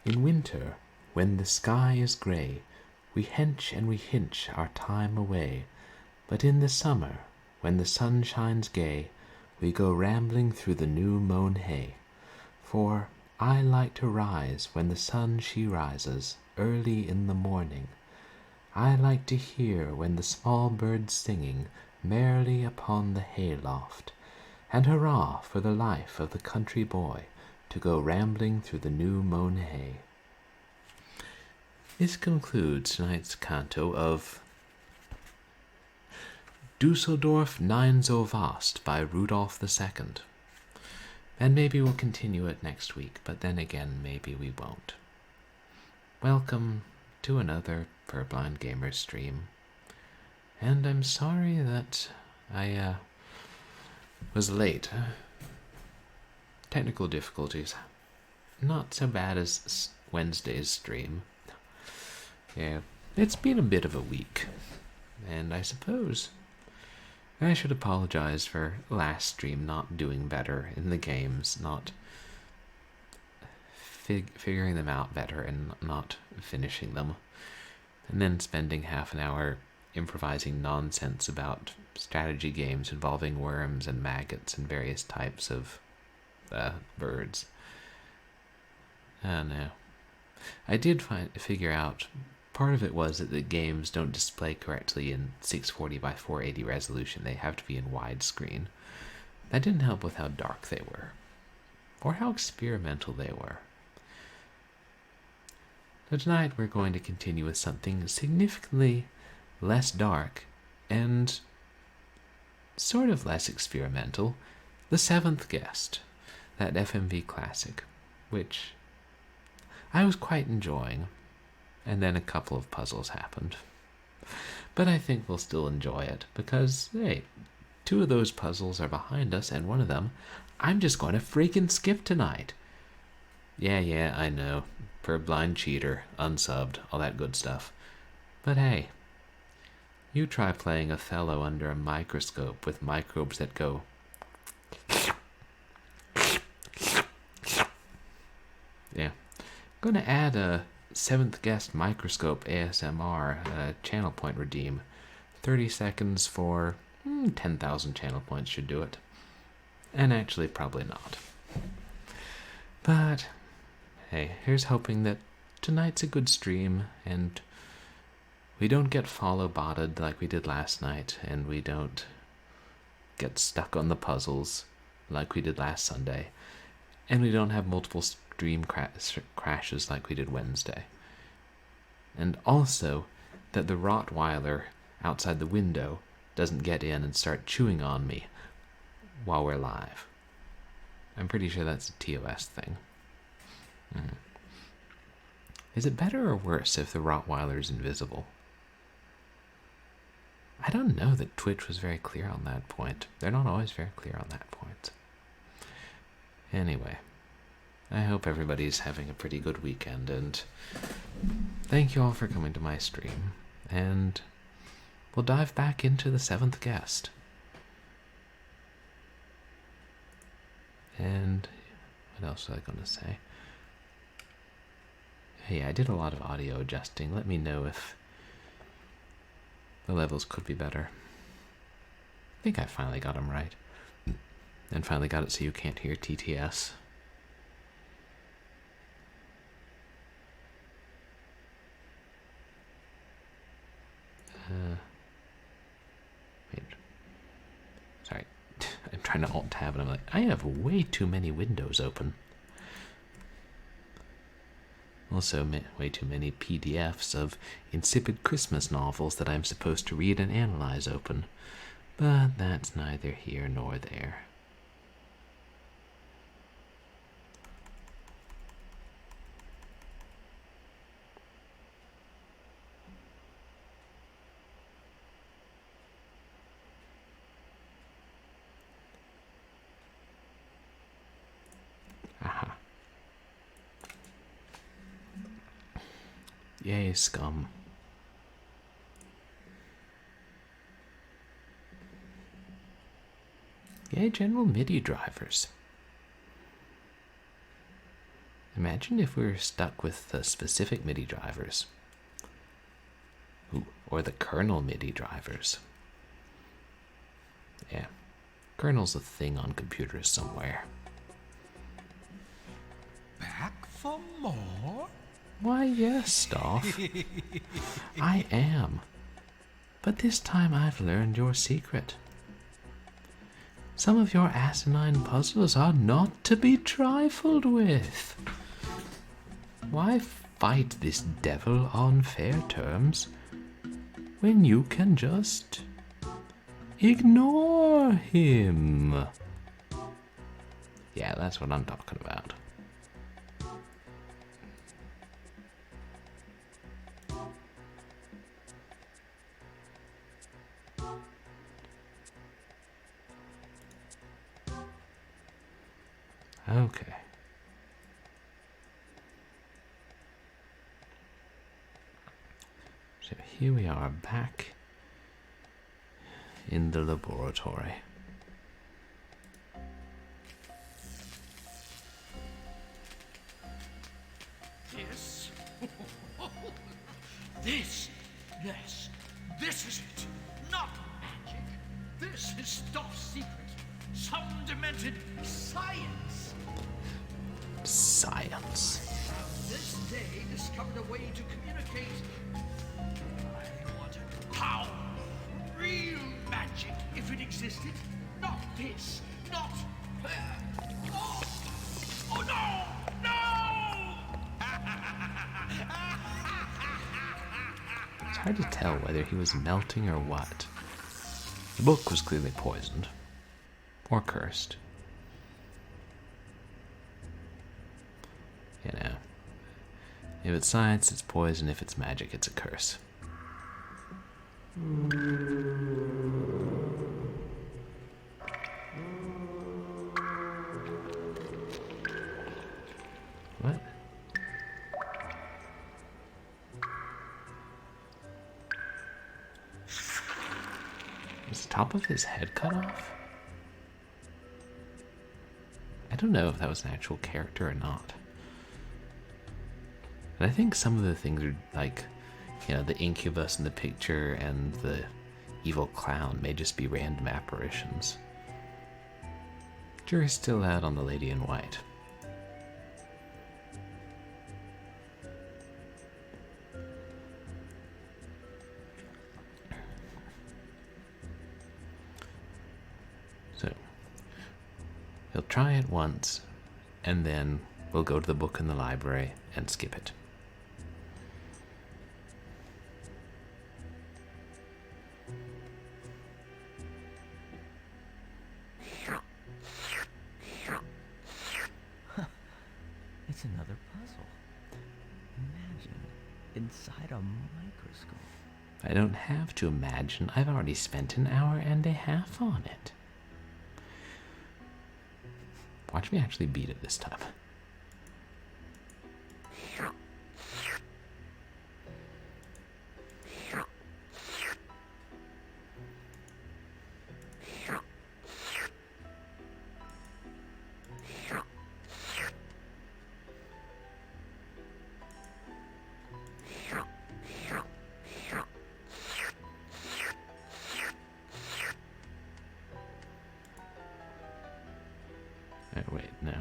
In winter, when the sky is grey, we hench and we hinch our time away. But in the summer, when the sun shines gay, we go rambling through the new mown hay. For I like to rise when the sun she rises, early in the morning. I like to hear when the small birds singing merrily upon the hayloft, and hurrah for the life of the country boy to go rambling through the new mown hay. This concludes tonight's canto of Dusseldorf Nein so Vast by Rudolph II. And maybe we'll continue it next week, but then again, maybe we won't. Welcome to another Purblind Gamer stream. And I'm sorry that I was late. Technical difficulties. Not so bad as Wednesday's stream. Yeah, it's been a bit of a week. And I suppose I should apologize for last stream not doing better in the games, not figuring them out better and not finishing them. And then spending half an hour improvising nonsense about strategy games involving worms and maggots and various types of birds. No. I did figure out part of it was that the games don't display correctly in 640 by 480 resolution. They have to be in widescreen. That didn't help with how dark they were, or how experimental they were. So tonight we're going to continue with something significantly less dark and sort of less experimental. The Seventh Guest, that FMV classic, which I was quite enjoying. And then a couple of puzzles happened. But I think we'll still enjoy it, because, hey, 2 of those puzzles are behind us, and one of them I'm just going to freaking skip tonight. Yeah, I know. Purblind cheater, unsubbed, all that good stuff. But hey, you try playing Othello under a microscope with microbes that go... Yeah. I'm going to add a Seventh Guest Microscope ASMR channel point redeem. 30 seconds for 10,000 channel points should do it. And actually, probably not. But, hey, here's hoping that tonight's a good stream, and we don't get follow-botted like we did last night, and we don't get stuck on the puzzles like we did last Sunday, and we don't have multiple stream crashes like we did Wednesday. And also that the Rottweiler outside the window doesn't get in and start chewing on me while we're live. I'm pretty sure that's a TOS thing. Is it better or worse if the Rottweiler's invisible? I don't know that Twitch was very clear on that point. They're not always very clear on that point. Anyway, I hope everybody's having a pretty good weekend, and thank you all for coming to my stream, and we'll dive back into the Seventh Guest. And what else was I going to say? Hey, I did a lot of audio adjusting. Let me know if the levels could be better. I think I finally got them right. And finally got it so you can't hear TTS. Wait. Sorry. I'm trying to Alt-Tab and I'm like, I have way too many windows open. Also, way too many PDFs of insipid Christmas novels that I'm supposed to read and analyze open. But that's neither here nor there. Aha. Yay, scum. Yay, general MIDI drivers. Imagine if we were stuck with the specific MIDI drivers. Ooh, or the kernel MIDI drivers. Yeah, kernel's a thing on computers somewhere. Back for more? Why, yes, Stauf. I am. But this time I've learned your secret. Some of your asinine puzzles are not to be trifled with. Why fight this devil on fair terms when you can just ignore him? Yeah, that's what I'm talking about. Okay. So here we are back in the laboratory. This? This? Yes. This is it. Not magic. This is Stauf's secret. Some demented science. Science. This day discovered a way to communicate. I want power. Real magic, if it existed. Not this. Not. Oh! Oh no! No! It's hard to tell whether he was melting or what. The book was clearly poisoned. Or cursed. You know. If it's science, it's poison. If it's magic, it's a curse. What? Was the top of his head cut off? I don't know if that was an actual character or not. But I think some of the things are like, you know, the incubus in the picture and the evil clown may just be random apparitions. Jury's still out on the lady in white. So, he'll try it once, and then we'll go to the book in the library and skip it. It's another puzzle. Imagine inside a microscope. I don't have to imagine. I've already spent an hour and a half on it. Watch me actually beat it this time. Wait, no.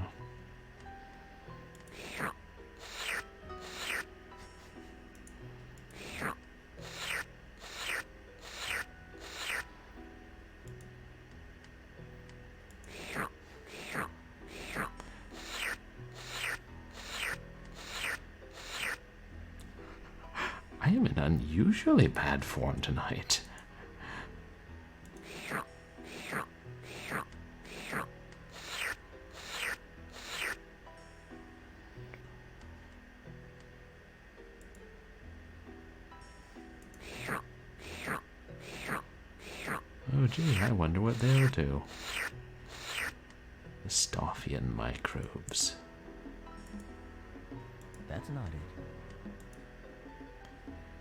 I am in unusually bad form tonight. Oh gee, I wonder what they'll do. The Staufian microbes. That's not it.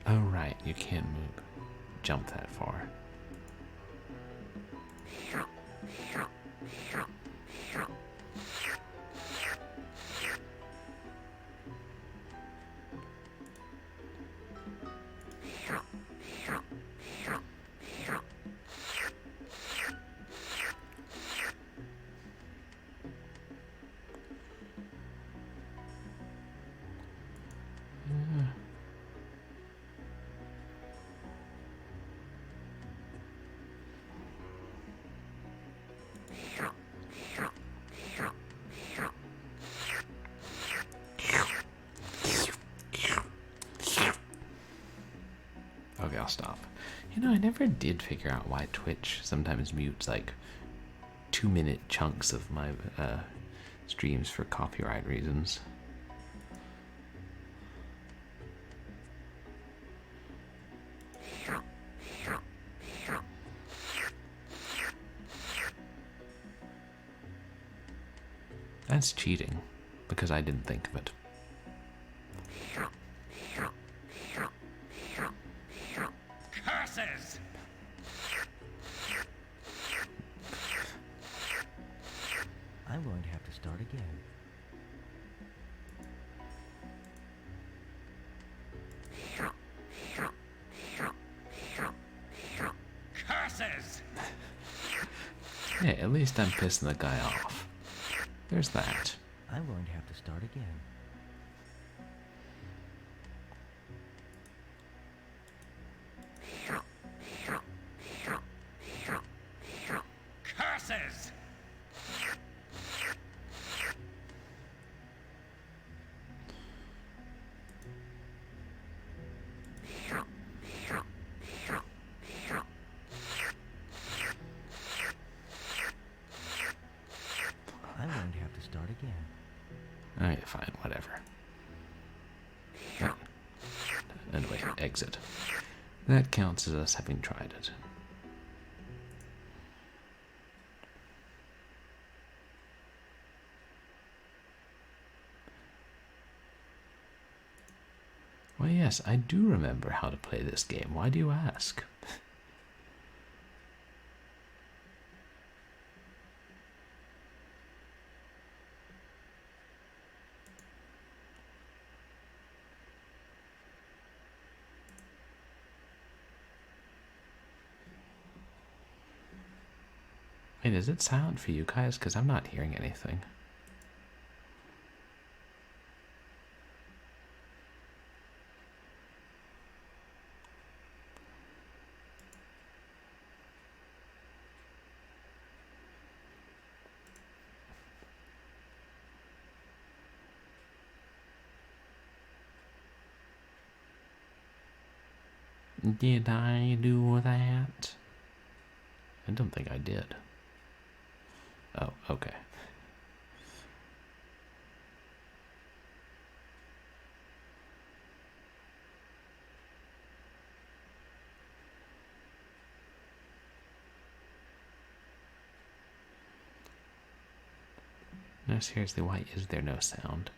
Oh right, you can't move. Jump that far. Okay, I'll stop. You know, I never did figure out why Twitch sometimes mutes like 2-minute chunks of my streams for copyright reasons. That's cheating, because I didn't think of it. Curses! I'm going to have to start again. Curses! Yeah, at least I'm pissing the guy off. There's that. I'm going to have to start again. Curses! I'm going to have to start again. Alright, fine, whatever. Anyway, exit. That counts as us having tried it. Well, yes, I do remember how to play this game. Why do you ask? Wait, is it silent for you guys? Because I'm not hearing anything. Did I do that? I don't think I did. Oh, okay. No, seriously, why is there no sound?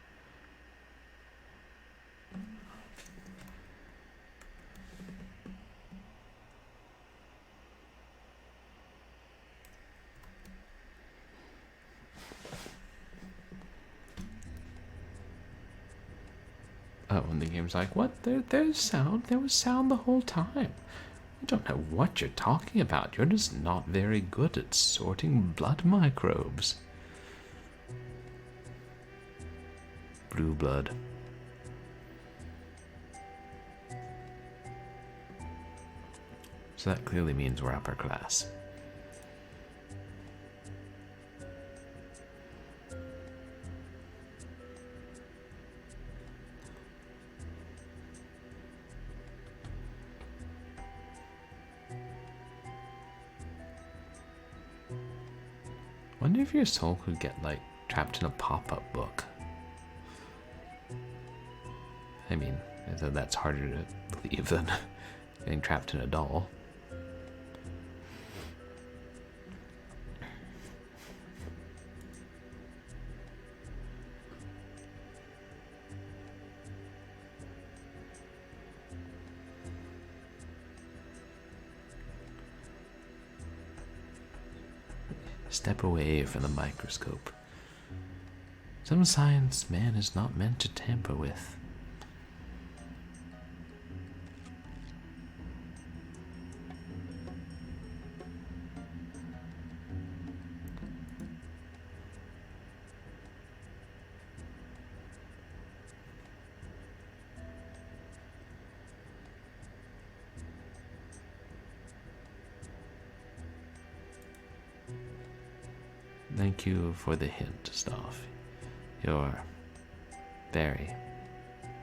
Oh, and the game's like, what? There's sound? There was sound the whole time. I don't know what you're talking about. You're just not very good at sorting blood microbes. Blue blood. So that clearly means we're upper class. Wonder if your soul could get, like, trapped in a pop-up book. I mean, that's harder to believe than getting trapped in a doll. Step away from the microscope. Some science man is not meant to tamper with. Thank you for the hint, Stauf. You're very,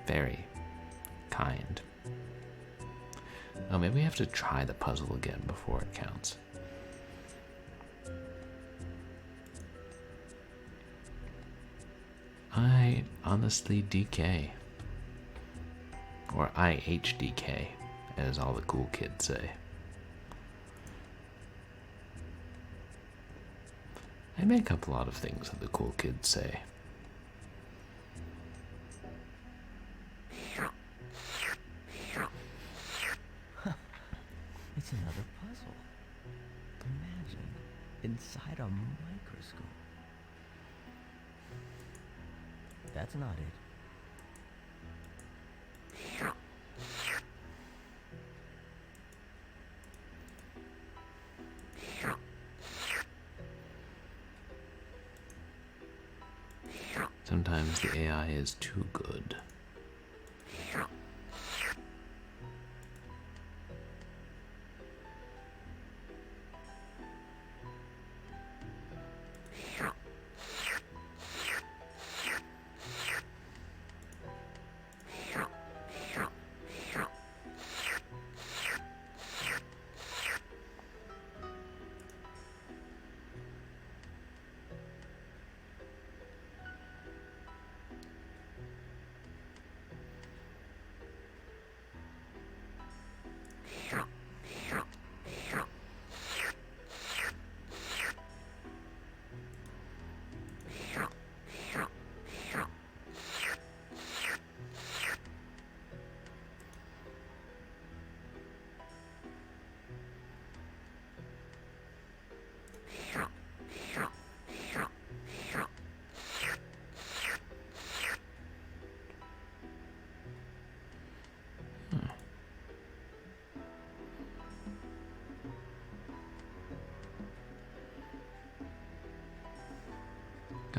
very kind. Oh, maybe we have to try the puzzle again before it counts. I honestly DK. Or IHDK, as all the cool kids say. I make up a lot of things that the cool kids say. It's another puzzle. Imagine, inside a microscope. That's not it. Sometimes the AI is too good.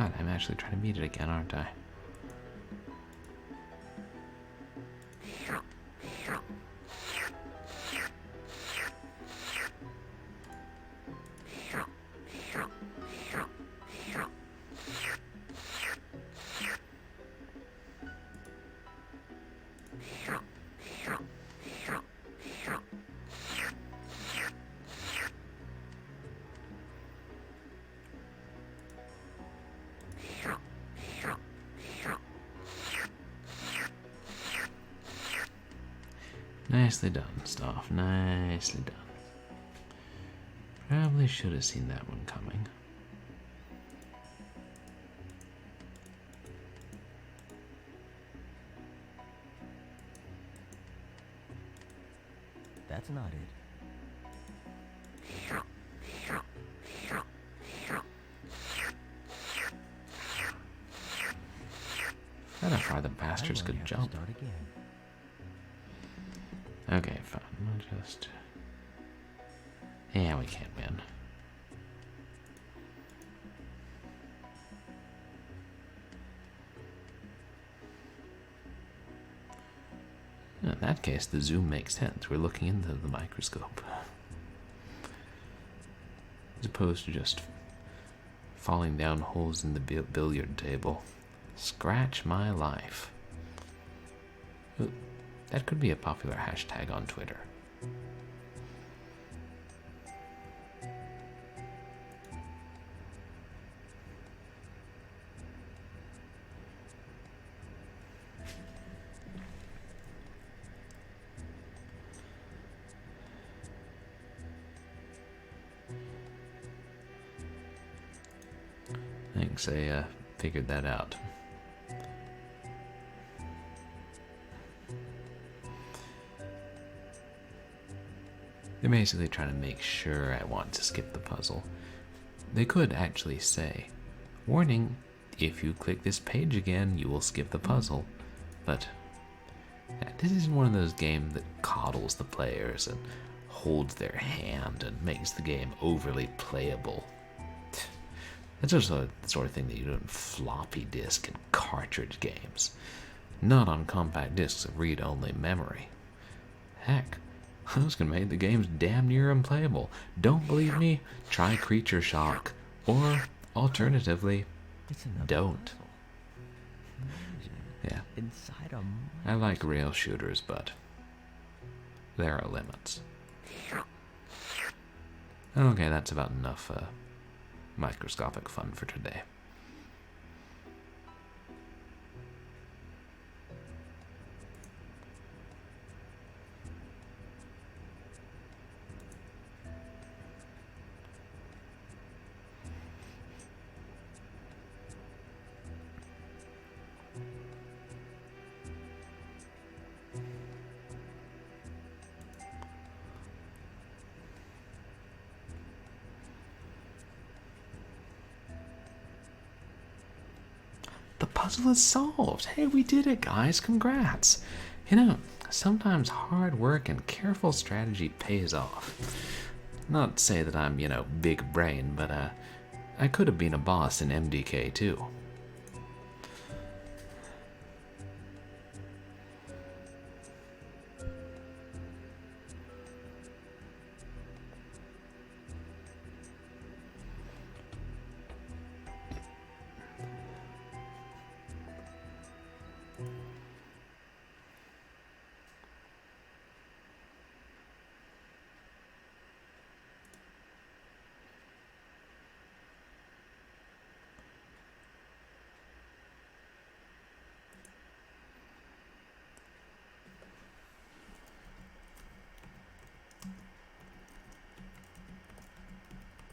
God, I'm actually trying to beat it again, aren't I? Nicely done, Stauf. Nicely done. Probably should have seen that one coming. That's not it. I don't know how the bastards could jump. Start again. Okay, fine. We'll just... Yeah, we can't win. In that case, the zoom makes sense. We're looking into the microscope. As opposed to just falling down holes in the billiard table. Scratch my life. Ooh, that could be a popular hashtag on Twitter. Thanks, I figured that out. They're basically trying to make sure I want to skip the puzzle. They could actually say, warning, if you click this page again, you will skip the puzzle. But this isn't one of those games that coddles the players and holds their hand and makes the game overly playable. That's just the sort of thing that you do in floppy disk and cartridge games, not on compact discs of read-only memory. Heck, those can make the games damn near unplayable. Don't believe me? Try Creature Shock, or alternatively, don't. Amazing. Yeah, Inside a I like rail shooters, but there are limits. Okay, that's about enough microscopic fun for today. The puzzle is solved. Hey, we did it, guys. Congrats. You know, sometimes hard work and careful strategy pays off. Not to say that I'm, big brain, but I could have been a boss in MDK too.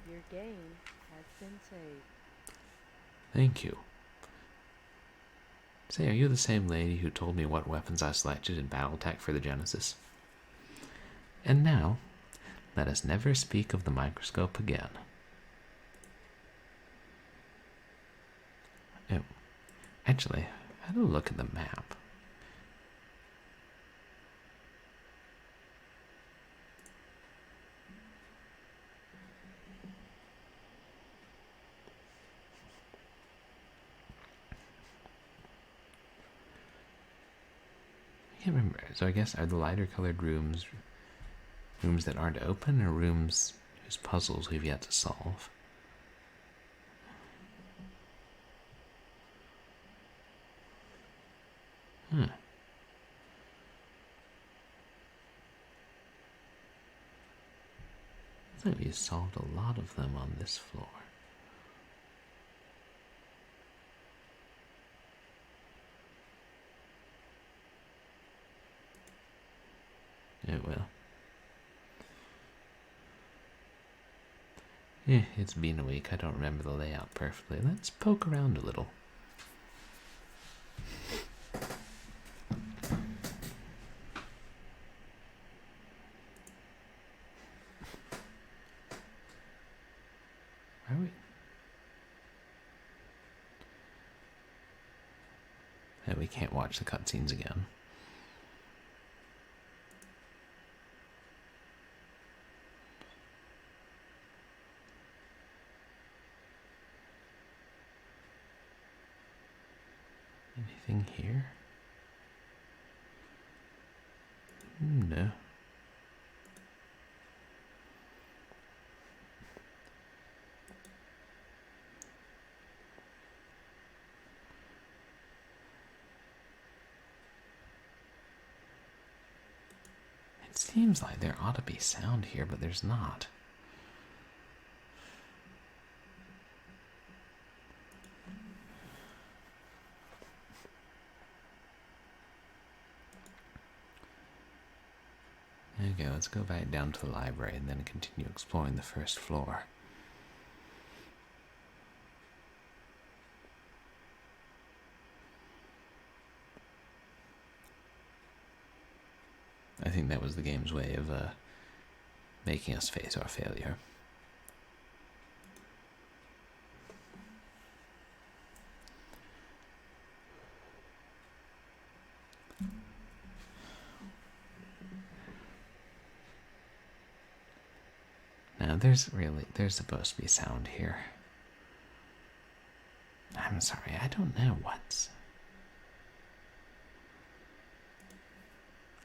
Your game has been saved. Thank you. Say, are you the same lady who told me what weapons I selected in Battletech for the Genesis? And now, let us never speak of the microscope again. Oh, actually, I had a look at the map. I can't remember. So I guess are the lighter colored rooms that aren't open, or rooms whose puzzles we've yet to solve? I think we solved a lot of them on this floor. It will. It's been a week. I don't remember the layout perfectly. Let's poke around a little. Are we? We can't watch the cutscenes again. Anything here? No. It seems like there ought to be sound here, but there's not. Okay, let's go back down to the library and then continue exploring the first floor. I think that was the game's way of making us face our failure. Now, there's supposed to be sound here. I'm sorry, I don't know what's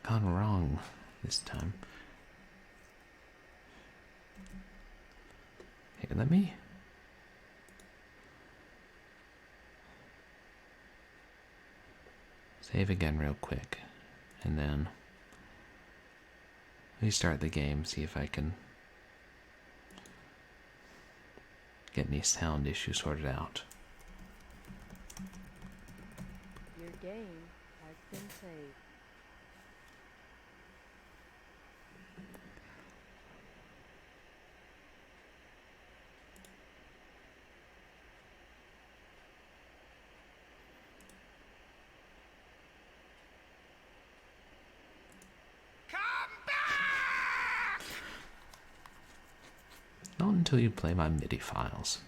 gone wrong this time. Here, let me save again real quick, and then restart the game, see if I can get any sound issues sorted out. Your game has been saved. Not until you play my MIDI files.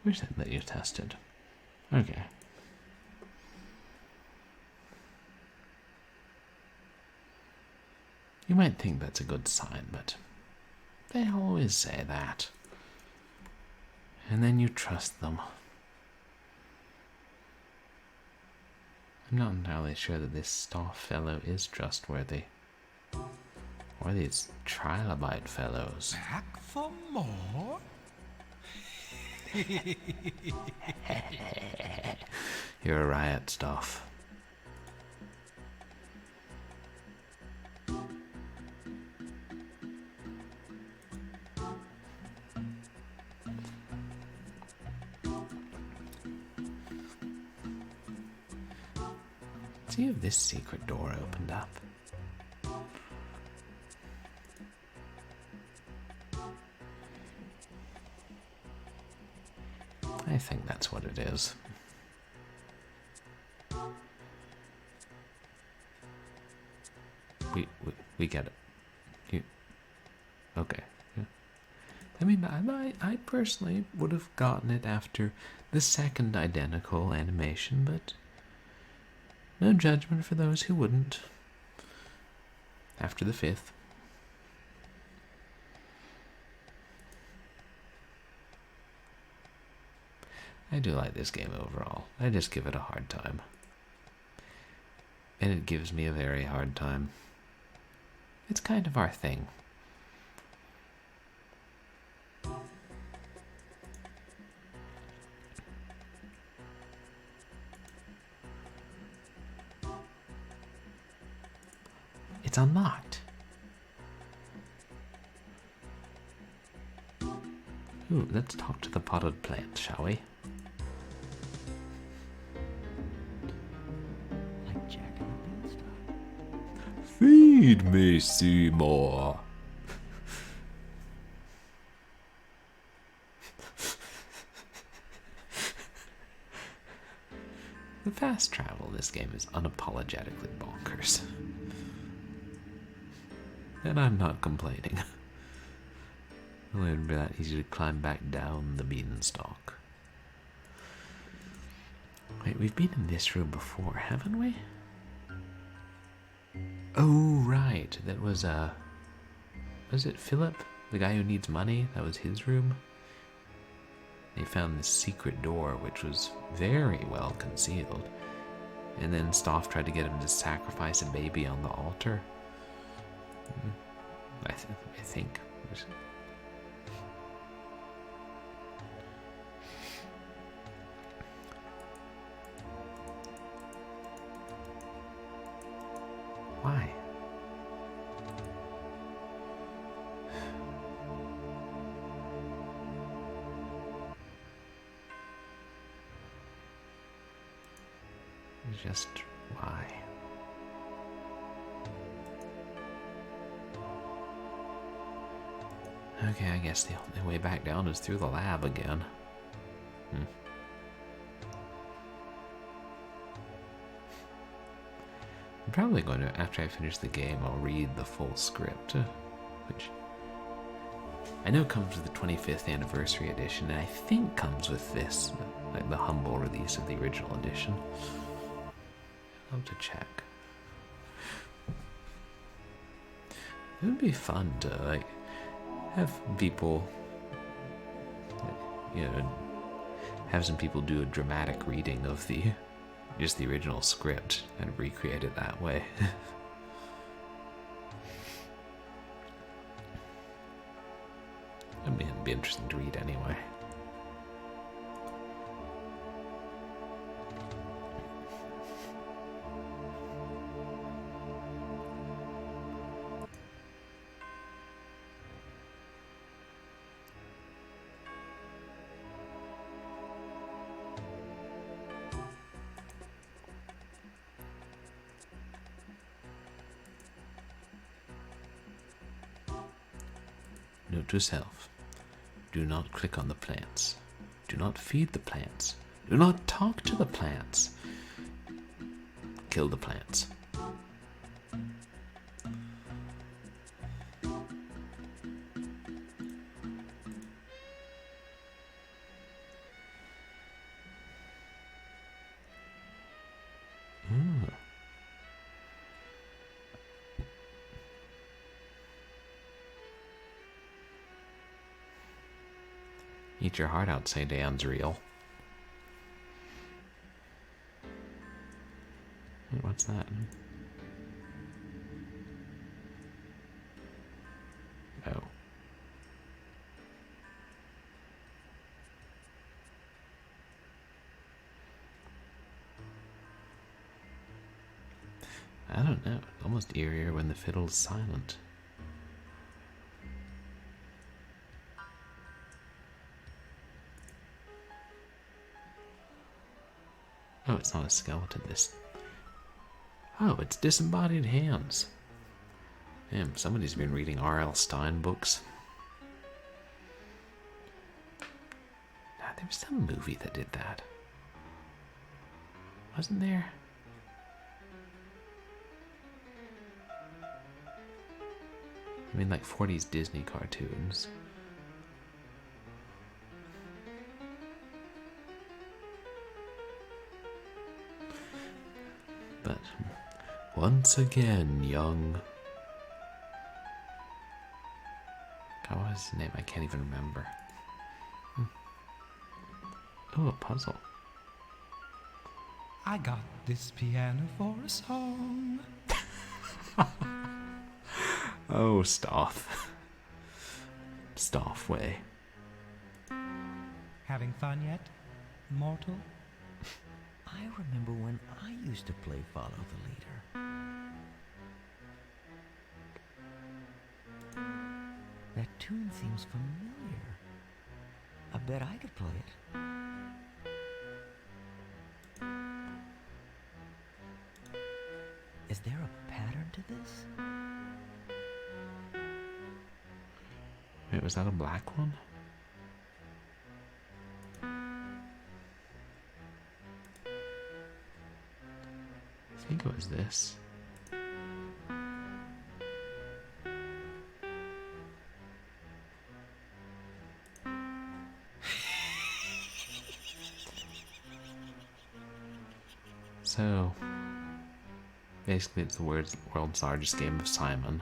Wish that you tested. Okay. You might think that's a good sign, but they always say that. And then you trust them. I'm not entirely sure that this Stauf fellow is trustworthy. Or these trilobite fellows. Back for more? You're a riot, Stauf. See if this secret door opened up. I think that's what it is. We get it. You okay? Yeah. I mean, I personally would have gotten it after the second identical animation, but no judgment for those who wouldn't. After the fifth. I do like this game overall. I just give it a hard time. And it gives me a very hard time. It's kind of our thing. It's unlocked. Ooh, let's talk to the potted plant, shall we? Like Jack and the Beanstalk. Feed me, Seymour. The fast travel in this game is unapologetically bonkers. And I'm not complaining. It wouldn't be that easy to climb back down the beanstalk. Wait, we've been in this room before, haven't we? Oh, right. That was, was it Philip? The guy who needs money? That was his room? They found this secret door, which was very well concealed. And then Stauf tried to get him to sacrifice a baby on the altar. I think. Just why? Okay, I guess the only way back down is through the lab again. I'm probably going to, after I finish the game, I'll read the full script, which I know comes with the 25th anniversary edition, and I think comes with this, like the humble release of the original edition. I'll have to check. It would be fun to, like, have people, you know, have some people do a dramatic reading of just the original script and recreate it that way. I mean, it'd be interesting to read anyway. Note to self. Do not click on the plants. Do not feed the plants. Do not talk to the plants. Kill the plants. Eat your heart out, say Dan's real. What's that? Oh. I don't know. It's almost eerier when the fiddle's silent. Oh, it's not a skeleton, this. Oh, it's disembodied hands. Damn, somebody's been reading R.L. Stine books. There was some movie that did that. Wasn't there? I mean, like 40s Disney cartoons. But once again, young. God, what was his name? I can't even remember. Oh, a puzzle. I got this piano for a song. Oh, Stauf. Stauf way. Having fun yet, mortal? I remember when I used to play Follow the Leader. That tune seems familiar. I bet I could play it. Is there a pattern to this? Wait, was that a black one? I think it was this. So, basically it's the world's largest game of Simon.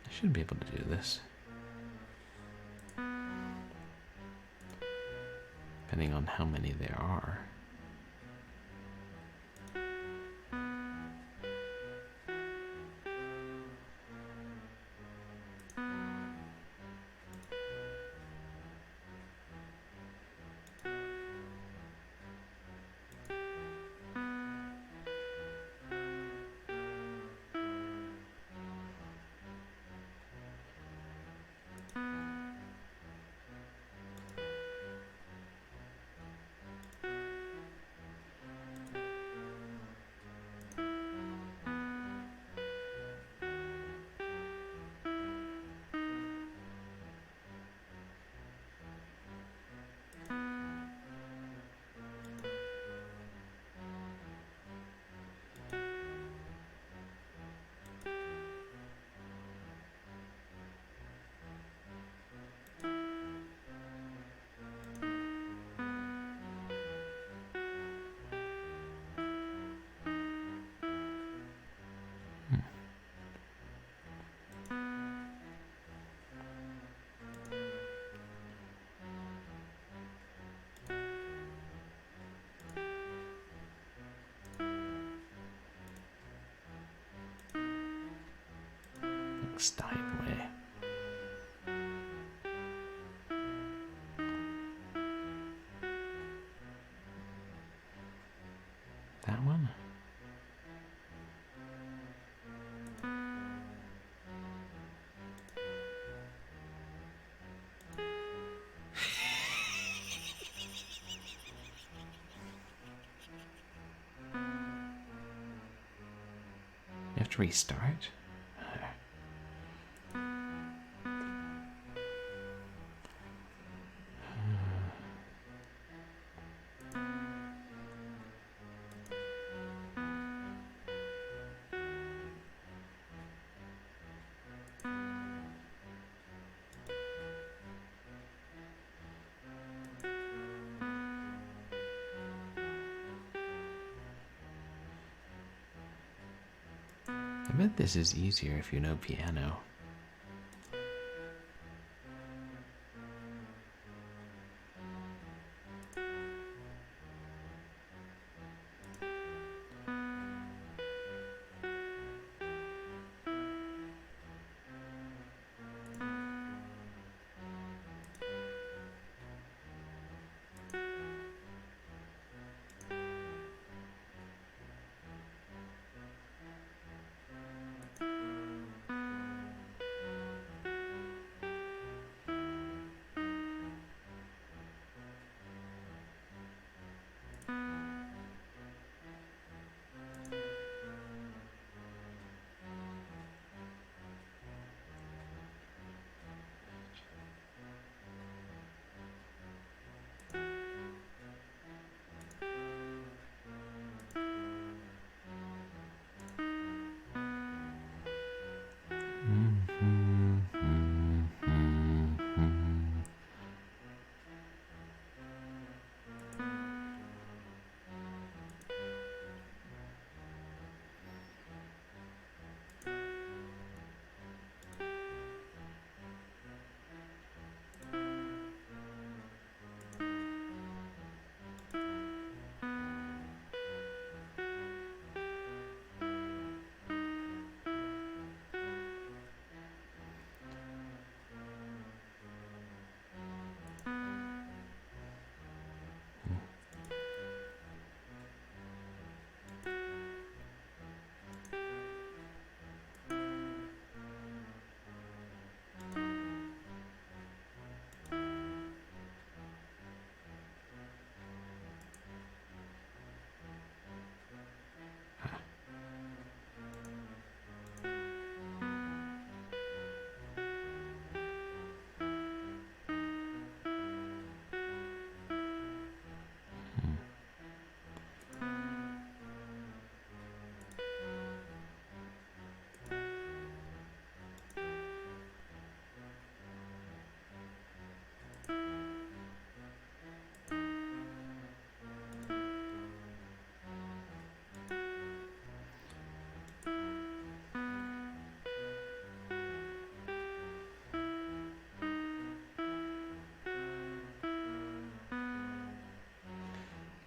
I should be able to do this. Depending on how many there are. Steinway. That one? You have to restart? I bet this is easier if you know piano.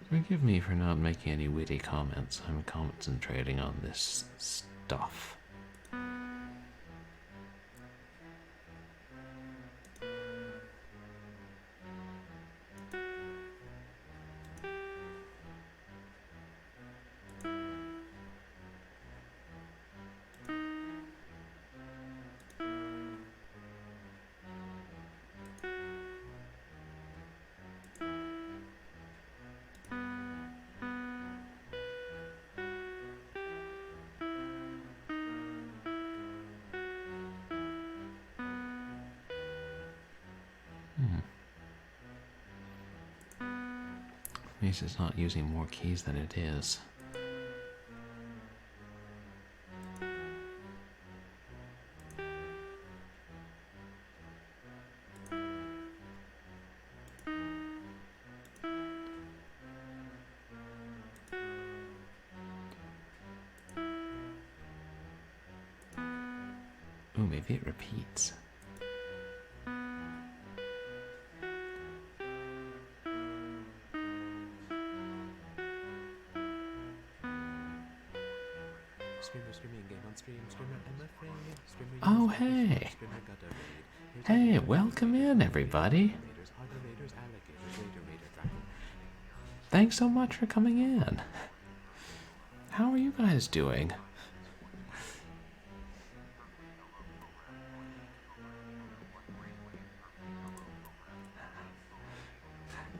Forgive me for not making any witty comments. I'm concentrating on this stuff. At least it's not using more keys than it is. Oh, maybe it repeats. Oh, hey. Hey, welcome in, everybody. Thanks so much for coming in. How are you guys doing?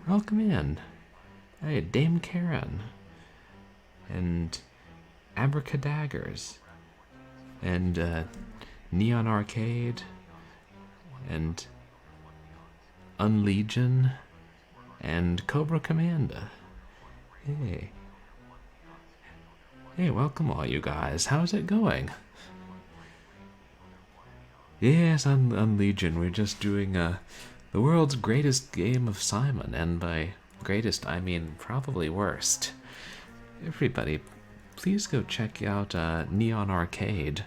Welcome in. Hey, Dame Karen. And Abracadaggers. And Neon Arcade. And Unlegion. And Cobra Commander. Hey. Hey, welcome all you guys. How's it going? Yes, on Legion, we're just doing the world's greatest game of Simon, and by greatest I mean probably worst. Everybody, please go check out Neon Arcade.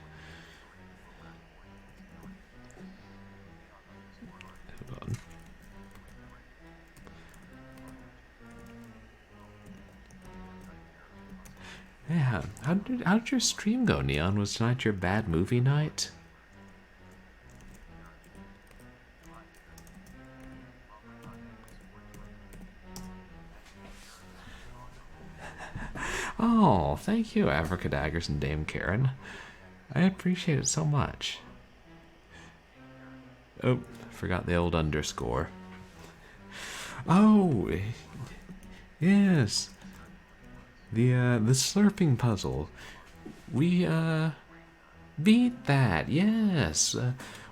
Hold on. Yeah, how did your stream go, Neon? Was tonight your bad movie night? Oh, thank you, Abracadaggers and Dame Karen. I appreciate it so much. Oh, forgot the old underscore. Oh, yes. The slurping puzzle. We beat that. Yes.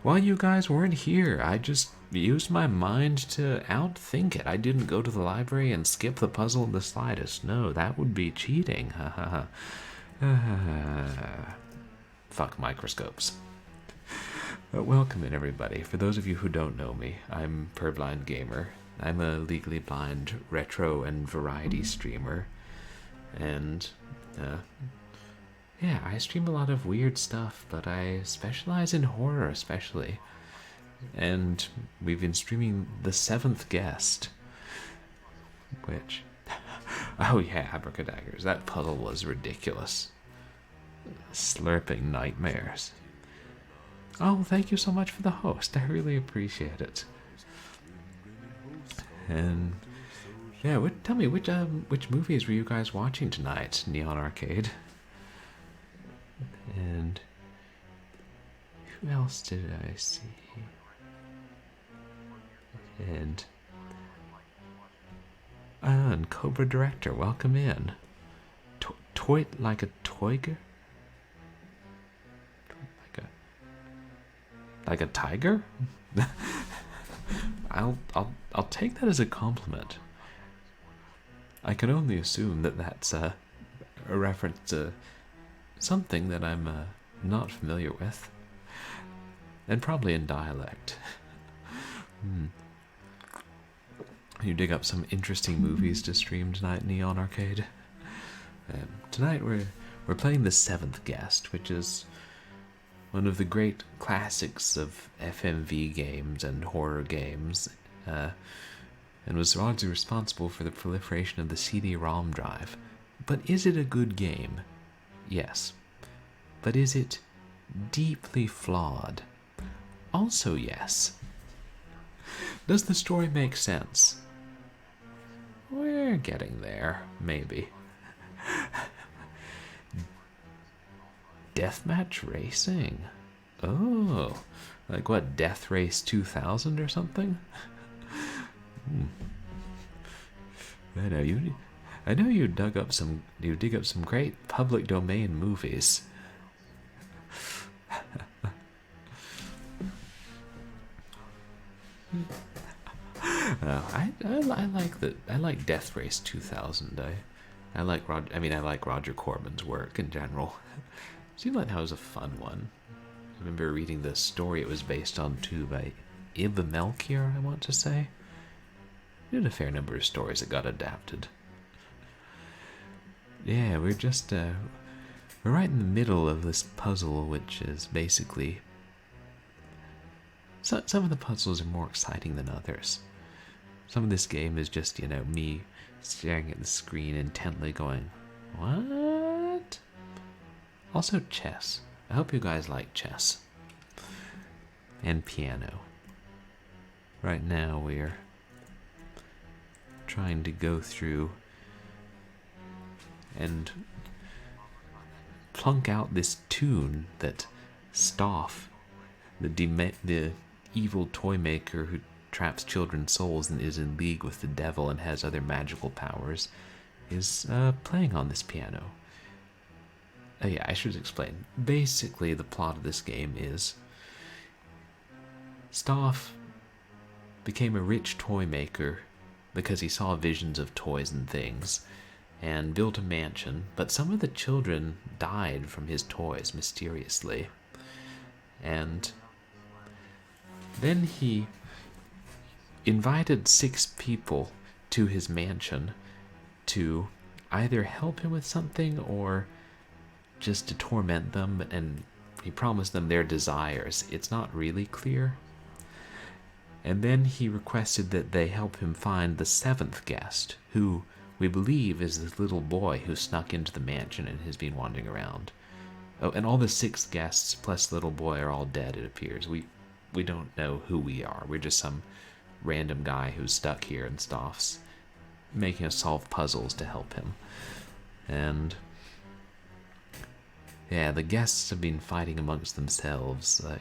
While you guys weren't here, I just used my mind to outthink it. I didn't go to the library and skip the puzzle in the slightest. No, that would be cheating. Ha ha. Fuck microscopes. Welcome in, everybody. For those of you who don't know me, I'm Purblind Gamer. I'm a legally blind retro and variety streamer. And, yeah, I stream a lot of weird stuff, but I specialize in horror especially. And we've been streaming The Seventh Guest, which, oh yeah, Abracadaggers, that puzzle was ridiculous. Slurping nightmares. Oh, thank you so much for the host. I really appreciate it. And yeah, tell me which movies were you guys watching tonight, Neon Arcade? And who else did I see? And Cobra Director, welcome in. Toy like a toiger? Like a tiger? I'll take that as a compliment. I can only assume that that's a reference to something that I'm not familiar with, and probably in dialect. You dig up some interesting movies to stream tonight, Neon Arcade. Tonight we're playing The Seventh Guest, which is one of the great classics of FMV games and horror games, and was largely responsible for the proliferation of the cd-rom drive. But is it a good game? Yes. But is it deeply flawed? Also yes. Does the story make sense? We're getting there, maybe. Deathmatch racing? Oh, like what, Death Race 2000 or something? I know you dig up some great public domain movies. I like Death Race 2000. I like Roger Corman's work in general. Seemed like that was a fun one. I remember reading the story it was based on too by Ibba Melchior, I want to say. He did a fair number of stories that got adapted. Yeah, we're right in the middle of this puzzle, which is basically... Some of the puzzles are more exciting than others. Some of this game is just, me staring at the screen intently going, what? Also chess. I hope you guys like chess. And piano. Right now we're trying to go through and plunk out this tune that Stauf, the evil toy maker who traps children's souls and is in league with the devil and has other magical powers, is playing on this piano. Yeah, I should explain. Basically, the plot of this game is Stauf became a rich toy maker because he saw visions of toys and things and built a mansion, but some of the children died from his toys mysteriously. And then he invited 6 people to his mansion to either help him with something or just to torment them, and he promised them their desires. It's not really clear. And then he requested that they help him find the 7th guest, who we believe is this little boy who snuck into the mansion and has been wandering around. Oh, and all the 6 guests plus the little boy are all dead, it appears. We don't know who we are. We're just some random guy who's stuck here in Stauf's making us solve puzzles to help him. And yeah, the guests have been fighting amongst themselves. Like,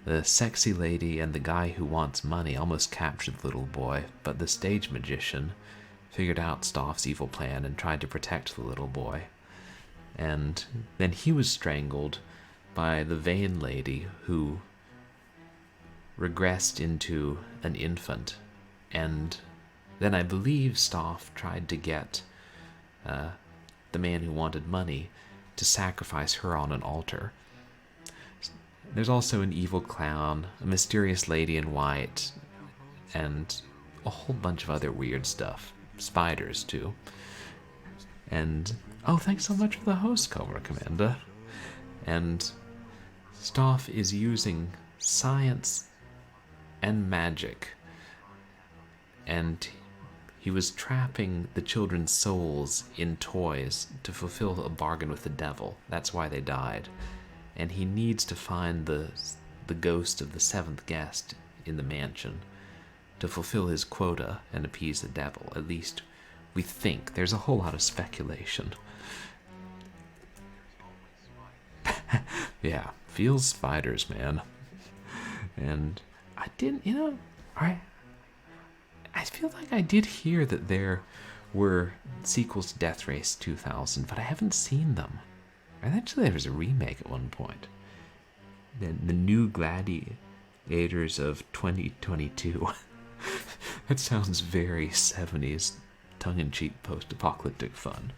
the sexy lady and the guy who wants money almost captured the little boy, but the stage magician figured out Stauf's evil plan and tried to protect the little boy. And then he was strangled by the vain lady who regressed into an infant. And then I believe Stauf tried to get the man who wanted money to sacrifice her on an altar. There's also an evil clown, a mysterious lady in white, and a whole bunch of other weird stuff. Spiders, too. And, oh, thanks so much for the host, Cobra Commander. And Stauf is using science and magic, and he was trapping the children's souls in toys to fulfill a bargain with the devil. That's why they died. And he needs to find the ghost of the 7th guest in the mansion to fulfill his quota and appease the devil. At least we think. There's a whole lot of speculation. Yeah, feels spiders, man. And I didn't, I feel like I did hear that there were sequels to Death Race 2000, but I haven't seen them. And actually, there was a remake at one point. The New Gladiators of 2022. That sounds very 70s, tongue-in-cheek, post-apocalyptic fun.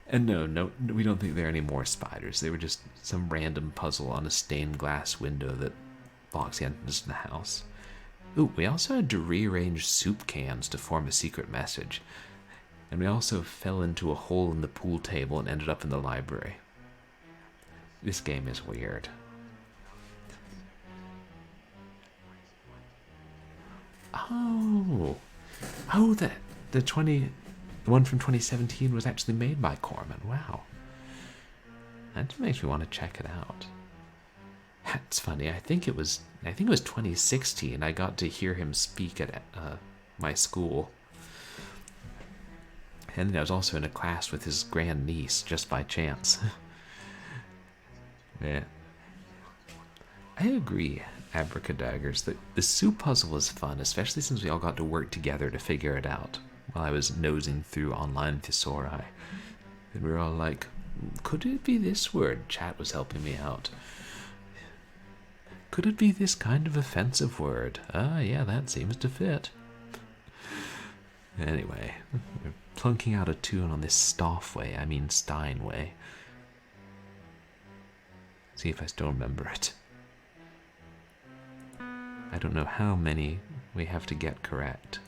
And no, we don't think there are any more spiders. They were just some random puzzle on a stained glass window that blocks the entrance to the house. Ooh, we also had to rearrange soup cans to form a secret message. And we also fell into a hole in the pool table and ended up in the library. This game is weird. Oh, the one from 2017 was actually made by Corman. Wow, that makes me want to check it out. That's funny. I think it was 2016. I got to hear him speak at my school. And I was also in a class with his grandniece, just by chance. Yeah. I agree, Abracadaggers, that the soup puzzle was fun, especially since we all got to work together to figure it out while I was nosing through online thesauri. And we were all like, could it be this word? Chat was helping me out. Could it be this kind of offensive word? Yeah, that seems to fit. Anyway, we're plunking out a tune on this Steinway. See if I still remember it. I don't know how many we have to get correct.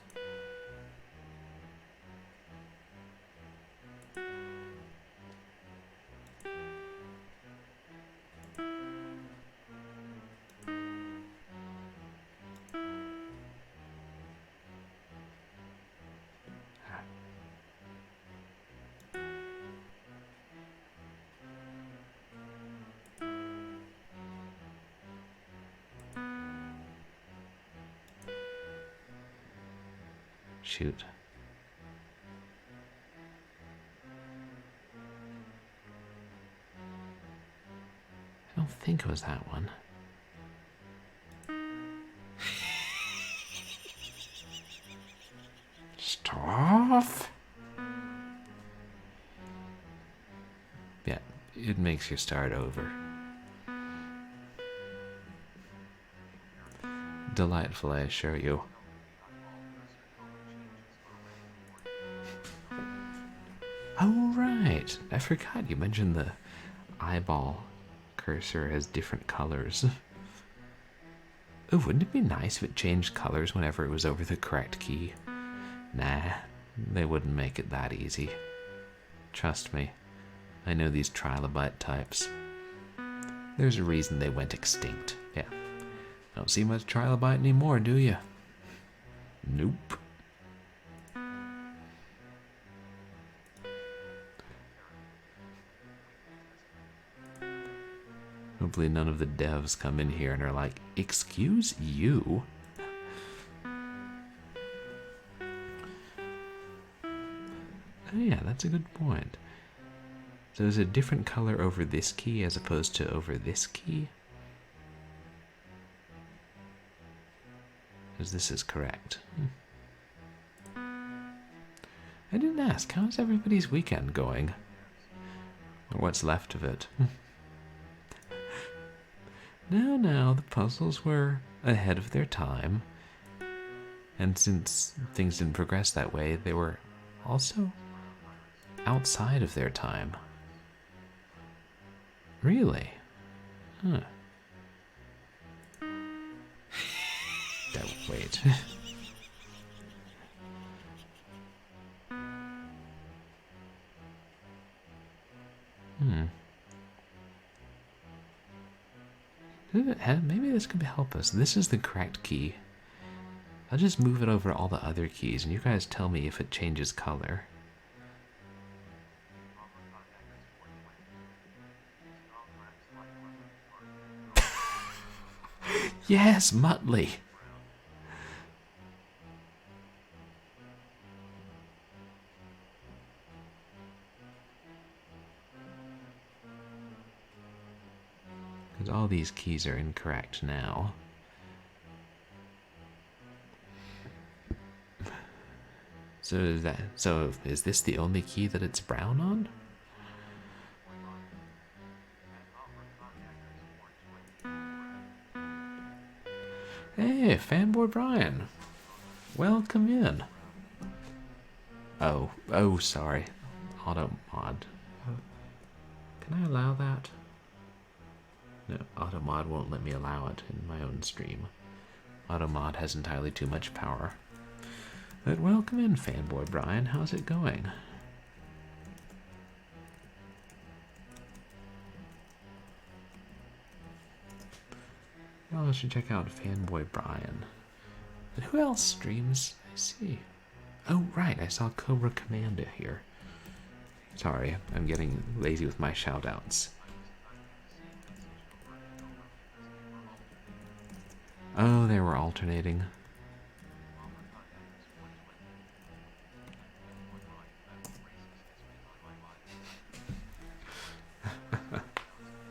shoot. I don't think it was that one. Stauf? Yeah, it makes you start over. Delightful, I assure you. Oh, right. I forgot you mentioned the eyeball cursor has different colors. Oh, wouldn't it be nice if it changed colors whenever it was over the correct key? Nah, they wouldn't make it that easy. Trust me, I know these trilobite types. There's a reason they went extinct. Yeah. Don't see much trilobite anymore, do you? Nope. Hopefully none of the devs come in here and are like, excuse you? Oh yeah, that's a good point. So is it a different color over this key as opposed to over this key? Because this is correct. I didn't ask, how's everybody's weekend going? Or what's left of it? No, the puzzles were ahead of their time. And since things didn't progress that way, they were also outside of their time. Really? Huh. Wait. Maybe this could help us. This is the correct key. I'll just move it over all the other keys, and you guys tell me if it changes color. Yes, Muttley! Because all these keys are incorrect now. So is this the only key that it's brown on? Hey, fanboy Brian. Welcome in. Oh, sorry. Auto mod. Can I allow that? No, auto mod won't let me allow it in my own stream. Auto mod has entirely too much power. But welcome in, fanboy Brian. How's it going? Well, I should check out fanboy Brian. But who else streams? I see. Oh, right. I saw Cobra Commander here. Sorry, I'm getting lazy with my shoutouts. Oh, they were alternating.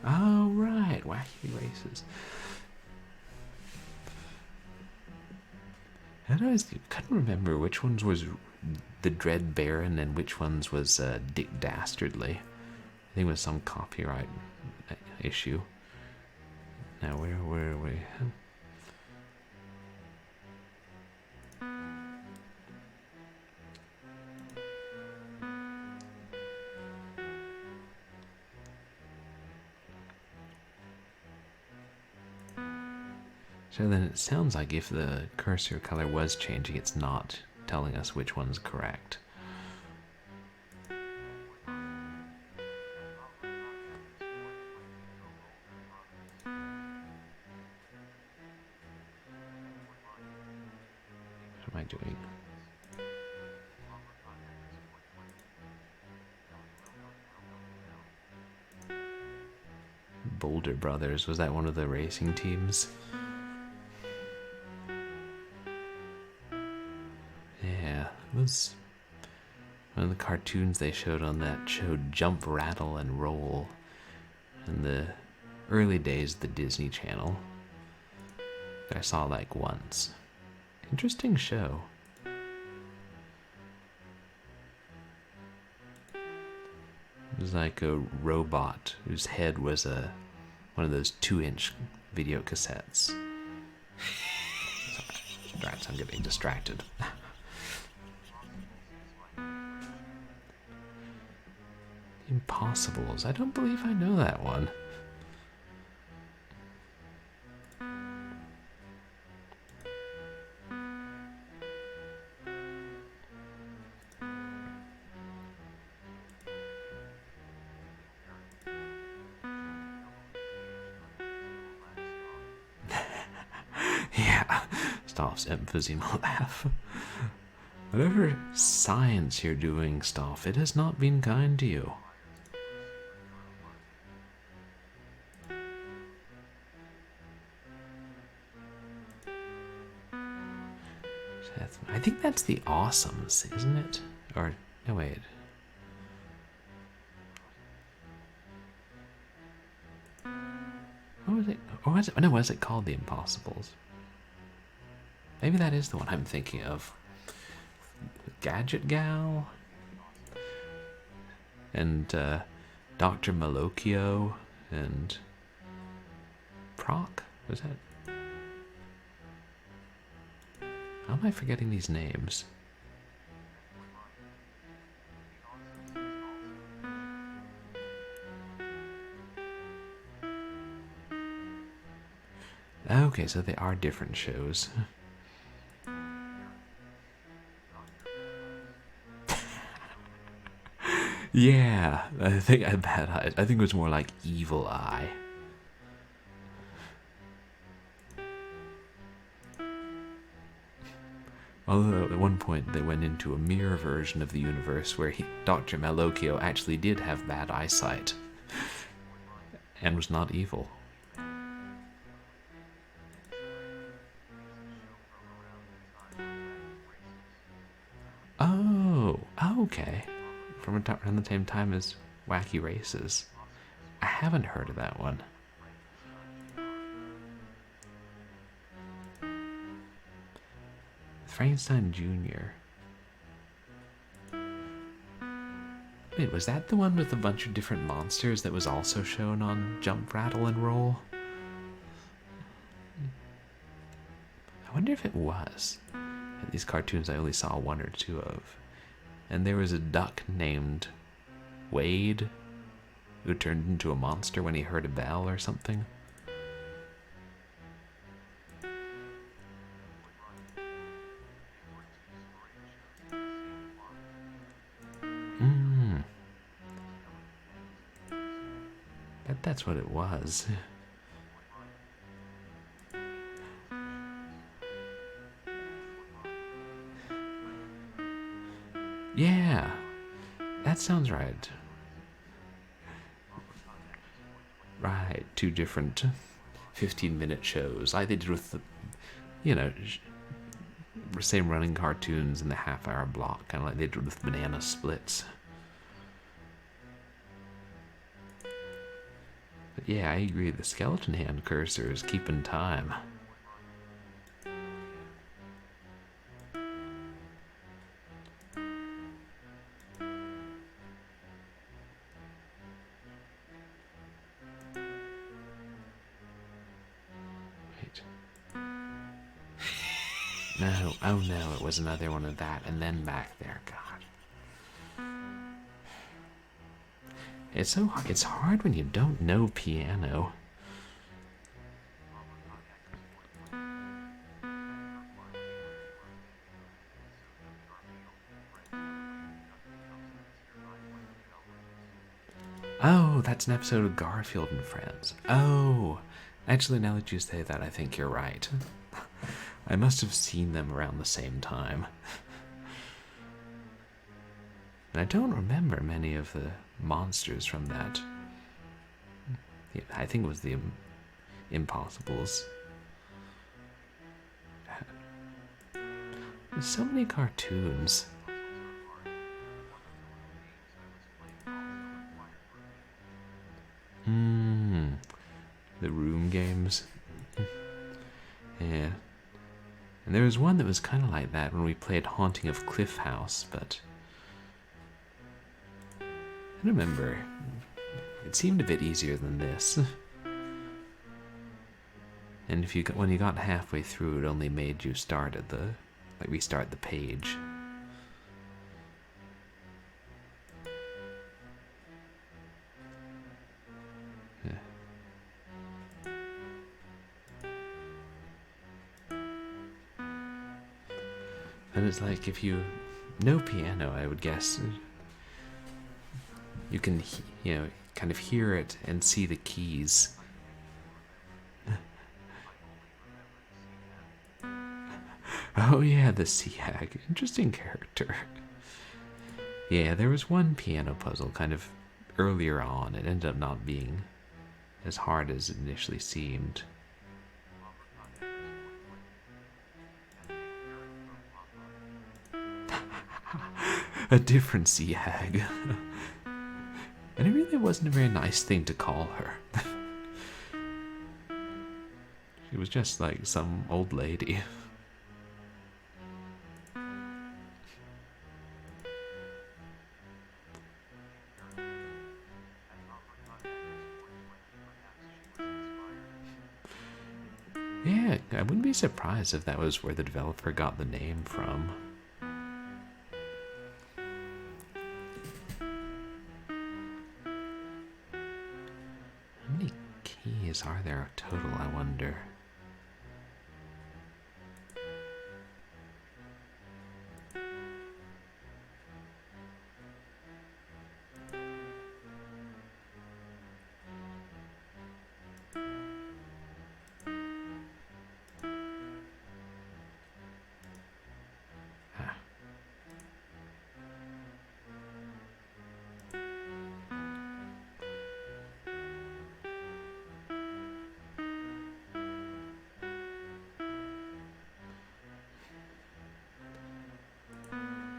Oh, right. Wacky races. I couldn't remember which ones was the Dread Baron and which ones was Dick Dastardly. I think it was some copyright issue. Now, where are we? So then it sounds like if the cursor color was changing, it's not telling us which one's correct. What am I doing? Boulder Brothers, was that one of the racing teams? Yeah, was one of the cartoons they showed on that show Jump, Rattle, and Roll in the early days of the Disney Channel that I saw like once. Interesting show. It was like a robot whose head was one of those 2-inch video cassettes. Sorry, I'm getting distracted. Impossibles. I don't believe I know that one. Yeah, Stauf's emphysema laugh. Whatever science you're doing, Stauf, it has not been kind to you. I think that's the Awesomes, isn't it? Or, no wait. What was it? Or was it? No, was it called The Impossibles? Maybe that is the one I'm thinking of. Gadget Gal? And, Dr. Malocchio and Proc? Was that? How am I forgetting these names? Okay, so they are different shows. Yeah, I think it was more like Evil Eye. Although at one point they went into a mirror version of the universe where Dr. Malocchio actually did have bad eyesight and was not evil. Oh, okay. From around the same time as Wacky Races. I haven't heard of that one. Frankenstein Jr. Wait, was that the one with a bunch of different monsters that was also shown on Jump, Rattle, and Roll? I wonder if it was. These cartoons I only saw one or two of. And there was a duck named Wade who turned into a monster when he heard a bell or something. Bet that's what it was. Yeah, that sounds right. Right, two different 15-minute shows, like they did with the, same running cartoons in the half-hour block, kind of like they did with Banana Splits. But yeah, I agree, the skeleton hand cursor is keeping time. No, oh no, it was another one of that, and then back there, God. It's hard when you don't know piano. Oh, that's an episode of Garfield and Friends. Oh, actually, now that you say that, I think you're right. I must have seen them around the same time. And I don't remember many of the monsters from that. I think it was the Impossibles. There's so many cartoons. games. Yeah. And there was one that was kind of like that when we played Haunting of Cliff House, but I remember it seemed a bit easier than this. And if when you got halfway through, it only made you start at restart the page. And it's like, if you know piano, I would guess, you can, kind of hear it and see the keys. Oh yeah, the sea hag. Interesting character. Yeah, there was one piano puzzle kind of earlier on. It ended up not being as hard as it initially seemed. A different sea hag. And it really wasn't a very nice thing to call her. She was just like some old lady. Yeah, I wouldn't be surprised if that was where the developer got the name from. How many keys are there total, I wonder?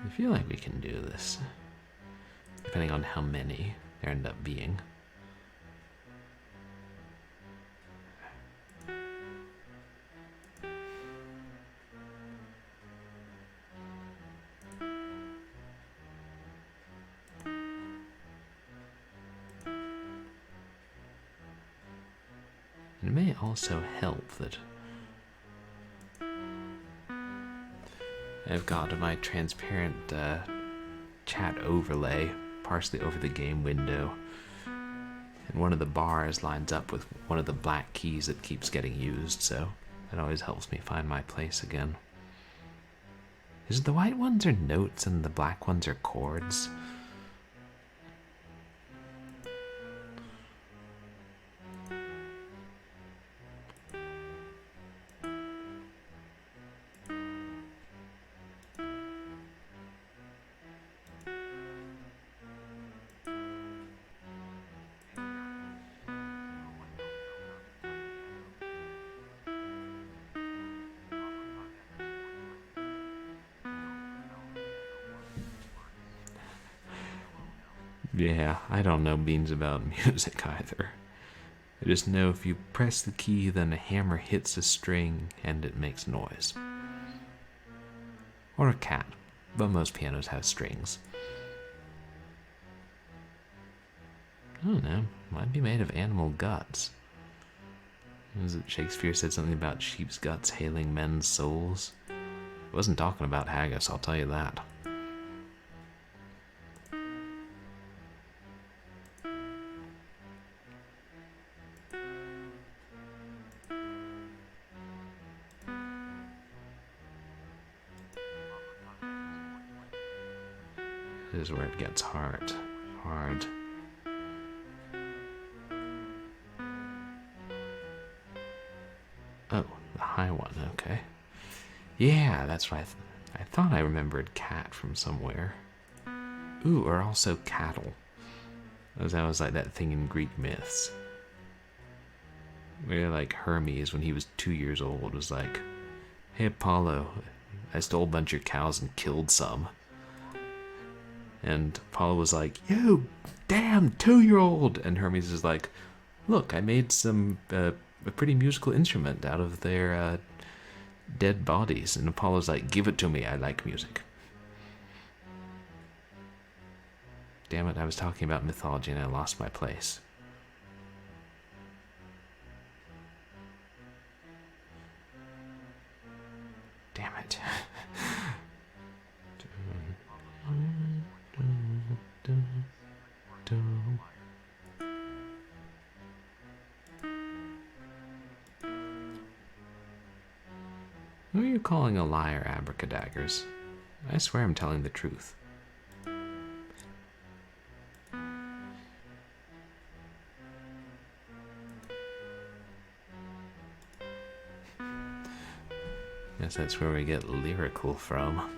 I feel like we can do this, depending on how many there end up being. And it may also help that I've got my transparent chat overlay partially over the game window, and one of the bars lines up with one of the black keys that keeps getting used, so that always helps me find my place again. Is it the white ones are notes and the black ones are chords? Yeah, I don't know beans about music either. I just know if you press the key, then a hammer hits a string and it makes noise. Or a cat, but most pianos have strings. I don't know, might be made of animal guts. Was it Shakespeare said something about sheep's guts hailing men's souls? He wasn't talking about haggis, I'll tell you that. This is where it gets hard. Oh, the high one, okay. Yeah, that's right. I thought I remembered cat from somewhere. Ooh, or also cattle. That was like that thing in Greek myths. Where like Hermes, when he was 2 years old, was like, "Hey Apollo, I stole a bunch of your cows and killed some." And Apollo was like, "You damn 2-year-old!" And Hermes is like, "Look, I made some a pretty musical instrument out of their dead bodies. And Apollo's like, give it to me, I like music. Damn it, I was talking about mythology and I lost my place. Damn it. Who are you calling a liar, Abracadaggers? I swear I'm telling the truth. Guess that's where we get lyrical from.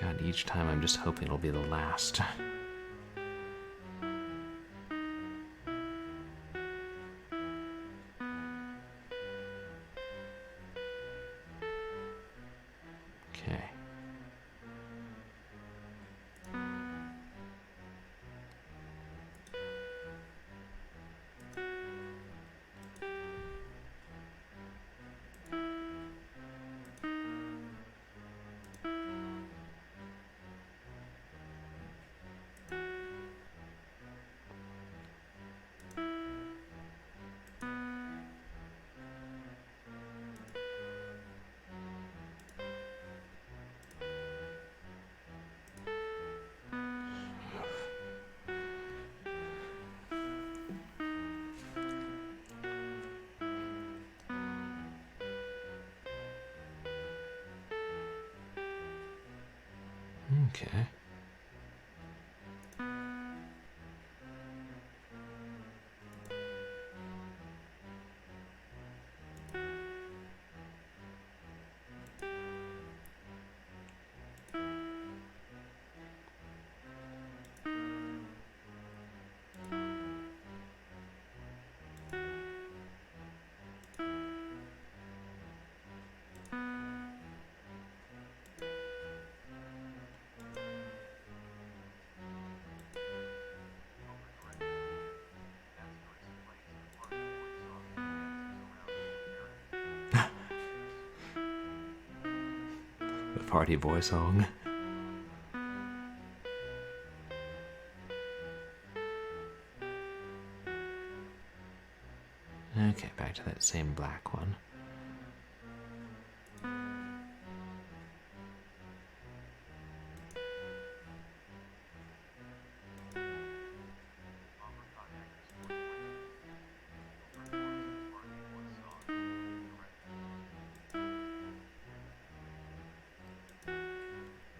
God, each time I'm just hoping it'll be the last. Okay. Okay. The party boy song. Okay, back to that same black one.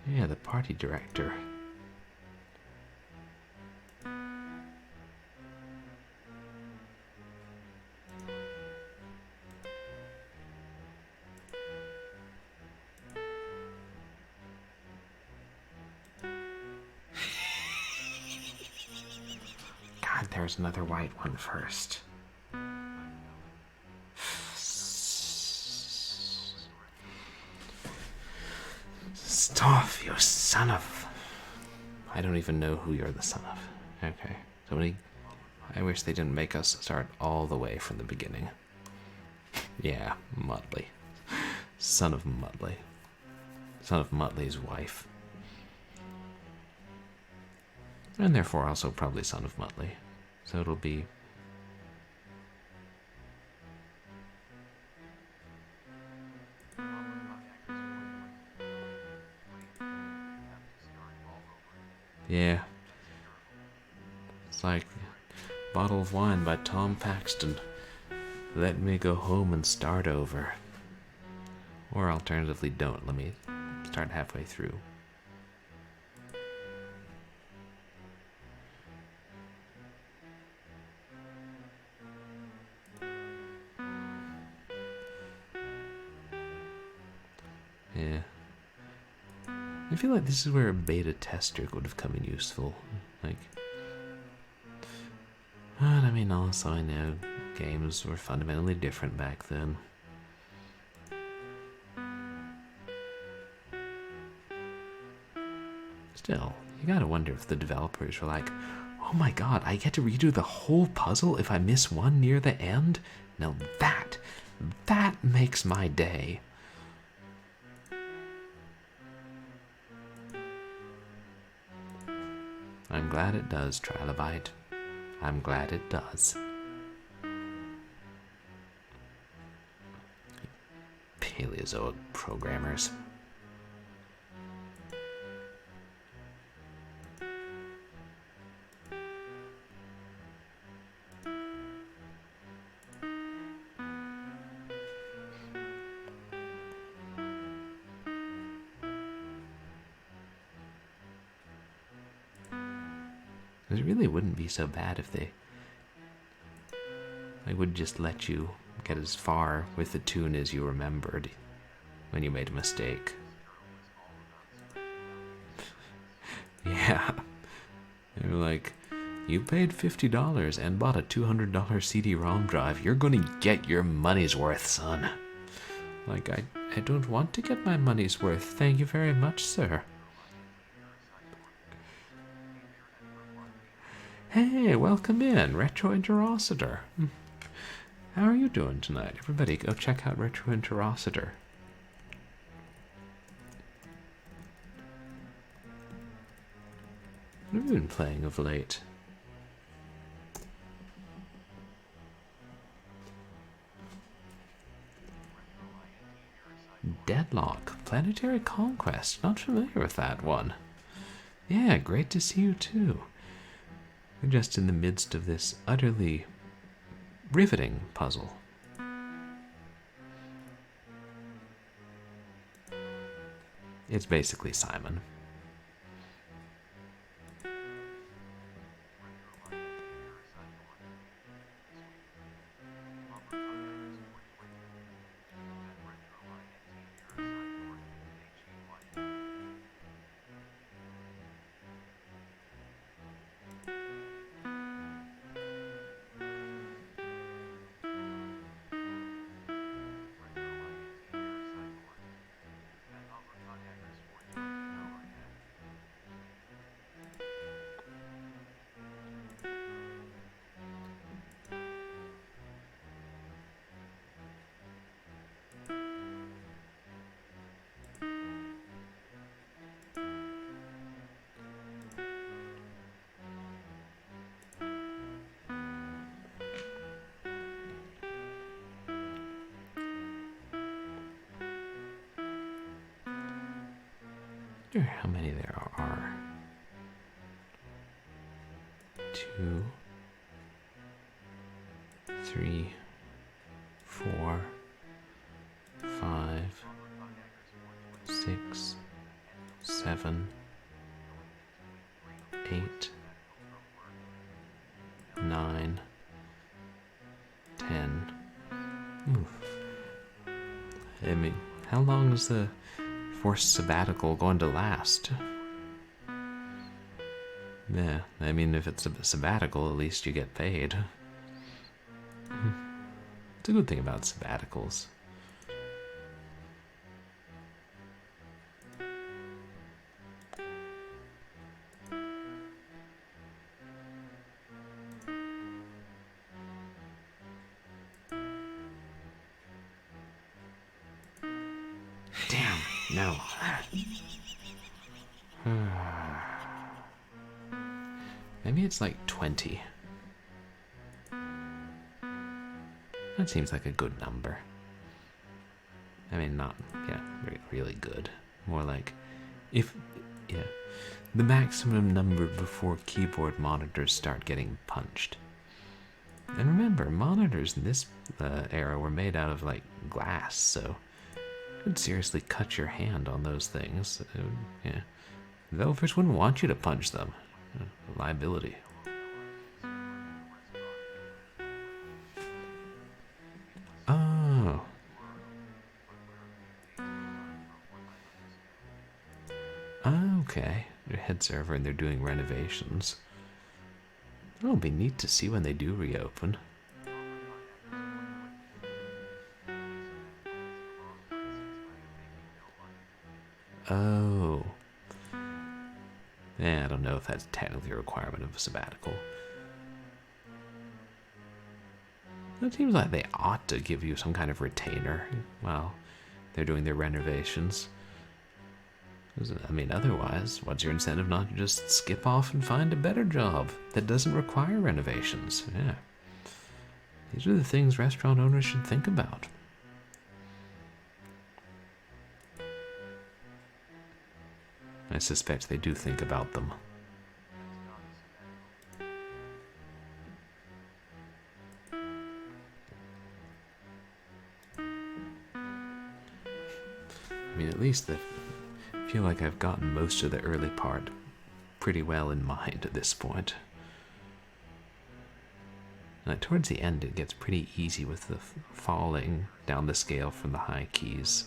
Yeah, the party director. God, there's another white one first. Stauf, you son of... I don't even know who you're the son of. Okay. Somebody... I wish they didn't make us start all the way from the beginning. Yeah, Muttley. Son of Muttley. Son of Muttley's wife. And therefore also probably son of Muttley. So it'll be... Yeah. It's like Bottle of Wine by Tom Paxton. Let me go home and start over. Or alternatively, don't let me start halfway through. Yeah. I feel like this is where a beta tester would have come in useful. Like, but I mean, also I know games were fundamentally different back then. Still, you gotta wonder if the developers were like, oh my god, I get to redo the whole puzzle if I miss one near the end? Now that makes my day. I'm glad it does, Trilobite. I'm glad it does. Paleozoic programmers. It really wouldn't be so bad if they would just let you get as far with the tune as you remembered when you made a mistake. Yeah. They were like, you paid $50 and bought a $200 CD-ROM drive. You're gonna get your money's worth, son. Like, I don't want to get my money's worth. Thank you very much, sir. Hey, welcome in, Retro Interocitor. How are you doing tonight? Everybody go check out Retro Interocitor. What have you been playing of late? Deadlock, Planetary Conquest. Not familiar with that one. Yeah, great to see you too. We're just in the midst of this utterly riveting puzzle. It's basically Simon. How many there are? 2, 3, 4, 5, 6, 7, 8, 9, 10. Oof. I mean, how long is the forced sabbatical going to last? Yeah, I mean, if it's a sabbatical, at least you get paid. It's a good thing about sabbaticals. Damn, no. Maybe it's like 20. That seems like a good number. I mean, not, yeah, really good. More like, the maximum number before keyboard monitors start getting punched. And remember, monitors in this era were made out of, like, glass, so Could seriously cut your hand on those things. Yeah. Developers wouldn't want you to punch them. Liability. Oh. Okay. Their head server and they're doing renovations. It'll be neat to see when they do reopen. Oh. Yeah, I don't know if that's technically a requirement of a sabbatical. It seems like they ought to give you some kind of retainer while they're doing their renovations. I mean, otherwise, what's your incentive not to just skip off and find a better job that doesn't require renovations? Yeah. These are the things restaurant owners should think about. I suspect they do think about them. I mean, at least I feel like I've gotten most of the early part pretty well in mind at this point. Like, towards the end, it gets pretty easy with the falling down the scale from the high keys.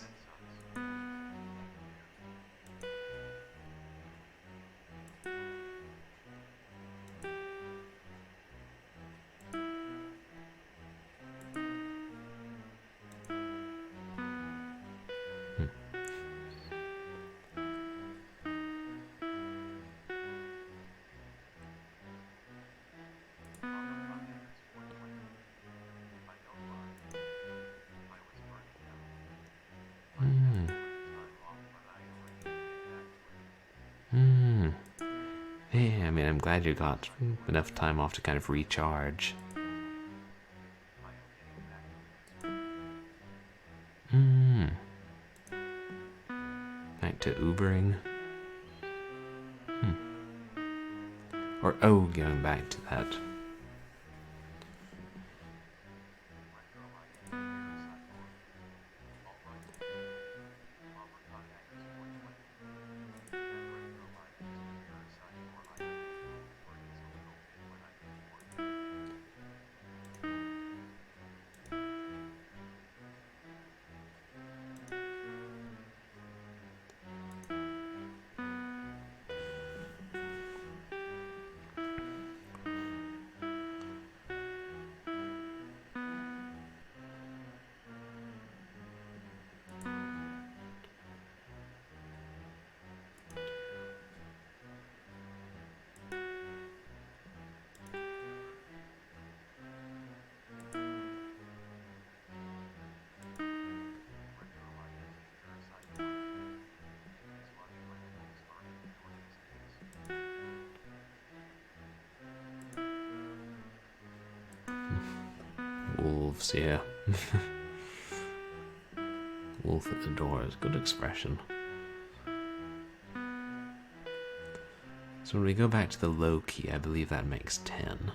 Yeah, I mean, I'm glad you got enough time off to kind of recharge. Back to Ubering. Or, oh, going back to that. Wolves, yeah. Wolf at the door is a good expression. So when we go back to the low key, I believe that makes 10.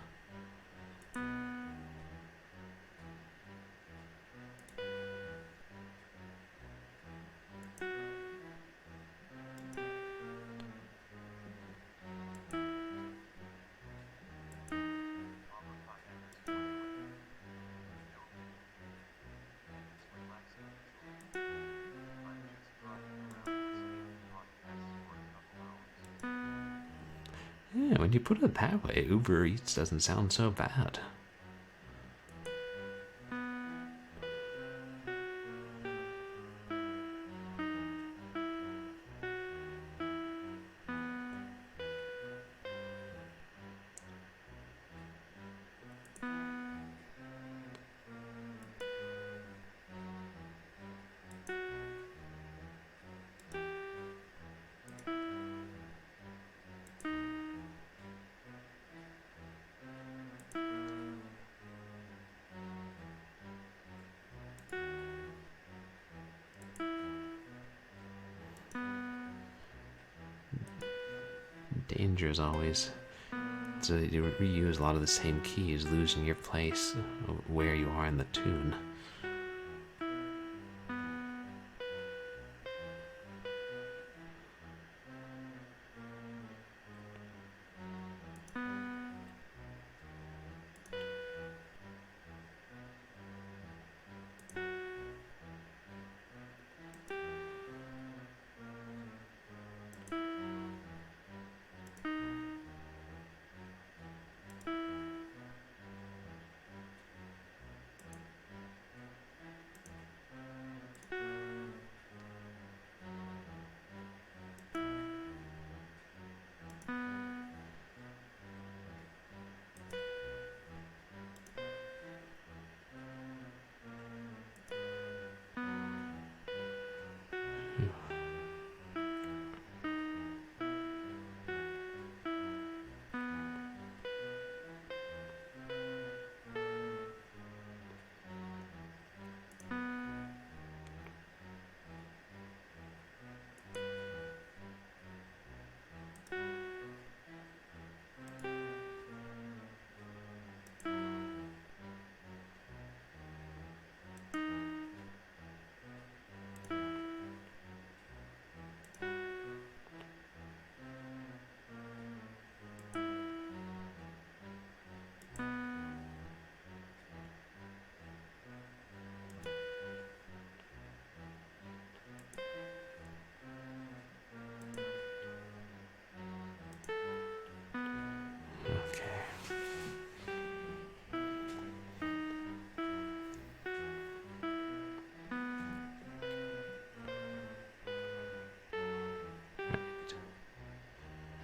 Yeah, when you put it that way, Uber Eats doesn't sound so bad. Danger is always, so you reuse a lot of the same keys, losing your place of where you are in the tune.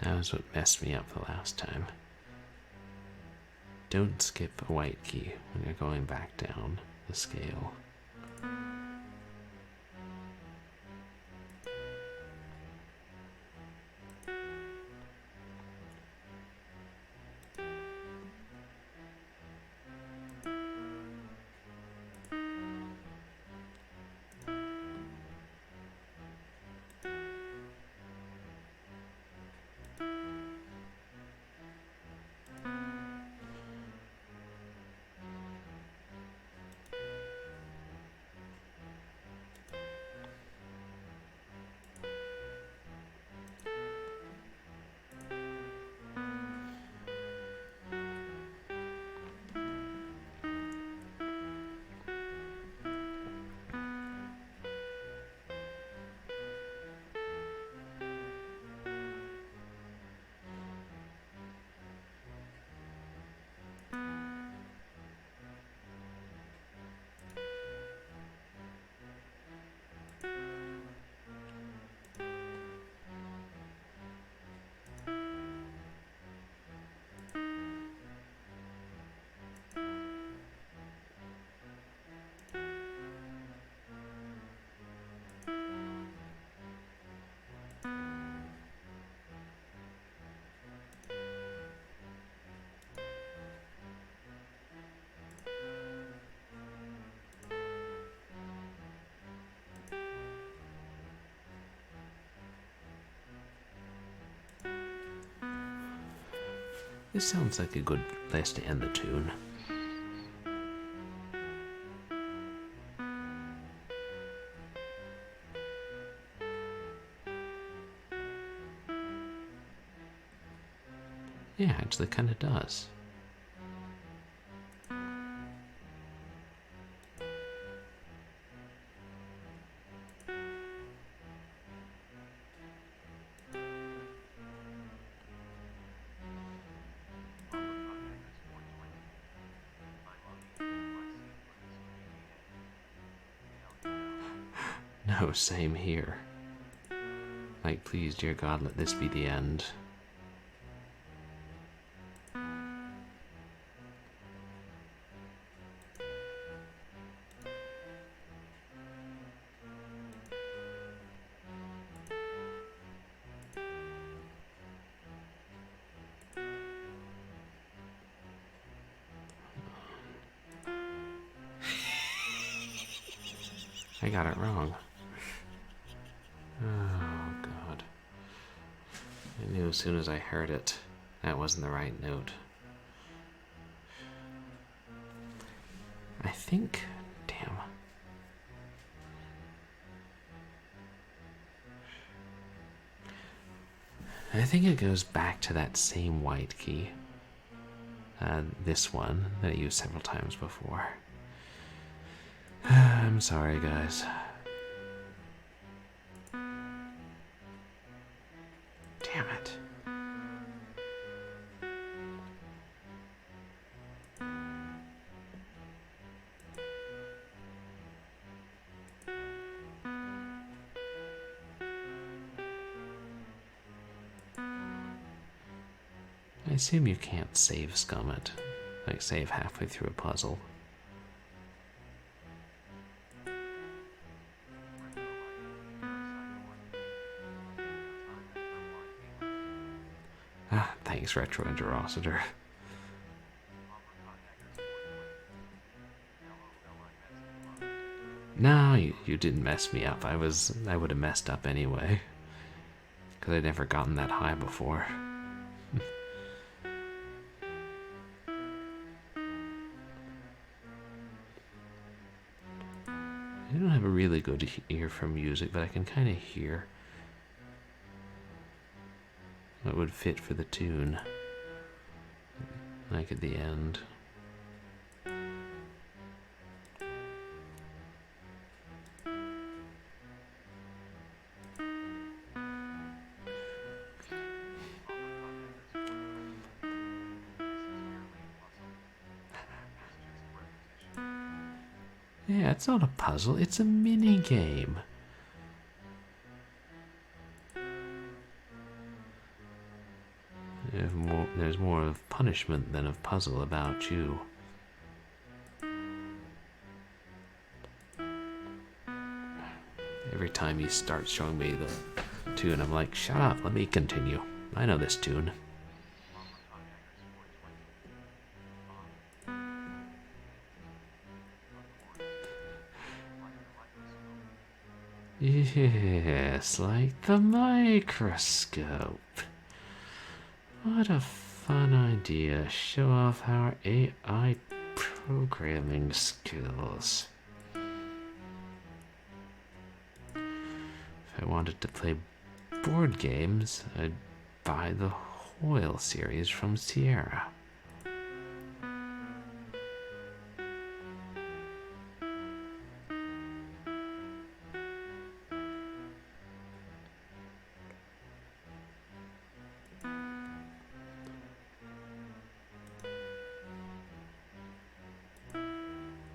That was what messed me up the last time. Don't skip a white key when you're going back down the scale. This sounds like a good place to end the tune. Yeah, actually kind of does. No, same here. Like, please, dear God, let this be the end. I got it wrong. Oh, God. I knew as soon as I heard it, that wasn't the right note. I think... Damn. I think it goes back to that same white key. This one that I used several times before. I'm sorry, guys. Damn it. I assume you can't save scum it, like save halfway through a puzzle. Ah, thanks, Retro Interocitor. No, you didn't mess me up. I would have messed up anyway. Because I'd never gotten that high before. I don't have a really good ear for music, but I can kind of hear what would fit for the tune. Like at the end. Yeah, it's not a puzzle, it's a mini game. punishment than of puzzle about you. Every time he starts showing me the tune, I'm like, shut up, let me continue. I know this tune. Yes, like the microscope. What a fun idea. Show off our AI programming skills. If I wanted to play board games, I'd buy the Hoyle series from Sierra.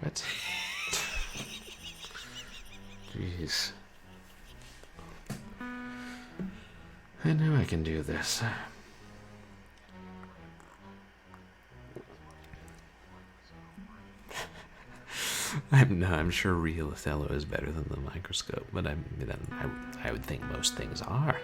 What? Jeez. I know I can do this. I'm sure real Othello is better than the microscope, but I would think most things are.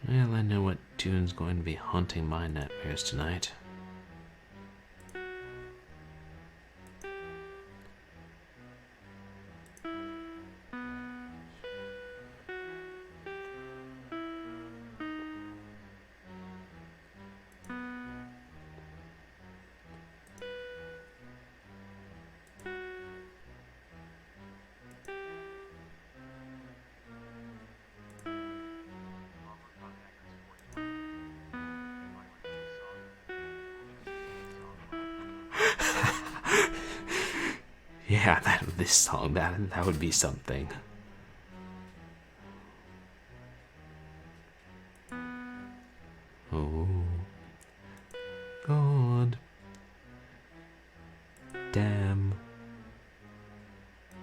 Well, I know what tune's going to be haunting my nightmares tonight. Yeah, this song, that would be something. Oh, God, damn,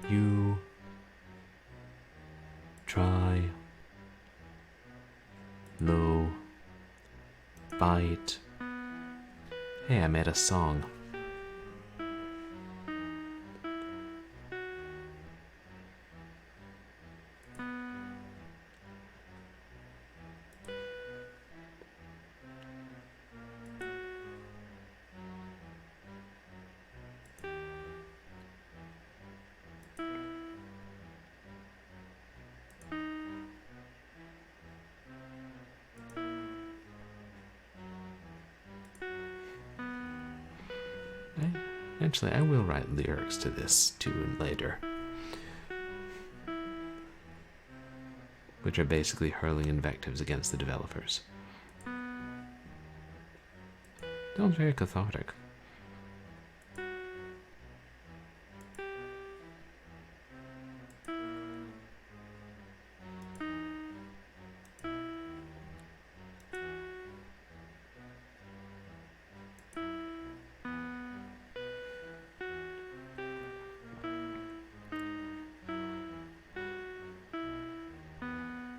you, try, low, bite. Hey, I made a song. Actually, I will write lyrics to this tune later, which are basically hurling invectives against the developers. Sounds very cathartic.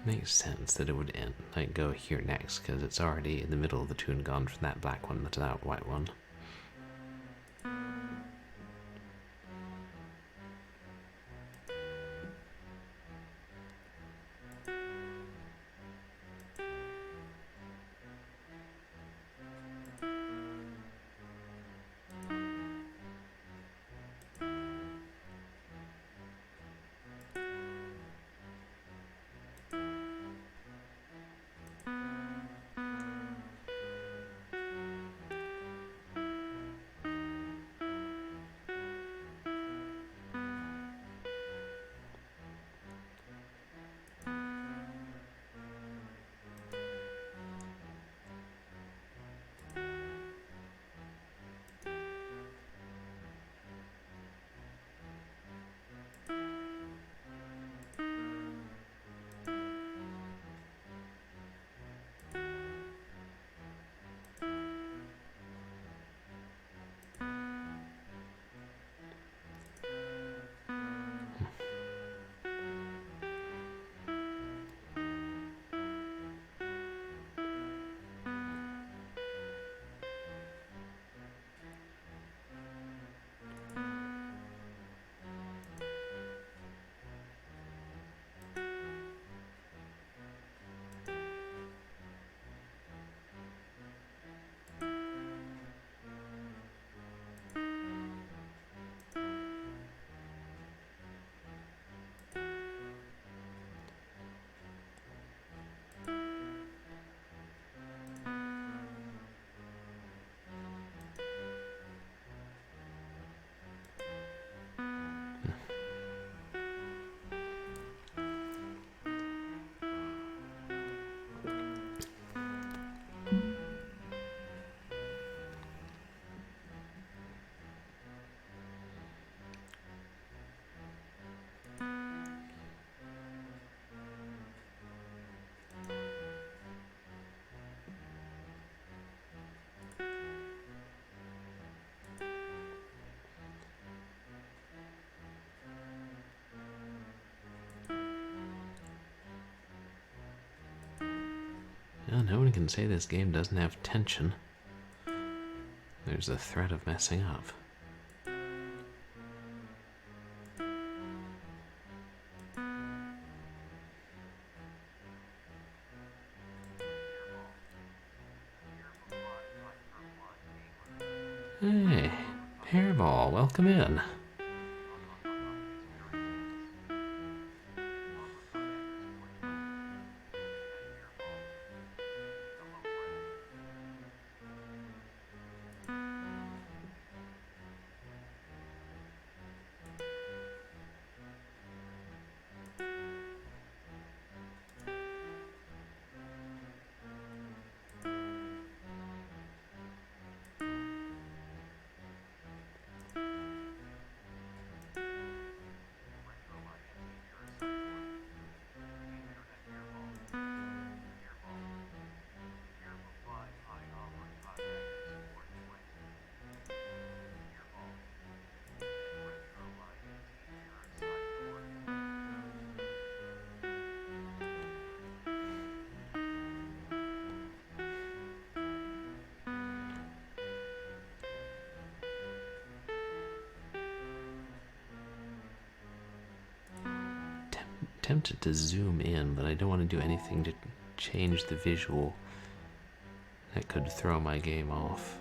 Makes sense that it would end, like go here next, because it's already in the middle of the tune gone from that black one to that white one. Well, no one can say this game doesn't have tension. There's the threat of messing up. Hey, Hairball, welcome in. Tempted to zoom in, but I don't want to do anything to change the visual. That could throw my game off.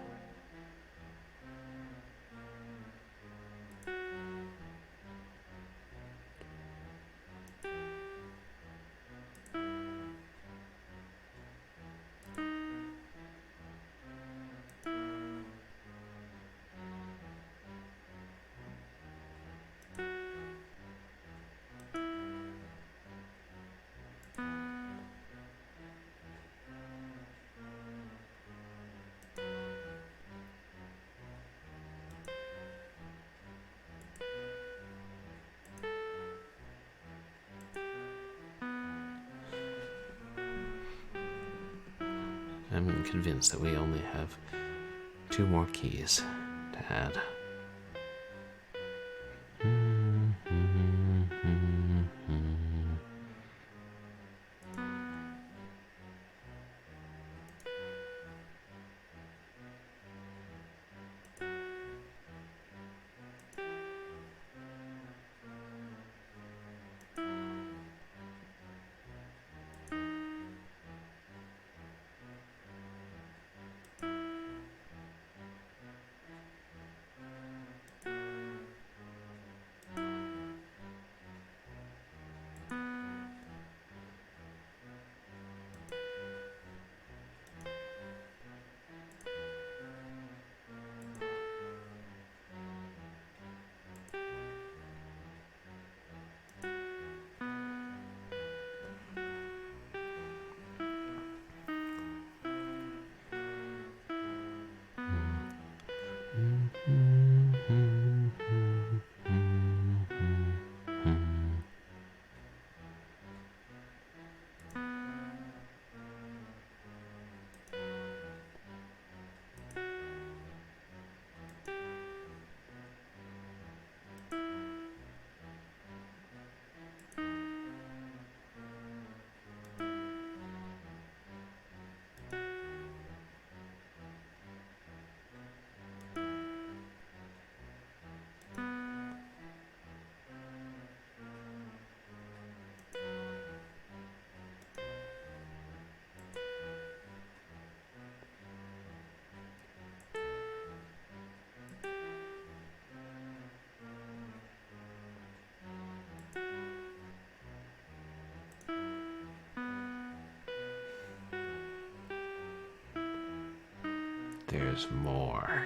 I'm convinced that we only have 2 more keys to add. There's more.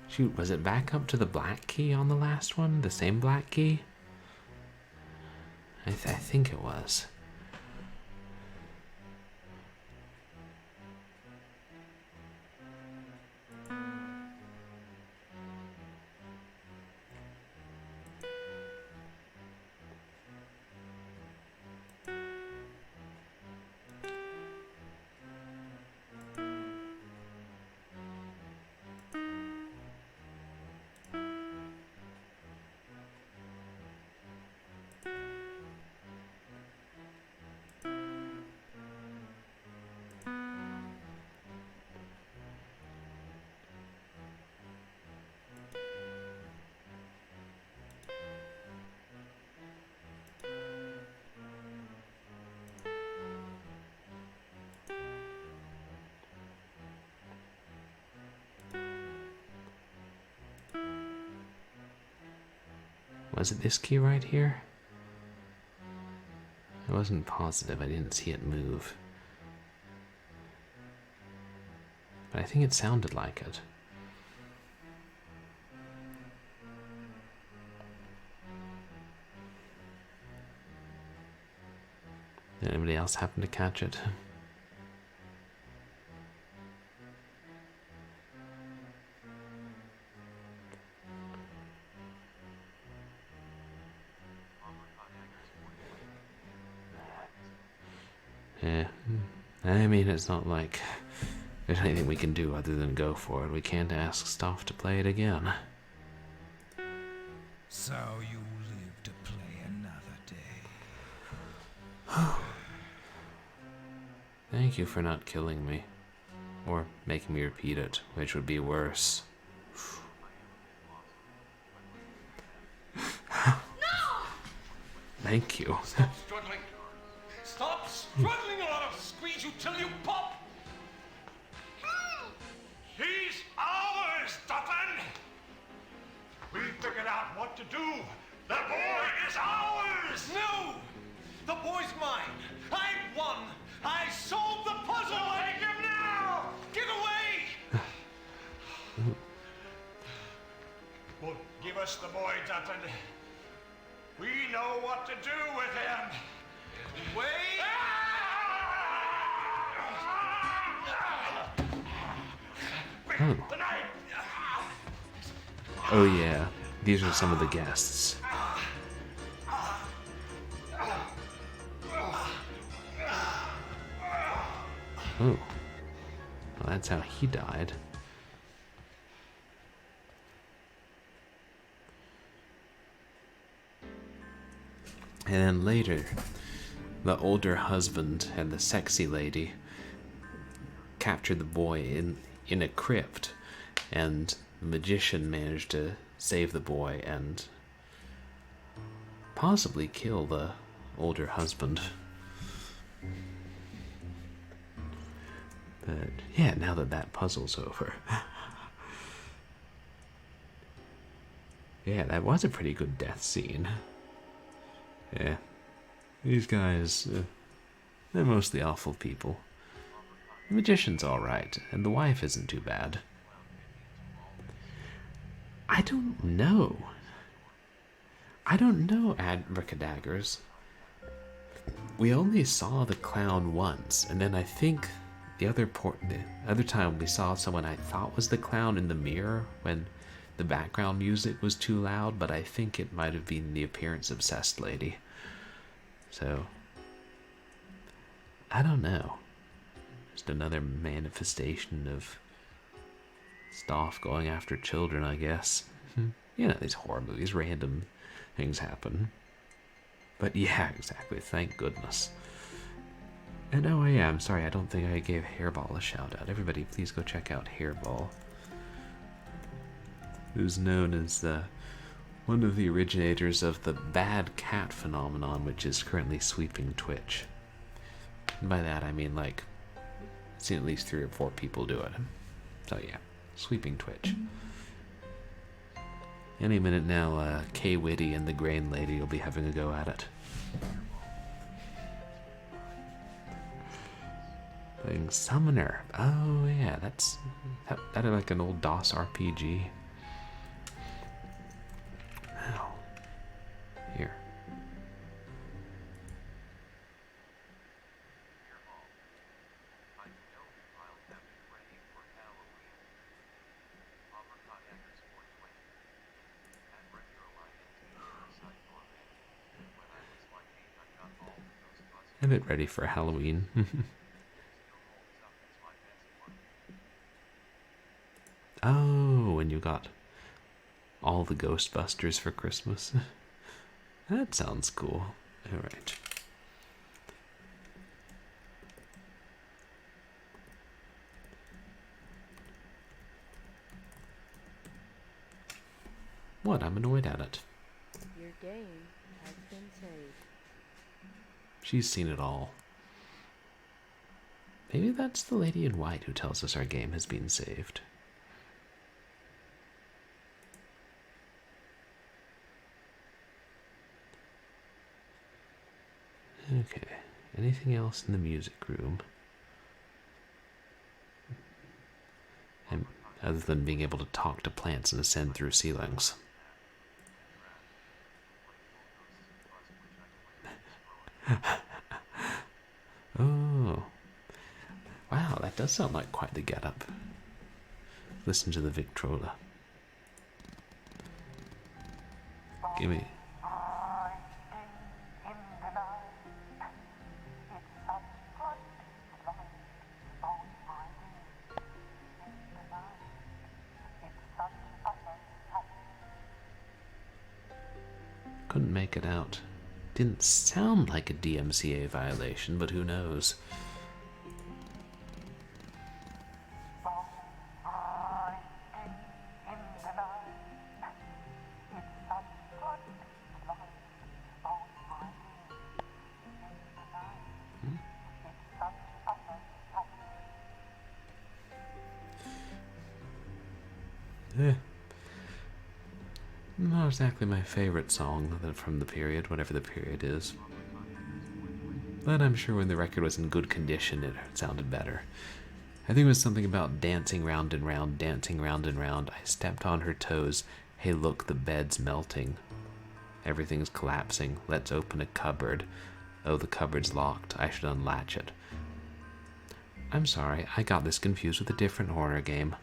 Shoot, was it back up to the black key on the last one? The same black key? I think it was. Was it this key right here? I wasn't positive. I didn't see it move. But I think it sounded like it. Did anybody else happen to catch it? Yeah, I mean, it's not like there's anything we can do other than go for it. We can't ask Stauf to play it again. So you live to play another day. Thank you for not killing me. Or making me repeat it, which would be worse. Thank you. Stop struggling. Stop struggling or I'll squeeze you till you pop. He's ours, Dutton. We figured out what to do. The boy is ours. No, the boy's mine. I won. I solved the puzzle. Take him now. Get away. Well, give us the boy, Dutton. We know what to do with him. Wait! Oh. The knife! Oh yeah, these are some of the guests. Oh. Well, that's how he died. And then later, the older husband and the sexy lady captured the boy in a crypt, and the magician managed to save the boy and possibly kill the older husband. But yeah, now that puzzle's over. Yeah, that was a pretty good death scene. Yeah, these guys, they're mostly awful people. The magician's alright, and the wife isn't too bad. I don't know, Abracadaggers. We only saw the clown once, and then I think the other time we saw someone I thought was the clown in the mirror when the background music was too loud, but I think it might have been the appearance-obsessed lady. So, I don't know. Just another manifestation of Stauf going after children, I guess. You know, these horror movies, random things happen. But yeah, exactly, thank goodness. And oh yeah, I'm sorry, I don't think I gave Hairball a shout out. Everybody, please go check out Hairball, who's known as one of the originators of the bad cat phenomenon, which is currently sweeping Twitch. And by that I mean, like, I've seen at least 3 or 4 people do it. So yeah, sweeping Twitch. Any minute now, K Witty and the Grain Lady will be having a go at it. Playing Summoner. Oh yeah, that's that like an old DOS RPG. Wow. Here. Have it ready for Halloween. Oh, and you got all the Ghostbusters for Christmas. That sounds cool. Alright. What? I'm annoyed at it. Your game has been saved. She's seen it all. Maybe that's the lady in white who tells us our game has been saved. Anything else in the music room? And other than being able to talk to plants and ascend through ceilings. Oh. Wow, that does sound like quite the getup. Listen to the Victrola. Give me. Couldn't make it out. Didn't sound like a DMCA violation, but who knows? Not exactly my favorite song from the period, whatever the period is. But I'm sure when the record was in good condition, it sounded better. I think it was something about dancing round and round, dancing round and round. I stepped on her toes. Hey, look, the bed's melting. Everything's collapsing. Let's open a cupboard. Oh, the cupboard's locked. I should unlatch it. I'm sorry, I got this confused with a different horror game.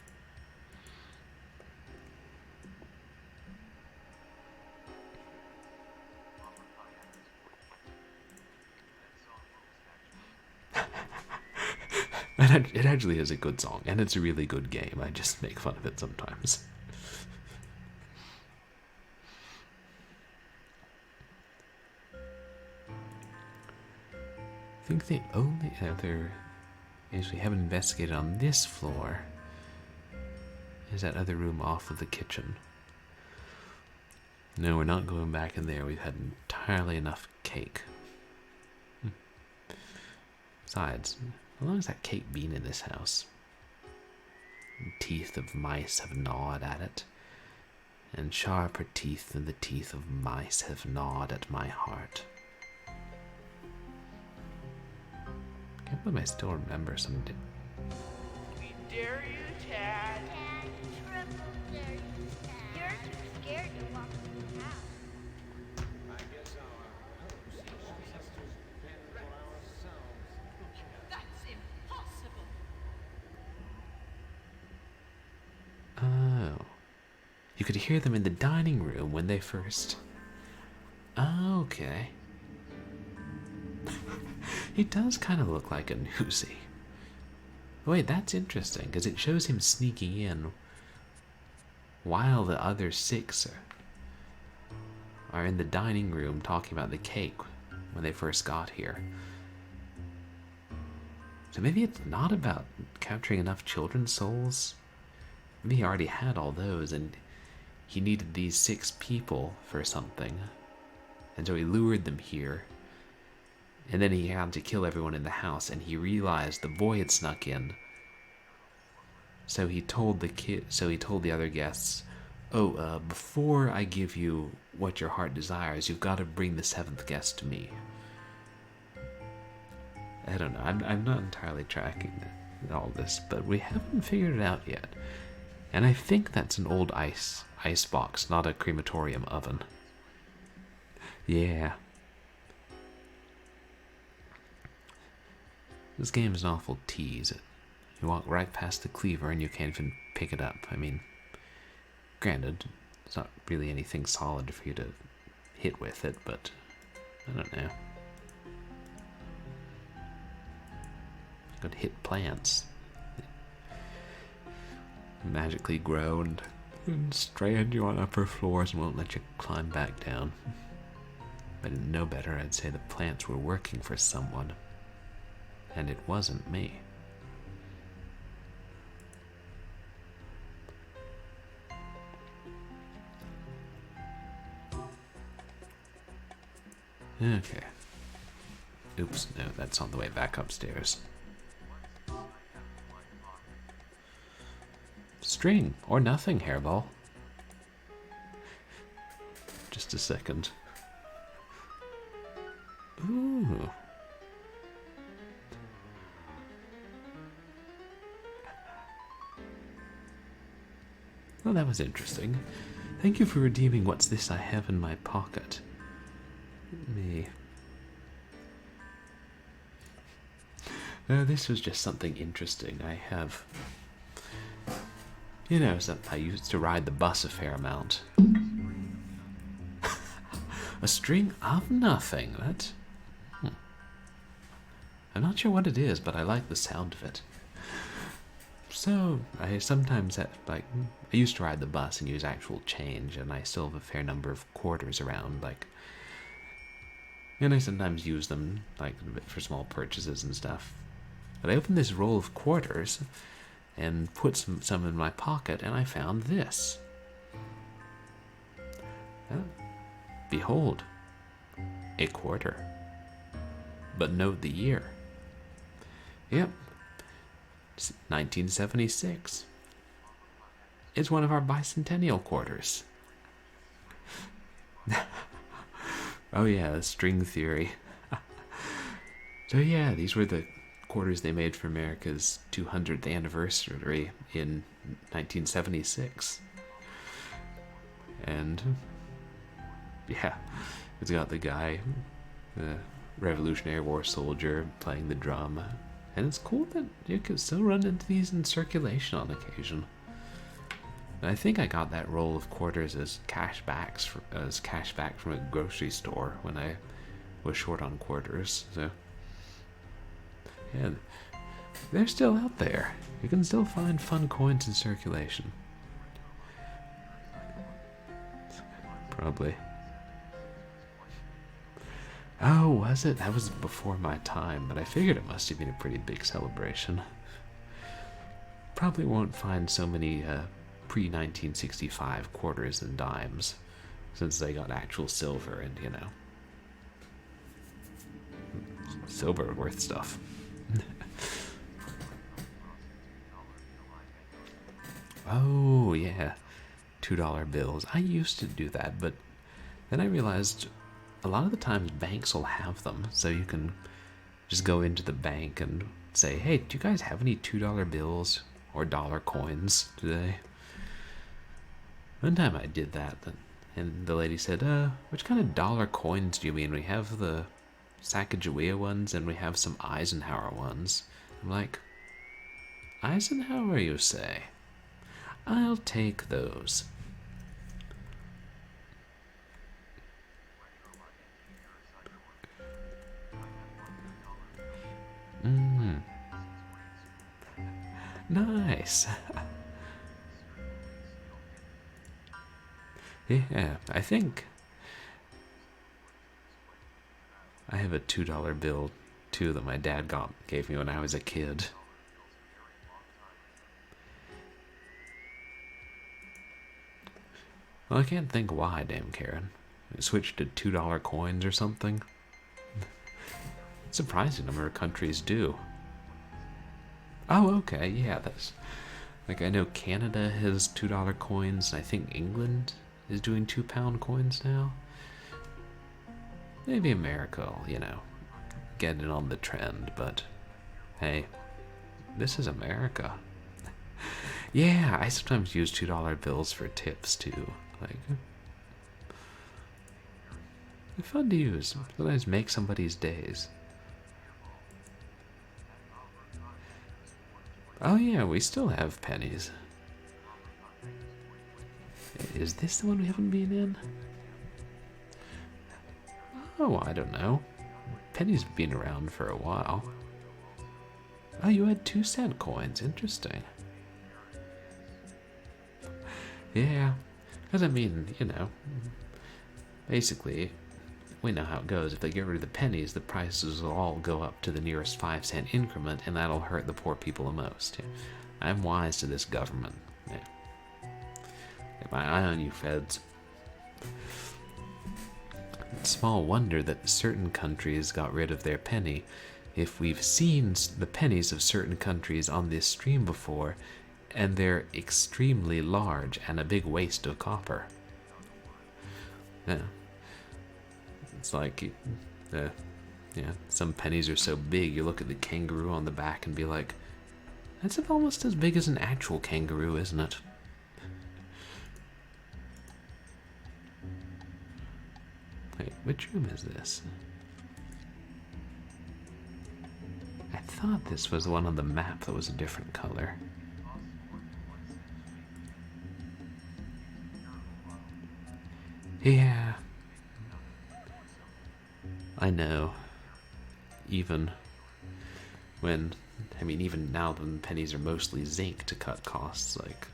It actually is a good song, and it's a really good game. I just make fun of it sometimes. I think the only other is we haven't investigated on this floor is that other room off of the kitchen. No, we're not going back in there. We've had entirely enough cake. Besides, how long has that cake been in this house? Teeth of mice have gnawed at it, and sharper teeth than the teeth of mice have gnawed at my heart. I can't believe I still remember some. We dare you, Tad. Tad, triple dare you, Tad. You're too scared to walk in the house. That's impossible. Oh. You could hear them in the dining room when they first. Oh, okay. He does kind of look like a newsie. Wait, that's interesting, because it shows him sneaking in while the other six are in the dining room talking about the cake when they first got here. So maybe it's not about capturing enough children's souls. Maybe he already had all those, and he needed these 6 people for something. And so he lured them here. And then he had to kill everyone in the house, and he realized the boy had snuck in. So he told the other guests, "Oh, before I give you what your heart desires, you've got to bring the 7th guest to me." I don't know. I'm not entirely tracking all this, but we haven't figured it out yet. And I think that's an old ice box, not a crematorium oven. Yeah. This game is an awful tease. You walk right past the cleaver and you can't even pick it up. I mean, granted, it's not really anything solid for you to hit with it, but I don't know. You could hit plants. They magically grow and strand you on upper floors and won't let you climb back down. If I didn't know better, I'd say the plants were working for someone. And it wasn't me. Okay. Oops, no, that's on the way back upstairs. String, or nothing, hairball. Just a second. Ooh. Well, that was interesting. Thank you for redeeming what's this I have in my pocket. Me. No, this was just something interesting. I have... You know, I used to ride the bus a fair amount. A string of nothing. That... I'm not sure what it is, but I like the sound of it. So, I sometimes, I used to ride the bus and use actual change, and I still have a fair number of quarters around, and I sometimes use them, for small purchases and stuff. But I opened this roll of quarters and put some in my pocket, and I found this. Behold, a quarter. But note the year. Yep, 1976. It's one of our bicentennial quarters. Oh yeah, string theory. So yeah, these were the quarters they made for America's 200th anniversary in 1976. And yeah, it's got the guy, the Revolutionary War soldier, playing the drum. And it's cool that you can still run into these in circulation on occasion. And I think I got that roll of quarters as cashback from a grocery store when I was short on quarters. So yeah, they're still out there. You can still find fun coins in circulation. Probably. Oh, was it? That was before my time, but I figured it must have been a pretty big celebration. Probably won't find so many pre-1965 quarters and dimes, since they got actual silver and, silver worth stuff. Oh, yeah. $2 bills. I used to do that, but then I realized a lot of the times banks will have them, so you can just go into the bank and say, hey, do you guys have any $2 bills or dollar coins today? One time I did that, and the lady said, which kind of dollar coins do you mean? We have the Sacagawea ones, and we have some Eisenhower ones. I'm like, Eisenhower, you say? I'll take those. Nice. Yeah, I think I have a $2 bill too that my dad gave me when I was a kid. Well, I can't think why, damn Karen. It switched to $2 coins or something. Surprising number of countries do. Oh, okay, yeah, that's... I know Canada has $2 coins, and I think England is doing £2 coins now. Maybe America will, get in on the trend, but hey, this is America. Yeah, I sometimes use $2 bills for tips, too. They're fun to use. Sometimes make somebody's days. Oh yeah, we still have pennies. Is this the one we haven't been in? Oh, I don't know. Pennies have been around for a while. Oh, you had 2-cent coins. Interesting. Yeah, because basically, we know how it goes. If they get rid of the pennies, the prices will all go up to the nearest 5-cent increment, and that'll hurt the poor people the most. I'm wise to this government. Keep my eye on you, feds. It's small wonder that certain countries got rid of their penny. If we've seen the pennies of certain countries on this stream before, and they're extremely large and a big waste of copper. Yeah. It's like, some pennies are so big, you look at the kangaroo on the back and be like, that's almost as big as an actual kangaroo, isn't it? Wait, which room is this? I thought this was the one on the map that was a different color. Yeah. I know. Even when, even now the pennies are mostly zinc to cut costs, like,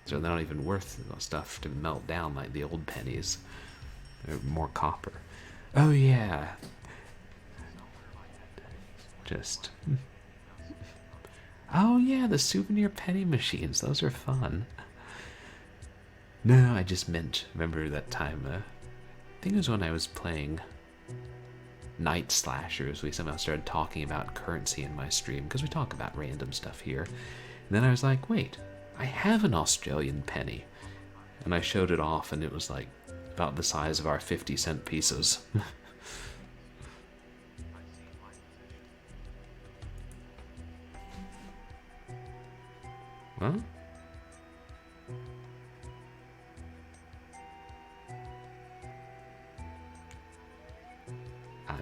so they're not even worth stuff to melt down like the old pennies. They're more copper. Oh yeah. Just. Oh yeah, the souvenir penny machines. Those are fun. No, I just meant, remember that time, I think it was when I was playing Night Slashers, we somehow started talking about currency in my stream, because we talk about random stuff here. And then I was like, wait, I have an Australian penny. And I showed it off, and it was like about the size of our 50-cent pieces. Well, I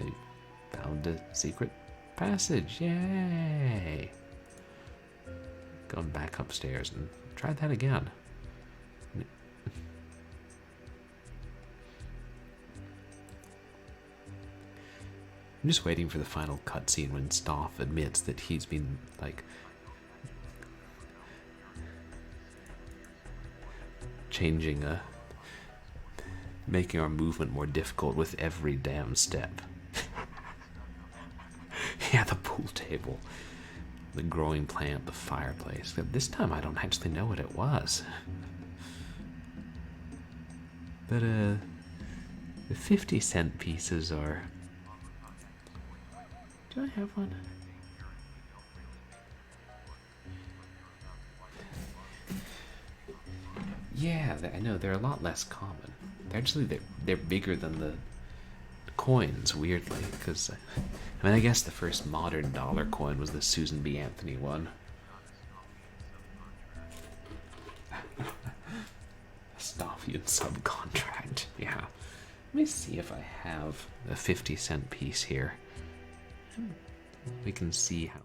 found a secret passage. Yay! Going back upstairs and try that again. I'm just waiting for the final cutscene when Stauf admits that he's been, like, making our movement more difficult with every damn step. Yeah, the pool table, the growing plant, the fireplace. This time I don't actually know what it was. But, the 50-cent pieces are... Do I have one? Yeah, I know, they're a lot less common. They're bigger than the coins, weirdly, because, I guess the first modern dollar coin was the Susan B. Anthony one. Stoffian subcontract, yeah. Let me see if I have a 50-cent piece here. We can see how...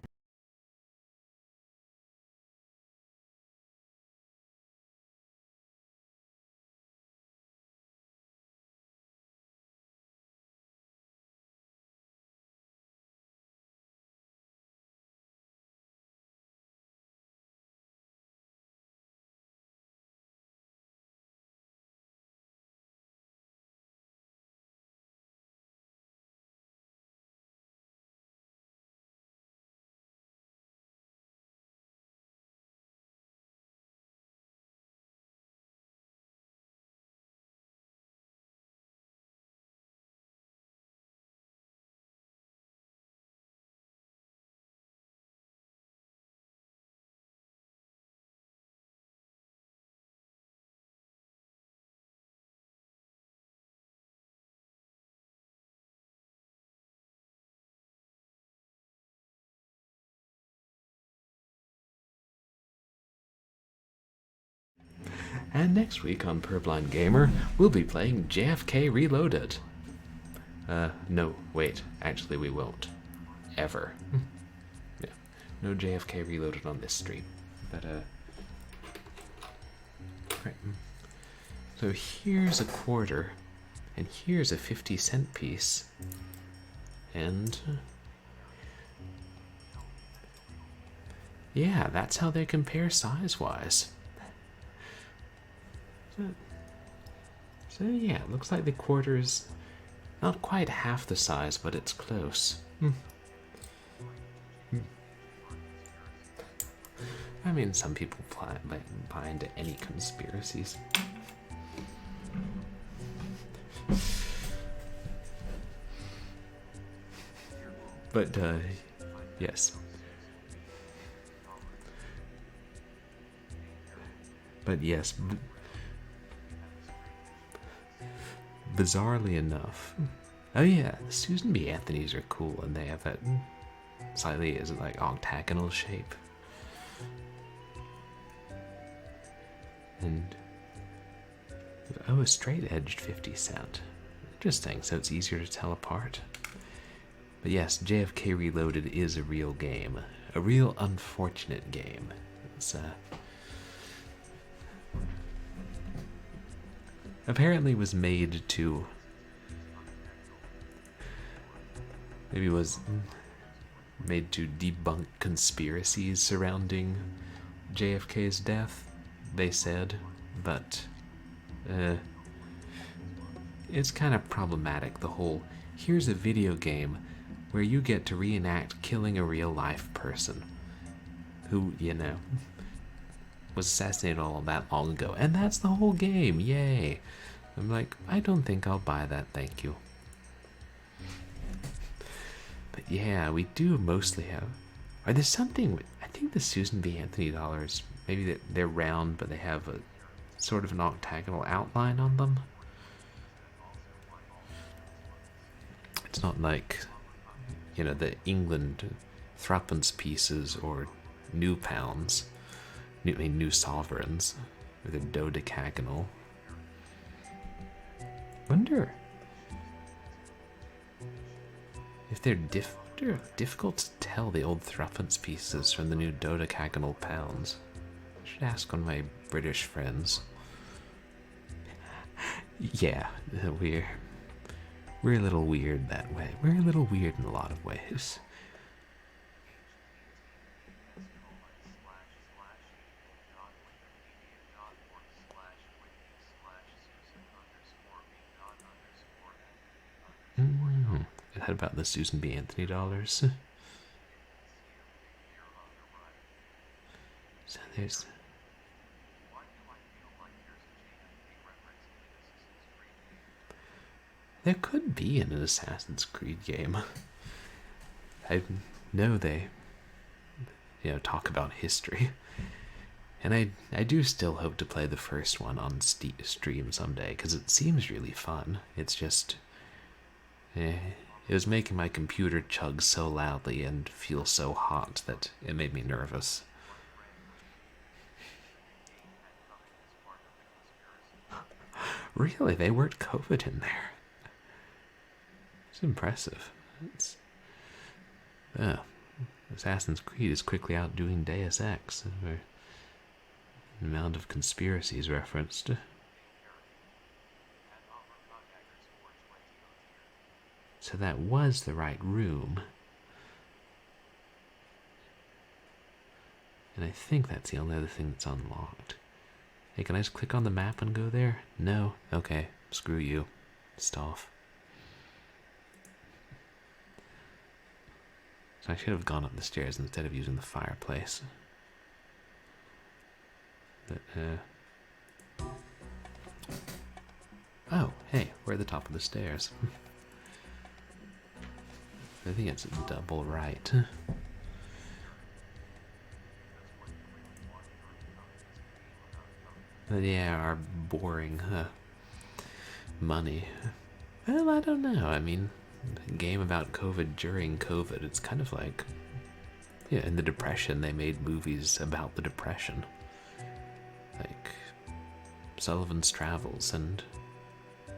And next week on Purblind Gamer, we'll be playing JFK Reloaded. No, wait, actually we won't. Ever. Yeah, no JFK Reloaded on this stream. But, right. So here's a quarter, and here's a 50-cent piece. And... yeah, that's how they compare size-wise. So yeah, it looks like the quarter's not quite half the size, but it's close. I mean, some people buy into any conspiracies. But, yes. But yes, bizarrely enough. Oh yeah, the Susan B. Anthony's are cool, and they have that slightly, is it like octagonal shape? And, oh, a straight-edged 50 cent. Just saying, so it's easier to tell apart. But yes, JFK Reloaded is a real game. A real unfortunate game. It's, apparently was made to... Maybe it was made to debunk conspiracies surrounding JFK's death, they said. But, it's kind of problematic, the whole, here's a video game where you get to reenact killing a real-life person who, you know, was assassinated all that long ago. And that's the whole game, yay! I'm like, I don't think I'll buy that, thank you. But yeah, we do mostly have... Or there's something... I think the Susan B. Anthony dollars, maybe they're round, but they have a sort of an octagonal outline on them. It's not like, you know, the England threepence pieces or new pounds, new sovereigns, or the dodecagonal. Wonder if they're difficult to tell, the old threepence pieces from the new dodecagonal pounds. I should ask one of my British friends. Yeah, we're a little weird that way. We're a little weird in a lot of ways. Is that about the Susan B. Anthony dollars? So there's... There could be an Assassin's Creed game. I know they, you know, talk about history. And I do still hope to play the first one on stream someday, because it seems really fun. It's just... it was making my computer chug so loudly and feel so hot that it made me nervous. Really? They worked COVID in there? It's impressive. Assassin's Creed is quickly outdoing Deus Ex. The amount of conspiracies referenced. So that was the right room. And I think that's the only other thing that's unlocked. Hey, can I just click on the map and go there? No? Okay. Screw you. Stauf. So I should have gone up the stairs instead of using the fireplace. But, oh, hey, we're at the top of the stairs. I think it's a double right. But yeah, our boring money. Well, I don't know. I mean, a game about COVID during COVID. It's kind of like, yeah, in the Depression, they made movies about the Depression. Like Sullivan's Travels and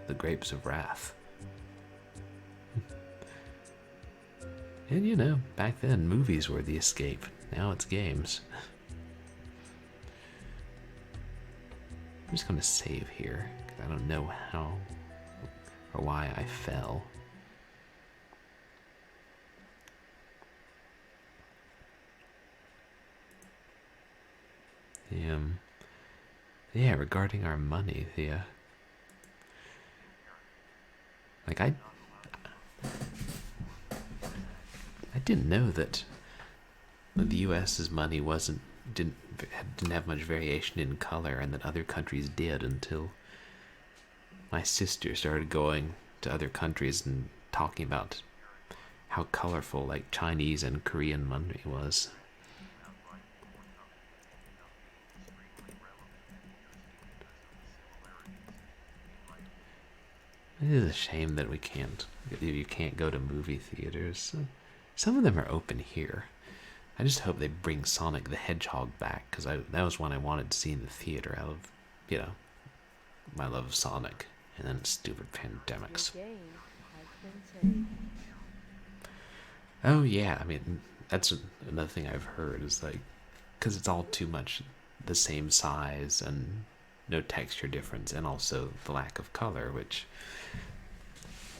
The Grapes of Wrath. And you know, back then, movies were the escape. Now it's games. I'm just gonna save here, because I don't know how or why I fell. Yeah, regarding our money, like I didn't know that the US's money didn't have much variation in color, and that other countries did, until my sister started going to other countries and talking about how colorful, like, Chinese and Korean money was. It is a shame that you can't go to movie theaters. Some of them are open here. I just hope they bring Sonic the Hedgehog back, because that was one I wanted to see in the theater out of, you know, my love of Sonic. And then stupid pandemics. Your game has been saved. Oh yeah, I mean, that's another thing I've heard is like, because it's all too much the same size and no texture difference, and also the lack of color, which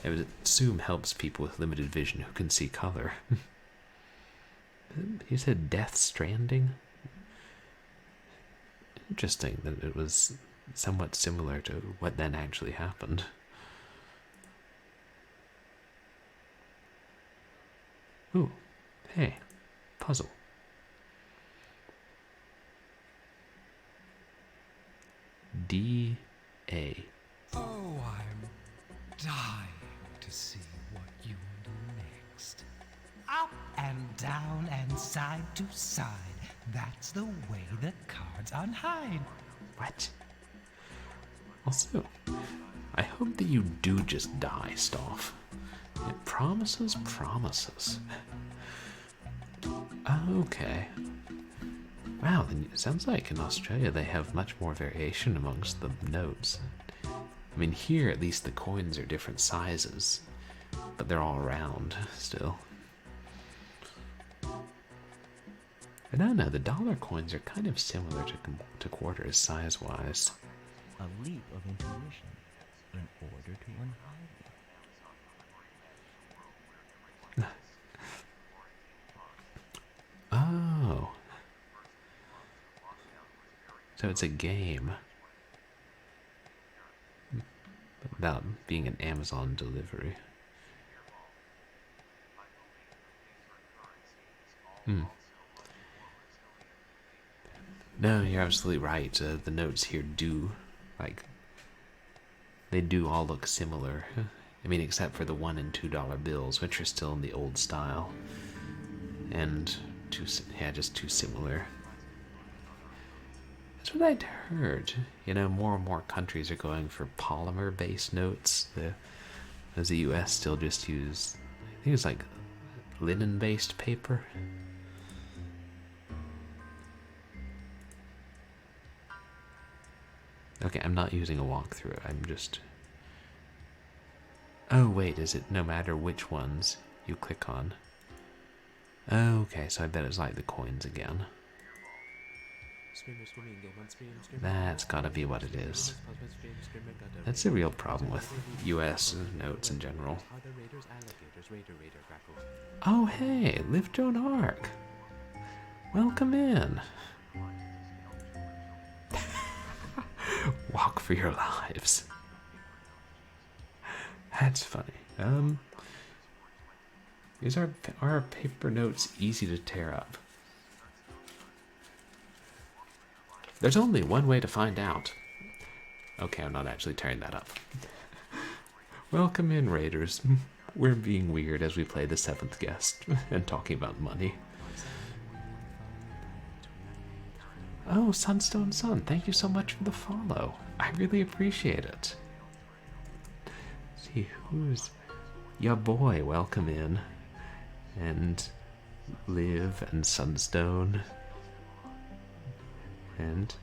I would assume helps people with limited vision who can see color. He said Death Stranding? Interesting that it was somewhat similar to what then actually happened. Ooh, hey, puzzle. D-A. Oh, I'm dying to see what you'll do next. Up and down and side to side. That's the way the cards unhide. What? Also, I hope that you do just die, Stauf. It promises promises. Okay. Wow, then it sounds like in Australia they have much more variation amongst the notes. I mean, here at least the coins are different sizes, but they're all round still. I don't know, the dollar coins are kind of similar to quarters size-wise. A leap of intuition in order to unhide me. Oh. So it's a game. About being an Amazon delivery. No, you're absolutely right. The notes here do, like, they do all look similar. I mean, except for the $1 and $2 bills, which are still in the old style. And, just too similar. That's what I'd heard. You know, more and more countries are going for polymer-based notes. As the US still just use, I think it's like linen-based paper. Okay, I'm not using a walkthrough. I'm just... Oh, wait, is it no matter which ones you click on? Okay, so I bet it's like the coins again. That's gotta be what it is. That's the real problem with US notes in general. Oh hey, Live Joan Arc! Welcome in! Walk for your lives. That's funny. These are paper notes easy to tear up? There's only one way to find out. Okay, I'm not actually tearing that up. Welcome in, Raiders. We're being weird as we play the 7th guest and talking about money. Oh, Sunstone Sun, thank you so much for the follow. I really appreciate it. See, who's... Ya boy, welcome in. And Liv and Sunstone. And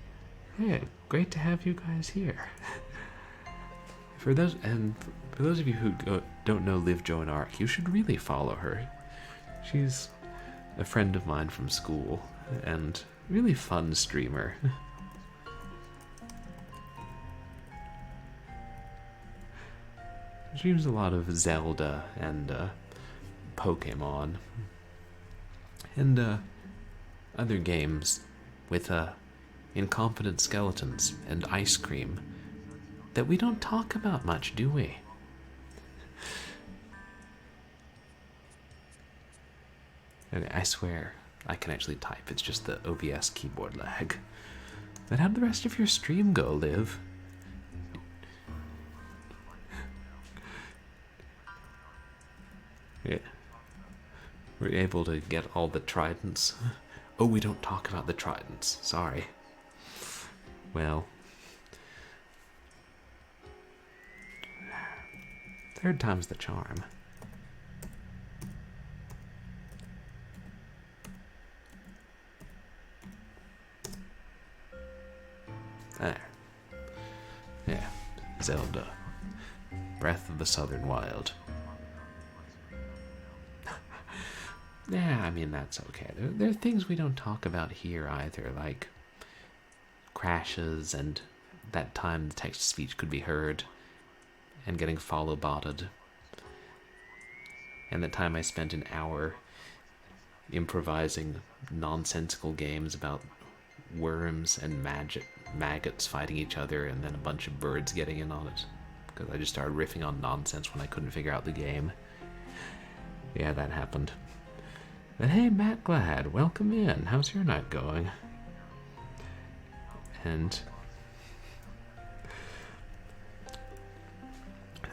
yeah, great to have you guys here. For those of you who don't know Liv Joan Arc, you should really follow her. She's a friend of mine from school and really fun streamer. She streams a lot of Zelda and Pokemon and other games with incompetent skeletons and ice cream that we don't talk about much, do we? Okay, I swear I can actually type. It's just the OBS keyboard lag. But how'd the rest of your stream go, Liv? Yeah. We're able to get all the tridents. Oh, we don't talk about the tridents. Sorry. Well. Third time's the charm. There. Yeah. Zelda. Breath of the Southern Wild. Yeah, I mean, that's okay. There are things we don't talk about here either, like crashes and that time the text-to-speech could be heard and getting follow-botted. And that time I spent an hour improvising nonsensical games about worms and maggots fighting each other and then a bunch of birds getting in on it. Because I just started riffing on nonsense when I couldn't figure out the game. Yeah, that happened. But hey, Matt Glad, welcome in. How's your night going? And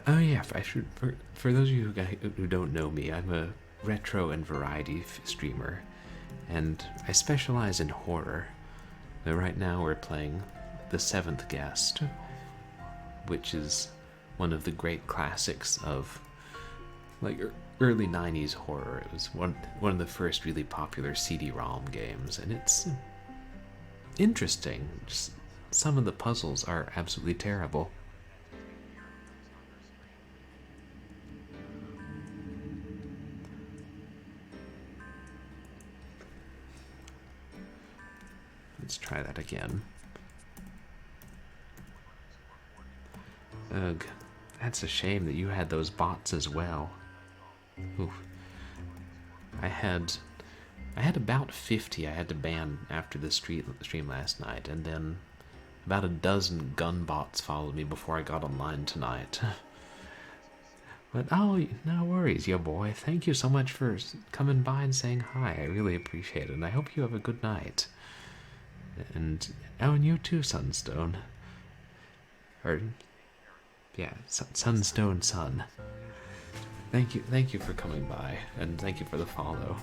oh yeah, for those of you who don't know me, I'm a retro and variety streamer, and I specialize in horror. But right now we're playing The Seventh Guest, which is one of the great classics of like early 90s horror. It was one of the first really popular cd-rom games, and it's interesting. Just some of the puzzles are absolutely terrible. Let's try that again. Ugh, that's a shame that you had those bots as well. Oof. I had about 50 I had to ban after the stream last night, and then about a dozen gun bots followed me before I got online tonight. But oh, no worries, yo boy. Thank you so much for coming by and saying hi. I really appreciate it, and I hope you have a good night. And oh, and you too, Sunstone. Or yeah, Sunstone Sun. Thank you for coming by, and thank you for the follow.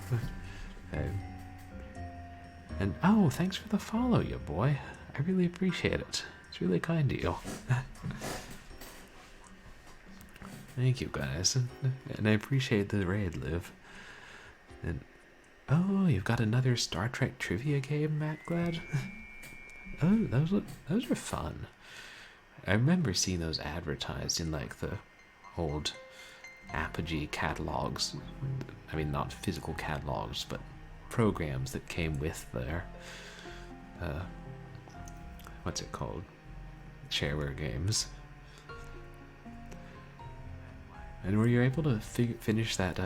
And oh, thanks for the follow, you boy. I really appreciate it. It's really kind of you. Thank you, guys, and I appreciate the raid, Liv. And oh, you've got another Star Trek trivia game, Matt Glad. Oh, those are fun. I remember seeing those advertised in like the old Apogee catalogs. I mean, not physical catalogs, but programs that came with their what's it called? Shareware games. And were you able to finish that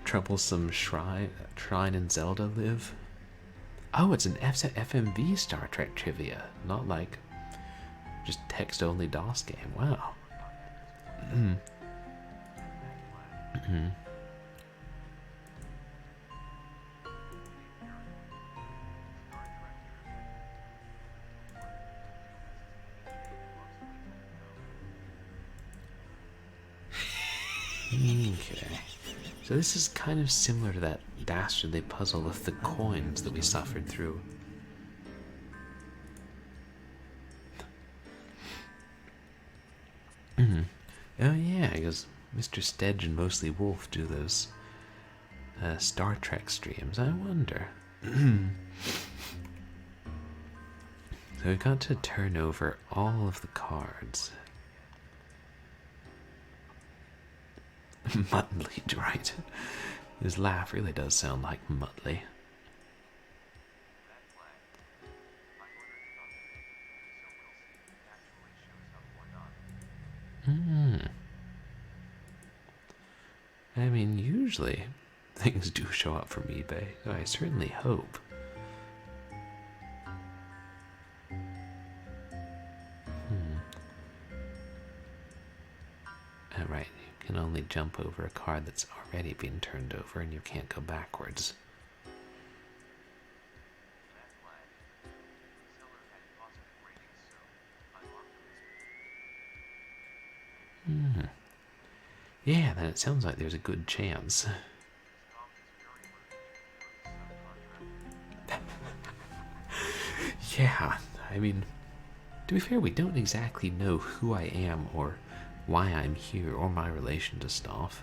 troublesome shrine in Zelda, Liv? Oh, it's an FMV Star Trek trivia, not like just text-only DOS game. Wow. Okay. So this is kind of similar to that dastardly puzzle with the coins that we suffered through. Oh yeah, because Mr. Stedge and Mostly Wolf do those Star Trek streams. I wonder. So we've got to turn over all of the cards. Muttley, right? His laugh really does sound like Muttley. I mean, usually things do show up from eBay. I certainly hope. Alright, you can only jump over a card that's already been turned over, and you can't go backwards. Yeah, then it sounds like there's a good chance. Yeah, I mean, to be fair, we don't exactly know who I am or why I'm here or my relation to Stauf.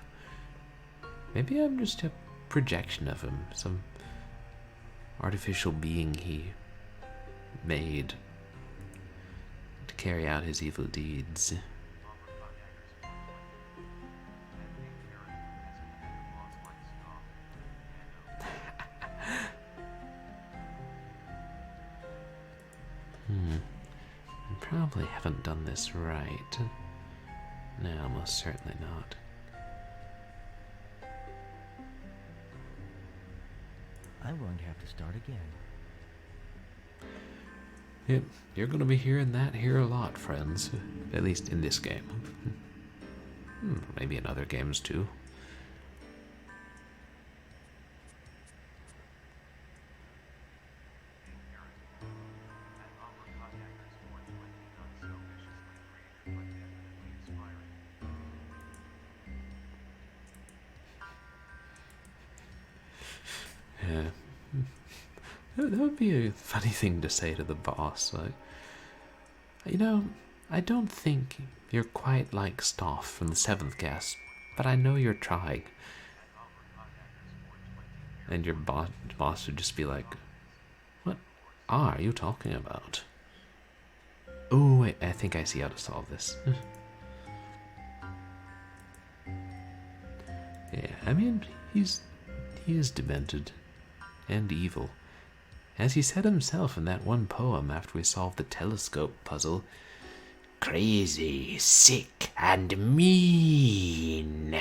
Maybe I'm just a projection of him, some artificial being he made to carry out his evil deeds. I probably haven't done this right. No, most certainly not. I'm going to have to start again. Yep, you're going to be hearing that here a lot, friends. At least in this game. Maybe in other games too. Yeah. That would be a funny thing to say to the boss. Like, you know, I don't think you're quite like Stauf from the 7th guest, but I know you're trying. And your boss would just be like, what are you talking about? Oh, wait, I think I see how to solve this. Yeah, I mean, he is demented and evil. As he said himself in that one poem after we solved the telescope puzzle, crazy, sick, and mean.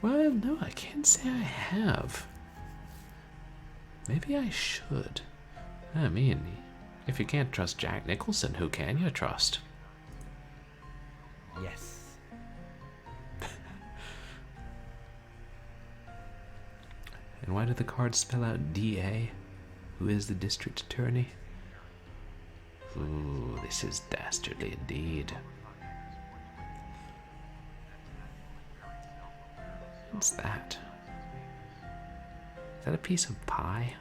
Well, no, I can't say I have. Maybe I should. I mean, if you can't trust Jack Nicholson, who can you trust? Yes. And why do the cards spell out DA? Who is the district attorney? Ooh, this is dastardly indeed. What's that? Is that a piece of pie?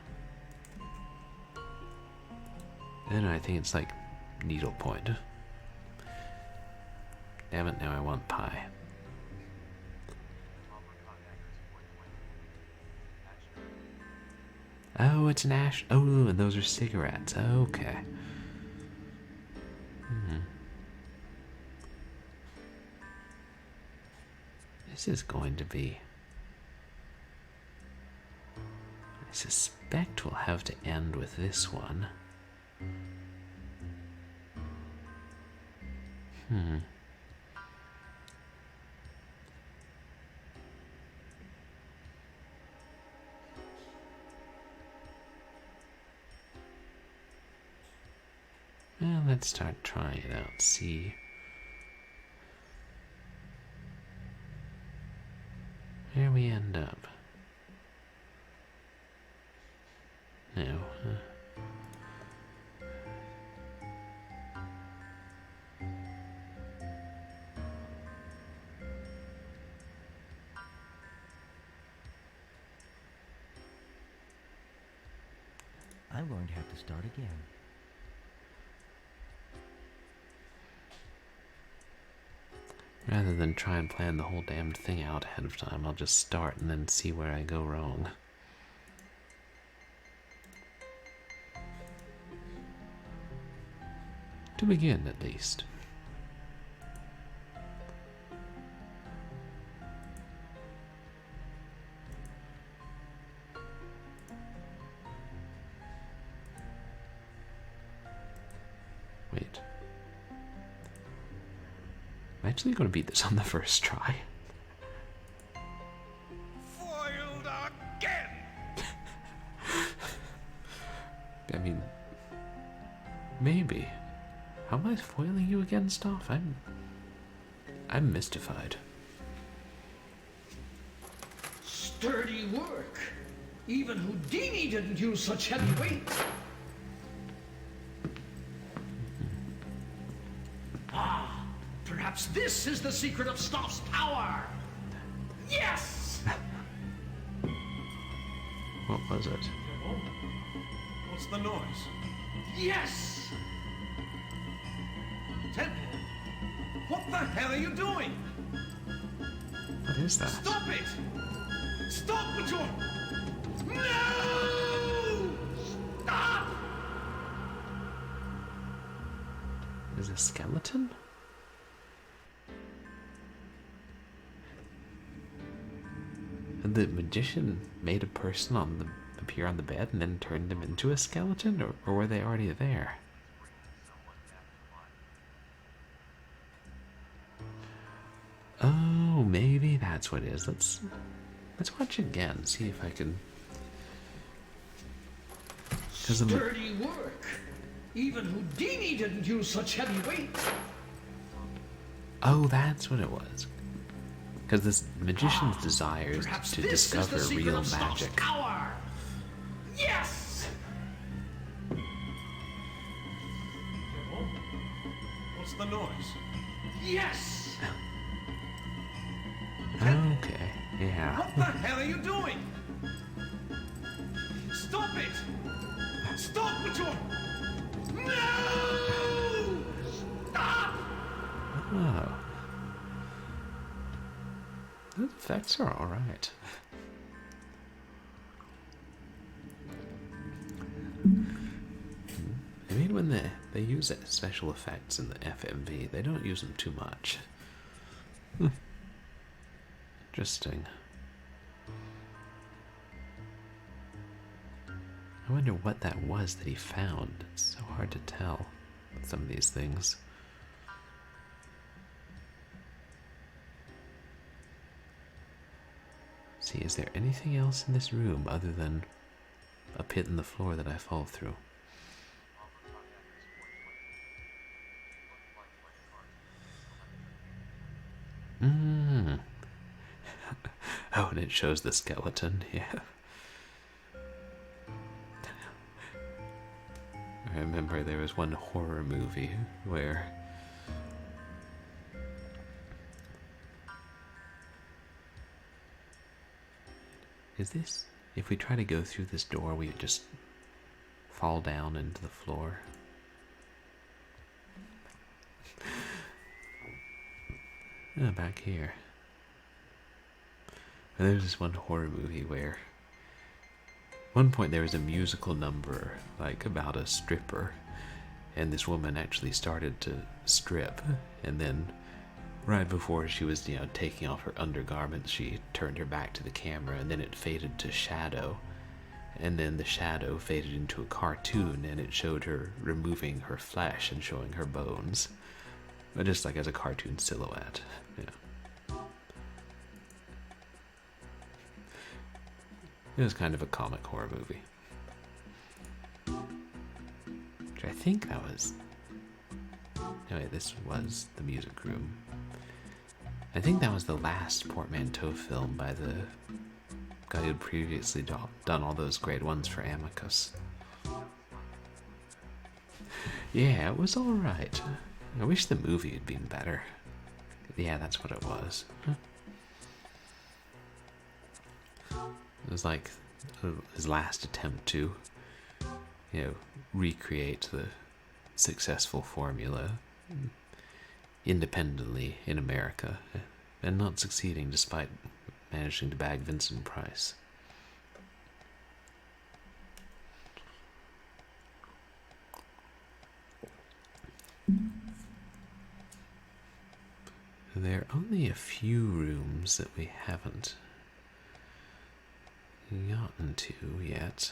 Then I think it's like needlepoint. Damn it, now I want pie. Oh, it's an ash. Oh, and those are cigarettes. Okay. This is going to be... I suspect we'll have to end with this one. Well, let's start trying it out, see where we end up. No. I'm going to have to start again. Rather than try and plan the whole damned thing out ahead of time, I'll just start and then see where I go wrong. To begin, at least. Wait. I'm actually going to beat this on the first try. Foiled again! I mean, maybe. How am I foiling you again, Stauf? I'm mystified. Sturdy work. Even Houdini didn't use such heavy weight. Ah, perhaps this is the secret of Stauf's power. Yes! What was it? What's the noise? Yes! Temple, what the hell are you doing? What is that? Stop it! Stop with your... No! Stop! Is a skeleton? And the magician made a person appear on the bed and then turned them into a skeleton, or were they already there? Oh, maybe that's what it is. Let's watch again. See if I can. Sturdy work. Even Houdini didn't use such heavy weight. Oh, that's what it was. Because this magician's desire is Perhaps to this discover is the secret real of Stauf's magic. power. Yes! What's the noise? Yes! Okay, yeah. What the hell are you doing? Stop it! Stop with your... No! Stop! Oh. The effects are alright. I mean, when they use special effects in the FMV, they don't use them too much. Interesting. I wonder what that was that he found. It's so hard to tell with some of these things. See, is there anything else in this room other than a pit in the floor that I fall through? Oh, and it shows the skeleton, yeah. I remember there was one horror movie where is this, if we try to go through this door, we just fall down into the floor? Back here. And there's this one horror movie where at one point there was a musical number like about a stripper, and this woman actually started to strip, and then right before she was, taking off her undergarments, she turned her back to the camera, and then it faded to shadow, and then the shadow faded into a cartoon, and it showed her removing her flesh and showing her bones, but just like as a cartoon silhouette. Yeah. It was kind of a comic horror movie. Which I think that was... Anyway, this was the music room. I think that was the last portmanteau film by the guy who'd previously done all those great ones for Amicus. Yeah, it was alright. I wish the movie had been better. Yeah, that's what it was. It was like his last attempt to, recreate the successful formula independently in America, and not succeeding despite managing to bag Vincent Price. There are only a few rooms that we haven't gotten to yet.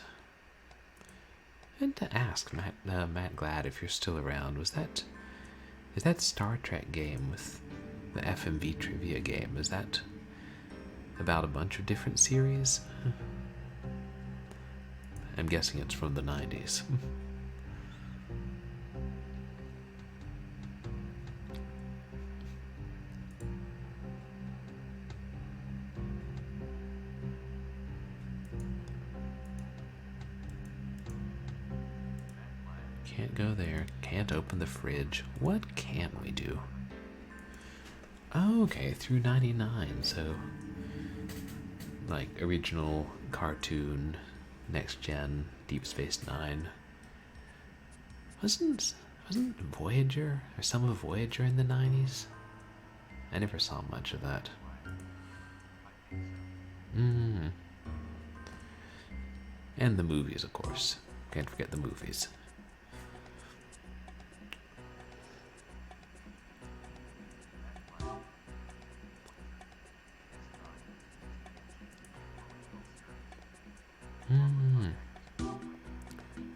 And to ask Matt Glad, if you're still around, is that Star Trek game with the FMV trivia game, is that about a bunch of different series? I'm guessing it's from the 90s. Can't go there. Can't open the fridge. What can we do? Okay, through 99, so like original cartoon, next gen, Deep Space Nine. Wasn't Voyager or some of Voyager in the 90s? I never saw much of that. And the movies, of course. Can't forget the movies.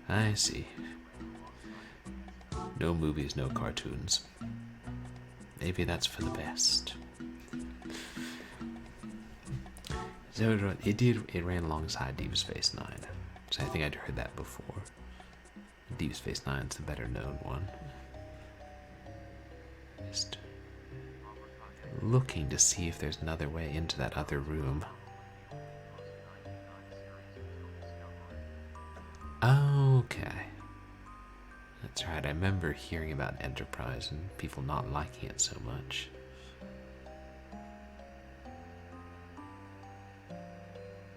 I see. No movies, no cartoons. Maybe that's for the best. So it ran alongside Deep Space Nine. So I think I'd heard that before. Deep Space Nine's the better known one. Just looking to see if there's another way into that other room. Okay. That's right, I remember hearing about Enterprise and people not liking it so much.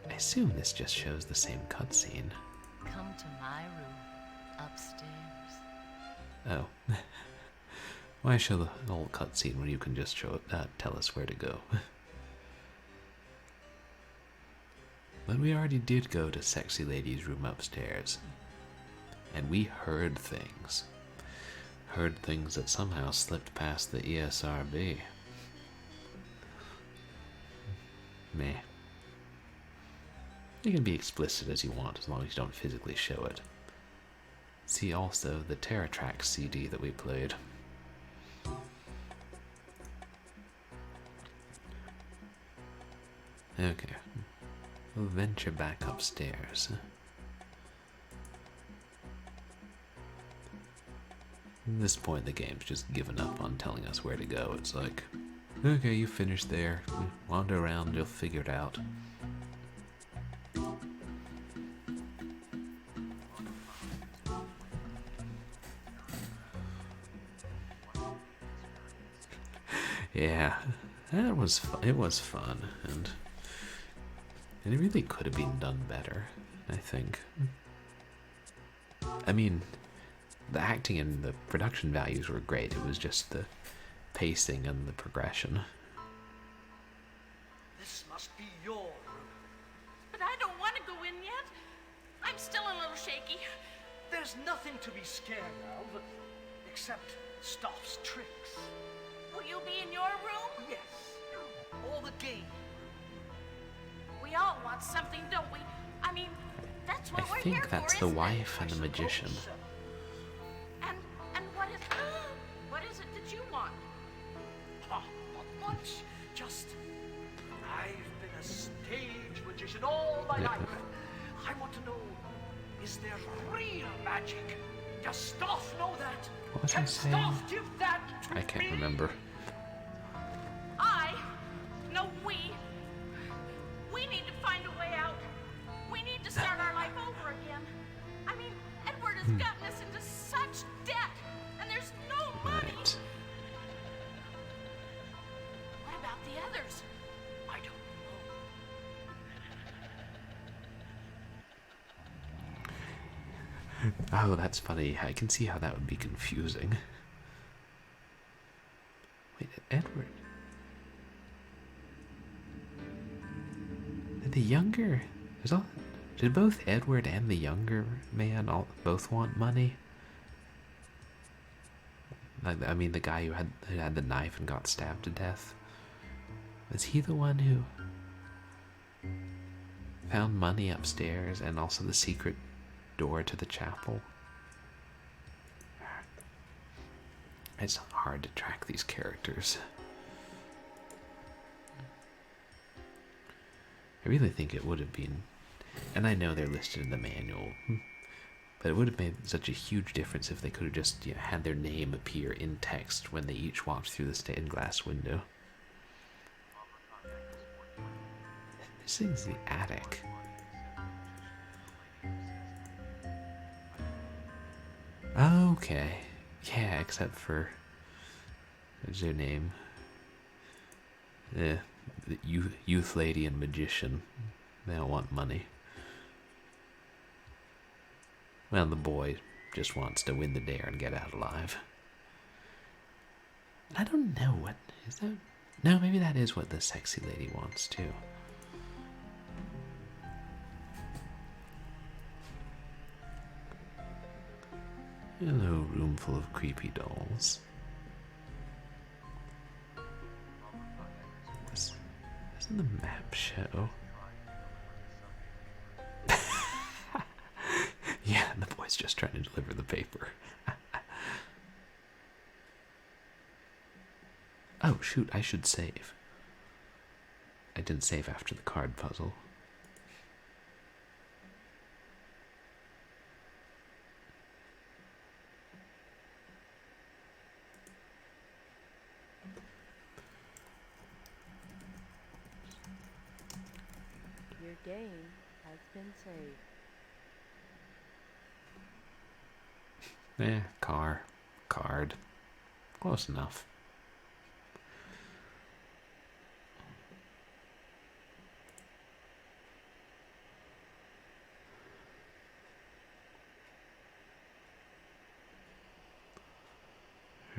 I assume this just shows the same cutscene. Come to my room, upstairs. Oh. Why show the whole cutscene when you can just tell us where to go? But we already did go to Sexy Lady's room upstairs. And we heard things. Heard things that somehow slipped past the ESRB. Meh. You can be explicit as you want, as long as you don't physically show it. See also the TerraTrack CD that we played. Okay. We'll venture back upstairs. At this point, the game's just given up on telling us where to go. It's like, okay, you finished there. Wander around, you'll figure it out. Yeah, that was it was fun, and it really could have been done better, I think. I mean, the acting and the production values were great. It was just the pacing and the progression. This must be your room. But I don't want to go in yet. I'm still a little shaky. There's nothing to be scared of, except Stauf's tricks. Will you be in your room? Yes, all the game. We all want something, don't we? I mean, that's what I we're here think that's for, the isn't wife it? and the magician. And what is it that you want? Not much. Just, I've been a stage magician all my life. I want to know, is there real magic? Does Stauf know that? What was I Can saying? Stauf give that to I can't me? remember. We need to find a way out. We need to start our life over again. I mean, Edward has gotten us into such debt, and there's no money. Right. What about the others? I don't know. Oh, that's funny. I can see how that would be confusing. Wait, Edward. The younger... Did both Edward and the younger man both want money? I mean, the guy who had the knife and got stabbed to death. Was he the one who found money upstairs and also the secret door to the chapel? It's hard to track these characters. I really think it would have been, and I know they're listed in the manual, but it would have made such a huge difference if they could have just had their name appear in text when they each walked through the stained glass window. This thing's the attic. Okay. Yeah, except for... What's their name? The youth lady and magician. They don't want money. Well, the boy just wants to win the dare and get out alive. I don't know what... Is that... No, maybe that is what the sexy lady wants, too. Hello, room full of creepy dolls. Doesn't the map show? Yeah, the boy's just trying to deliver the paper. Oh, shoot, I should save. I didn't save after the card puzzle. Your game has been saved. Card. Close enough.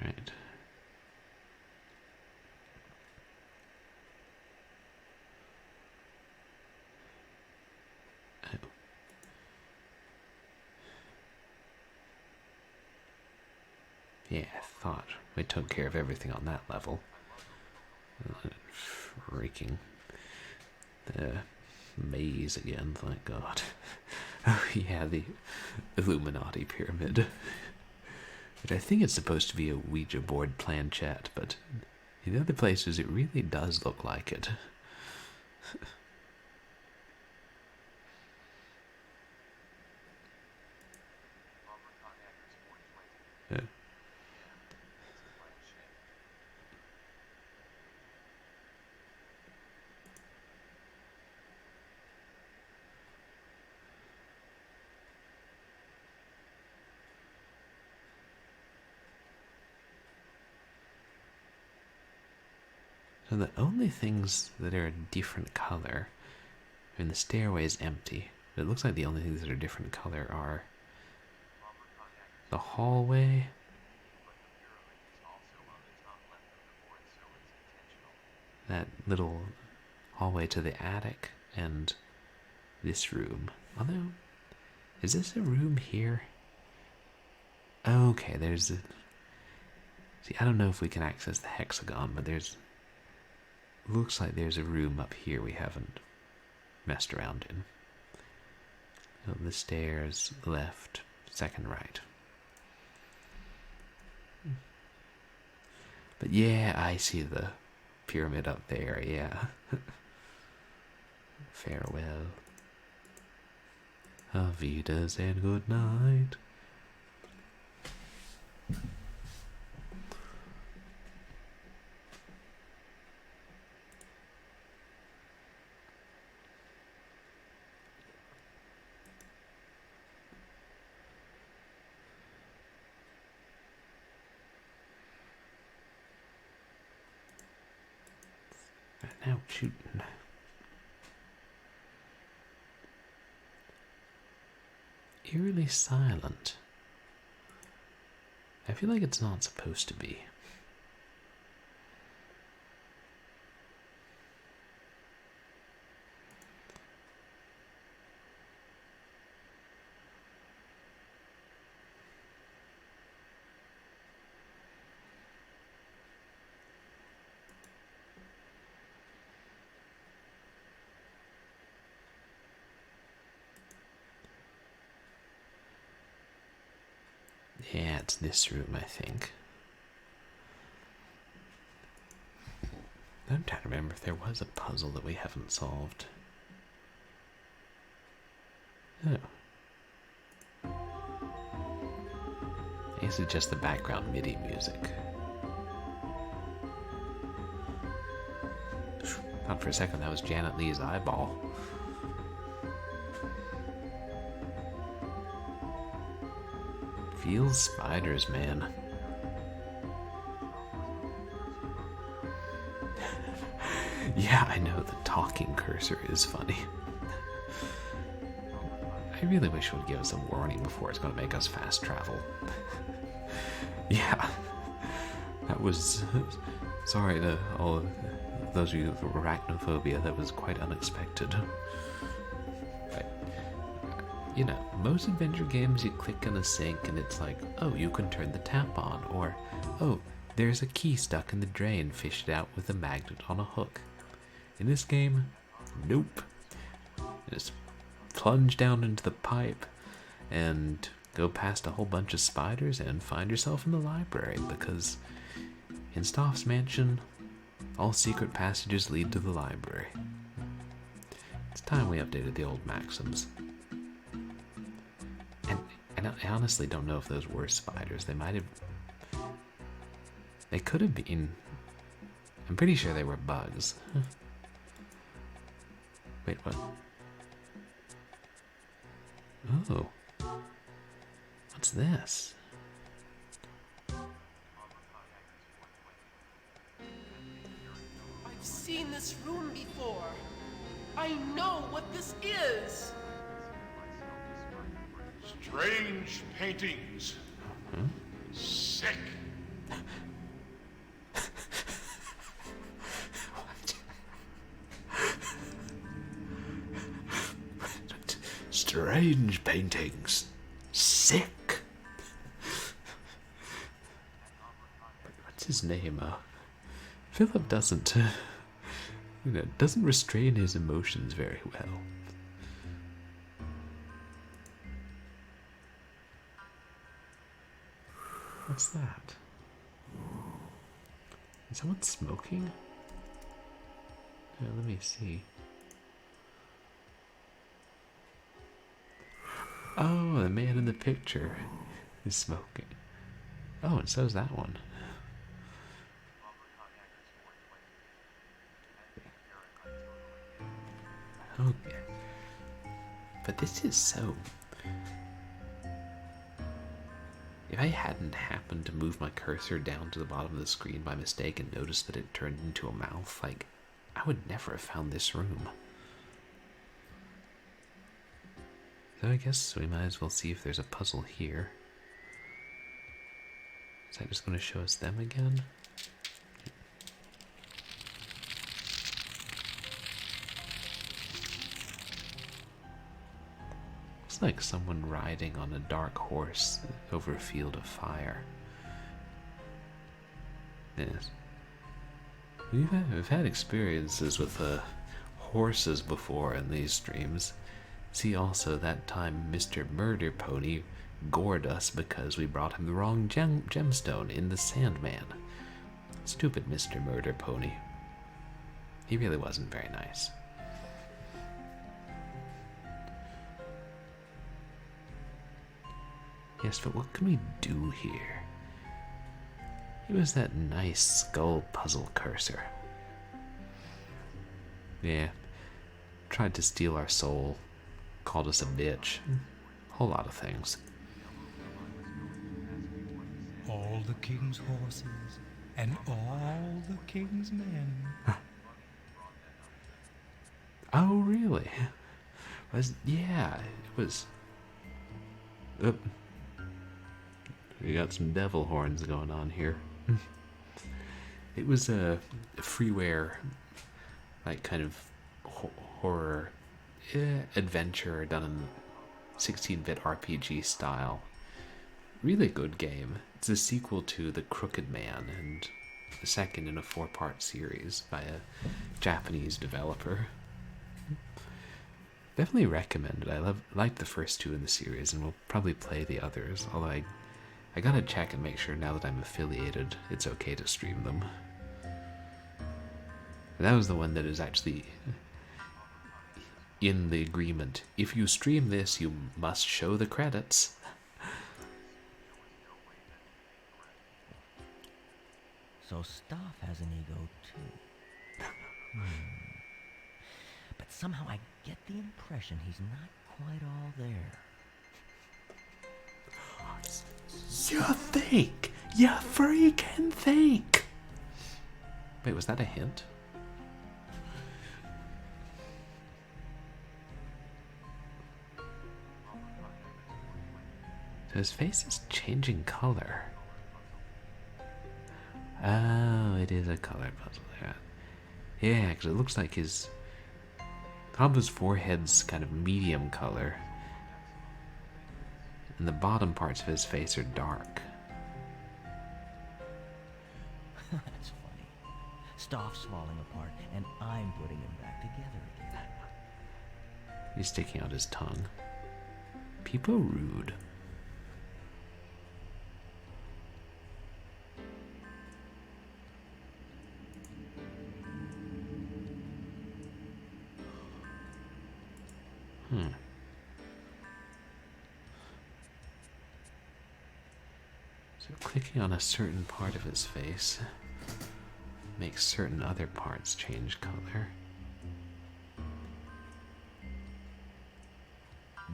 Right. Oh. Yeah, I thought we took care of everything on that level. Freaking the maze again, thank God. Oh yeah, the Illuminati pyramid. Which I think it's supposed to be a Ouija board planchette, but in other places it really does look like it. Yeah. So the only things that are a different color, I mean the stairway is empty, but it looks like the only things that are different color are the hallway, that little hallway to the attic, and this room. Although, is this a room here? Okay, there's a... See, I don't know if we can access the hexagon, but there's... Looks like there's a room up here we haven't messed around in. Oh, the stairs, left, second right. But yeah, I see the pyramid up there, yeah. Farewell. Auf Wiedersehen, good night. Now shooting. Eerily silent. I feel like it's not supposed to be. Yeah, it's this room, I think. I'm trying to remember if there was a puzzle that we haven't solved. Oh. I guess it's just the background MIDI music. Thought for a second that was Janet Leigh's eyeball. Feels spiders, man. Yeah, I know, the talking cursor is funny. I really wish it would give us a warning before it's going to make us fast travel. Yeah. That was... Sorry to all of those of you with arachnophobia, that was quite unexpected. you know, most adventure games you click on a sink and it's like, oh, you can turn the tap on, or, oh, there's a key stuck in the drain, fish it out with a magnet on a hook. In this game, nope. Just plunge down into the pipe and go past a whole bunch of spiders and find yourself in the library, because in Stauf's mansion, all secret passages lead to the library. It's time we updated the old maxims. And I honestly don't know if those were spiders. They could have been. I'm pretty sure they were bugs. Wait, what? Oh. What's this? I've seen this room before. I know what this is. Strange paintings. Sick. Strange paintings. Sick. What's his name? Philip doesn't restrain his emotions very well. What's that? Is someone smoking? Yeah, let me see. Oh, the man in the picture is smoking. Oh, and so's that one. Okay. But this is so... If I hadn't happened to move my cursor down to the bottom of the screen by mistake and noticed that it turned into a mouth, like, I would never have found this room. So I guess we might as well see if there's a puzzle here. Is that just going to show us them again? Looks like someone riding on a dark horse over a field of fire. Yes. We've had experiences with horses before in these streams. See also that time Mr. Murder Pony gored us because we brought him the wrong gemstone in the Sandman. Stupid Mr. Murder Pony. He really wasn't very nice. Yes, but what can we do here? It was that nice skull puzzle cursor. Yeah. Tried to steal our soul. Called us a bitch. Whole lot of things. All the king's horses and all the king's men. Oh, really? Yeah, it was... We got some devil horns going on here. It was a freeware, like, kind of horror adventure done in 16-bit RPG style. Really good game. It's a sequel to The Crooked Man and the second in a 4-part series by a Japanese developer. Definitely recommend it. I liked the first 2 in the series, and we'll probably play the others, although I gotta check and make sure now that I'm affiliated, it's okay to stream them. And that was the one that is actually in the agreement. If you stream this, you must show the credits. So Stauf has an ego too. But somehow I get the impression he's not quite all there. You think! You freaking think! Wait, was that a hint? His face is changing color. Oh, it is a color puzzle. Yeah, because it looks like his Hamba's forehead's kind of medium color, and the bottom parts of his face are dark. That's funny. Stauf's falling apart, and I'm putting him back together again. He's sticking out his tongue. People rude. So clicking on a certain part of his face makes certain other parts change color.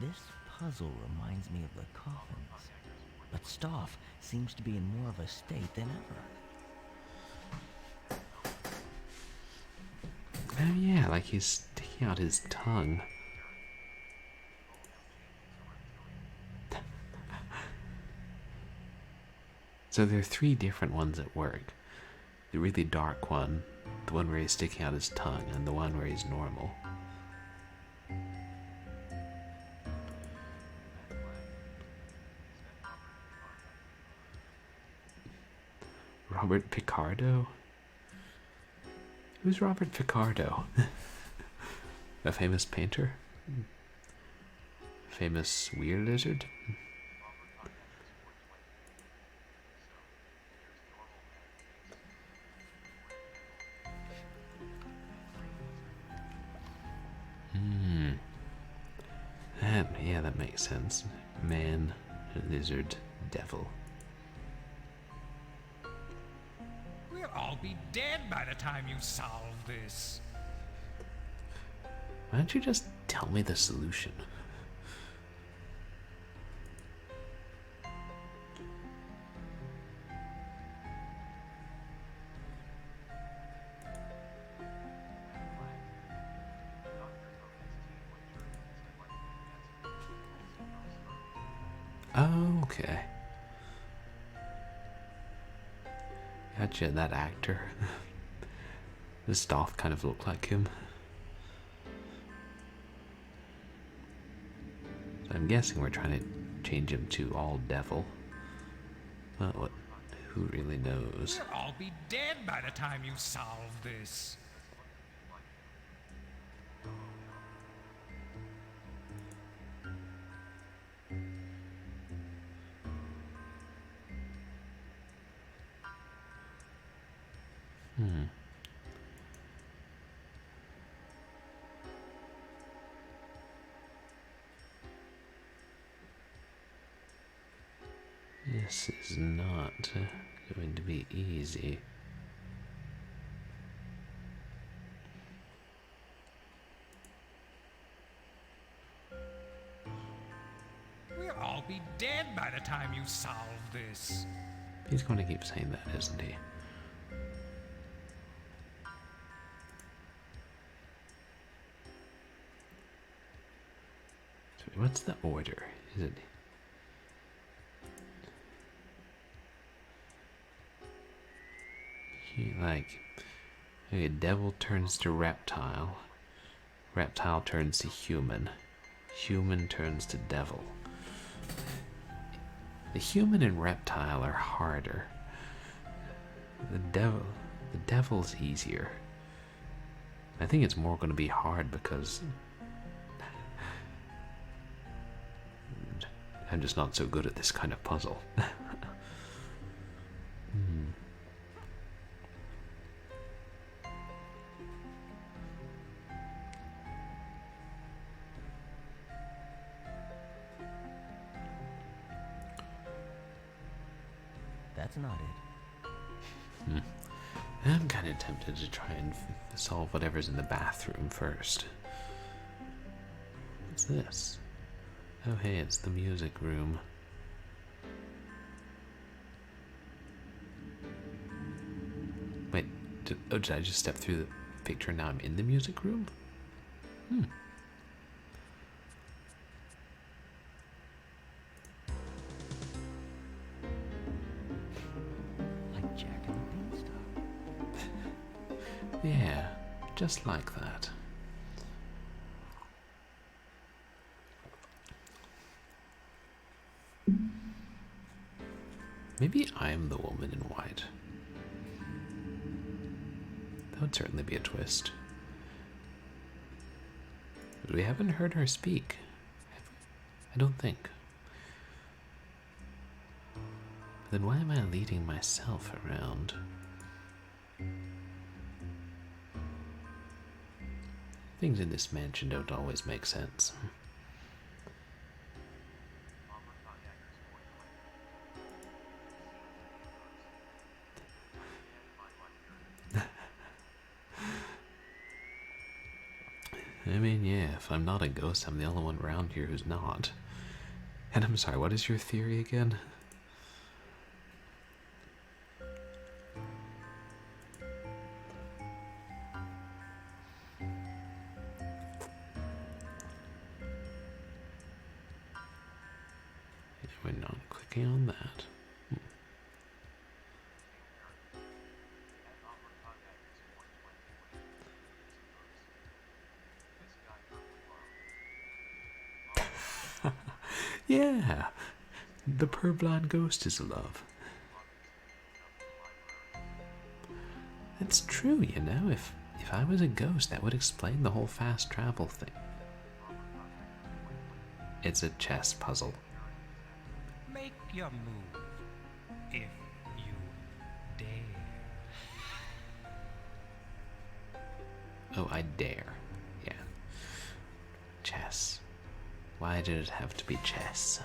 This puzzle reminds me of the coffins, but Stauf seems to be in more of a state than ever. Oh yeah, like he's sticking out his tongue. So there are 3 different ones at work. The really dark one, the one where he's sticking out his tongue, and the one where he's normal. Robert Picardo? Who's Robert Picardo? A famous painter? Famous weird lizard? Yeah, that makes sense. Man, lizard, devil. We'll all be dead by the time you solve this. Why don't you just tell me the solution? Oh, okay. Gotcha, that actor. The Stauf kind of looked like him. So I'm guessing we're trying to change him to all devil. Well, what? Who really knows? We'll all be dead by the time you solve this. This is not going to be easy. We'll all be dead by the time you solve this. He's going to keep saying that, isn't he? So what's the order? Is it... Like, okay, devil turns to reptile, reptile turns to human, human turns to devil. The human and reptile are harder. The devil's easier. I think it's more going to be hard because I'm just not so good at this kind of puzzle. That's not it. I'm kind of tempted to try and solve whatever's in the bathroom first. What's this? Oh hey, it's the music room. Wait, did I just step through the picture and now I'm in the music room? Like Jack and the Beanstalk. Yeah, just like that. Maybe I'm the woman in white. That would certainly be a twist. But we haven't heard her speak, have we? I don't think. Then why am I leading myself around? Things in this mansion don't always make sense. I mean, yeah, if I'm not a ghost, I'm the only one around here who's not. And I'm sorry, what is your theory again? We're not clicking on that. Yeah, the purblind ghost is love. That's true, you know. If I was a ghost, that would explain the whole fast travel thing. It's a chess puzzle. Make your move, if you dare. Oh, I dare. Yeah. Chess. Why did it have to be chess?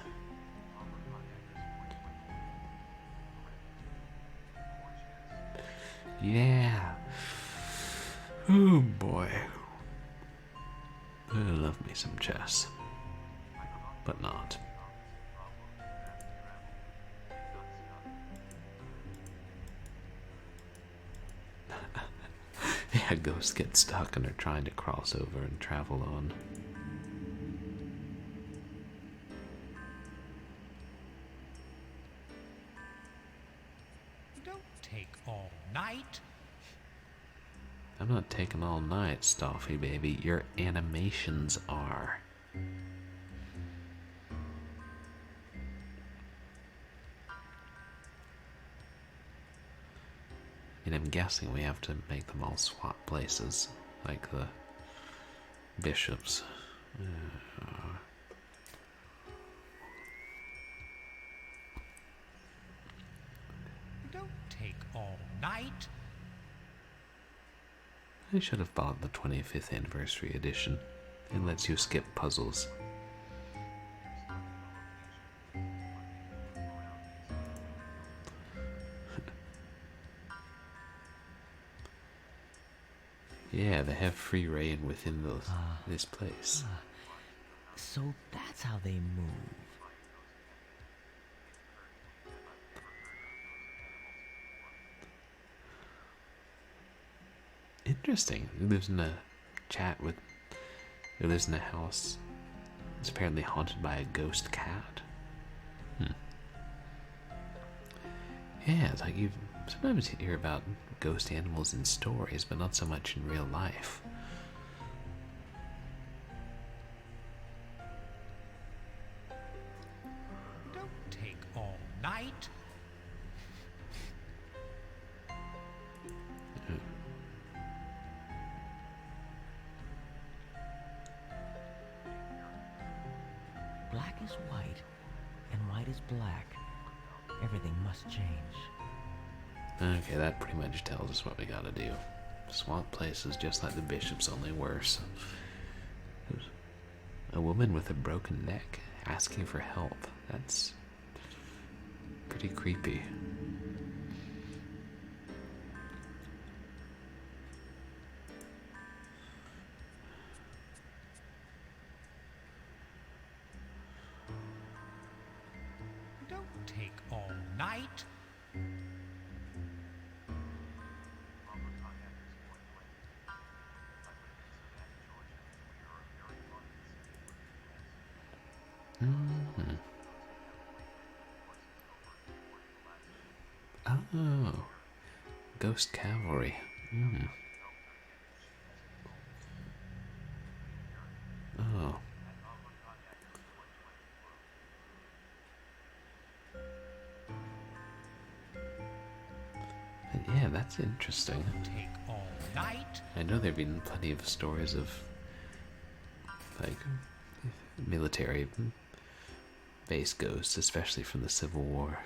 Yeah. Oh boy. I love me some chess. But not. Yeah, ghosts get stuck and are trying to cross over and travel on. Don't take all night. I'm not taking all night, Staufy baby. Your animations are. And I'm guessing we have to make them all swap places, like the bishops. Don't take all night. I should have bought the 25th anniversary edition. It lets you skip puzzles. Yeah, they have free reign within this place. So that's how they move. Interesting. He lives in a chat with. He lives in a house. It's apparently haunted by a ghost cat. Yeah, it's like you sometimes hear about ghost animals in stories, but not so much in real life. Don't take all night. Black is white, and white is black. Everything must change. Okay, that pretty much tells us what we gotta do. Swap places just like the bishops, only worse. A woman with a broken neck asking for help. That's pretty creepy. Don't take all night. Oh, ghost cavalry. Oh. That's interesting. Take all night. I know there've been plenty of stories of, like, military base ghosts, especially from the Civil War.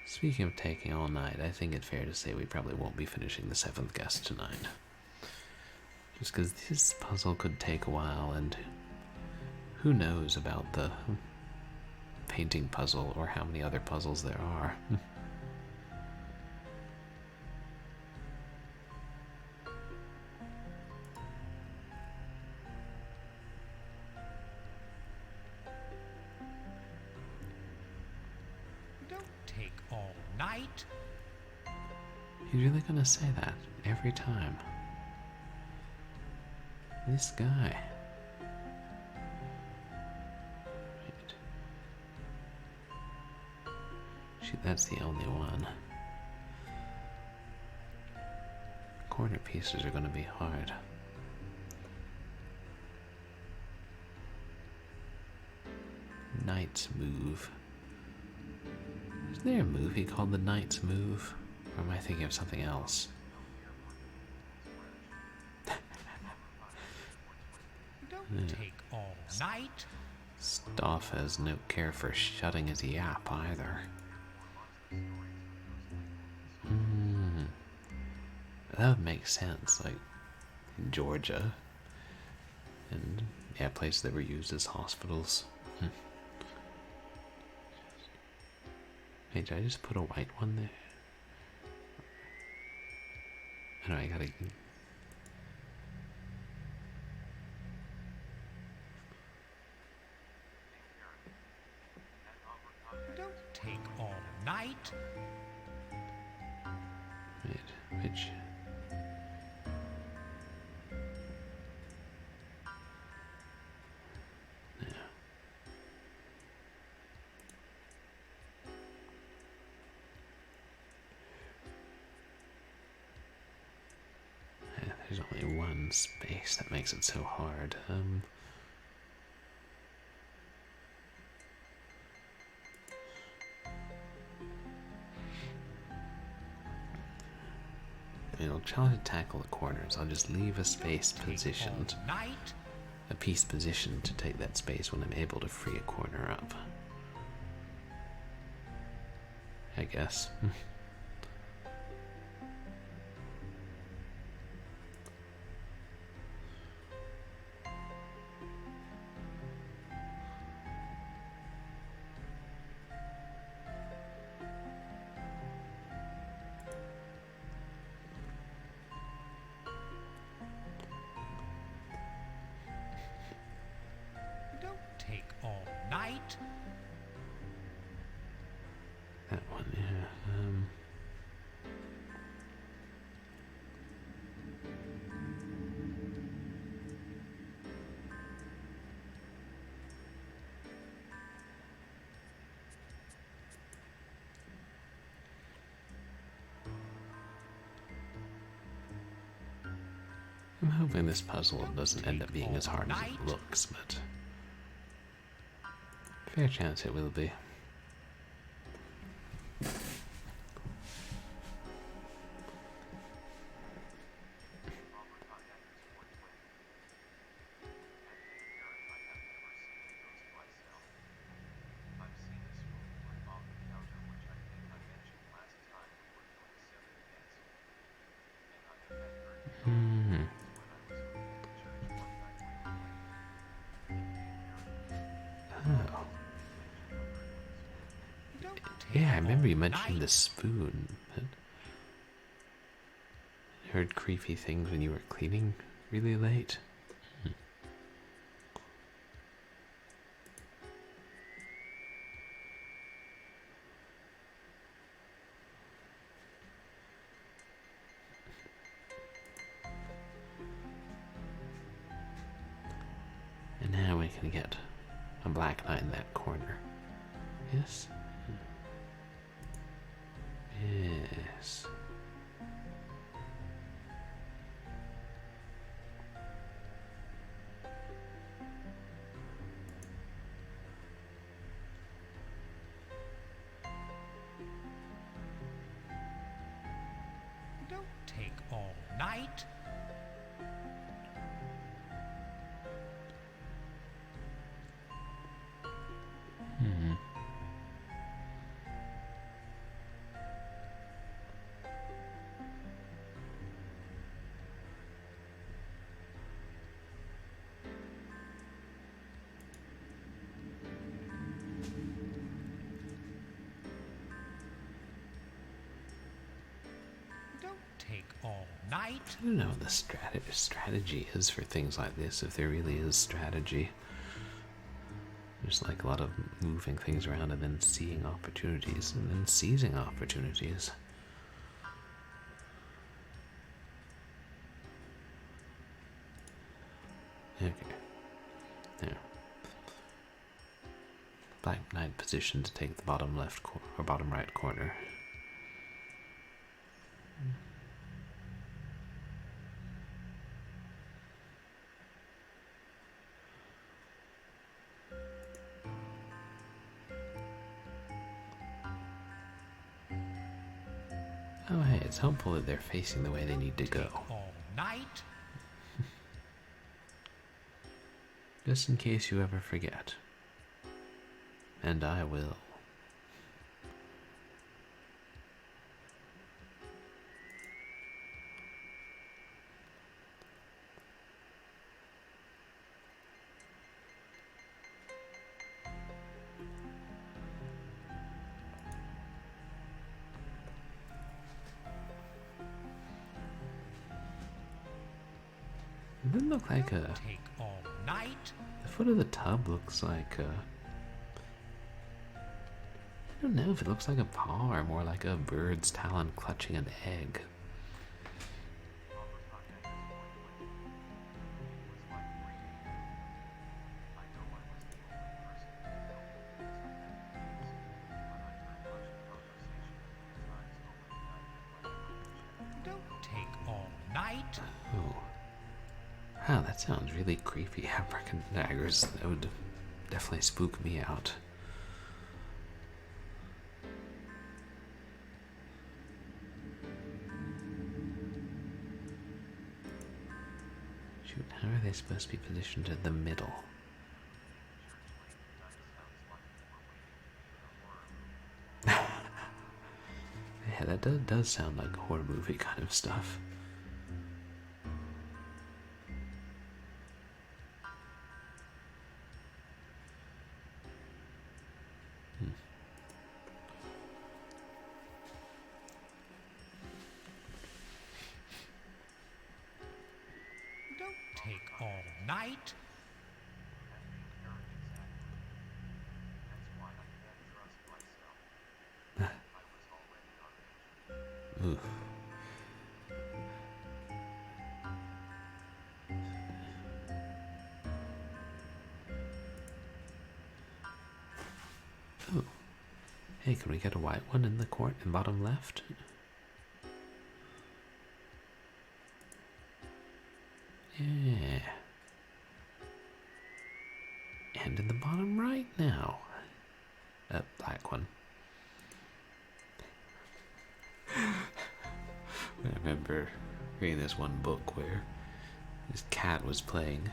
Speaking of taking all night, I think it's fair to say we probably won't be finishing the 7th guest tonight. Just because this puzzle could take a while, and who knows about the painting puzzle or how many other puzzles there are. Don't take all night. He's really gonna say that every time. This guy. Wait. Shoot, that's the only one. Corner pieces are gonna be hard. Knight's Move. Is there a movie called The Knight's Move? Or am I thinking of something else? Don't take all night. Stauf has no care for shutting his yap either. That would make sense, like in Georgia. And yeah, places that were used as hospitals. Hey, did I just put a white one there? I know, I gotta... Don't take all night. Wait, which... Yeah. There's only one space, that makes it so hard. I'll try to tackle the corners. I'll just leave a space positioned, a piece positioned to take that space when I'm able to free a corner up. I guess. Don't take all night. That one, yeah. I'm hoping this puzzle doesn't end up being as hard as it looks, but fair chance it will be. Yeah, I remember you mentioning the spoon. But I heard creepy things when you were cleaning really late. And now we can get a black knight in that corner. Yes? Yes. take all night. Don't take all night. I don't know what the strategy is for things like this, if there really is strategy. Just like a lot of moving things around and then seeing opportunities and then seizing opportunities. Okay. There. Black Knight position to take the bottom left or bottom right corner. Oh hey, it's helpful that they're facing the way they need to go. All night. Just in case you ever forget. And I will. It doesn't look like a... Take all night. The foot of the tub looks like a... I don't know if it looks like a paw or more like a bird's talon clutching an egg. Don't take all night. Oh. Wow, that sounds really creepy. African daggers. That would definitely spook me out. Shoot, how are they supposed to be positioned in the middle? Yeah, that does sound like horror movie kind of stuff. Don't take all night. Ooh. Oh. Hey, can we get a white one in the bottom left? Yeah. And in the bottom right now. A black one. I remember reading this one book where this cat was playing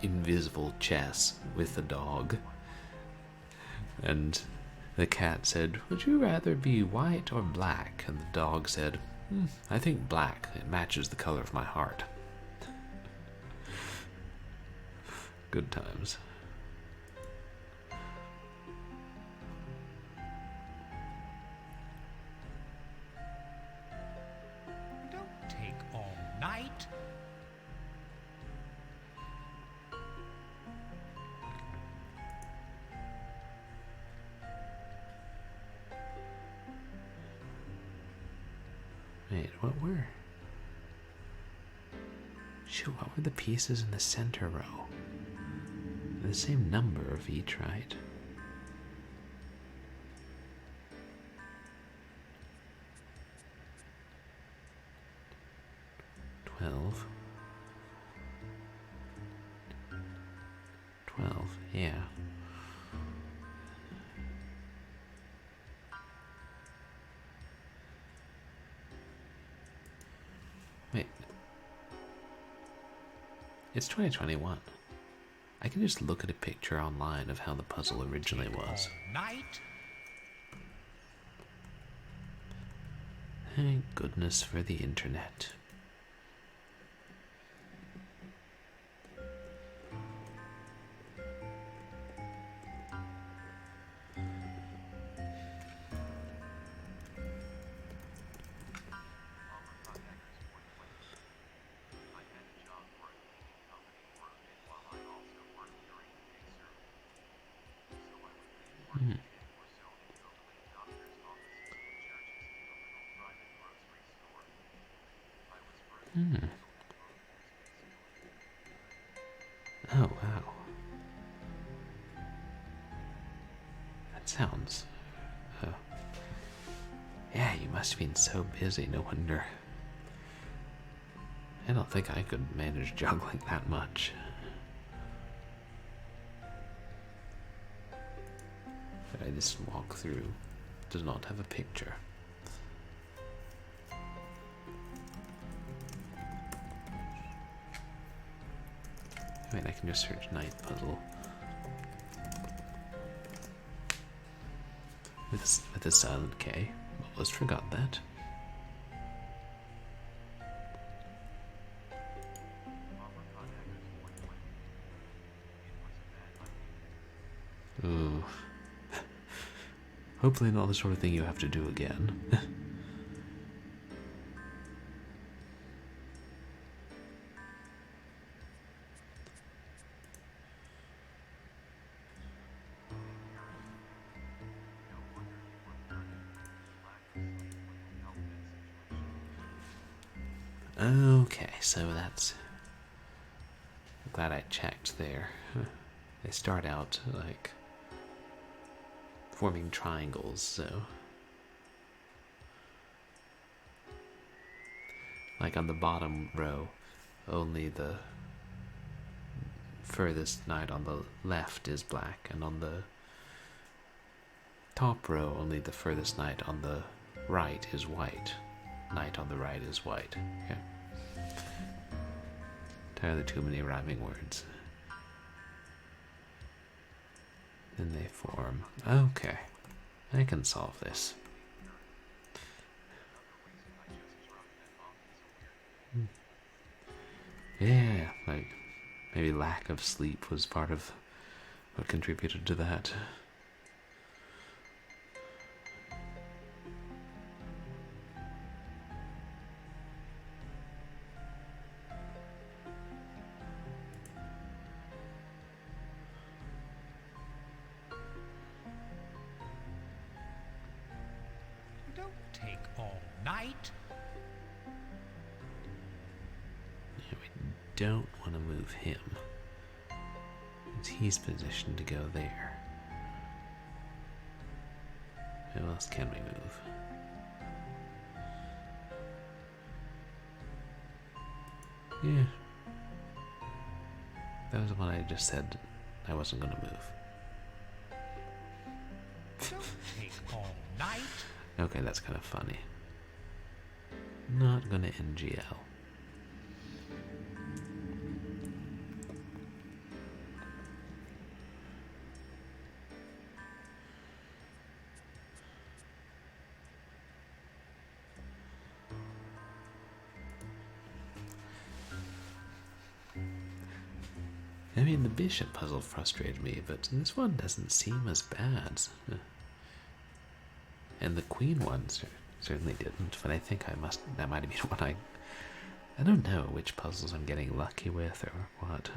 invisible chess with a dog. And the cat said, "Would you rather be white or black?" And the dog said, "I think black. It matches the color of my heart." Good times. Don't take all night. Wait, what were? Shoot, what were the pieces in the center row? The same number of each, right? $12. Yeah. Wait. It's 2021. I can just look at a picture online of how the puzzle originally was. Night. Thank goodness for the internet. Oh, wow. That sounds... Oh. Yeah, you must have been so busy, no wonder. I don't think I could manage juggling that much. But this walkthrough does not have a picture. I mean, I can just search night puzzle. With a silent K. Almost forgot that. Ooh. Hopefully not the sort of thing you have to do again. Okay, so that's... I'm glad I checked there. They start out like forming triangles, so like on the bottom row, only the furthest knight on the left is black, and on the top row, only the furthest knight on the right is white. Knight on the right is white. Okay. Entirely too many rhyming words. Then they form. Okay. I can solve this. Yeah, like maybe lack of sleep was part of what contributed to that. Don't take all night. Yeah, we don't want to move him. He's positioned to go there. Who else can we move? Yeah. That was the one I just said I wasn't going to move. Don't take all night. Okay, that's kind of funny. Not gonna NGL. I mean, the bishop puzzle frustrated me, but this one doesn't seem as bad. And the queen one certainly didn't, but I think that might have been what I don't know which puzzles I'm getting lucky with or what.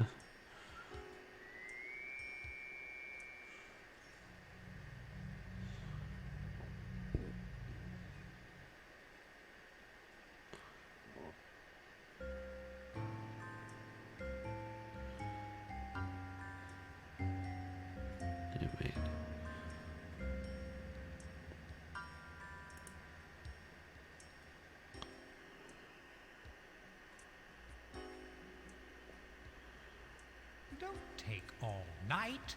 Wait. Don't take all night.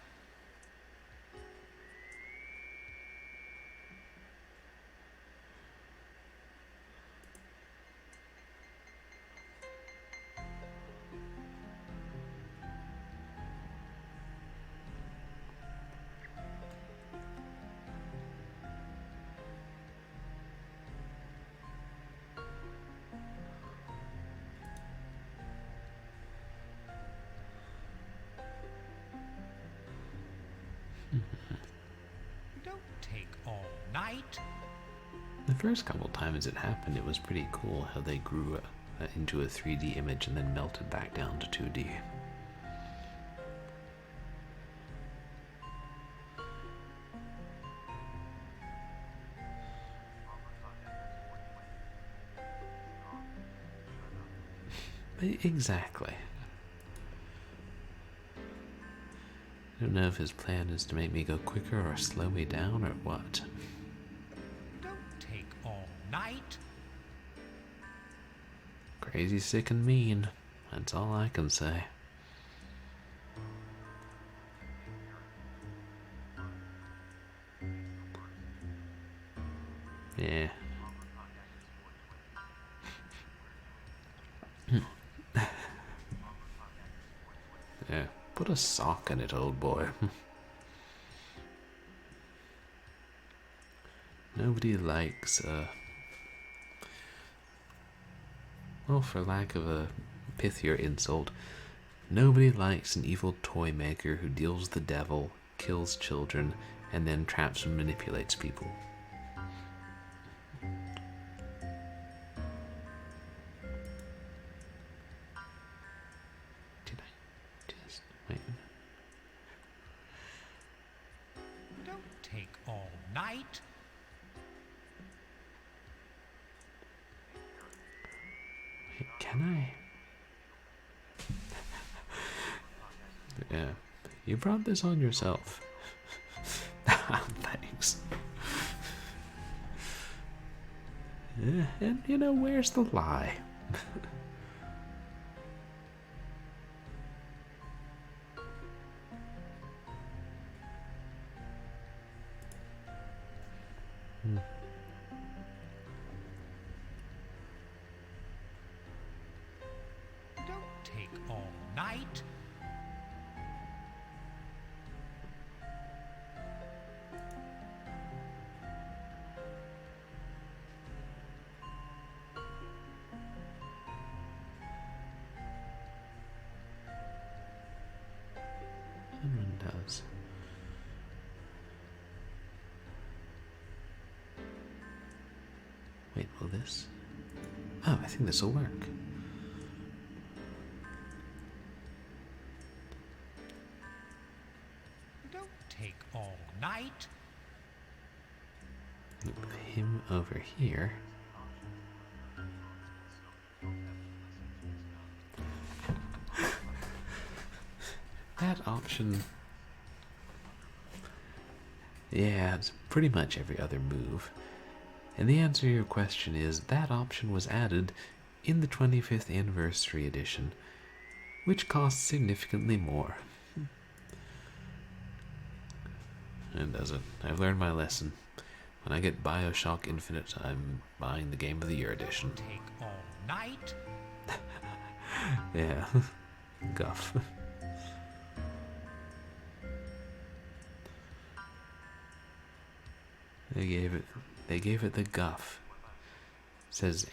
all night. The first couple times it happened, it was pretty cool how they grew into a 3D image and then melted back down to 2D. Exactly. I don't know if his plan is to make me go quicker or slow me down or what. Don't take all night. Crazy, sick, and mean. That's all I can say. Yeah. Yeah, put a sock in it, old boy. Nobody likes, well, for lack of a pithier insult, nobody likes an evil toy maker who deals the devil, kills children, and then traps and manipulates people. Did I just wait? Don't take all night. Wait, can I? Yeah, you brought this on yourself. Thanks. Yeah, and you know, where's the lie? Don't take all night. Everyone does. Wait, will this? Oh, I think this will work. Don't take all night. Move him over here. That option... Yeah, it's pretty much every other move. And the answer to your question is that option was added in the 25th Anniversary Edition, which costs significantly more. And does it? I've learned my lesson. When I get BioShock Infinite, I'm buying the Game of the Year edition. Take all night. Yeah. Guff. They gave it the guff. Says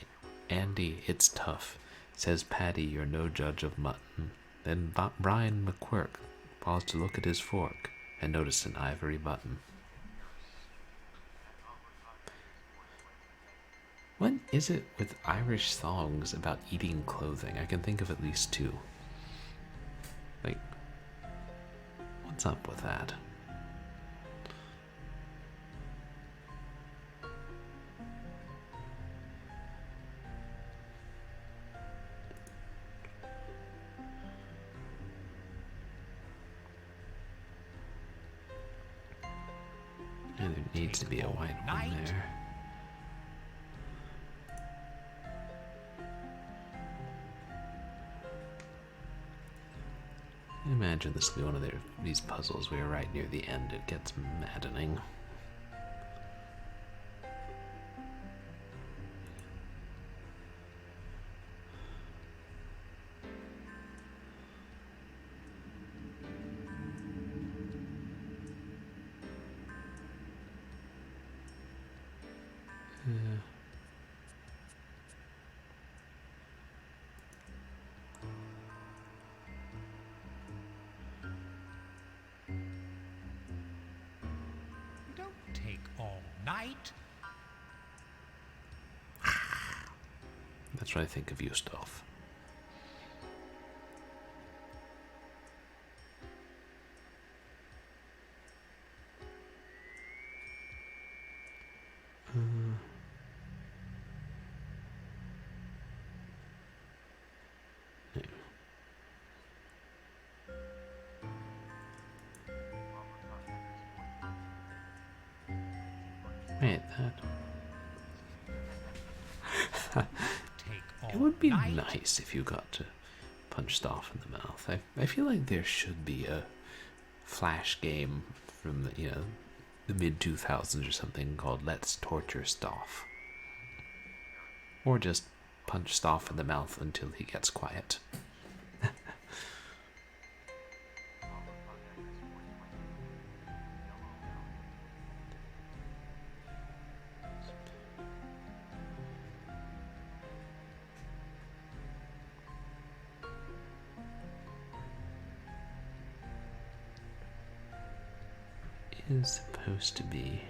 Andy, it's tough. Says Paddy, you're no judge of mutton. Then Brian McQuirk paused to look at his fork and noticed an ivory button. What is it with Irish songs about eating clothing? I can think of at least two. Like, what's up with that? And there needs to be a white one there. Imagine this will be one of these puzzles where right near the end it gets maddening. take all night. That's what I think of you, Stauf. Wait, that... It would be nice if you got to punch Stauf in the mouth. I feel like there should be a Flash game from the, the mid-2000s or something called Let's Torture Stauf. Or just punch Stauf in the mouth until he gets quiet. Is supposed to be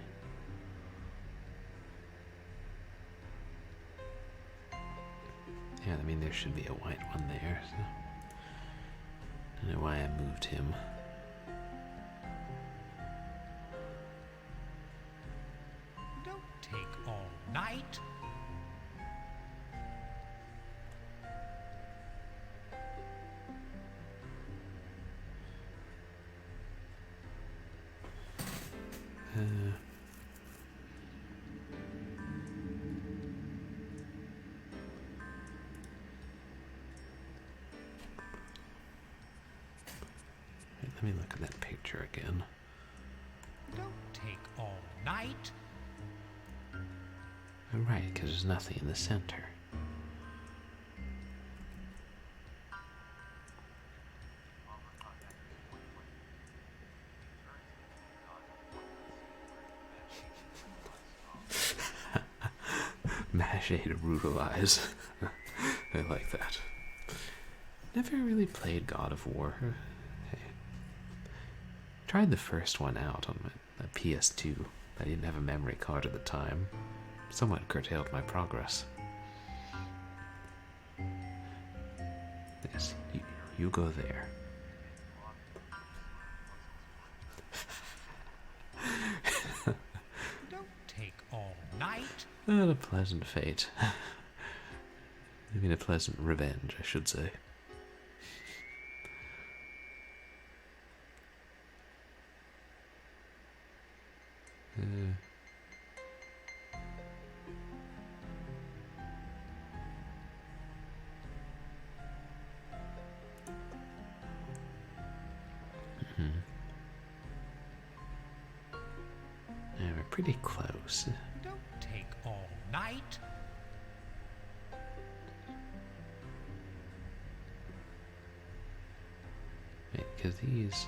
I mean there should be a white one there, so I don't know why I moved him. Don't take all night. Let me look at that picture again. Don't take all night. Oh, right, because there's nothing in the center. Mache to brutalize. I like that. Never really played God of War. Tried the first one out on my PS2. I didn't have a memory card at the time. Somewhat curtailed my progress. Yes, you go there. Don't take all night. Not a pleasant fate. I mean, a pleasant revenge, I should say. Yeah, we're pretty close. Don't take all night. Wait, because these...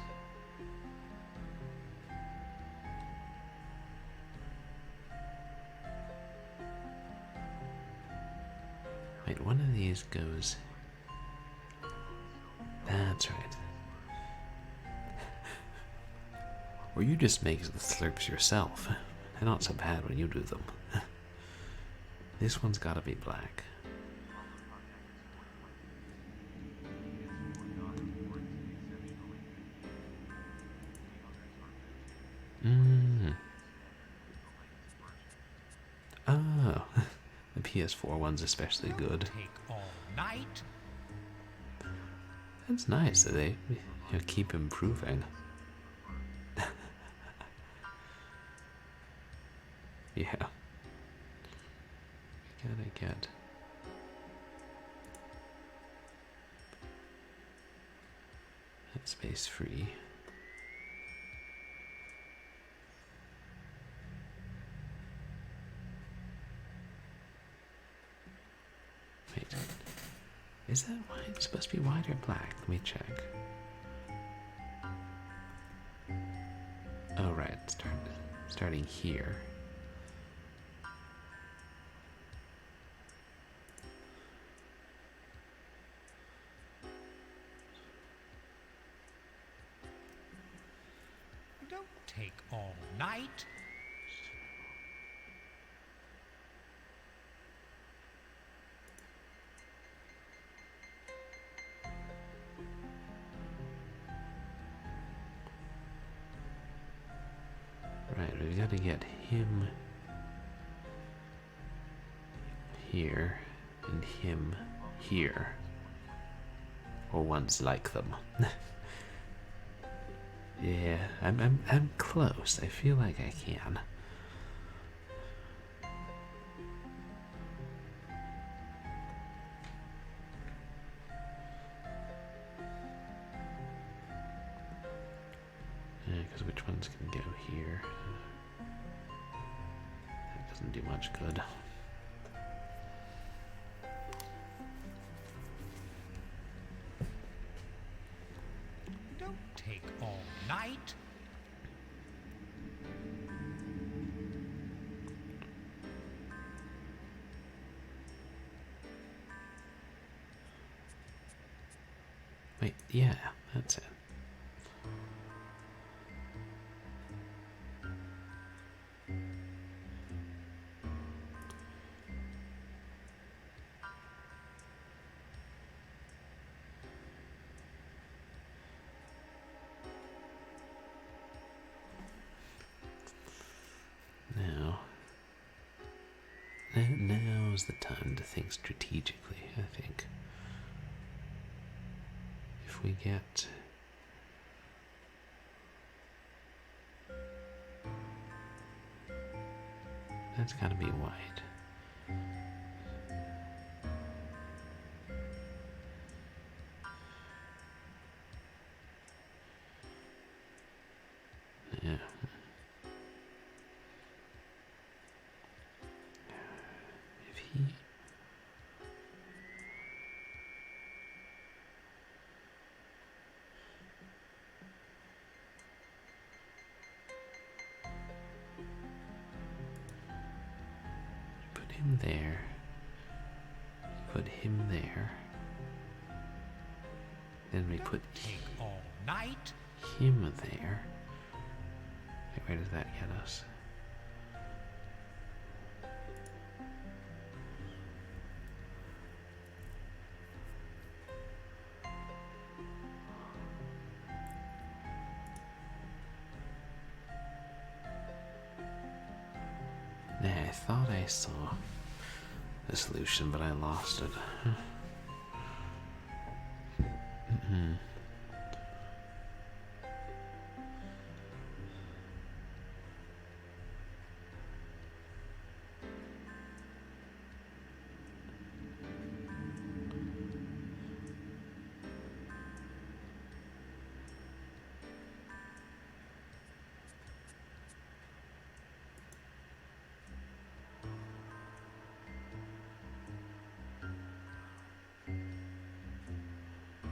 Wait, one of these goes... That's right. Or you just make the slurps yourself. They're not so bad when you do them. This one's gotta be black. Oh, the PS4 one's especially good. Take all night. That's nice that they keep improving. Yeah. Gotta get... that space free. Wait. Is that white? It's supposed to be white or black? Let me check. Oh, right. Starting here. Don't take all night. we gotta get him here and him here. Or ones like them. Yeah, I'm close. I feel like I can. Because which ones can go here? That doesn't do much good. Don't take all night. Wait, yeah, that's it. Now's the time to think strategically, I think. If we get... That's gotta be white. Yeah. If he... Put him there. Put him there. Then we put Take all night. him there. Wait, where does that get us? Nah, I thought I saw the solution, but I lost it.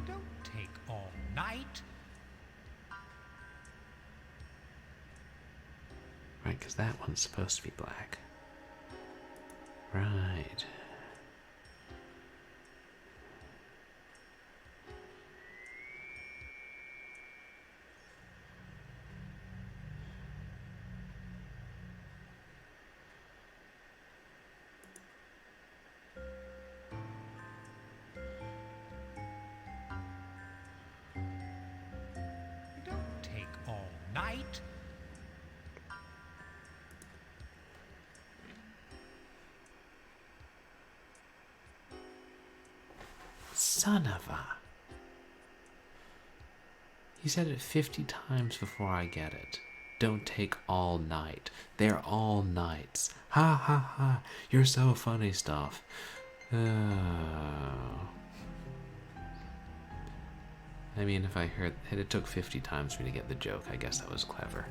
Don't take all night. Right, because that one's supposed to be black. Right. Don't take all night. Son of a... He said it 50 times before I get it. Don't take all night. They're all nights. Ha ha ha. You're so funny, Stauf. I mean, if I heard it took 50 times for me to get the joke, I guess that was clever.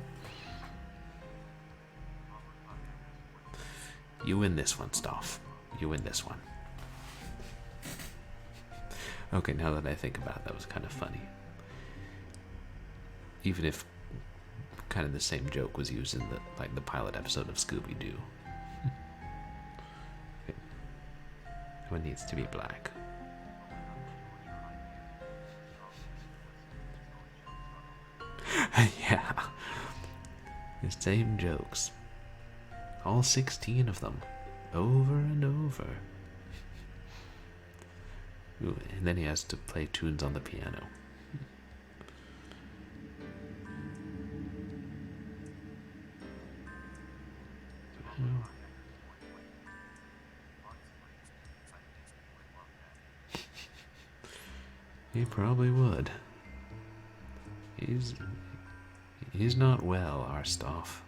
You win this one, Stauf. You win this one. Okay, now that I think about it, that was kind of funny. Even if kind of the same joke was used in the pilot episode of Scooby-Doo. One needs to be black. Yeah. The same jokes. All 16 of them. Over and over. Ooh, and then he has to play tunes on the piano. He probably would. He's not well, our Stauf.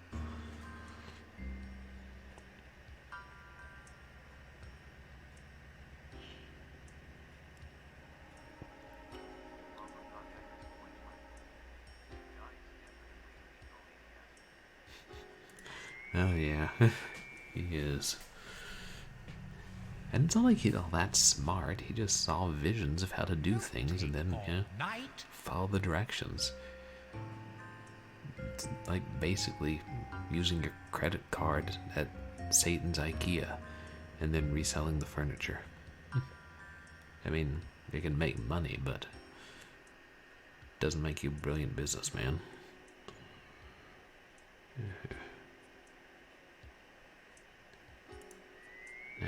Oh yeah, he is. And it's not like he's all that smart. He just saw visions of how to do things and then, follow the directions. It's like basically using your credit card at Satan's IKEA and then reselling the furniture. I mean, you can make money, but it doesn't make you a brilliant businessman. Now,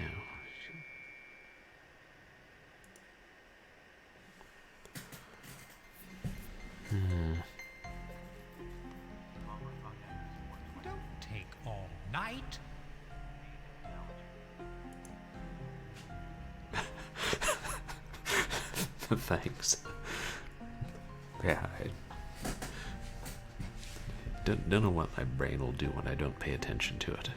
Don't take all night. thanks. Yeah, I don't know what my brain will do when I don't pay attention to it.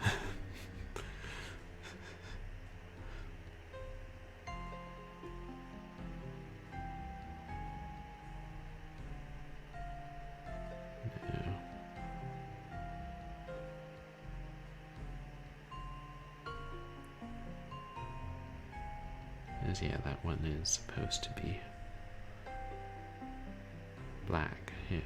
Yeah, that one is supposed to be black, yeah.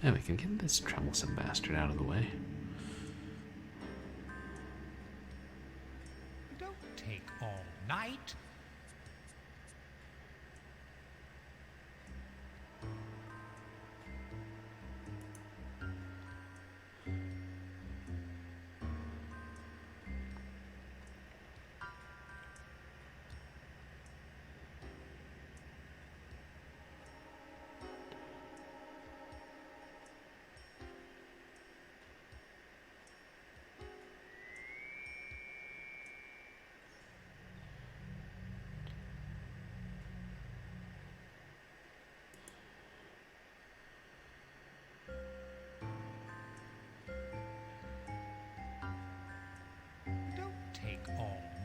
And we can get this troublesome bastard out of the way. Don't take all night.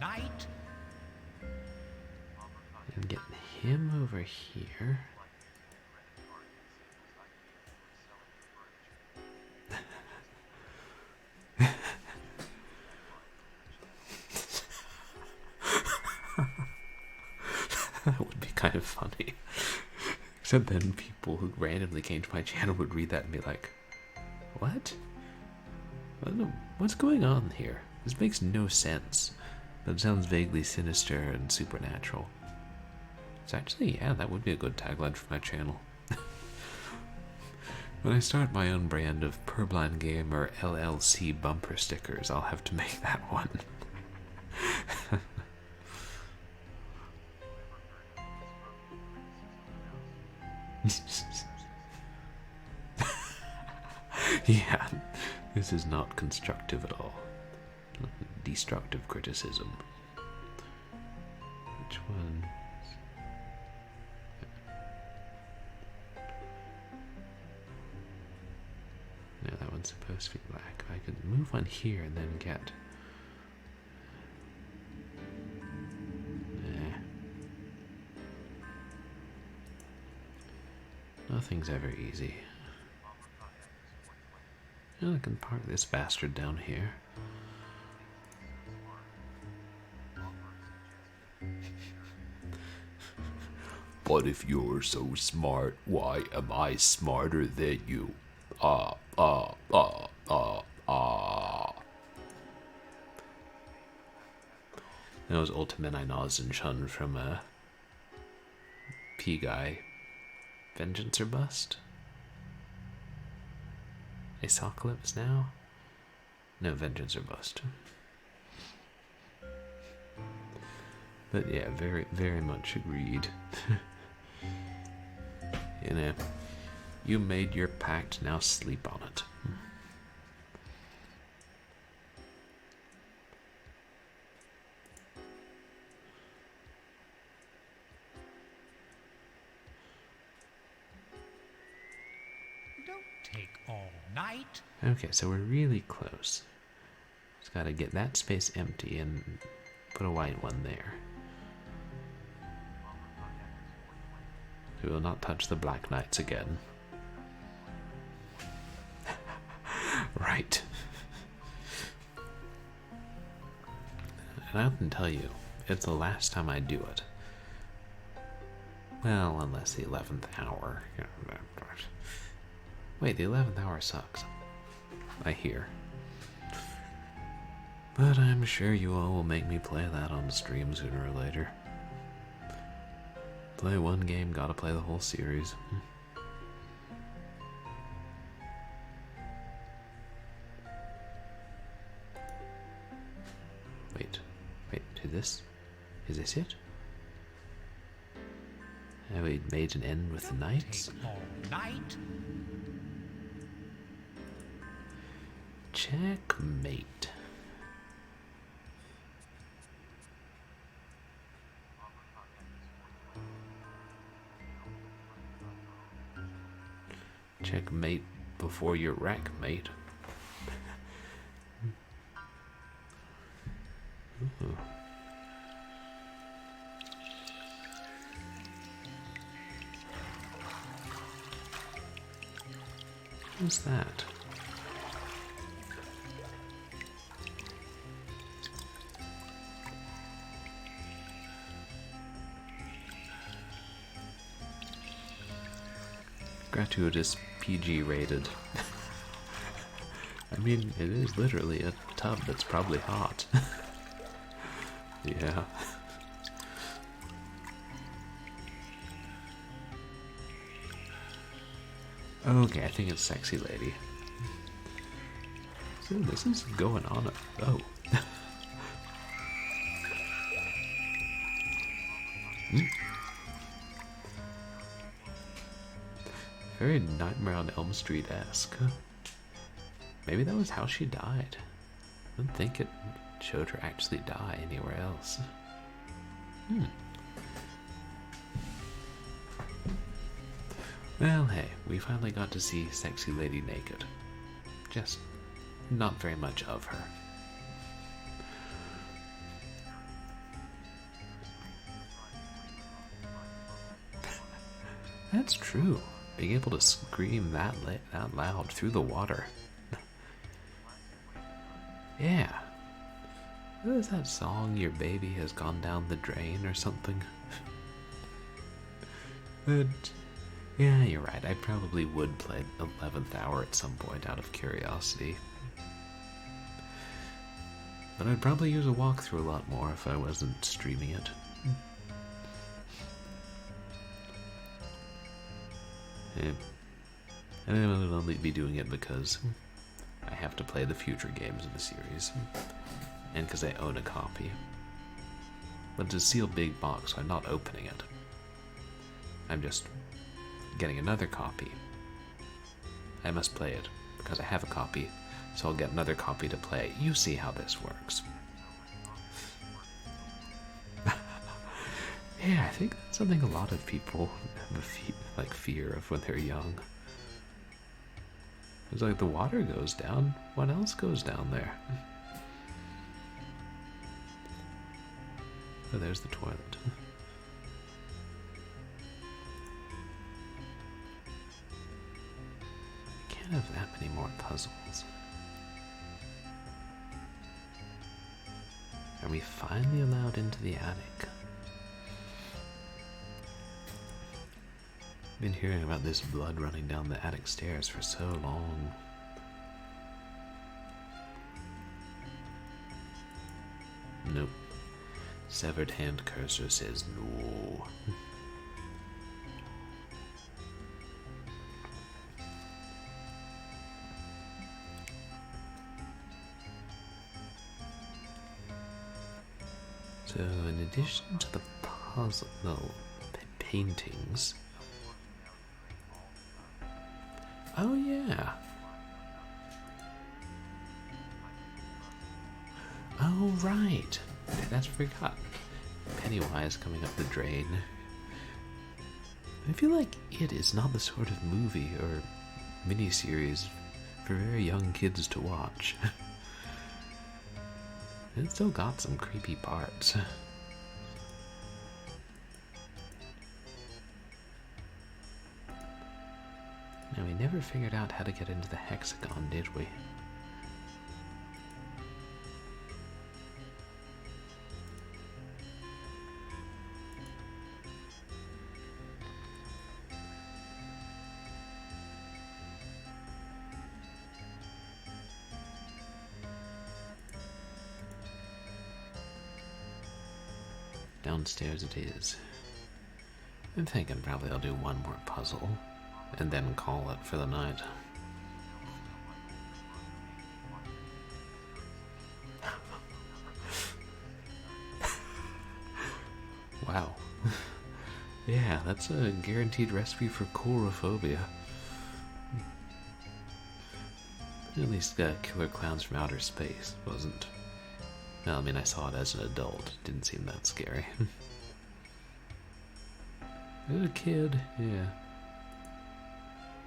Night. And get him over here. That would be kind of funny. Except then people who randomly came to my channel would read that and be like, what? What's going on here? This makes no sense. But it sounds vaguely sinister and supernatural. It's actually, yeah, that would be a good tagline for my channel. When I start my own brand of Purblind Gamer LLC bumper stickers, I'll have to make that one. Yeah, this is not constructive at all. Destructive criticism. Which one? No, that one's supposed to be black. I could move one here and then get... Nah. Nothing's ever easy. I can park this bastard down here. But if you're so smart, why am I smarter than you? That was Ultimate Shun from P-Guy. Vengeance or Bust? Apocalypse Now? No, Vengeance or Bust. But yeah, very, very much agreed. You know, You made your pact, now sleep on it. Don't take all night. Okay, so we're really close. Just gotta get that space empty and put a white one there. We will not touch the Black Knights again. Right. And I can tell you, it's the last time I do it. Well, unless the 11th hour. Wait, the 11th hour sucks. I hear. But I'm sure you all will make me play that on stream sooner or later. Play one game, gotta play the whole series. Wait, is this it? Have we made an end with the knights? Take all night. Checkmate. Checkmate before your rack, mate. Ooh. What's that? Gratuitous PG rated. I mean, it is literally a tub that's probably hot. Yeah. Okay, I think it's Sexy Lady. So this is going on. Oh. Very Nightmare on Elm Street-esque. Maybe that was how she died. I don't think it showed her actually die anywhere else. Well, hey, we finally got to see Sexy Lady naked. Just not very much of her. That's true. Being able to scream that loud through the water. Yeah. What is that song, Your Baby Has Gone Down the Drain or something? But, yeah, you're right. I probably would play 11th Hour at some point out of curiosity. But I'd probably use a walkthrough a lot more if I wasn't streaming it. Yeah. And I will only be doing it because I have to play the future games in the series. And because I own a copy. But it's a sealed big box, so I'm not opening it. I'm just getting another copy. I must play it because I have a copy, so I'll get another copy to play. You see how this works. Yeah, I think that's something a lot of people have a fear of when they're young. It's like the water goes down. What else goes down there? Oh, there's the toilet. Can't have that many more puzzles. Are we finally allowed into the attic? I've been hearing about this blood running down the attic stairs for so long. Nope. Severed hand cursor says no. So, in addition to the puzzle, paintings, Oh, yeah. Oh, right. That's forgot. Pennywise coming up the drain. I feel like it is not the sort of movie or miniseries for very young kids to watch. It still got some creepy parts. Now, we never figured out how to get into the hexagon, did we? Downstairs it is. I'm thinking probably I'll do one more puzzle and then call it for the night. Wow. Yeah, that's a guaranteed recipe for coulrophobia. At least Killer Clowns from Outer Space wasn't. Well, I mean, I saw it as an adult. It didn't seem that scary. As a kid, yeah.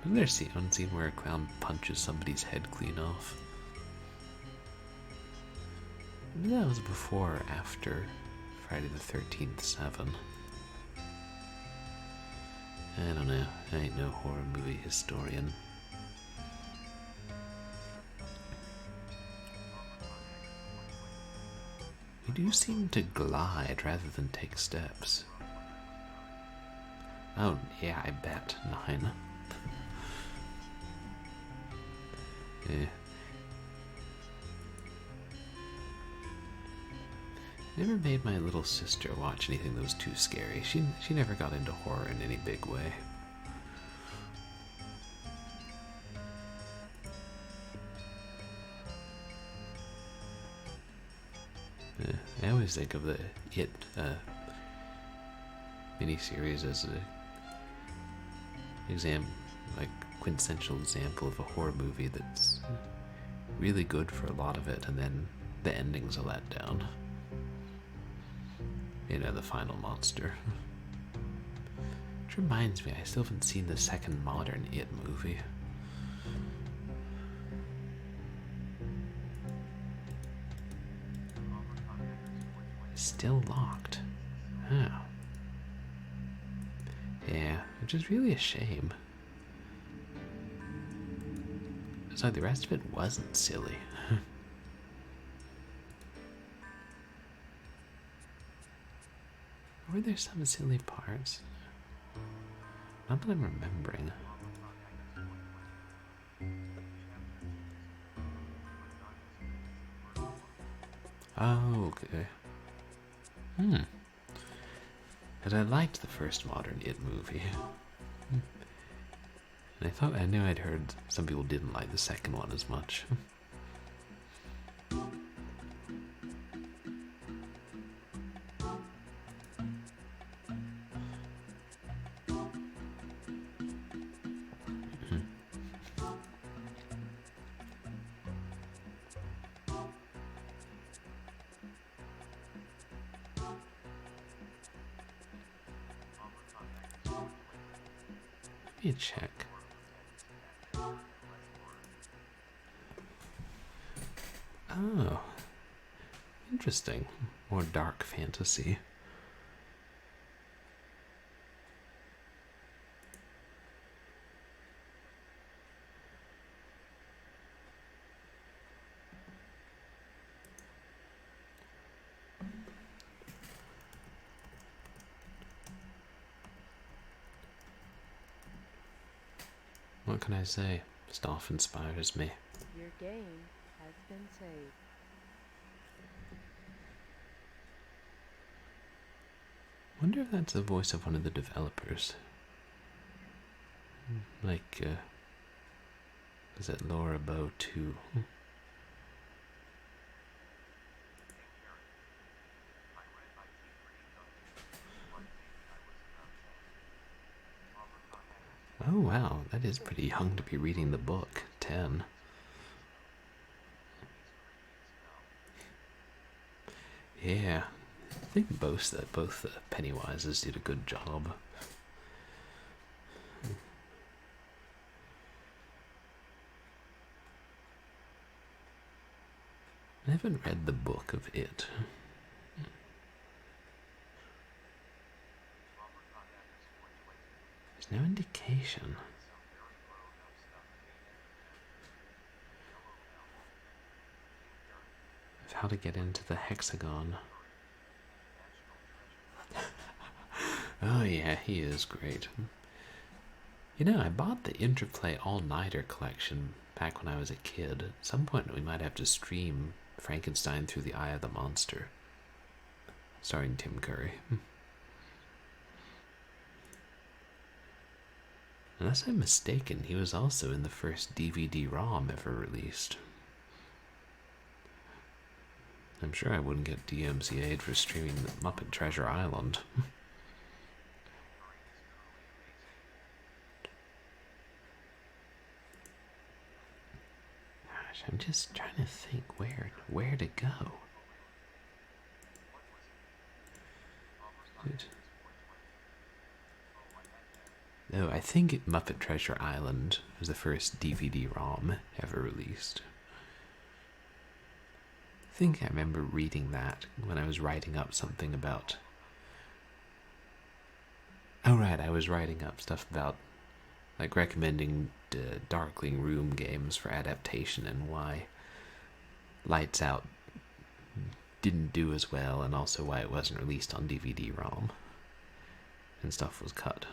Isn't there one scene where a clown punches somebody's head clean off? Maybe that was before or after Friday the 13th 7. I don't know. I ain't no horror movie historian. We do seem to glide rather than take steps. Oh, yeah, I bet. 9. Yeah. Never made my little sister watch anything that was too scary. She never got into horror in any big way. Yeah, I always think of the It miniseries as a quintessential example of a horror movie that's really good for a lot of it, and then the ending's a letdown. You know, the final monster. Which reminds me, I still haven't seen the second modern It movie. Still locked. Oh. Yeah, which is really a shame. It's like the rest of it wasn't silly. Were there some silly parts? Not that I'm remembering. Oh, okay. And I liked the first modern It movie. And I knew I'd heard some people didn't like the second one as much. Let me check. Oh, interesting. More dark fantasy. What can I say? Stauf inspires me. Your game has been saved. Wonder if that's the voice of one of the developers. Like, is it Laura Bow 2? Oh wow, that is pretty young to be reading the book. 10. Yeah, I think both Pennywises did a good job. I haven't read the book of it. There's no indication. Of how to get into the hexagon. Oh yeah, he is great. You know, I bought the Interplay All-Nighter collection back when I was a kid. At some point we might have to stream Frankenstein Through the Eye of the Monster, starring Tim Curry. Unless I'm mistaken, he was also in the first DVD-ROM ever released. I'm sure I wouldn't get DMCA'd for streaming the Muppet Treasure Island. Gosh, I'm just trying to think where to go. No, I think Muppet Treasure Island was the first DVD-ROM ever released. I think I remember reading that when I was writing up something about... Oh right, I was writing up stuff about, like, recommending Darkling Room games for adaptation and why Lights Out didn't do as well, and also why it wasn't released on DVD-ROM. And stuff was cut.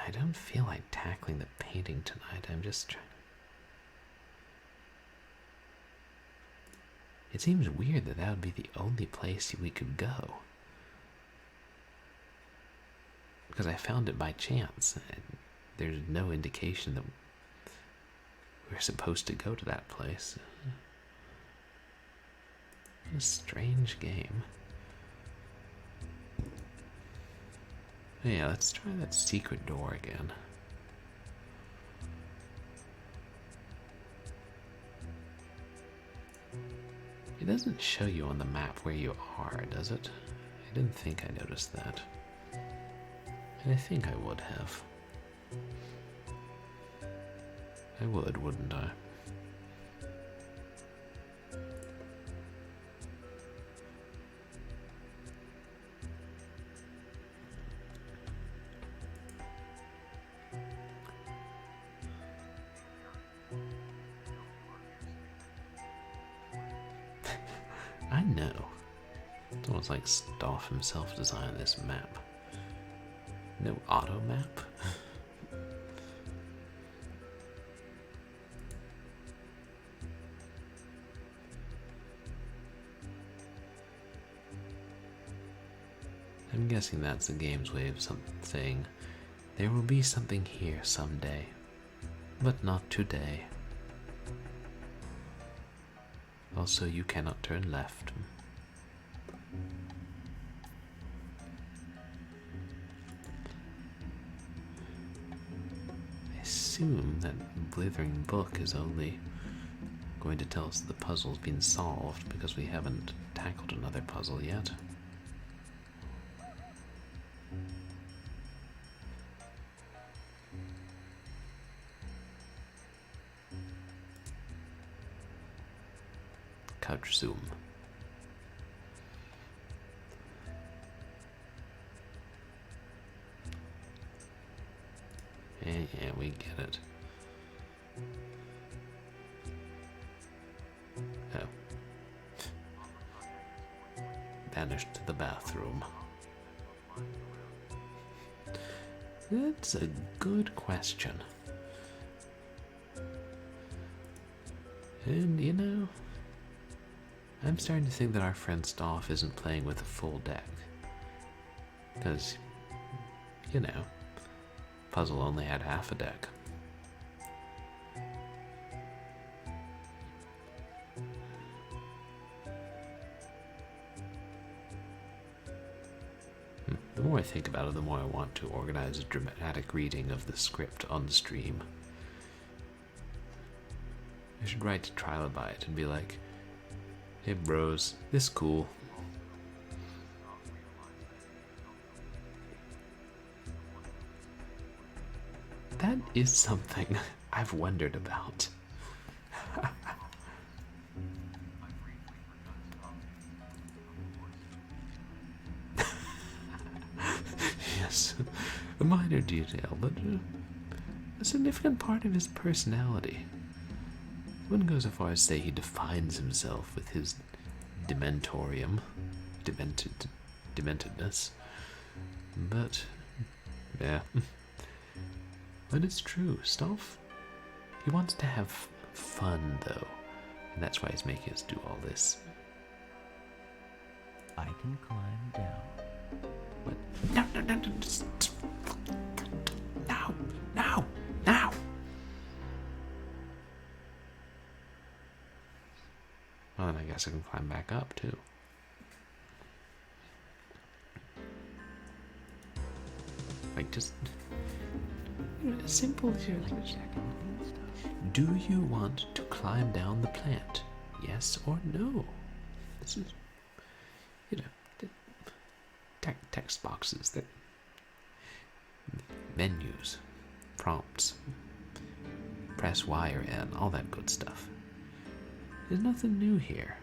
I don't feel like tackling the painting tonight. I'm just trying. It seems weird that would be the only place we could go. Because I found it by chance. There's no indication that we're supposed to go to that place. What a strange game. Yeah, let's try that secret door again. It doesn't show you on the map where you are, does it? I didn't think I noticed that. And I think I would have. I would, wouldn't I? I know. It's almost like Stauf himself designed this map. No auto map? I'm guessing that's the game's way of saying, there will be something here someday, but not today. Also, you cannot turn left. I assume that Blithering Book is only going to tell us the puzzle's been solved because we haven't tackled another puzzle yet. Couch zoom. Yeah, we get it. Oh. Vanished to the bathroom. That's a good question. And, you know, I'm starting to think that our friend Stauf isn't playing with a full deck. Because, you know, puzzle only had half a deck. The more I think about it, the more I want to organize a dramatic reading of the script on the stream. I should write to Trilobite and be like, hey bros, this cool. That is something I've wondered about. Yes, a minor detail, but a significant part of his personality. I wouldn't go so far as say he defines himself with his dementedness, but yeah. But it's true, Stauf. He wants to have fun, though, and that's why he's making us do all this. I can climb down. What? No, no, no, no, just... No, no, no! Well, then I guess I can climb back up, too. Like, just... Simple here. Do you want to climb down the plant? Yes or no? This is, you know, text boxes, that menus, prompts, press Y or N, all that good stuff. There's nothing new here.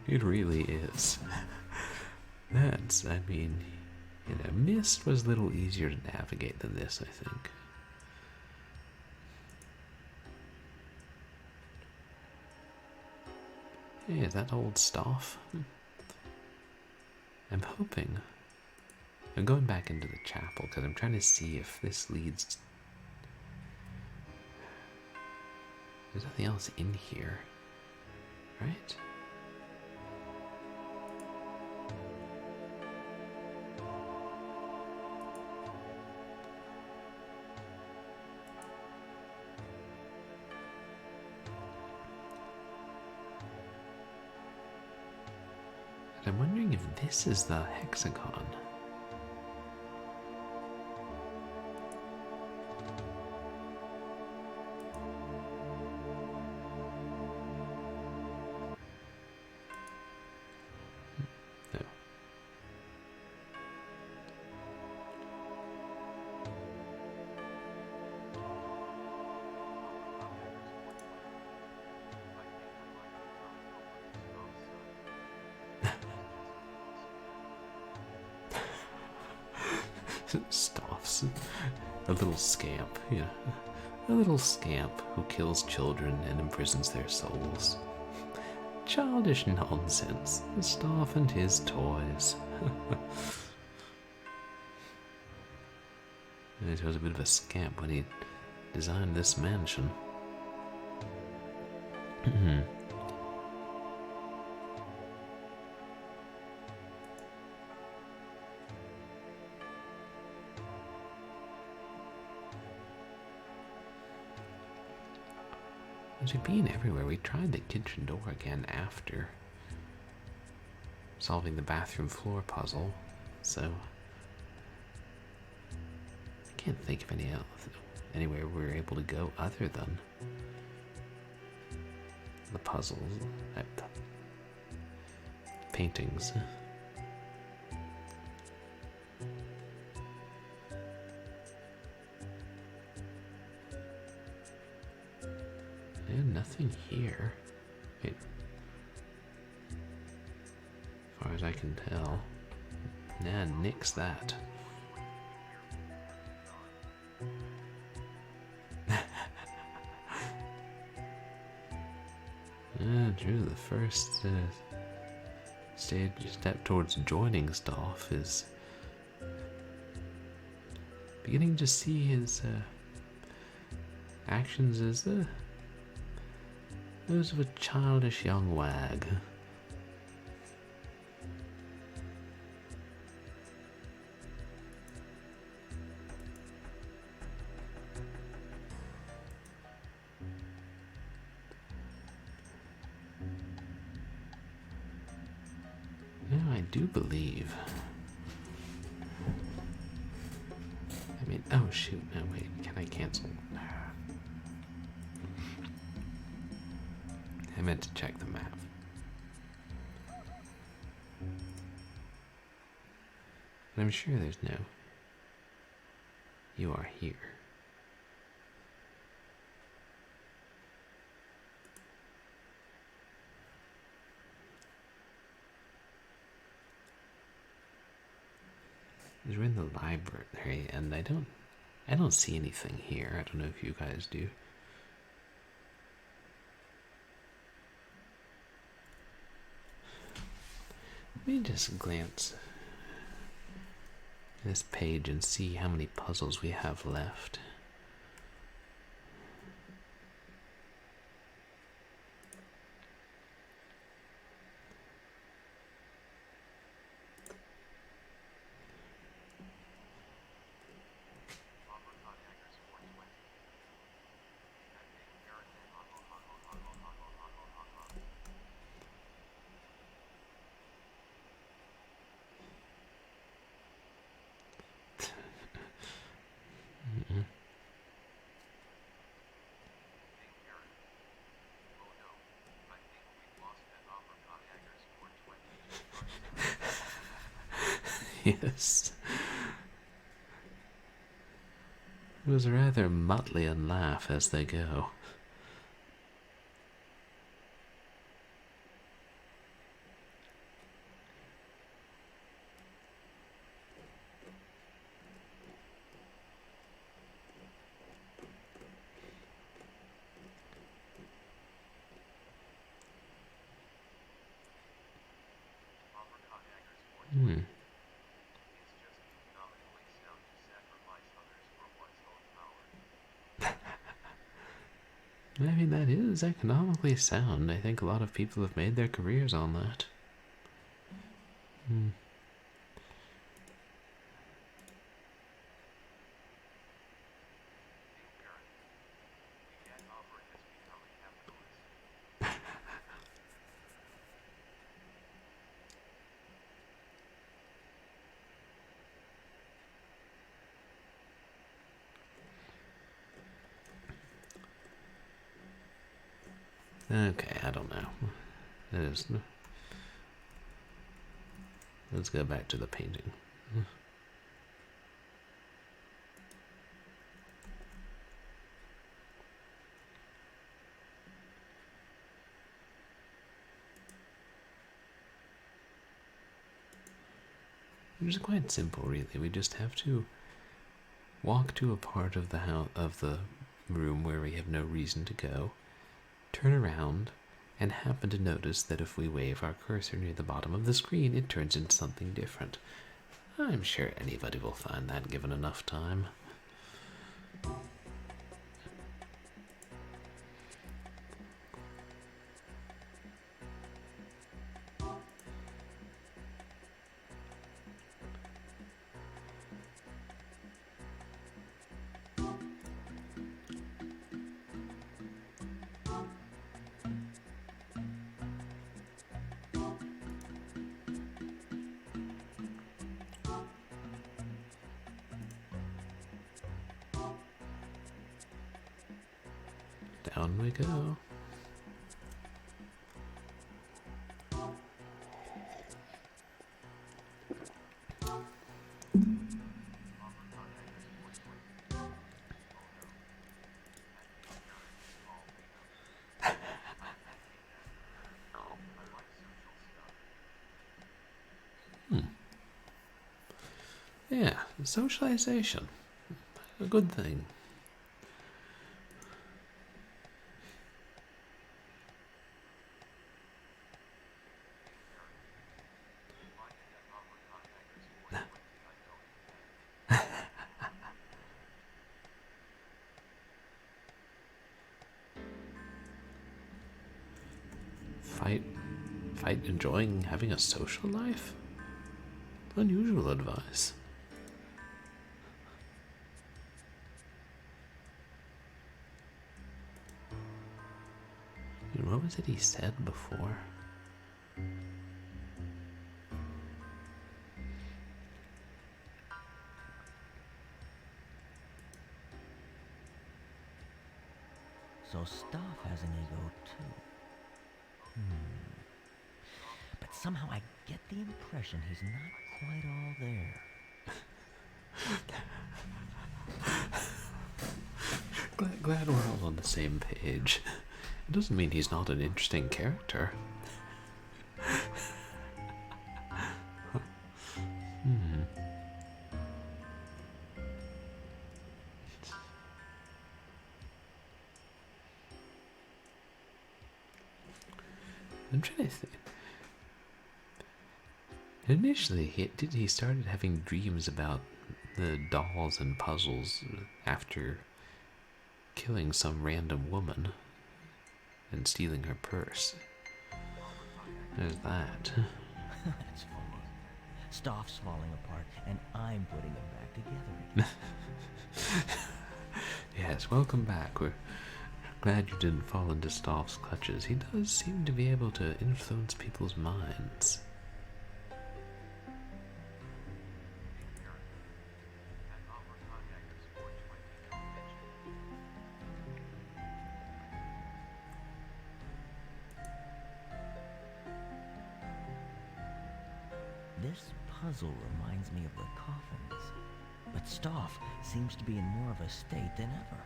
It really is. That's, I mean, you know, Mist was a little easier to navigate than this, I think. Hey, is that old Stauf? I'm hoping. I'm going back into the chapel because I'm trying to see if this leads. There's nothing else in here, right? I'm wondering if this is the hexagon. No. Stauf's a little scamp, yeah. A little scamp who kills children and imprisons their souls. Childish nonsense. Stauf and his toys. And he was a bit of a scamp when he designed this mansion. As we've been everywhere, we tried the kitchen door again after solving the bathroom floor puzzle, so I can't think of anywhere we were able to go other than the puzzles, the paintings. And nothing here. Wait. As far as I can tell. Nah, nix that. Drew, the first step towards joining Stauf is beginning to see his actions as those of a childish young wag. do believe. I mean, oh shoot, no wait, can I cancel? I meant to check the map. But I'm sure there's no. You are here. We're in the library, and I don't see anything here. I don't know if you guys do. Let me just glance at this page and see how many puzzles we have left. Yes. It was rather motley and laugh as they go. I mean, that is economically sound. I think a lot of people have made their careers on that. Okay, I don't know. Let's go back to the painting. Which is quite simple, really. We just have to walk to a part of the room where we have no reason to go, turn around, and happen to notice that if we wave our cursor near the bottom of the screen, it turns into something different. I'm sure anybody will find that given enough time. Down we go. Yeah, socialization. A good thing. Fight enjoying having a social life? Unusual advice. And what was it he said before? So Stauf has an ego too. But somehow I get the impression he's not quite all there. Glad we're all on the same page. It doesn't mean he's not an interesting character. I'm trying to think. Initially, he started having dreams about the dolls and puzzles after killing some random woman and stealing her purse. There's that. That's funny. Stauf's falling apart, and I'm putting him back together again. Yes, welcome back. We're glad you didn't fall into Stauf's clutches. He does seem to be able to influence people's minds. This puzzle reminds me of the coffins, but Stauf seems to be in more of a state than ever.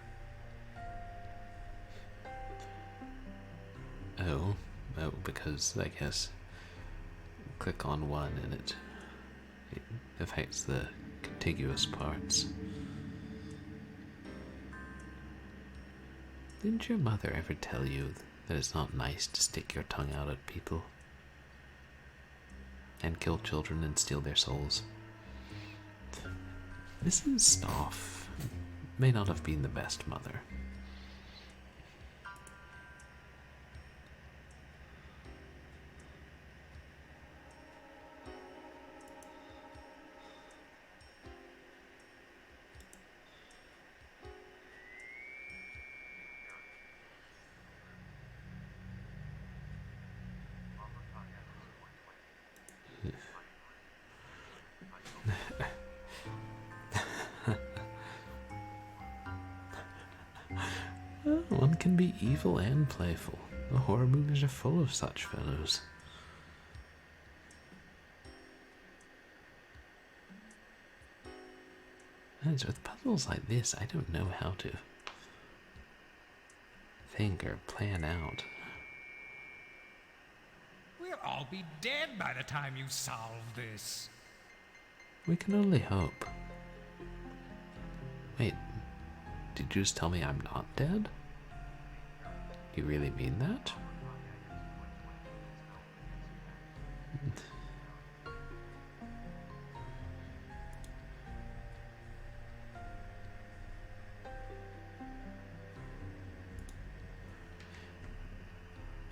Oh, because I guess click on one and it affects the contiguous parts. Didn't your mother ever tell you that it's not nice to stick your tongue out at people? And kill children and steal their souls? Mrs. Stauf may not have been the best mother. One can be evil and playful. The horror movies are full of such fellows. And with puzzles like this, I don't know how to think or plan out. We'll all be dead by the time you solve this. We can only hope. Wait, did you just tell me I'm not dead? You really mean that?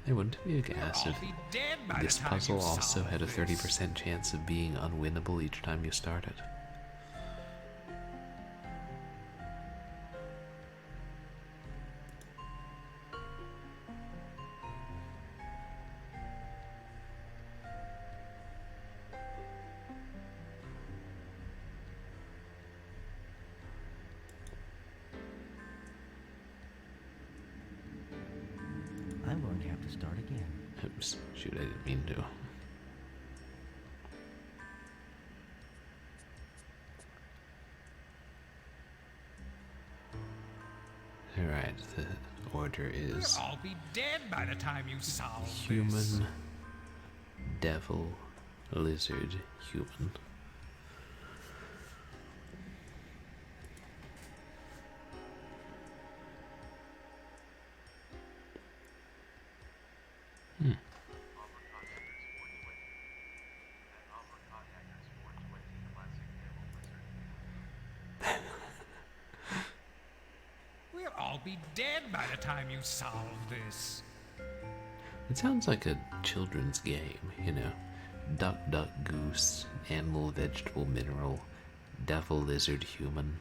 I wouldn't be aghast if this puzzle also had a 30% chance of being unwinnable each time you start it. I'm going to have to start again. Oops, shoot, I didn't mean to. Alright, the order is We'll all be dead by the time you solve human, this. devil, lizard, human. We'll all be dead by the time you solve this. It sounds like a children's game, you know. Duck, duck, goose, animal, vegetable, mineral, devil, lizard, human.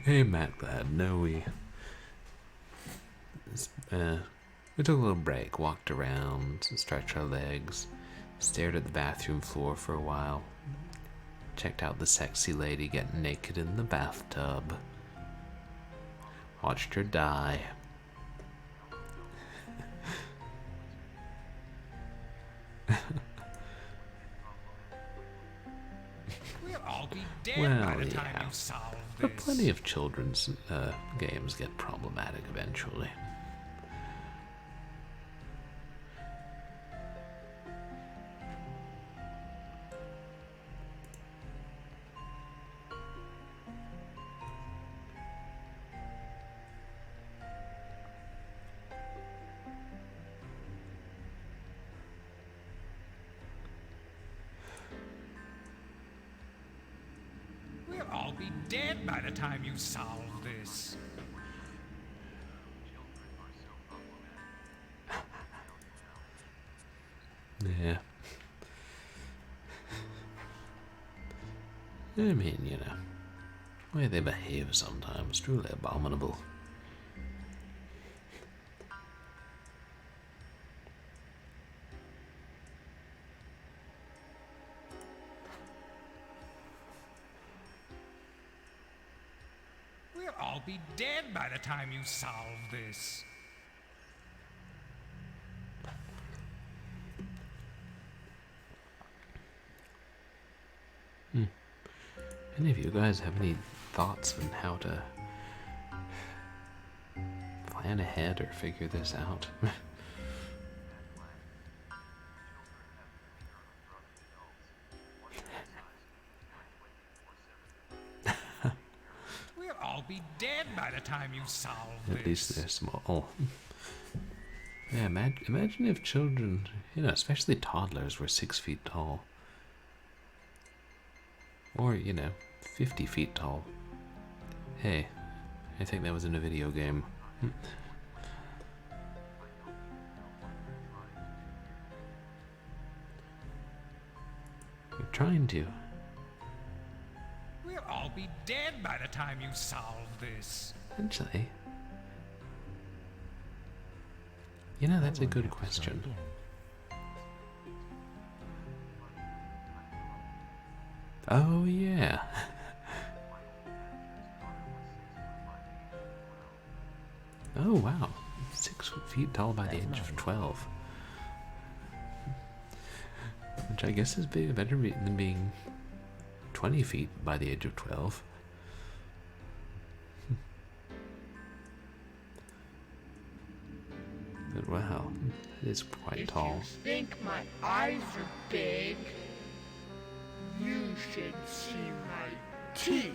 Hey, Matt Glad. No, We took a little break, walked around, stretched our legs, stared at the bathroom floor for a while, checked out the sexy lady getting naked in the bathtub, watched her die. We'll all be dead by Well, the time yeah, you solve but this. plenty of children's games get problematic eventually. We'll all be dead by the time you solve this. Yeah. I mean, you know, the way they behave sometimes, truly abominable. We'll all be dead by the time you solve this. Any of you guys have any thoughts on how to plan ahead or figure this out? We'll all be dead by the time you solve this. At least they're small. Yeah, imagine if children, you know, especially toddlers, were 6 feet tall. Or, you know, 50 feet tall. Hey, I think that was in a video game. We're trying to. We'll all be dead by the time you solve this. Actually, you know, that's a good question. Oh, yeah. Oh, wow. 6 feet tall by the age of 12. Which I guess is better than being 20 feet by the age of 12. But wow, it is quite tall. If you think my eyes are big, you should see my teeth.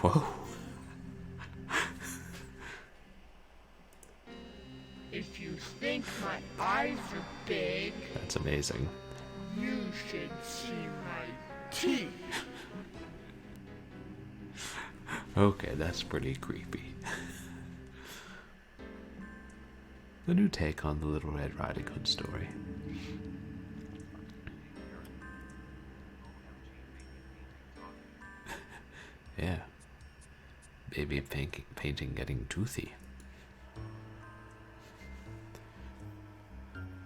Whoa. If you think my eyes are big, That's amazing. you should see my teeth. Okay, that's pretty creepy. The new take on the Little Red Riding Hood story. Yeah. Baby painting getting toothy.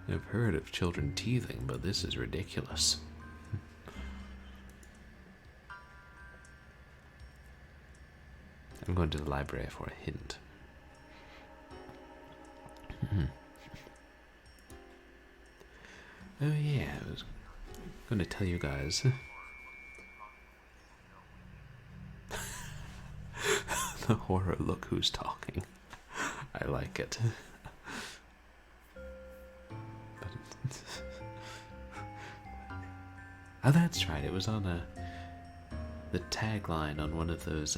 I've heard of children teething, but this is ridiculous. I'm going to the library for a hint. Oh yeah, I was going to tell you guys. The horror look who's talking. I like it. Oh, that's right. It was on the tagline on one of those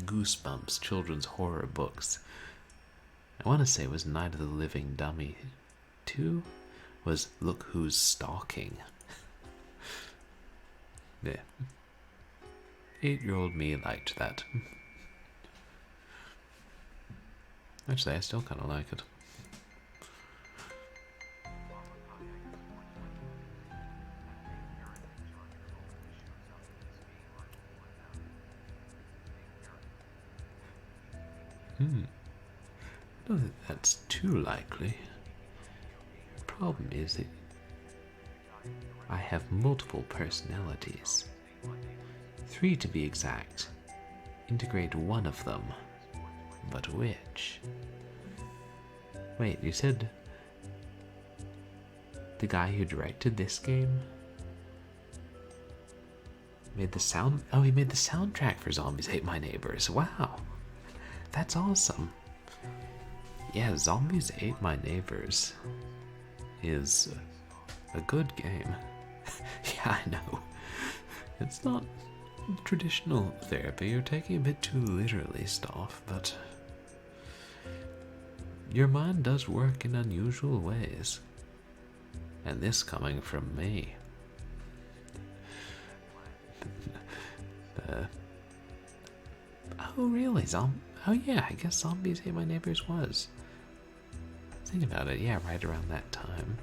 Goosebumps children's horror books. I want to say it was Night of the Living Dummy 2 was Look Who's Stalking. Yeah. 8-year-old me liked that. Actually, I still kind of like it. I don't think that's too likely. The problem is that I have multiple personalities. 3 to be exact. Integrate one of them. But which? Wait, you said the guy who directed this game made the sound? Oh, he made the soundtrack for Zombies Ate My Neighbors. Wow. That's awesome. Yeah, Zombies Ate My Neighbors is a good game. Yeah, I know. It's not traditional therapy. You're taking a bit too literally, Stauf, but your mind does work in unusual ways. And this coming from me. Oh, really? Oh, yeah, I guess Zombies Ate My Neighbors was. Think about it, yeah, right around that time.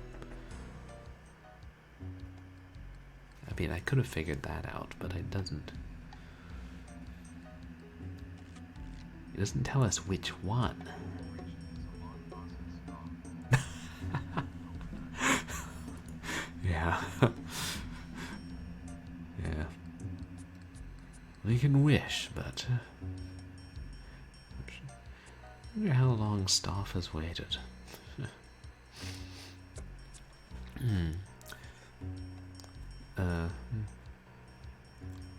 I mean, I could have figured that out, but it doesn't. It doesn't tell us which one. Yeah. Yeah. We can wish, but I wonder how long Stauf has waited.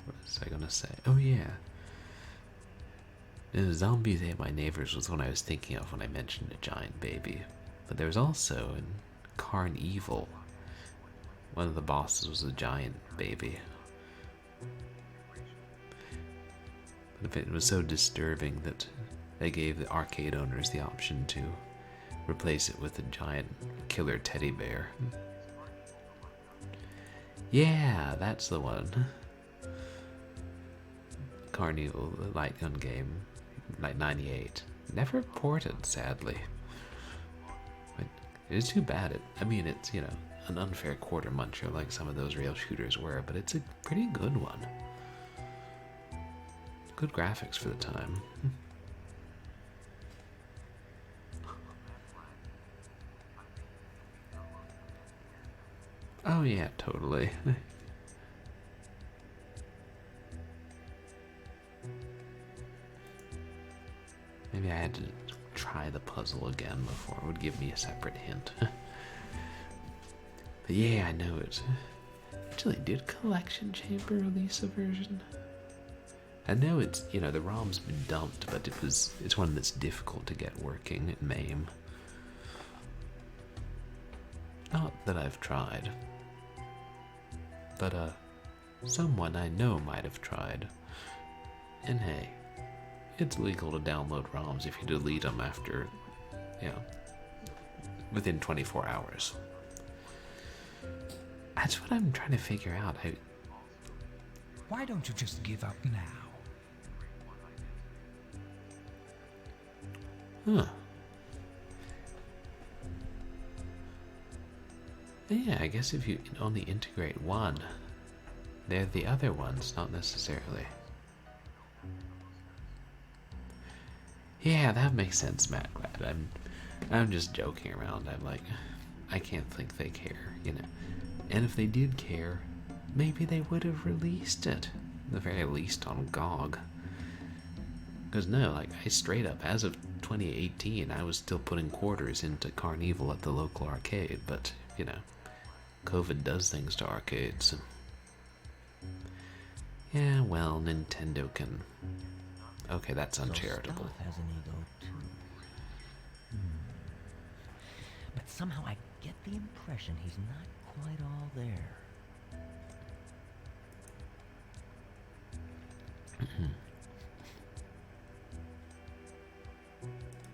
What was I gonna say? Oh yeah. Zombies Ate My Neighbors was what I was thinking of when I mentioned a giant baby. But there was also in Carnival, one of the bosses was a giant baby. But it was so disturbing that they gave the arcade owners the option to replace it with a giant killer teddy bear. Yeah, that's the one. Carnival, the light gun game, like 98. Never ported, sadly. But it is too bad. I mean, it's, you know, an unfair quarter muncher like some of those rail shooters were, but it's a pretty good one. Good graphics for the time. Oh yeah, totally. Maybe I had to try the puzzle again before it would give me a separate hint. But yeah, I know it. Actually, did Collection Chamber release a version? I know it's, you know, the ROM's been dumped, but it's one that's difficult to get working in MAME. Not that I've tried. But, someone I know might have tried. And hey, it's legal to download ROMs if you delete them after, you know, within 24 hours. That's what I'm trying to figure out. Why don't you just give up now? Huh. Yeah, I guess if you only integrate one, they're the other ones, not necessarily. Yeah, that makes sense, Matt. I'm just joking around. I'm like, I can't think they care, you know. And if they did care, maybe they would have released it, at the very least on GOG. Because no, like, I straight up, as of 2018, I was still putting quarters into Carnival at the local arcade, but, you know, COVID does things to arcades. Yeah, well, Nintendo can... Okay, that's uncharitable. So Stauf has an ego too. But somehow I get the impression he's not quite all there.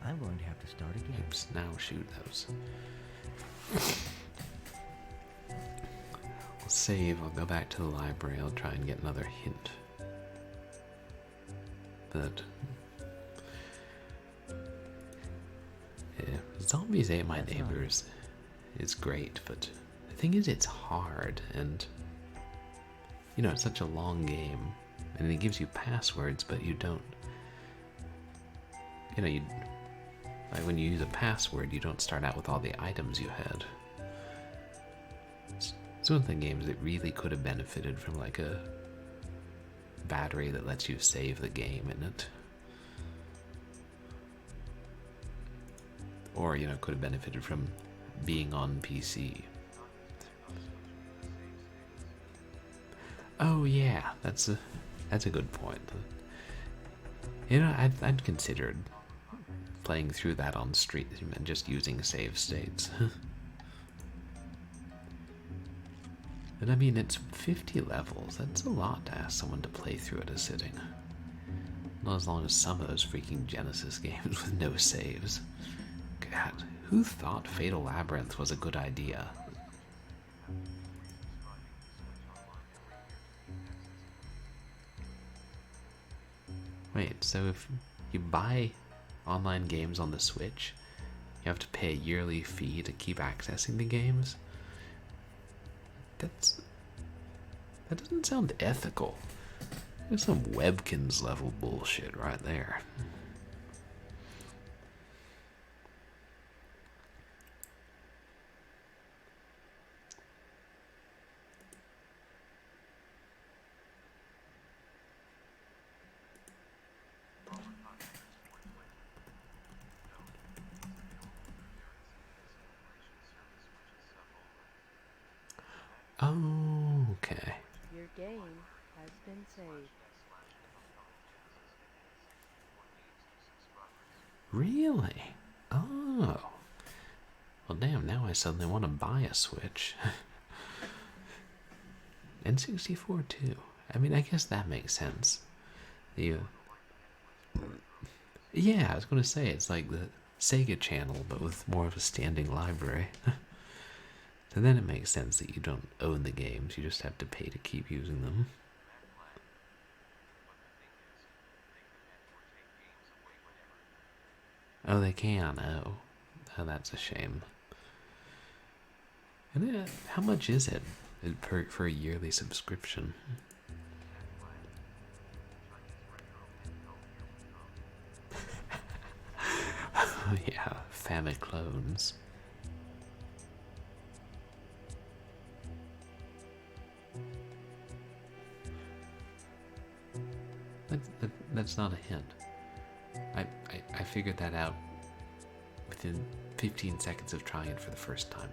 I'm going to have to start again. Oops, now shoot those. I'll save, I'll go back to the library, I'll try and get another hint. But... yeah, Zombies Ate My Neighbors is great, but the thing is it's hard, and... you know, it's such a long game, and it gives you passwords, but you don't... you know, Like when you use a password, you don't start out with all the items you had. It's one of the games that really could have benefited from like a battery that lets you save the game in it. Or, you know, could have benefited from being on PC. Oh yeah, that's a good point. You know, I'd considered playing through that on stream and just using save states. But I mean, it's 50 levels. That's a lot to ask someone to play through at a sitting. Not as long as some of those freaking Genesis games with no saves. God, who thought Fatal Labyrinth was a good idea? Wait, so if you buy online games on the Switch, you have to pay a yearly fee to keep accessing the games? That doesn't sound ethical. There's some Webkins level bullshit right there. Oh, okay. Your game has been saved. Really? Oh. Well, damn, now I suddenly want to buy a Switch. N64 too. I mean, I guess that makes sense. Yeah, I was going to say, it's like the Sega channel, but with more of a standing library. So then it makes sense that you don't own the games, you just have to pay to keep using them. Oh, they can. Oh, that's a shame. And how much is it for a yearly subscription? Oh yeah, Famiclones. That's not a hint. I figured that out within 15 seconds of trying it for the first time.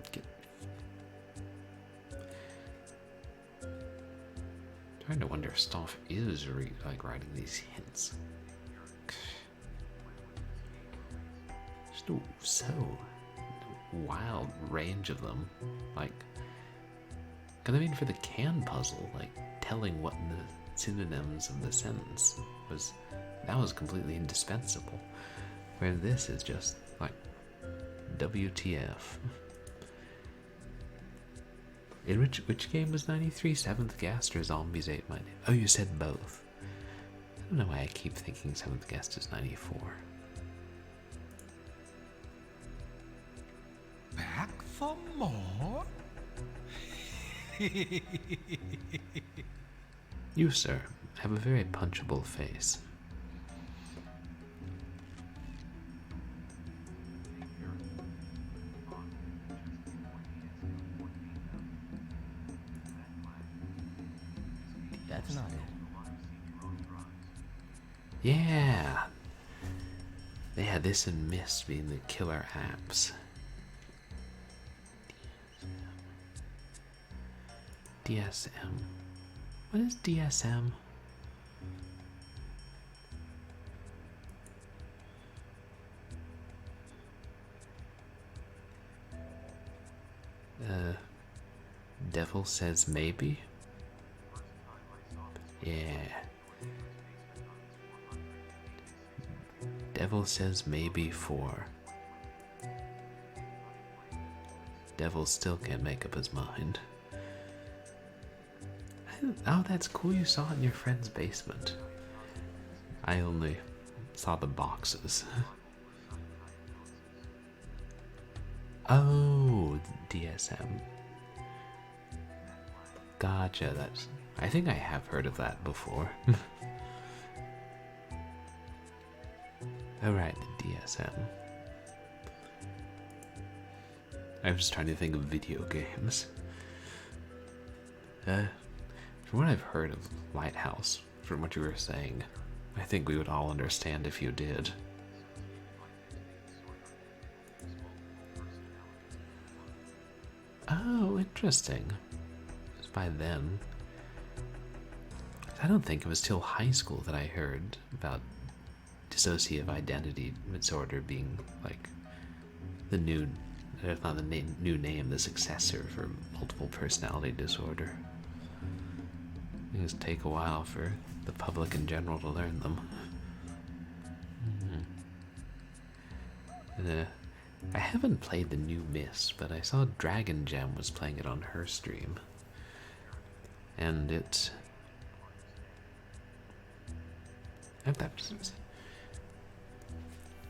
Trying to wonder if Stauf is writing these hints. There's so wild range of them. Like, cause I mean, for the can puzzle, like telling what the synonyms of the sentence was completely indispensable. Where this is just like WTF. In which game was 93? Seventh Guest or Zombies Ate My Name? Oh, you said both. I don't know why I keep thinking Seventh Guest is 94. Back for more? You, sir, have a very punchable face. That's not it. Yeah. They had this and Myst being the killer apps. DSM. What is DSM? Devil Says Maybe? Yeah. Devil Says Maybe 4. Devil still can't make up his mind. Oh, that's cool. You saw it in your friend's basement. I only saw the boxes. Oh, DSM. Gotcha. I think I have heard of that before. Oh, right, the DSM. I was trying to think of video games. From what I've heard of Lighthouse, from what you were saying, I think we would all understand if you did. Oh, interesting. It was by then. I don't think it was till high school that I heard about dissociative identity disorder being like the new, if not the new name, the successor for multiple personality disorder. Things take a while for the public in general to learn them. And, I haven't played the new Miss, but I saw Dragon Gem was playing it on her stream. And it...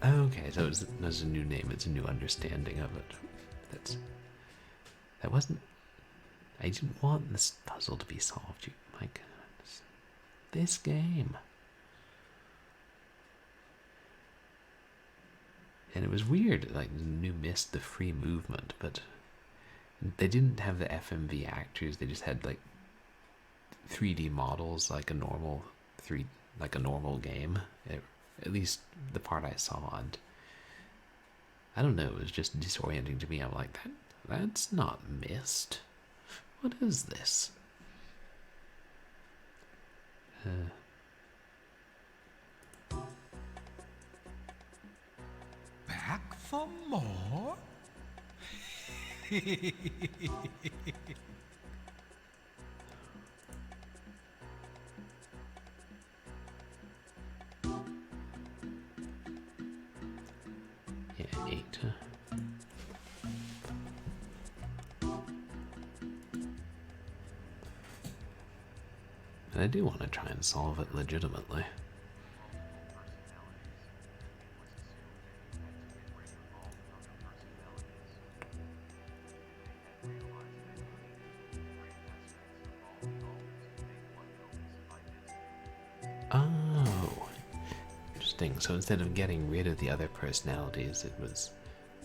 Okay, so it's a new name, it's a new understanding of it. That wasn't... I didn't want this puzzle to be solved, my goodness. This game. And it was weird, like, the new Miss, the free movement, but they didn't have the FMV actors, they just had, like, 3D models like a normal game. At least the part I saw, and I don't know, it was just disorienting to me. I'm like, that's not Mist. What is this? Back for more? Yeah, 8. And I do want to try and solve it legitimately. Oh, interesting. So instead of getting rid of the other personalities,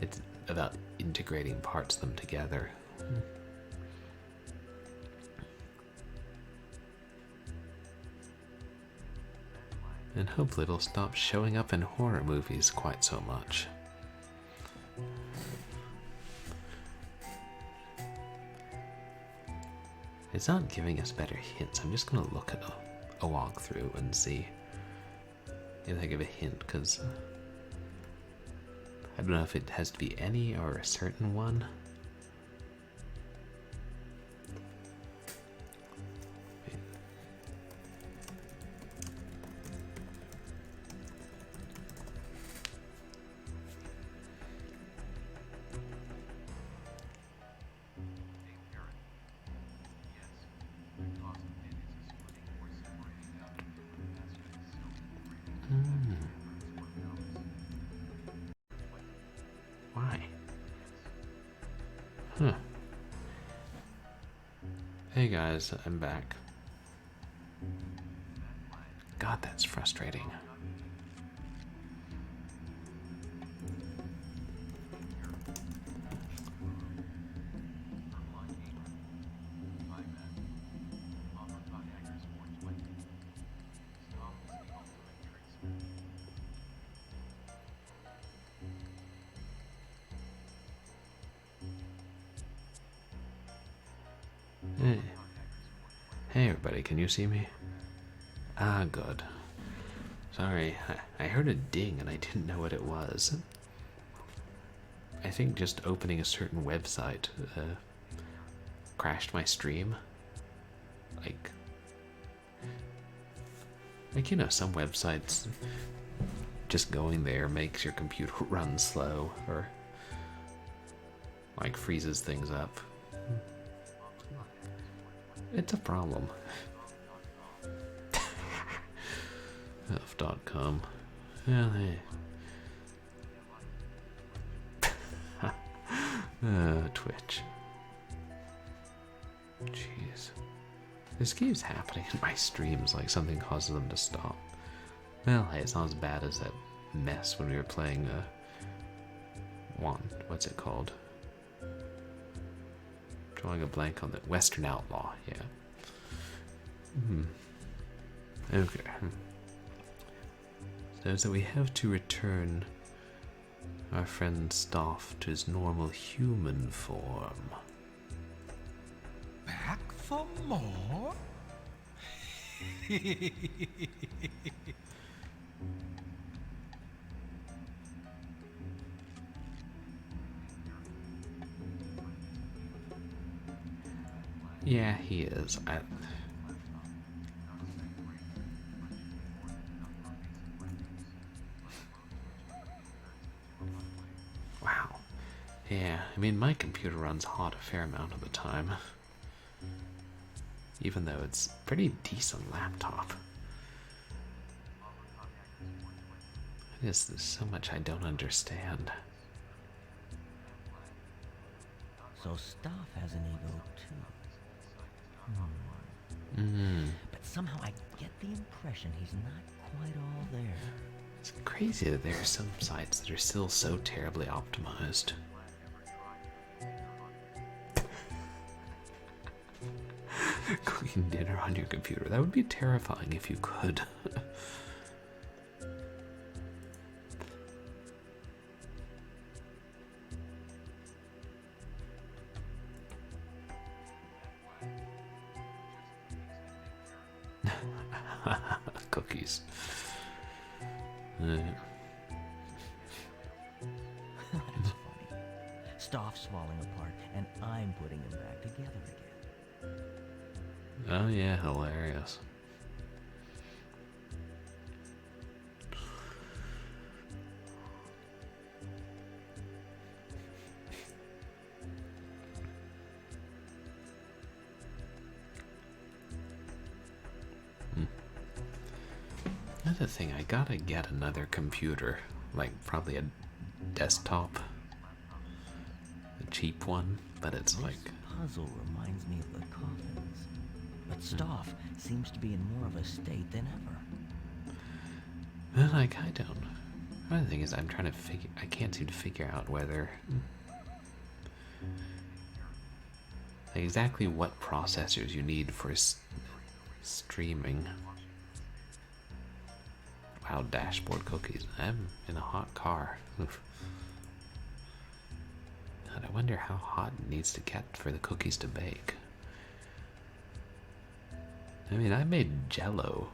it's about integrating parts of them together. And hopefully it'll stop showing up in horror movies quite so much. It's not giving us better hints. I'm just gonna look at a walkthrough and see if I give a hint, because I don't know if it has to be any or a certain one. Why? Huh. Hey guys, I'm back. God, that's frustrating. Hey everybody, can you see me? Ah, good. Sorry, I heard a ding and I didn't know what it was. I think just opening a certain website crashed my stream. Like, you know, some websites, just going there makes your computer run slow or like freezes things up. It's a problem. F.com. Well, hey. Twitch. Jeez. This keeps happening in my streams, like something causes them to stop. Well, hey, it's not as bad as that mess when we were playing, what's it called? Drawing a blank on the Western Outlaw, yeah. Okay. So we have to return our friend Stauf to his normal human form. Back for more? Yeah, he is. Wow. Yeah, I mean, my computer runs hot a fair amount of the time. Even though it's a pretty decent laptop. There's so much I don't understand. So Stauf has an ego too. But somehow I get the impression he's not quite all there. It's crazy that there are some sites that are still so terribly optimized. Cooking dinner on your computer. That would be terrifying if you could. Cookies. That's funny. Stauf's falling apart, and I'm putting him back together again. Oh yeah, hilarious. Another thing, I gotta get another computer, like probably a desktop, a cheap one, but it's like... puzzle reminds me of the coffins, but Stauf seems to be in more of a state than ever. Well, like, I don't. Another thing is I'm trying to figure, I can't seem to figure out whether... like exactly what processors you need for streaming. Wow, dashboard cookies. I'm in a hot car. Oof. And I wonder how hot it needs to get for the cookies to bake. I mean, I made Jell-O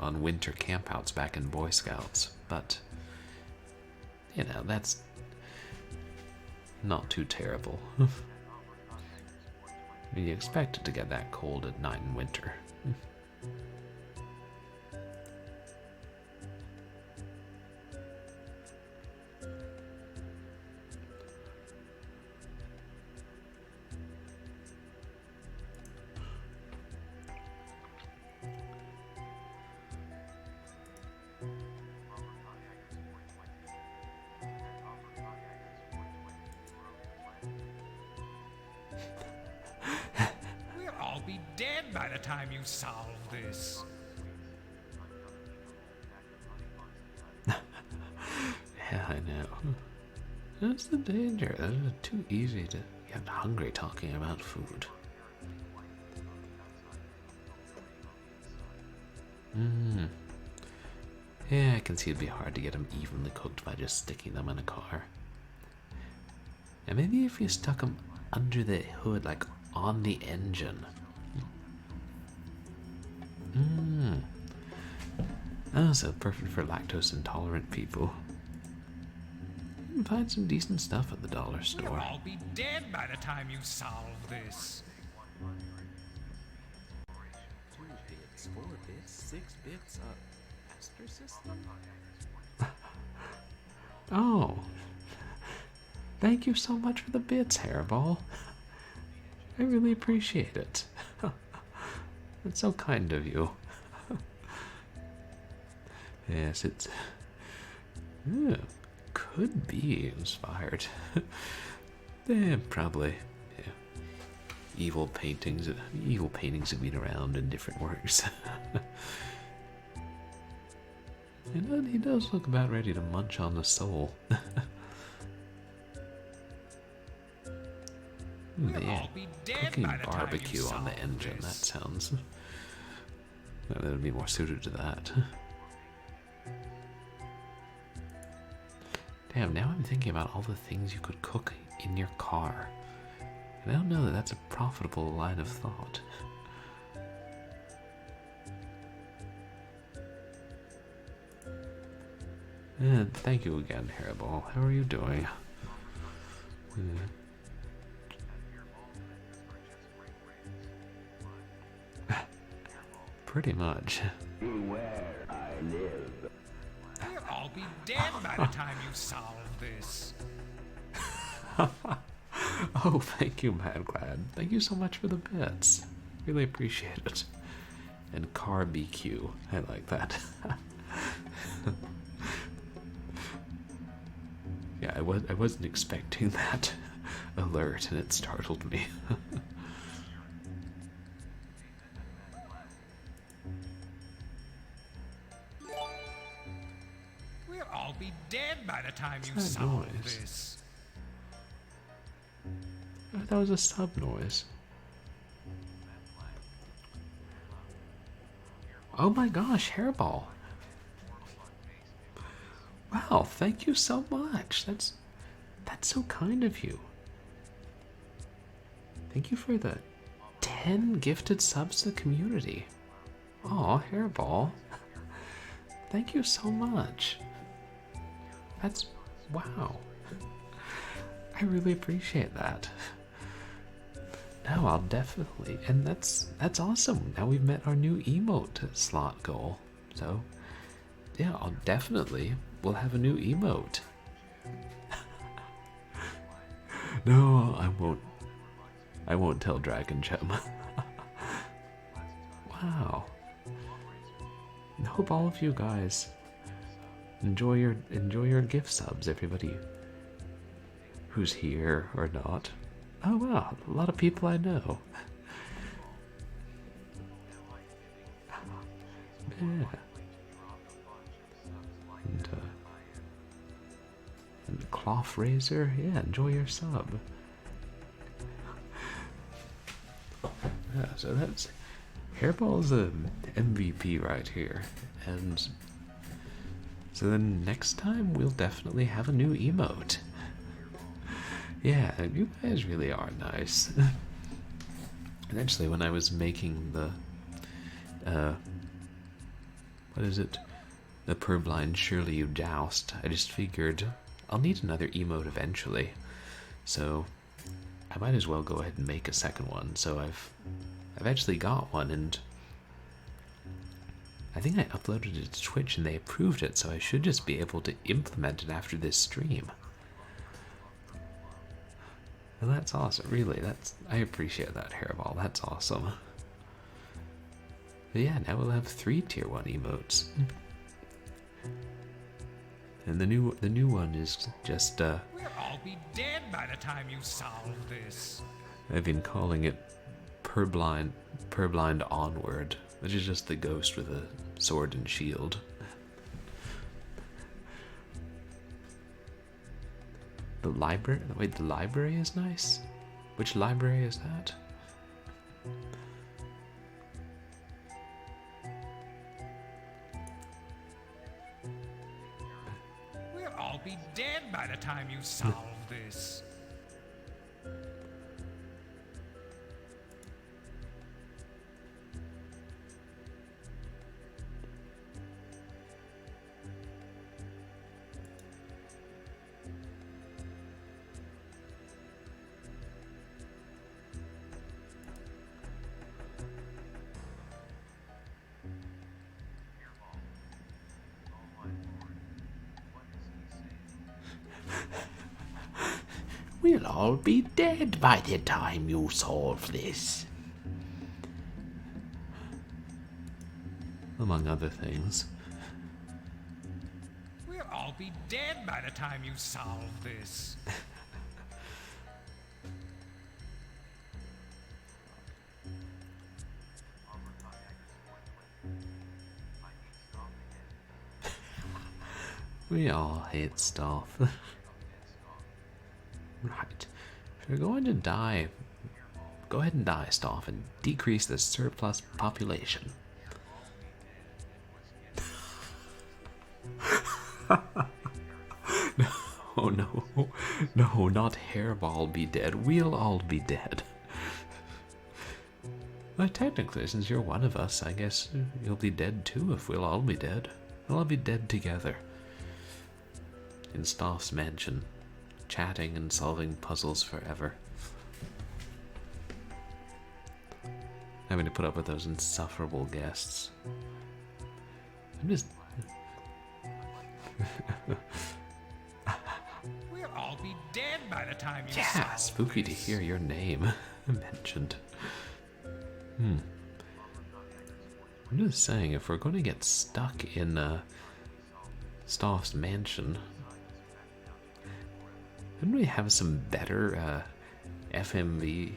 on winter campouts back in Boy Scouts, but, you know, that's not too terrible. I mean, you expect it to get that cold at night in winter. We'll all be dead by the time you solve this. Yeah, I know. That's the danger. It's too easy to get hungry talking about food. Yeah, I can see it'd be hard to get them evenly cooked by just sticking them in a car. And maybe if you stuck them under the hood, like on the engine. Oh, so perfect for lactose intolerant people. You can find some decent stuff at the dollar store. We'll all be dead by the time you solve this. 2 bits, 4 bits, 6 bits, Master System? Oh. Thank you so much for the bits, Hairball. I really appreciate it. That's so kind of you. Yes, it's... could be inspired. Probably. Yeah. Evil paintings have been around in different works. And he does look about ready to munch on the soul. We'll all dead cooking by the time you barbecue on the solve engine. That this. sounds... That would be more suited to that. Damn, now I'm thinking about all the things you could cook in your car. And I don't know that that's a profitable line of thought. And thank you again, Hairball. How are you doing? Pretty much. Where I live. We'll all be dead by the time you solve this. Oh, thank you, Madglad. Thank you so much for the bits. Really appreciate it. And car BQ. I like that. Yeah, I wasn't expecting that alert, and it startled me. We'll all be dead by the time you What's that solve noise? this. That was a sub noise. Oh my gosh, Hairball. Wow, thank you so much. That's so kind of you. Thank you for the 10 gifted subs to the community. Aw, Hairball. Thank you so much. That's... wow. I really appreciate that. No, I'll definitely... and that's awesome. Now we've met our new emote slot goal. So, yeah, I'll definitely... we'll have a new emote. No, I won't tell Dragon Gem. Wow. I hope all of you guys enjoy your gift subs, everybody who's here or not. Oh wow, a lot of people I know. Yeah. And the cloth razor, yeah, enjoy your sub. Yeah, so that's... Hairball's a MVP right here. And so then next time we'll definitely have a new emote. Yeah, you guys really are nice. And actually, when I was making the, what is it? The purblind Surely You Joust, I just figured I'll need another emote eventually. So I might as well go ahead and make a second one. So I've actually got one, and I think I uploaded it to Twitch and they approved it, so I should just be able to implement it after this stream. Well, that's awesome. Really, I appreciate that, Hairball. That's awesome. But yeah, now we'll have 3 tier 1 emotes. And the new one is just We'll all be dead by the time you solve this. I've been calling it Purblind Onward, which is just the ghost with a sword and shield. The library? Wait, the library is nice? Which library is that? We'll all be dead by the time you solve this. We'll all be dead by the time you solve this. Among other things. We'll all be dead by the time you solve this. We all hate Stauf. Right. If you're going to die Go ahead and die, Stauf, and decrease the surplus population. No, no, no, not Hairball be dead. We'll all be dead. Well, technically, since you're one of us, I guess you'll be dead too if we'll all be dead. We'll all be dead together. In Stauf's mansion, chatting and solving puzzles forever. Having to put up with those insufferable guests. I'm just... We'll all be dead by the time you Yeah, solve spooky to this. hear your name mentioned. I'm just saying, if we're going to get stuck in Stauf's mansion, couldn't we have some better FMV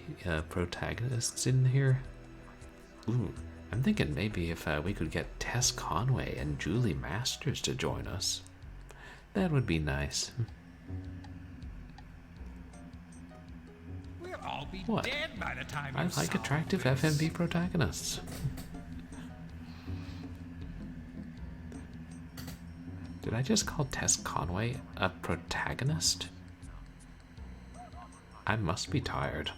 protagonists in here? Ooh, I'm thinking maybe if we could get Tess Conway and Julie Masters to join us. That would be nice. We'll all be What? dead by the time I you like solve attractive this. FMV protagonists. Did I just call Tess Conway a protagonist? I must be tired.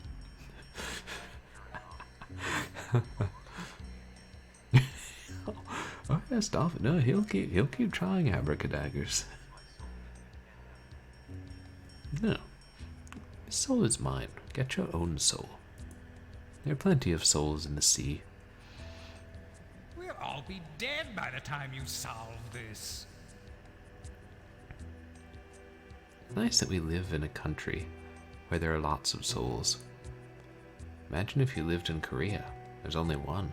Oh yeah, Stauf. No, he'll keep trying abracadaggers. No. His soul is mine. Get your own soul. There are plenty of souls in the sea. We'll all be dead by the time you solve this. Nice that we live in a country where there are lots of souls. Imagine if you lived in Korea. There's only one.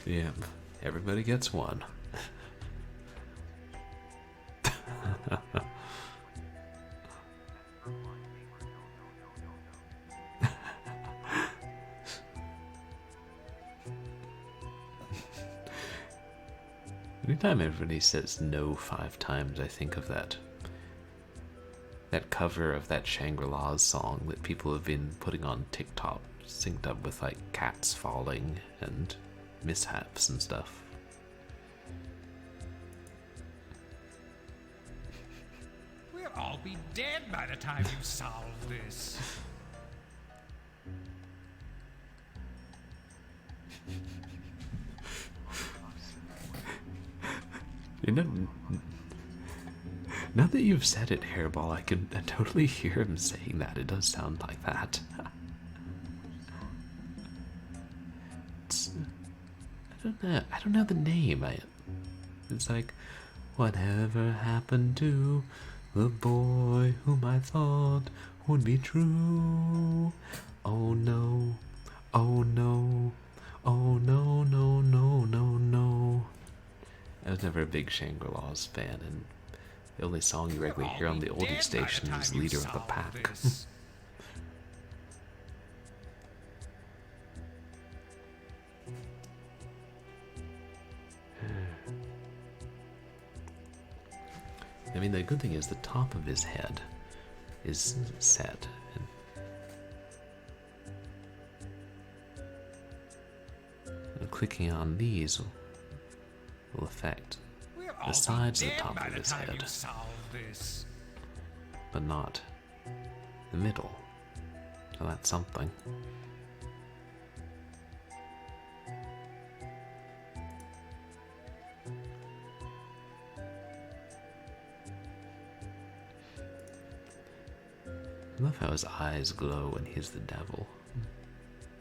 Yeah, everybody gets one. Anytime everybody says no 5 times, I think of that cover of that Shangri-La's song that people have been putting on TikTok, synced up with like cats falling and mishaps and stuff. We'll all be dead by the time you solve this. You know, now that you've said it, Hairball, I can totally hear him saying that. It does sound like that. I don't know the name. It's like, whatever happened to the boy whom I thought would be true? Oh no, oh no, oh no, no, no, no, no. I was never a big Shangri-La's fan, and the only song you regularly hear on the oldie station is Leader of the Pack. I mean, the good thing is the top of his head is set. And clicking on these will affect the sides of the top of his head, but not the middle. So that's something. I love how his eyes glow when he's the devil.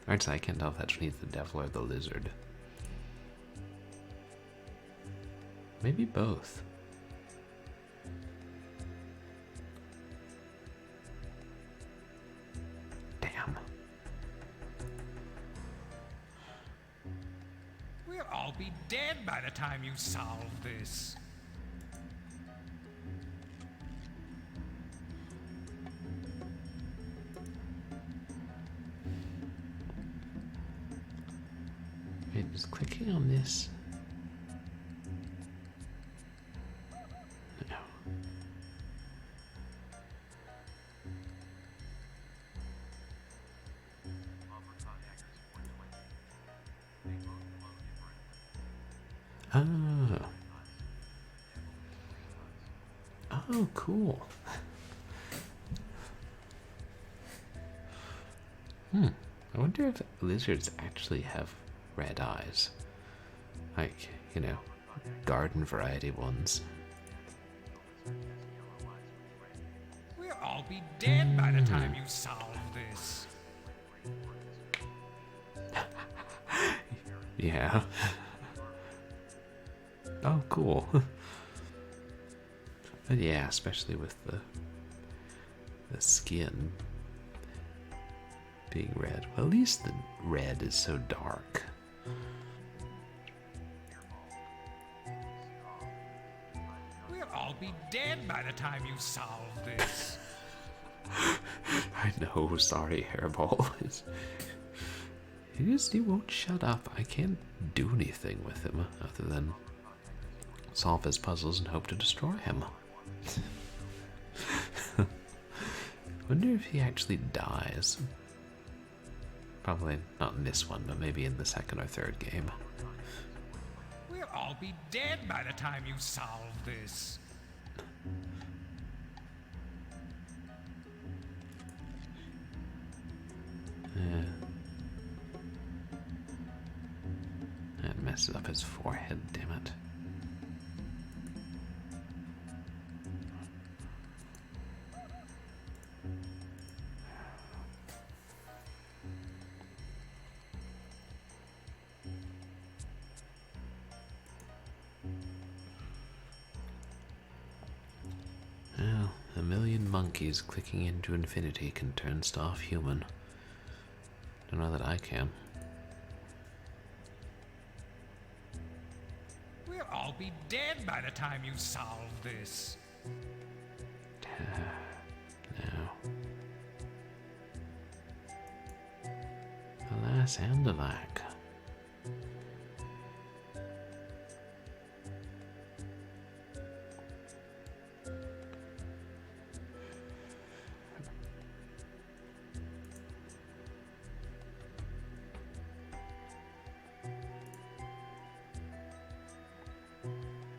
Actually, I can't tell if that's when he's the devil or the lizard. Maybe both. Damn. We'll all be dead by the time you solve this. Wait, is clicking on this Oh. Oh, cool. I wonder if lizards actually have red eyes. Like, you know, garden variety ones. We'll all be dead by the time you solve this. Yeah. Oh, cool. But yeah, especially with the skin being red. Well, at least the red is so dark. We'll all be dead by the time you solve this. I know, sorry, Hairball. He won't shut up. I can't do anything with him other than solve his puzzles and hope to destroy him. Wonder if he actually dies. Probably not in this one, but maybe in the second or third game. We'll all be dead by the time you solve this. Yeah. That messes up his forehead, damn it. Well, a million monkeys clicking into infinity can turn Stauf human. Don't know that I can. We'll all be dead by the time you solve this. No. Alas and alack.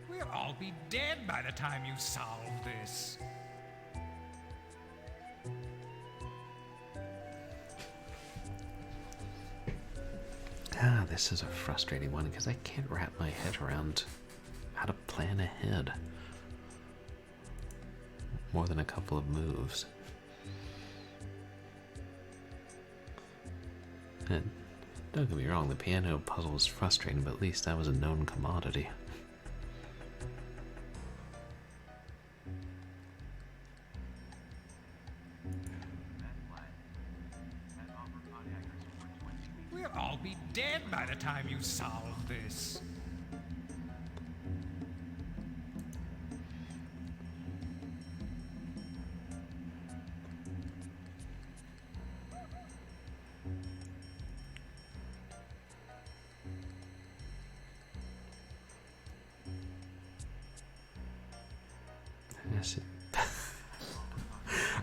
We'll all be dead by the time you solve this. Ah, this is a frustrating one because I can't wrap my head around how to plan ahead. More than a couple of moves. And don't get me wrong, the piano puzzle was frustrating, but at least that was a known commodity. We'll all be dead by the time you solve this.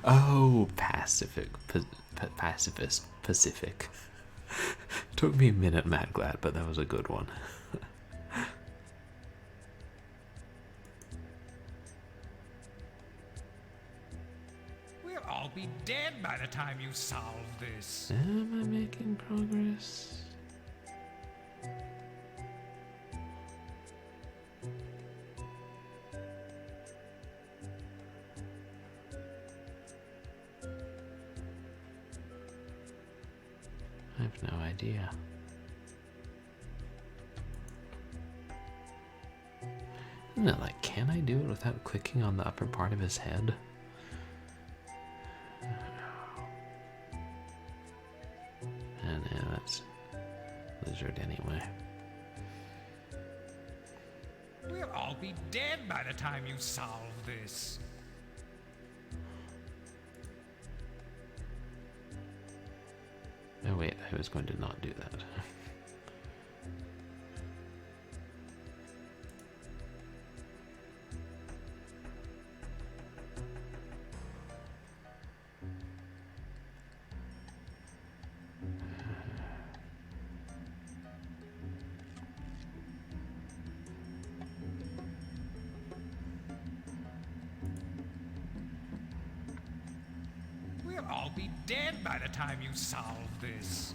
Oh, pacifist, Pacific. Took me a minute, Matt Glad, but that was a good one. We'll all be dead by the time you solve this. Am I making progress? I have no idea. Isn't it like, can I do it without clicking on the upper part of his head? And yeah, that's lizard anyway. We'll all be dead by the time you solve this. Oh wait, I was going to not do that. all be dead by the time you solve this.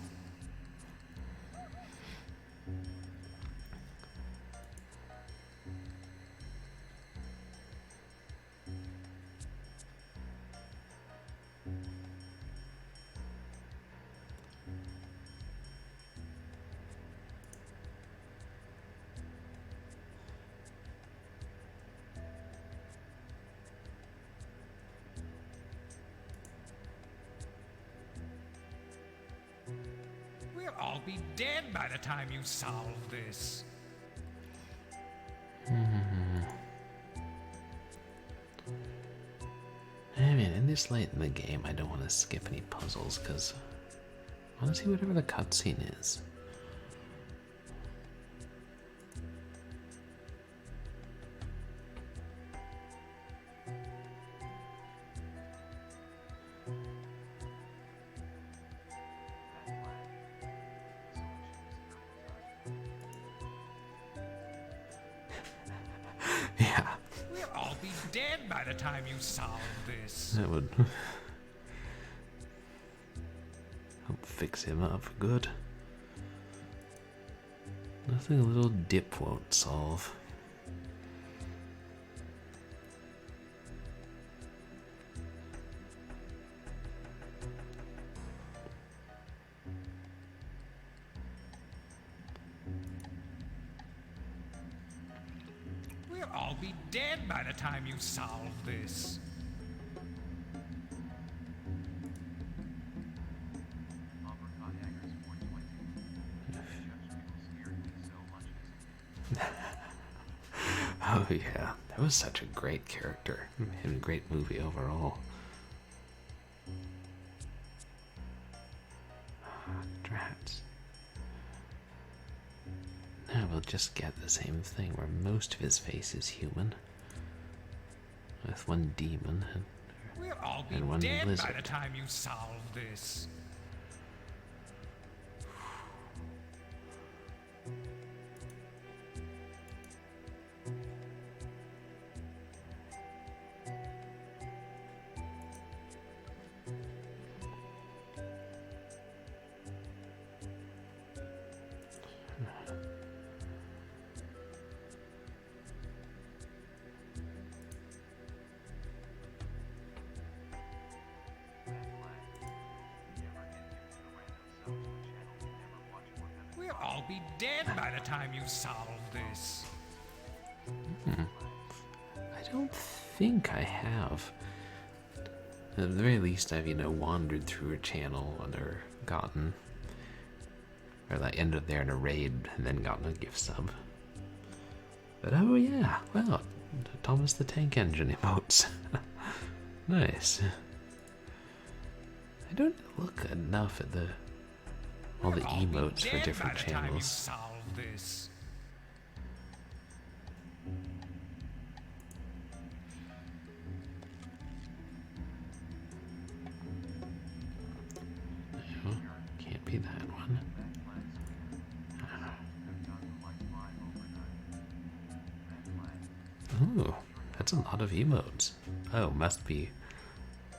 We'll all be dead by the time you solve this. I mean, in this late in the game, I don't want to skip any puzzles because I want to see whatever the cutscene is. Yeah. We'll all be dead by the time you solve this. That would help fix him up for good. Nothing a little dip won't solve. We'll all be dead by the time you solve this. Oh yeah, that was such a great character and a great movie overall. Drats. Now we'll just get the same thing where most of his face is human. With one demon We'll all be and one dead lizard. by the time you solve this. We'll all be dead by the time you solve this. I don't think I have. At the very least, I've, wandered through a channel or gotten, or like ended there in a raid and then gotten a gift sub. But oh yeah, well, Thomas the Tank Engine emotes. Nice. I don't look enough at all the emotes for different channels. Solve this. No, can't be that one. Ooh, that's a lot of emotes. Oh, must be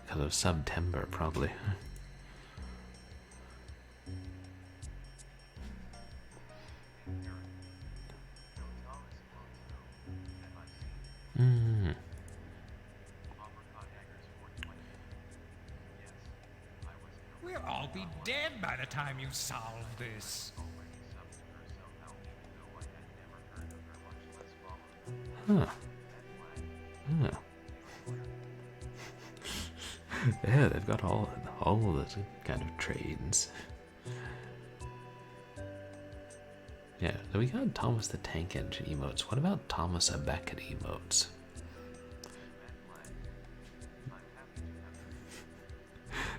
because of September, probably. We'll all be dead by the time you solve this. Huh. Huh. Yeah, they've got all the kind of trades. Yeah, so we got Thomas the Tank Engine emotes. What about Thomas a Beckett emotes?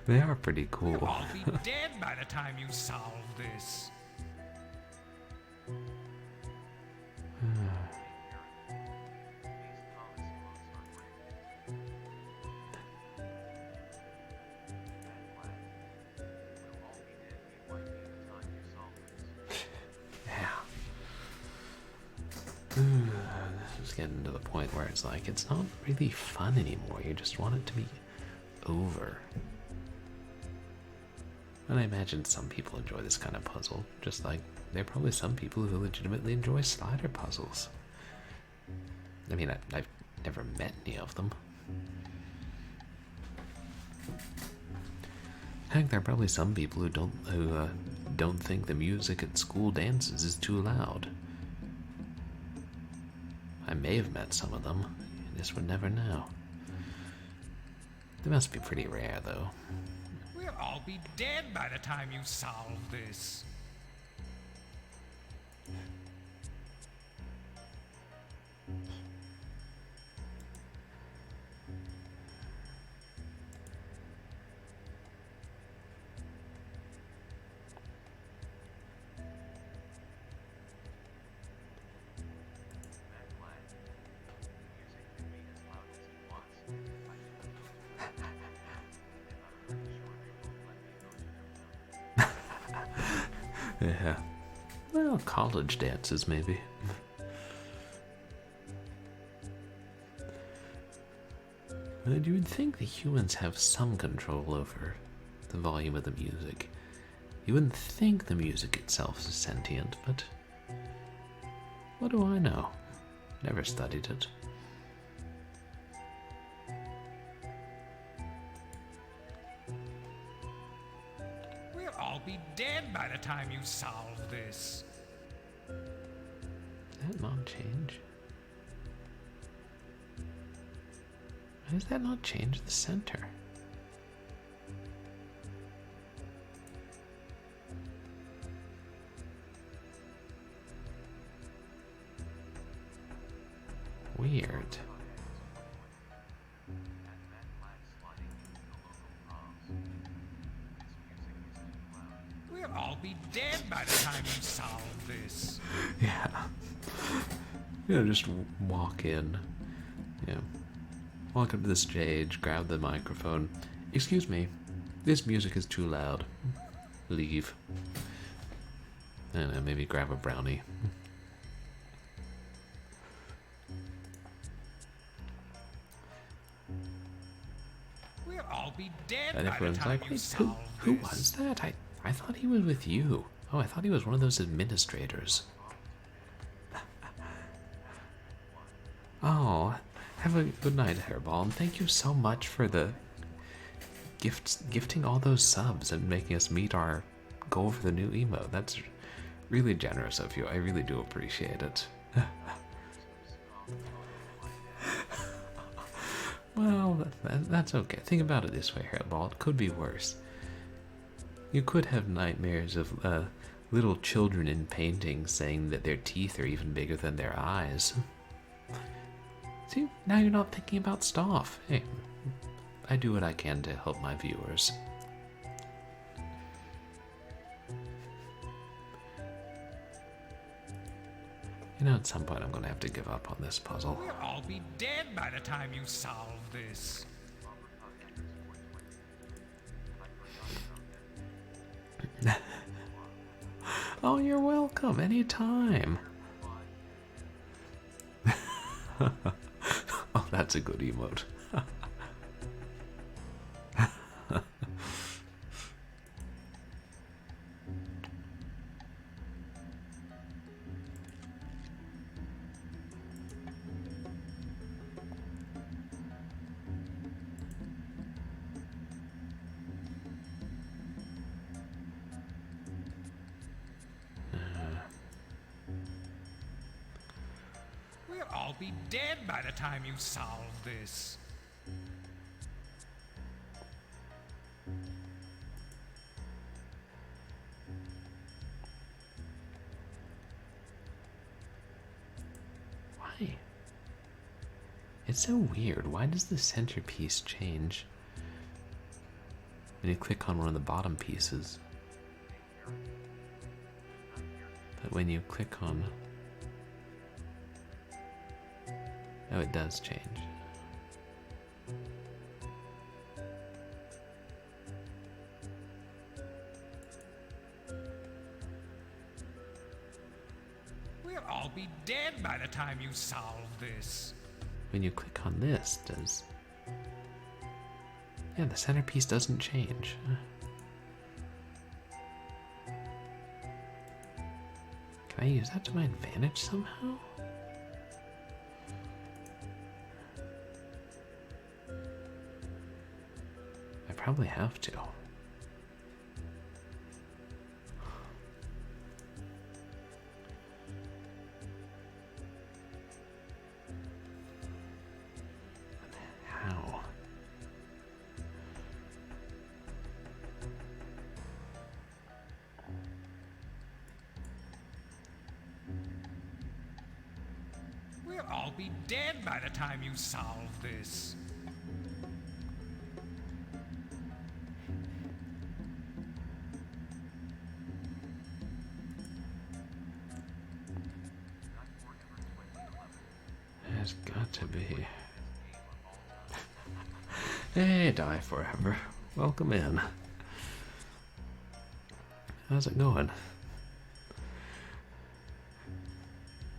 They are pretty cool. We'll all be dead by the time you solve this. This is getting to the point where it's like, it's not really fun anymore. You just want it to be over. And I imagine some people enjoy this kind of puzzle, just like there are probably some people who legitimately enjoy slider puzzles. I mean, I've never met any of them. Heck, there are probably some people who don't think the music at school dances is too loud. I may have met some of them. I just would never know. They must be pretty rare, though. We'll all be dead by the time you solve this. Yeah. Well, college dances, maybe. And you would think the humans have some control over the volume of the music. You wouldn't think the music itself is sentient, but what do I know? Never studied it. We'll all be dead by the time you solve this. Did that not change? Why does that not change the center? Weird. We'll all be dead by the time you solve this. Yeah. You know, just walk in. Yeah. Walk up to the stage, grab the microphone. Excuse me, this music is too loud. Leave. I don't know, maybe grab a brownie. We'll all be dead And by the everyone's time like, you wait, solve who this. was that? I thought he was with you. Oh, I thought he was one of those administrators. Oh, have a good night, Hairball, and thank you so much for the gifting all those subs and making us meet our goal for the new emote. That's really generous of you. I really do appreciate it. Well, that's okay. Think about it this way, Hairball. It could be worse. You could have nightmares of little children in paintings saying that their teeth are even bigger than their eyes. See, now you're not thinking about Stauf. Hey, I do what I can to help my viewers. You know, at some point I'm going to have to give up on this puzzle. We'll all be dead by the time you solve this. Oh, you're welcome. Anytime. Oh, that's a good emote. We'll all be dead by the time you solve this. Why? It's so weird. Why does the centerpiece change when you click on one of the bottom pieces? But when you click on... Oh, it does change. We'll all be dead by the time you solve this. When you click on this, does... Yeah, the centerpiece doesn't change. Can I use that to my advantage somehow? I probably have to. How? We'll all be dead by the time you solve this. There's got to be. Hey, Die Forever. Welcome in. How's it going?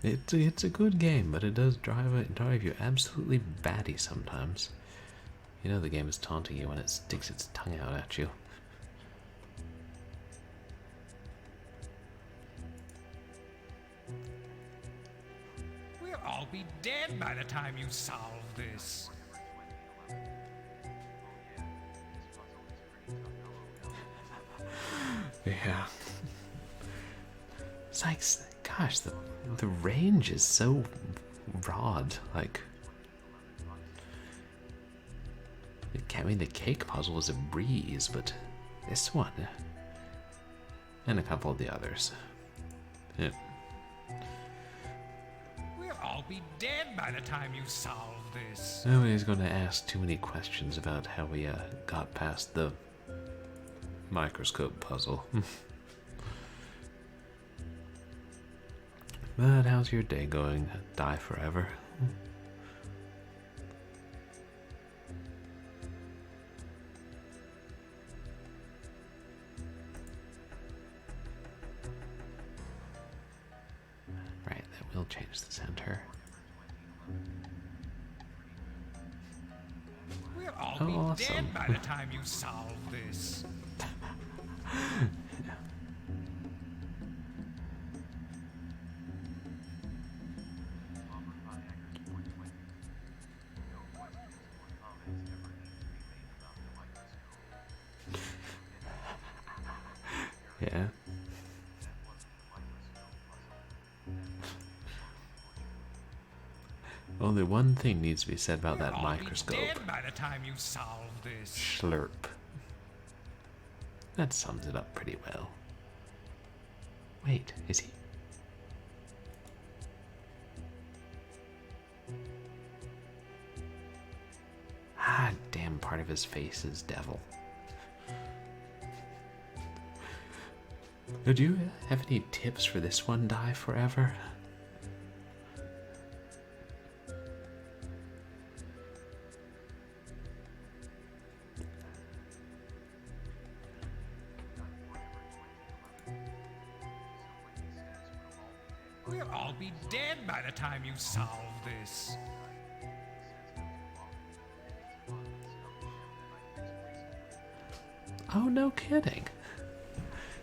It's a good game, but it does drive you absolutely batty sometimes. You know the game is taunting you when it sticks its tongue out at you. We'll all be dead by the time you solve this. Yeah. It's like, gosh, the range is so broad. Like, I mean, the cake puzzle was a breeze, but this one, and a couple of the others, yeah. We'll all be dead by the time you solve this. Nobody's going to ask too many questions about how we got past the microscope puzzle. But how's your day going, Die Forever? Right, that will change the center. We'll all be dead by the time you solve this. Yeah. Only one thing needs to be said about that microscope. Dead by the time you solve this. Slurp. That sums it up pretty well. Wait, is he? Ah, damn, part of his face is devil. Do you have any tips for this one, Die Forever? We'll all be dead by the time you solve this. Oh, no kidding.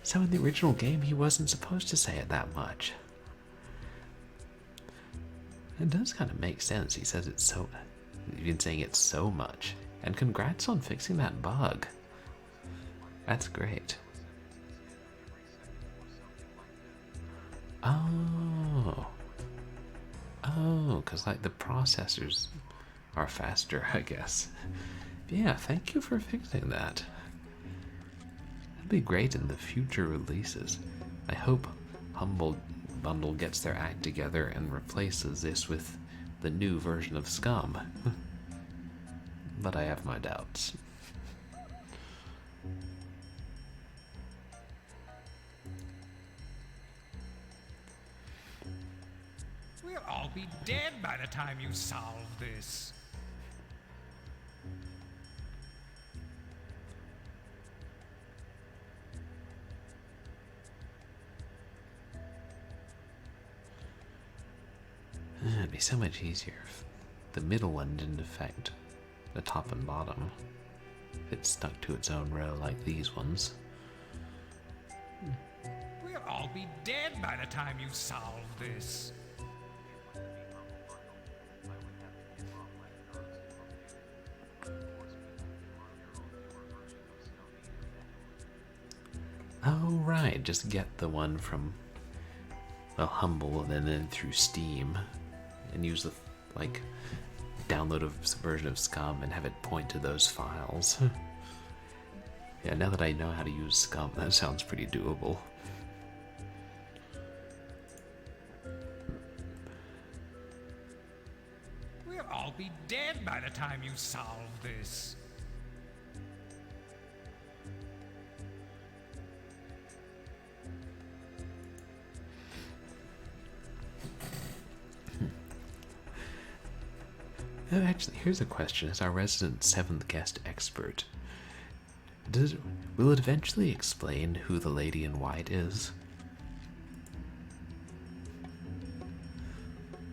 So in the original game, he wasn't supposed to say it that much. It does kind of make sense. He says it's so... You've been saying it so much. And congrats on fixing that bug. That's great. Oh. Oh, because like the processors are faster, I guess. Yeah, thank you for fixing that. That'd be great in the future releases. I hope Humble Bundle gets their act together and replaces this with the new version of Scum. But I have my doubts. We'll all be dead by the time you solve this. It'd be so much easier if the middle one didn't affect the top and bottom. If it stuck to its own row like these ones. We'll all be dead by the time you solve this. Oh, right, just get the one from, well, Humble and then through Steam and use the, like, download a version of Scum and have it point to those files. Yeah, now that I know how to use Scum, that sounds pretty doable. We'll all be dead by the time you solve this. Actually, here's a question. As our resident 7th guest expert, will it eventually explain who the lady in white is?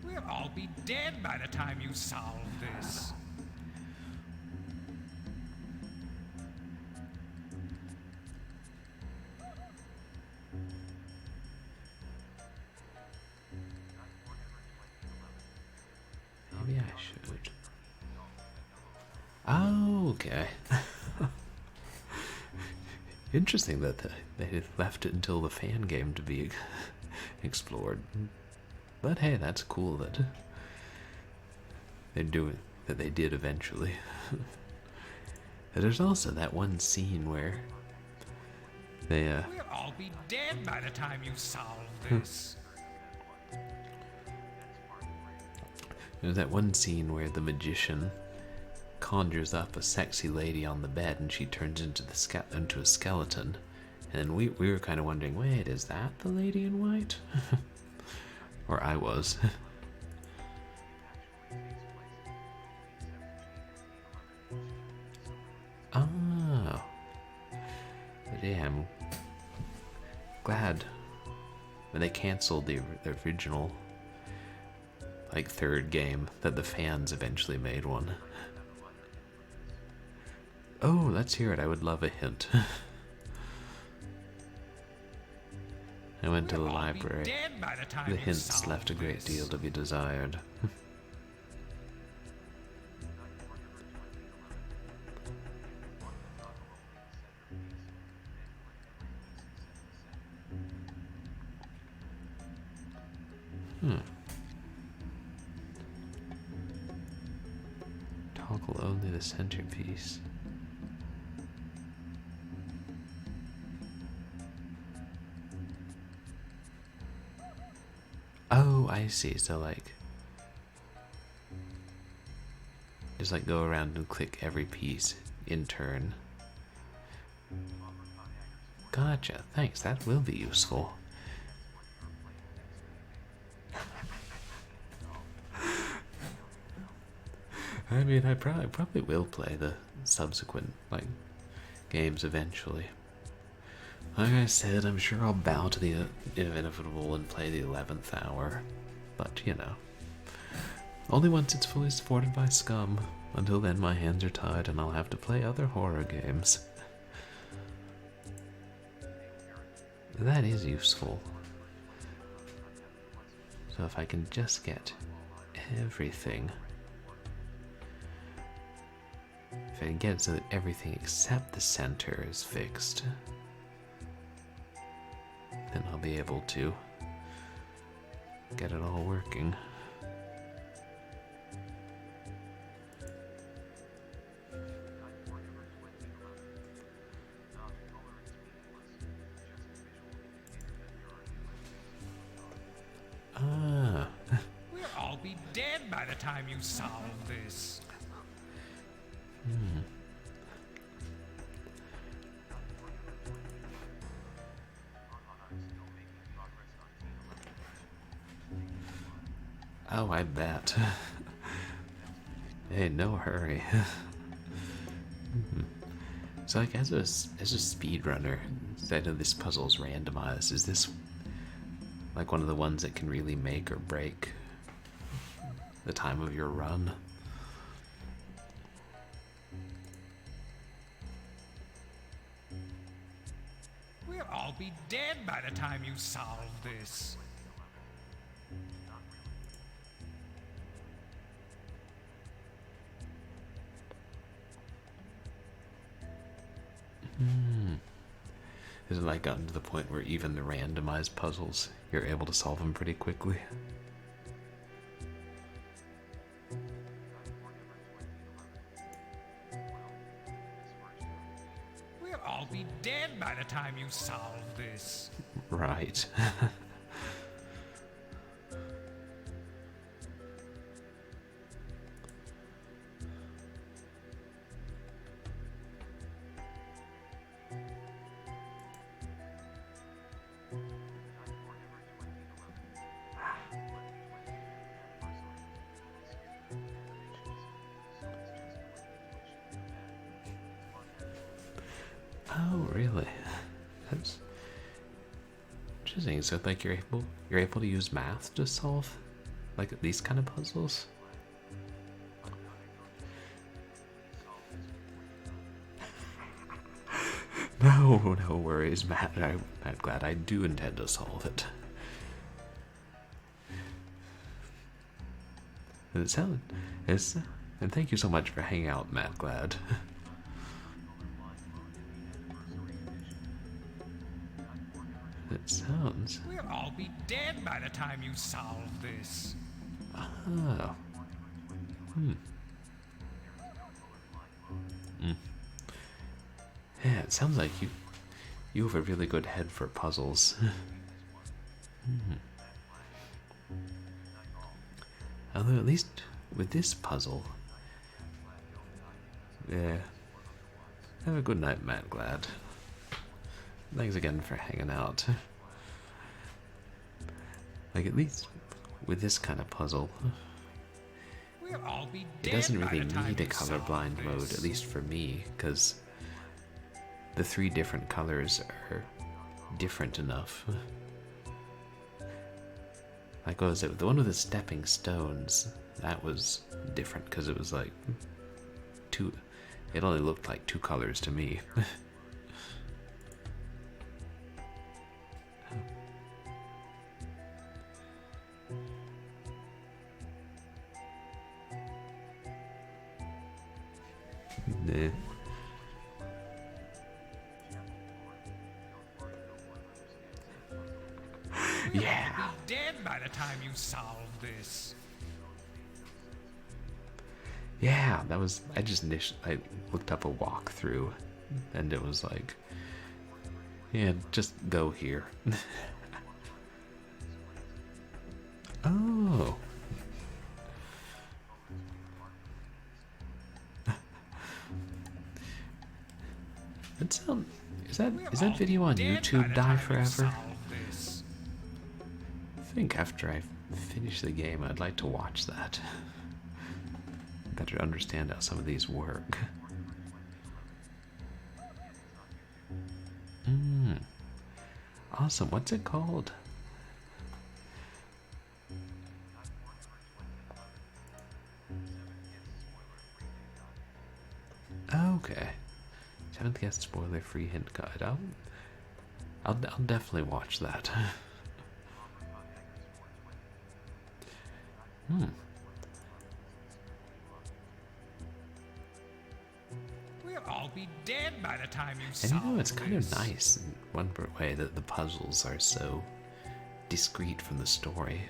We'll all be dead by the time you solve this. Maybe I should. Oh, okay. Interesting that they left it until the fan game to be explored. But hey, that's cool that they do it. That they did eventually. There's also that one scene where they We'll all be dead by the time you solve this. There's that one scene where the magician conjures up a sexy lady on the bed and she turns into a skeleton. And we were kind of wondering, wait, is that the lady in white? Or I was. Oh. But yeah, I'm glad when they canceled the original, like, 3rd game, that the fans eventually made one. Oh, let's hear it. I would love a hint. I went to the library. The hints left a great deal to be desired. Toggle only the centerpiece. Oh, I see. So, like, just like go around and click every piece in turn. Gotcha. Thanks. That will be useful. I mean, I probably will play the subsequent, like, games eventually. Like I said, I'm sure I'll bow to the inevitable and play the 11th hour. But, you know, only once it's fully supported by Scum. Until then, my hands are tied and I'll have to play other horror games. That is useful. So if I can just get everything. If I can get it so that everything except the center is fixed, then I'll be able to get it all working. Ah. We'll all be dead by the time you solve this. Oh, I bet. Hey, no hurry. So, like, as a speedrunner, instead of this puzzle's randomized, is this like one of the ones that can really make or break the time of your run? We'll all be dead by the time you solve this. Is it like gotten to the point where even the randomized puzzles, you're able to solve them pretty quickly? We'll all be dead by the time you solve this. Right. Oh, really? That's interesting. So, like, you're able to use math to solve, like, these kind of puzzles. No, no worries, Matt. I'm glad I do intend to solve it. And and thank you so much for hanging out, Matt. Glad. It sounds. We'll all be dead by the time you solve this. Oh. Yeah, it sounds like you have a really good head for puzzles. Although at least with this puzzle, yeah. Have a good night, Matt. Glad. Thanks again for hanging out. Like, at least with this kind of puzzle, We'll all be it dead doesn't by really the time need a you solve colorblind mode, this. at least for me, because the 3 different colors are different enough. Like, what was it? The one with the stepping stones, that was different, because it was like it only looked like 2 colors to me. Nah. Yeah. Be dead by the time you solve this. Yeah, that was. I looked up a walkthrough, and it was like, yeah, just go here. Oh. Is that video on YouTube die forever? I think after I finish the game, I'd like to watch that. Better understand how some of these work. Awesome. What's it called? Okay. 7th guest spoiler-free hint guide. I'll definitely watch that. We'll all be dead by the time you And solve you know, it's kind of this. nice in one way that the puzzles are so discrete from the story.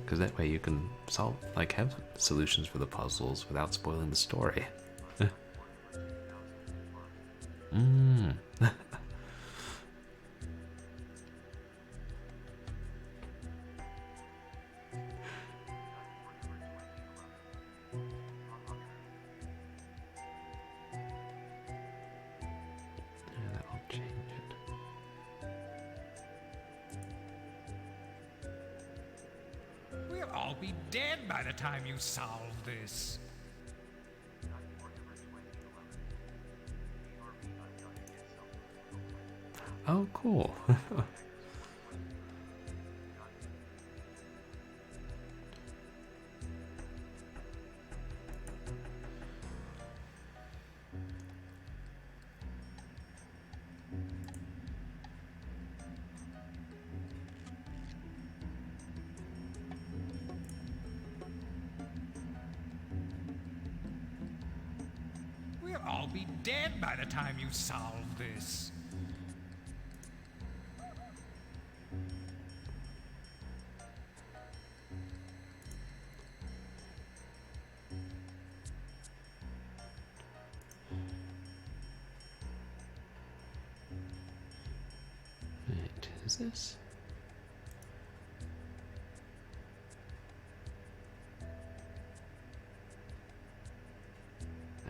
Because that way you can have solutions for the puzzles without spoiling the story. That'll change it. We'll all be dead by the time you solve this. Oh, cool. all be dead by the time you solve this. Right, is this?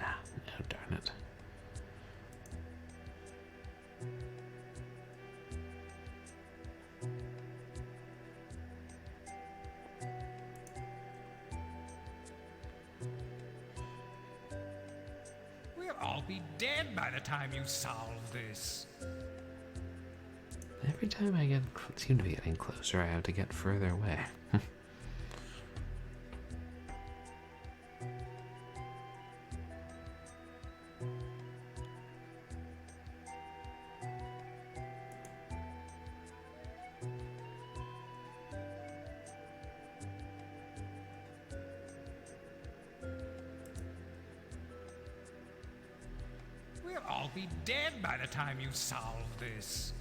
Ah, no, darn it. We'll all be dead by the time you solve this. Every time I seem to be getting closer, I have to get further away. We'll all be dead by the time you solve this.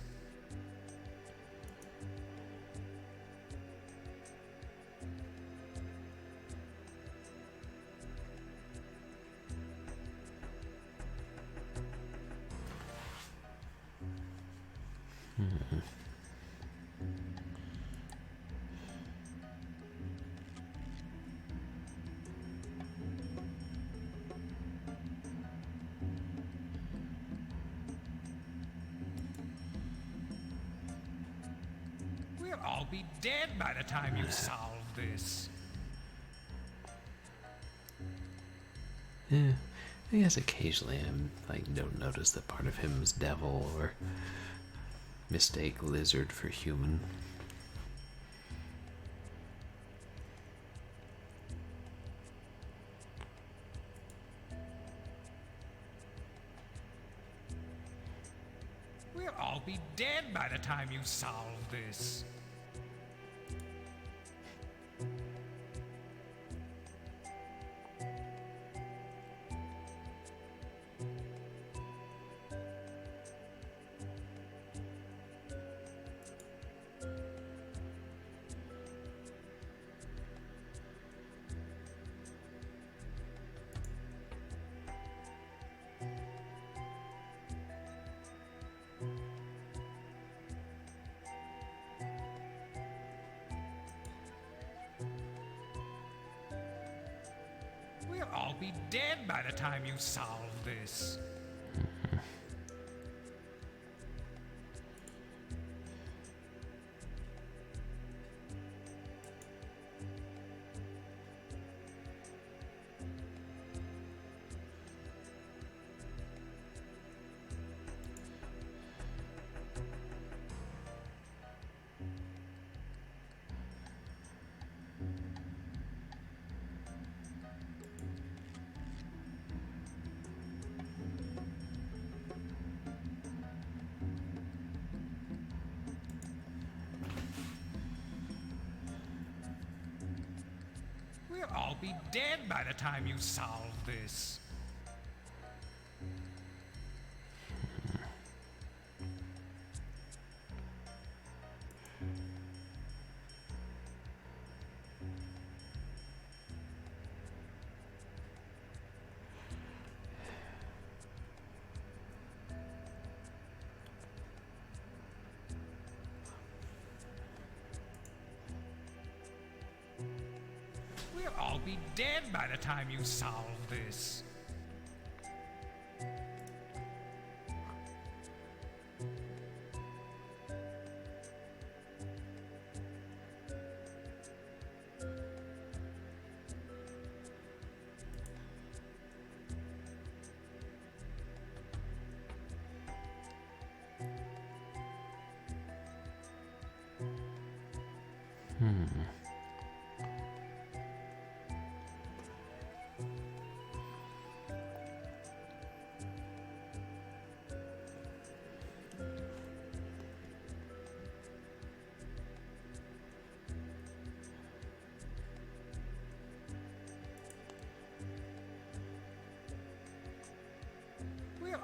We'll all be dead by the time you solve this. Yeah, I guess occasionally don't notice that part of him is devil or mistake lizard for human. We'll all be dead by the time you solve this. We'll all be dead by the time you solve this. We'll all be dead by the time you solve this. We'll all be dead by the time you solve this.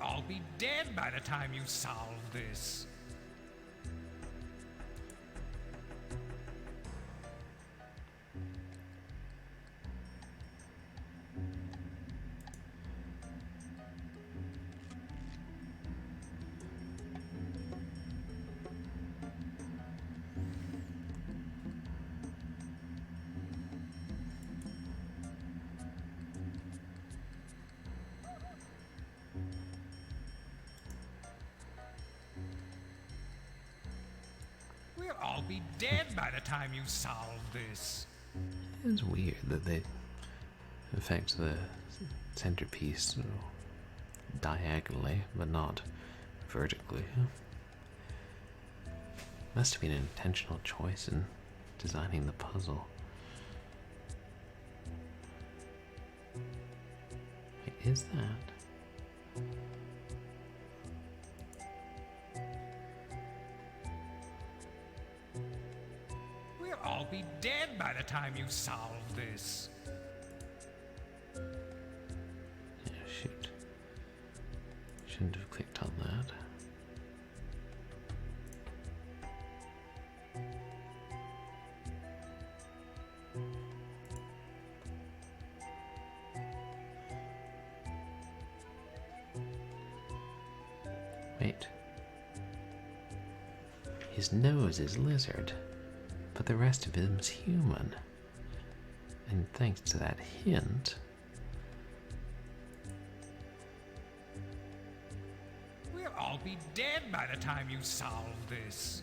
all be dead by the time you solve this. We'll all be dead by the time you solve this. It's weird that they affect the centerpiece diagonally, but not vertically. Must have been an intentional choice in designing the puzzle. Wait, is that? We'll all be dead by the time you solve this. Yeah, shoot. Shouldn't have clicked on that. Wait. His nose is lizard, but the rest of him is human. And thanks to that hint, We'll all be dead by the time you solve this.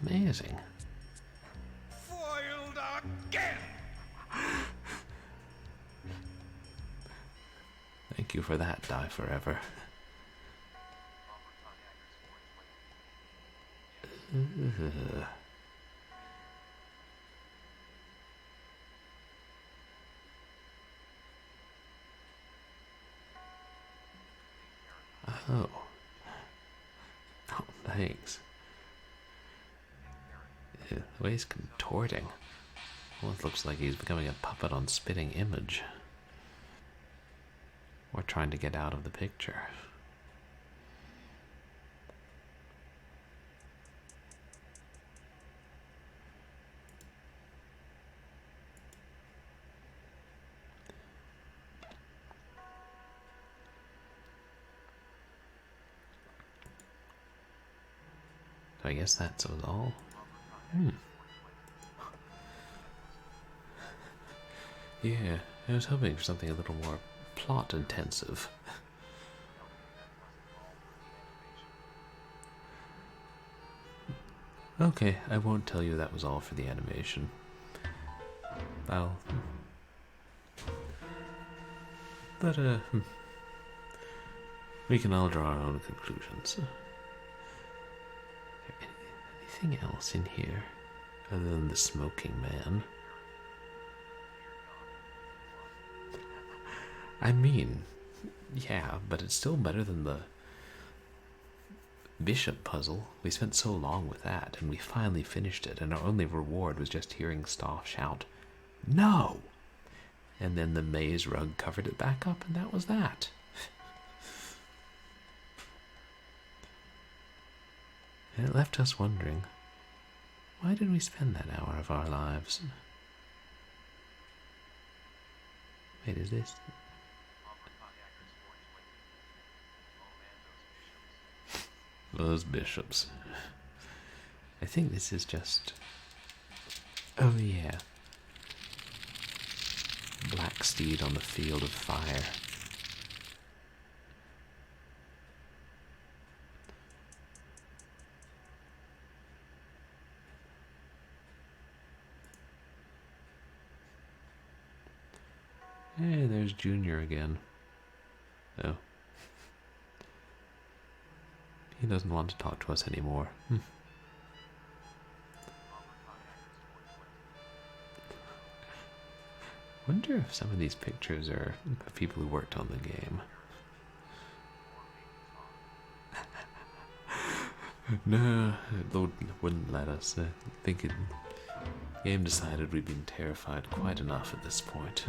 amazing. Foiled again! Thank you for that, Die Forever. Oh. Oh, thanks. Yeah, the way he's contorting. Almost looks like he's becoming a puppet on spitting image. Or trying to get out of the picture. So I guess that's all. Yeah, I was hoping for something a little more plot intensive. Okay, I won't tell you that was all for the animation. But we can all draw our own conclusions. Is there anything else in here other than the smoking man? I mean, yeah, but it's still better than the bishop puzzle. We spent so long with that, and we finally finished it, and our only reward was just hearing Stauf shout, "No!" And then the maze rug covered it back up, and that was that. And it left us wondering, why did we spend that hour of our lives? Wait, is this... Those bishops. I think this is just... Oh yeah. Black steed on the field of fire. Hey, there's Junior again. Oh. He doesn't want to talk to us anymore. Wonder if some of these pictures are of people who worked on the game. No, Lord wouldn't let us. I think the game decided we'd been terrified quite enough at this point.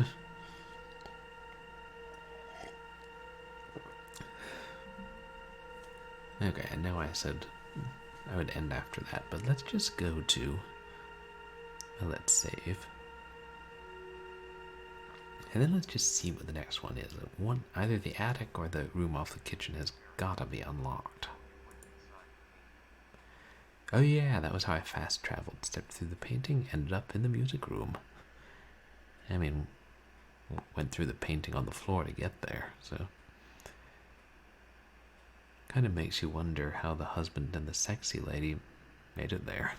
Okay, and now I said I would end after that, but let's just go to let's save. And then let's just see what the next one is. Either the attic or the room off the kitchen has gotta be unlocked. Oh yeah, that was how I fast traveled. Stepped through the painting, ended up in the music room. I mean, went through the painting on the floor to get there, so... Kind of makes you wonder how the husband and the sexy lady made it there.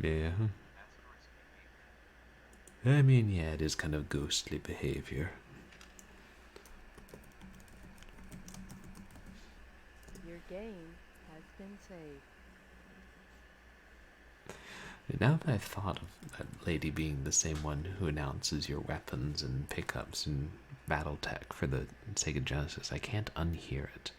Yeah. I mean, yeah, it is kind of ghostly behavior. Your game has been saved. Now that I've thought of that lady being the same one who announces your weapons and pickups and battle tech for the Sega Genesis, I can't unhear it.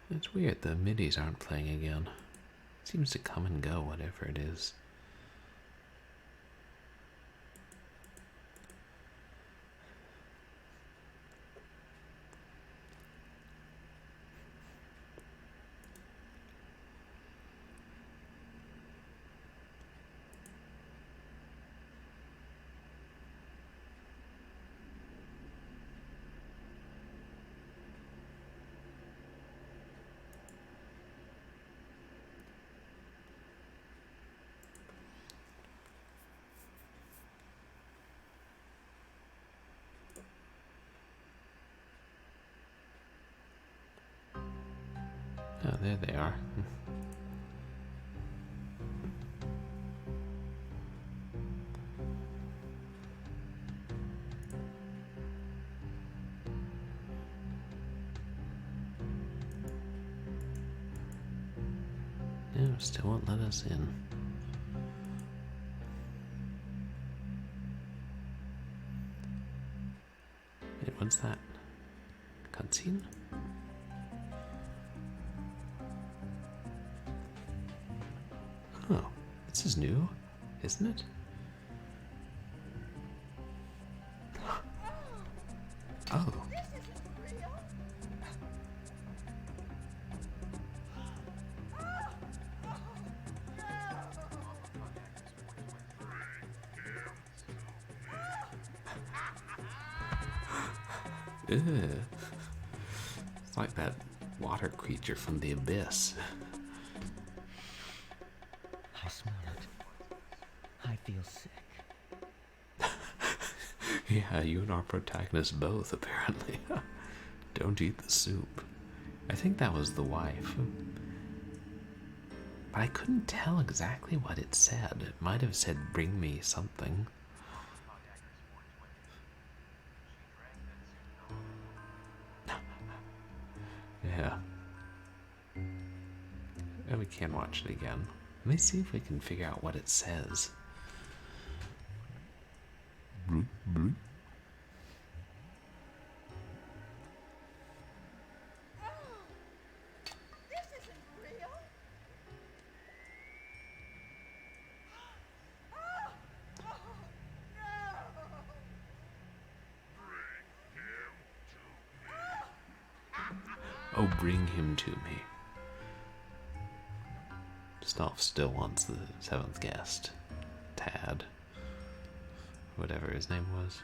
It's weird, the MIDIs aren't playing again. It seems to come and go, whatever it is. Oh, there they are. No, still won't let us in. Wait, what's that? Cutscene? Oh, this is new, isn't it? Oh. Ew. It's like that water creature from the abyss. I smell it. I feel sick. Yeah, you and our protagonist both, apparently. Don't eat the soup. I think that was the wife. But I couldn't tell exactly what it said. It might have said, bring me something. Yeah. And we can watch it again. Let me see if we can figure out what it says. Bloop, bloop. This isn't real. Oh, bring him to me. Stauf still wants the seventh guest, Tad. Whatever his name was.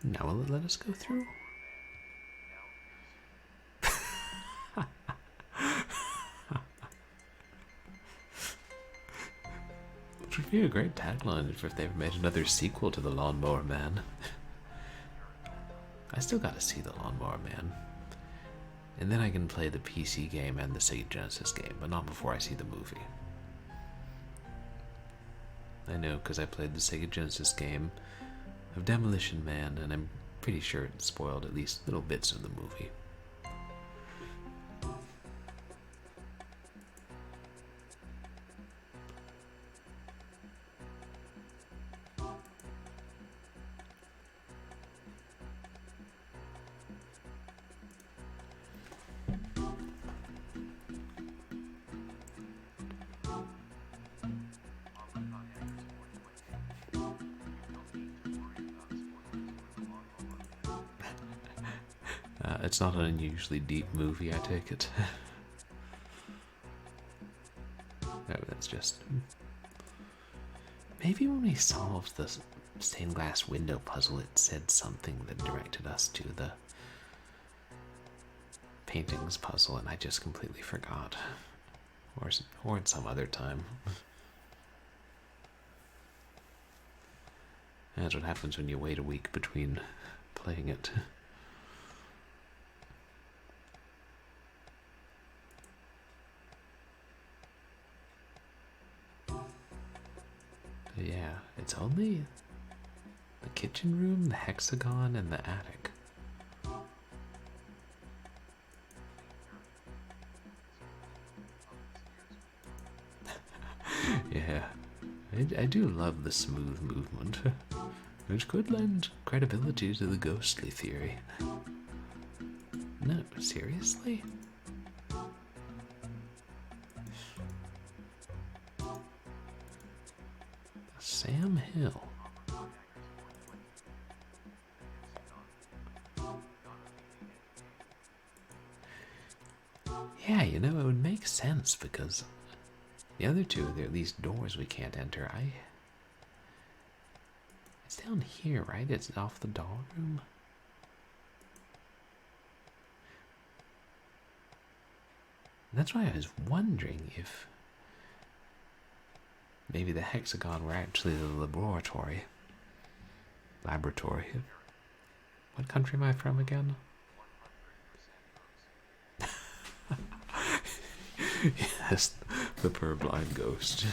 Now will it let us go through? Which would be a great tagline if they ever made another sequel to The Lawnmower Man. I still gotta see The Lawnmower Man. And then I can play the PC game and the Sega Genesis game, but not before I see the movie. I know, because I played the Sega Genesis game of Demolition Man, and I'm pretty sure it spoiled at least little bits of the movie. It's not an unusually deep movie, I take it. No, that's just... Maybe when we solved the stained glass window puzzle, it said something that directed us to the paintings puzzle, and I just completely forgot. Or at some other time. That's what happens when you wait a week between playing it. Yeah, it's only the kitchen room, the hexagon, and the attic. Yeah, I do love the smooth movement, which could lend credibility to the ghostly theory. No, seriously? Sam Hill. Yeah, you know, it would make sense because the other two, there are these doors we can't enter. It's down here, right? It's off the doll room. That's why I was wondering if maybe the hexagon were actually the laboratory. What country am I from again? Yes, the purblind ghost.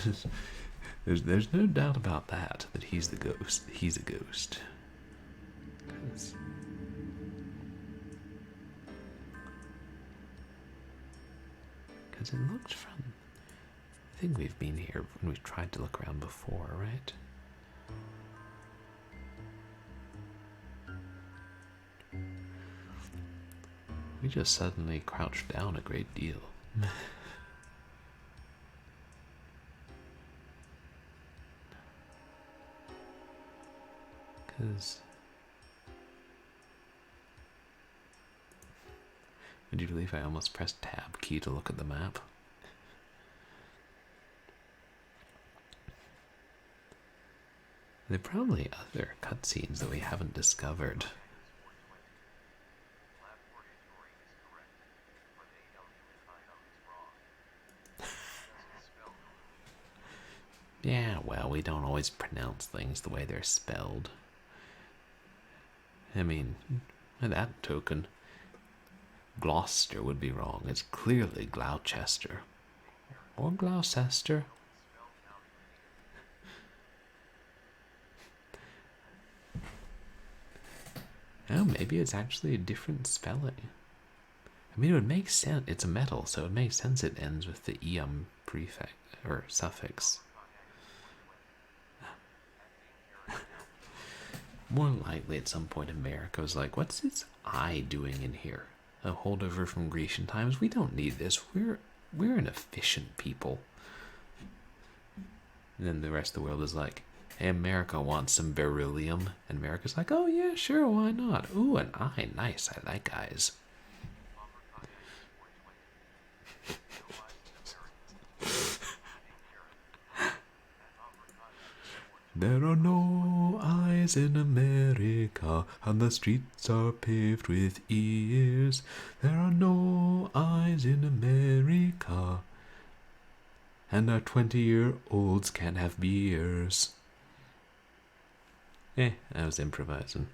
There's no doubt about that he's the ghost. He's a ghost. Because it looked from... I think we've been here when we've tried to look around before, right? We just suddenly crouched down a great deal. Because... Would you believe I almost pressed tab key to look at the map? There are probably other cutscenes that we haven't discovered. Yeah, well, we don't always pronounce things the way they're spelled. I mean, by that token, Gloucester would be wrong. It's clearly Gloucester. Or Gloucester. Oh, maybe it's actually a different spelling. I mean, it would make sense. It's a metal, so it would make sense it ends with the "ium" prefix or suffix. More likely, at some point, America was like, "What's this I doing in here? A holdover from Grecian times? We don't need this. We're an efficient people." And then the rest of the world is like, "Hey, America wants some beryllium," and America's like, "Oh yeah, sure, why not? Ooh, an eye, nice. I like eyes." There are no eyes in America, and the streets are paved with ears. There are no eyes in America, and our 20-year-olds can't have beers. I was improvising.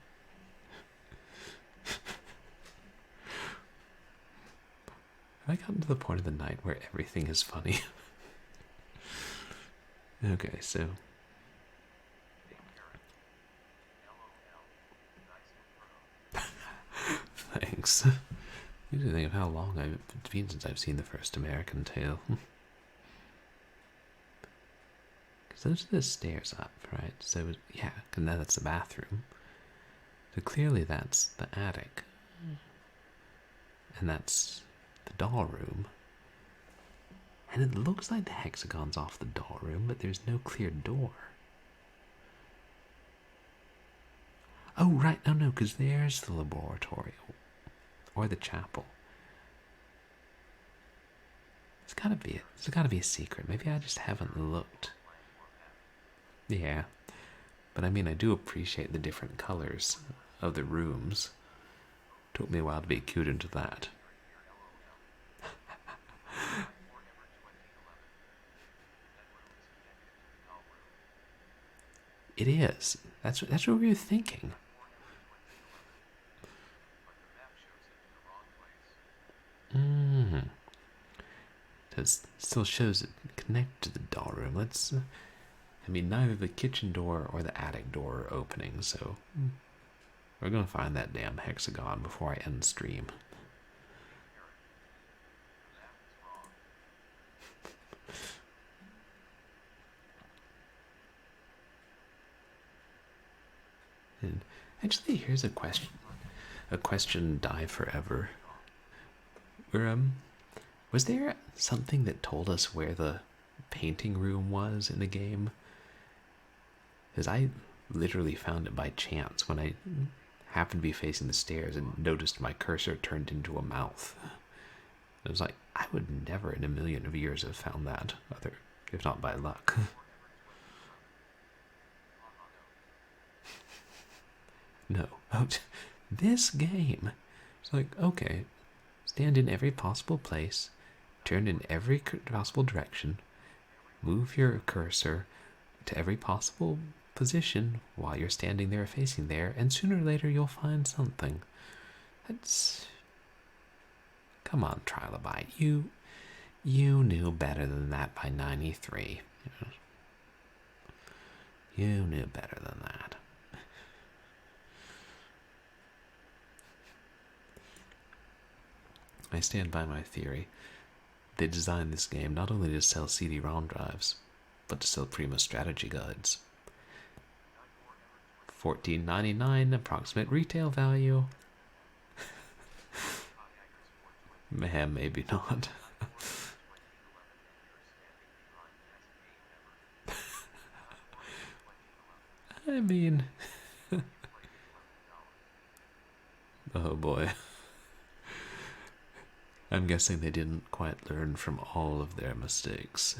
Have I gotten to the point of the night where everything is funny? Okay, so... Thanks. You need to think of how long it's been since I've seen the first American Tale. Because those are the stairs up, right? So, yeah, and now that's the bathroom. So clearly that's the attic. And that's the doll room. And it looks like the hexagon's off the doll room, but there's no clear door. Oh, right, no, because there's the laboratory. Or the chapel. It's gotta be a secret. Maybe I just haven't looked. Yeah. But I mean, I do appreciate the different colors of the rooms. Took me a while to be cued into that. It is. That's what we were thinking. It still shows it connected to the doll room. I mean, neither the kitchen door or the attic door are opening, so we're gonna find that damn hexagon before I end stream. And actually, here's a question die forever. Was there something that told us where the painting room was in the game? Because I literally found it by chance when I happened to be facing the stairs and noticed my cursor turned into a mouth. I was like, I would never in a million of years have found that, if not by luck. No. Oh, this game. It's like, okay, stand in every possible place, turn in every possible direction, move your cursor to every possible position while you're standing there facing there, and sooner or later you'll find something. That's... Come on, Trilobite. You knew better than that by 93. You knew better than that. I stand by my theory. They designed this game not only to sell cd-rom drives, but to sell Prima strategy guides. $14.99 approximate retail value. Maybe not. I mean... Oh boy. I'm guessing they didn't quite learn from all of their mistakes.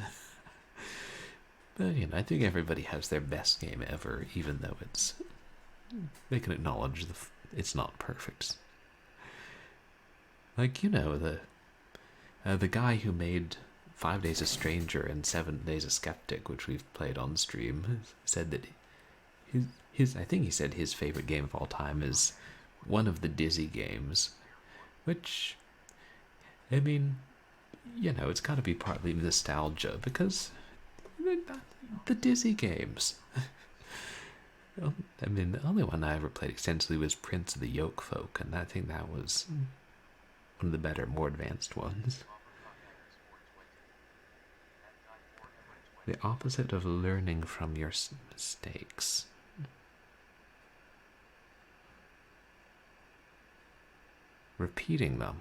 But, I think everybody has their best game ever, even though they can acknowledge it's not perfect. Like, the guy who made 5 Days a Stranger and 7 Days a Skeptic, which we've played on stream, said that I think he said his favorite game of all time is one of the Dizzy games, which, I mean, it's got to be partly nostalgia, because the Dizzy games. I mean, the only one I ever played extensively was Prince of the Yoke Folk, and I think that was one of the better, more advanced ones. The opposite of learning from your mistakes. Repeating them.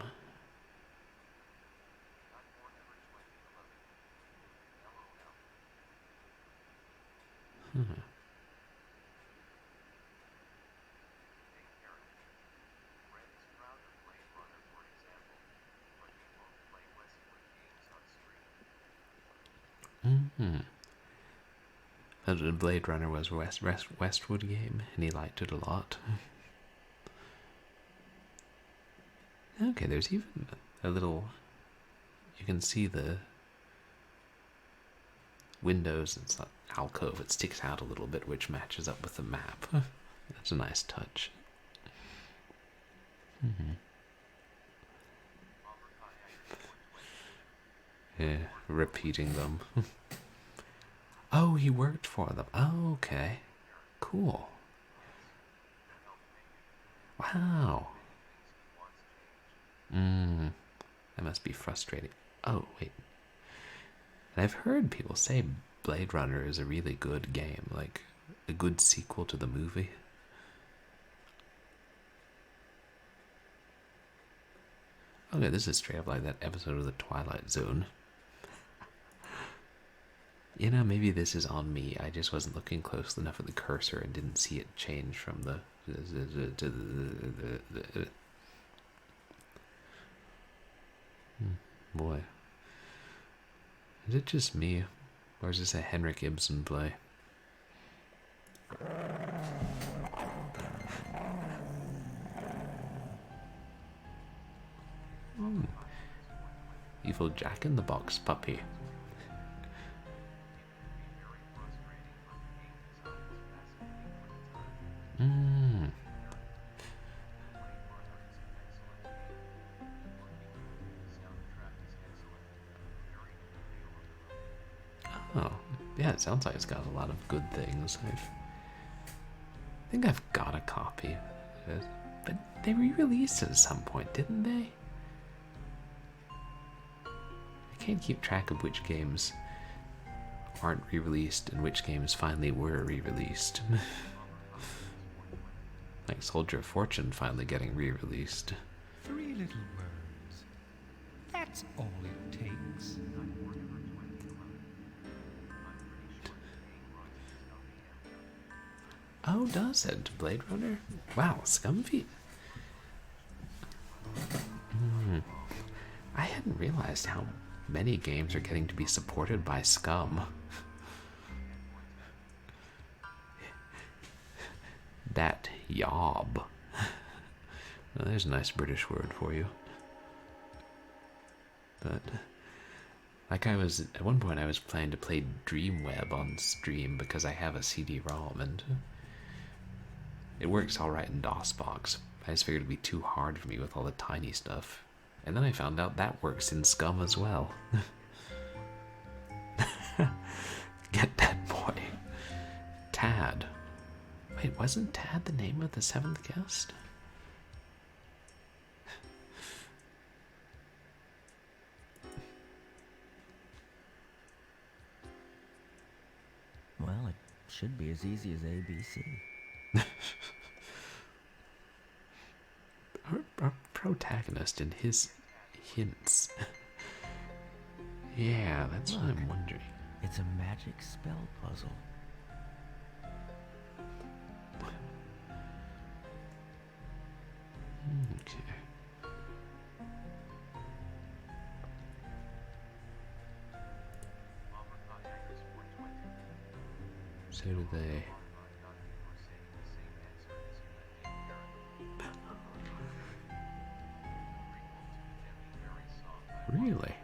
Blade Runner was a Westwood game, and he liked it a lot. Okay, there's even a little... You can see the windows. It's an alcove. It sticks out a little bit, which matches up with the map. That's a nice touch. Yeah, repeating them. Oh, he worked for them. Oh, okay. Cool. Wow. That must be frustrating. Oh, wait. And I've heard people say Blade Runner is a really good game, like a good sequel to the movie. Okay, this is straight up like that episode of The Twilight Zone. You know, maybe this is on me. I just wasn't looking close enough at the cursor and didn't see it change from the... Boy. Is it just me? Or is this a Henrik Ibsen play? Evil Jack-in-the-Box puppy. Oh, yeah, it sounds like it's got a lot of good things. I think I've got a copy of it, but they re-released it at some point, didn't they? I can't keep track of which games aren't re-released and which games finally were re-released. Like Soldier of Fortune finally getting re-released. 3 little words. That's all it takes. Oh, does it? Blade Runner? Wow, Scumfeet. I hadn't realized how many games are getting to be supported by Scum. That yob. Well, there's a nice British word for you. But like at one point I was planning to play Dreamweb on stream because I have a CD-ROM and it works alright in DOSBox. I just figured it'd be too hard for me with all the tiny stuff. And then I found out that works in Scum as well. Get that boy. Tad. Wait, wasn't Tad the name of the 7th guest? Well, it should be as easy as ABC. Our protagonist and his hints. Yeah, that's what I'm wondering. It's a magic spell puzzle. Okay. So do they. Really?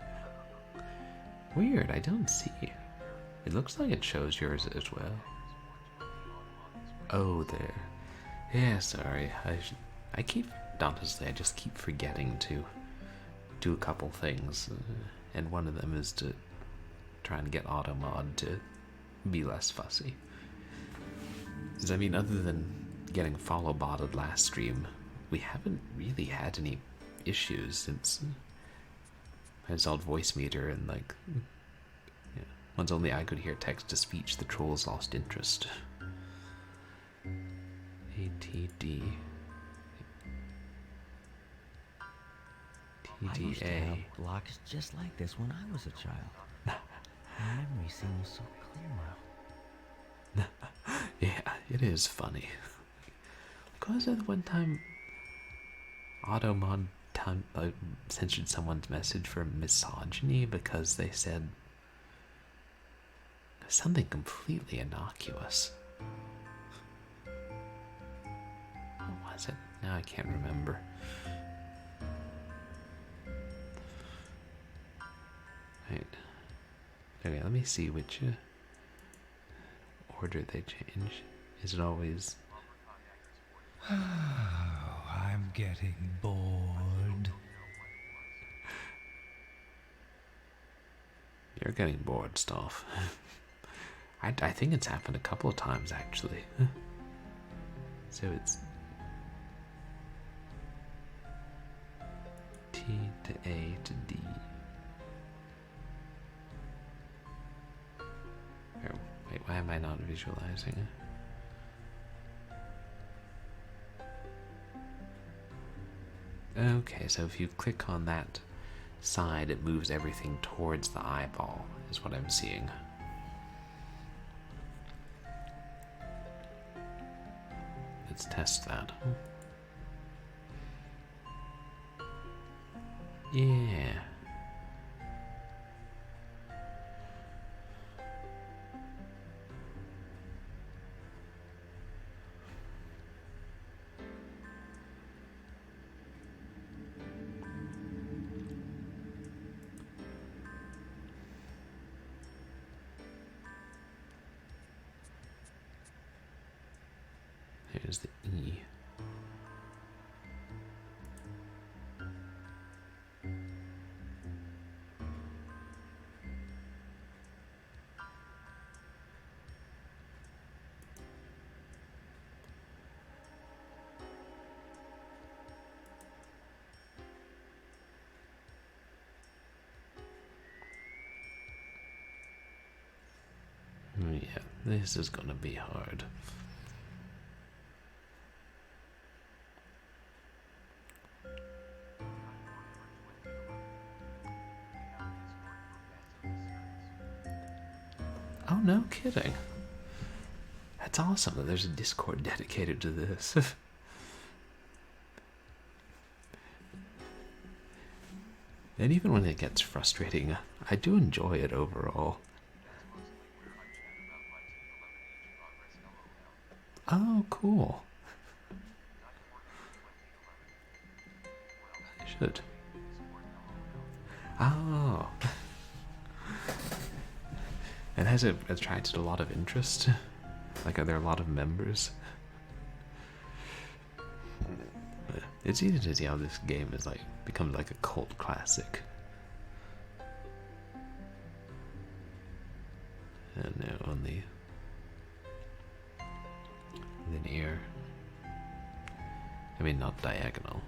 Weird, I don't see. It looks like it shows yours as well. Oh, there. Yeah, sorry. I just keep forgetting to do a couple things. And one of them is to try and get Automod to be less fussy. Because, I mean, other than getting follow-botted last stream, we haven't really had any issues since I installed Voice Meter and, like, yeah, once only I could hear text-to-speech, the trolls lost interest. ATD. I used to TDA. have blocks just like this when I was a child. My memory seems so clear now. Yeah, it is funny. Because at one time, Automod censored someone's message for misogyny because they said something completely innocuous. What was it? Now I can't remember. Right. Okay, let me see which order they change. Is it always... Oh, I'm getting bored. You're getting bored, Stauf. I think it's happened a couple of times, actually. So it's T to A to D. Oh, wait, why am I not visualizing? Okay, so if you click on that side, it moves everything towards the eyeball, is what I'm seeing. Let's test that. Yeah. Here's the E. Yeah, this is gonna be hard. Oh, no kidding. That's awesome that there's a Discord dedicated to this. And even when it gets frustrating, I do enjoy it overall. Oh, cool. I should. Oh. And has it attracted a lot of interest? Like, are there a lot of members? It's easy to see how this game is like becomes like a cult classic. And now on the linear. I mean, not diagonal.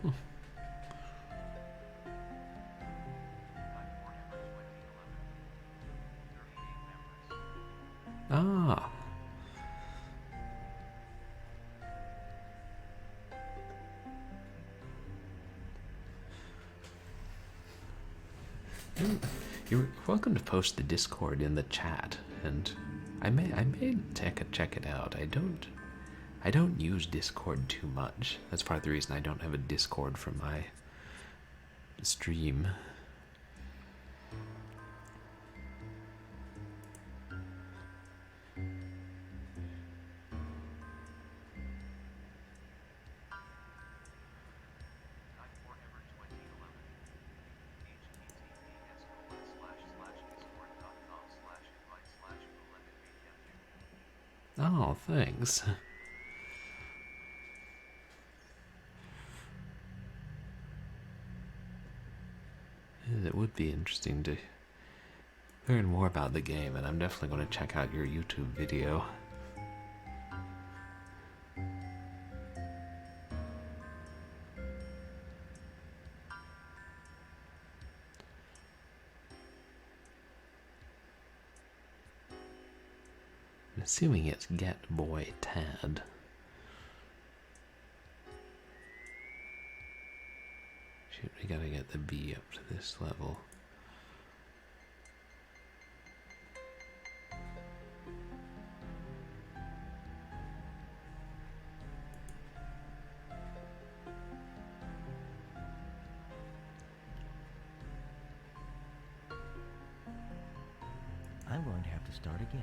Ah. You're welcome to post the Discord in the chat, and I may check it out. I don't use Discord too much. That's part of the reason I don't have a Discord for my stream. Oh, thanks. It would be interesting to learn more about the game, and I'm definitely going to check out your YouTube video. I'm assuming it's Get Boy Tad. Shoot, we gotta get the B up to this level. I'm going to have to start again.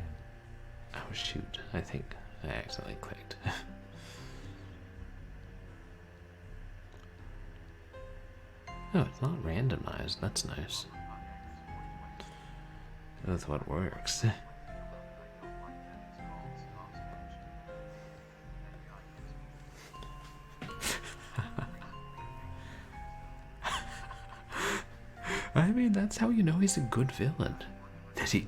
Oh shoot, I think I accidentally clicked. Oh, it's not randomized. That's nice. That's what works. I mean, that's how you know he's a good villain. That he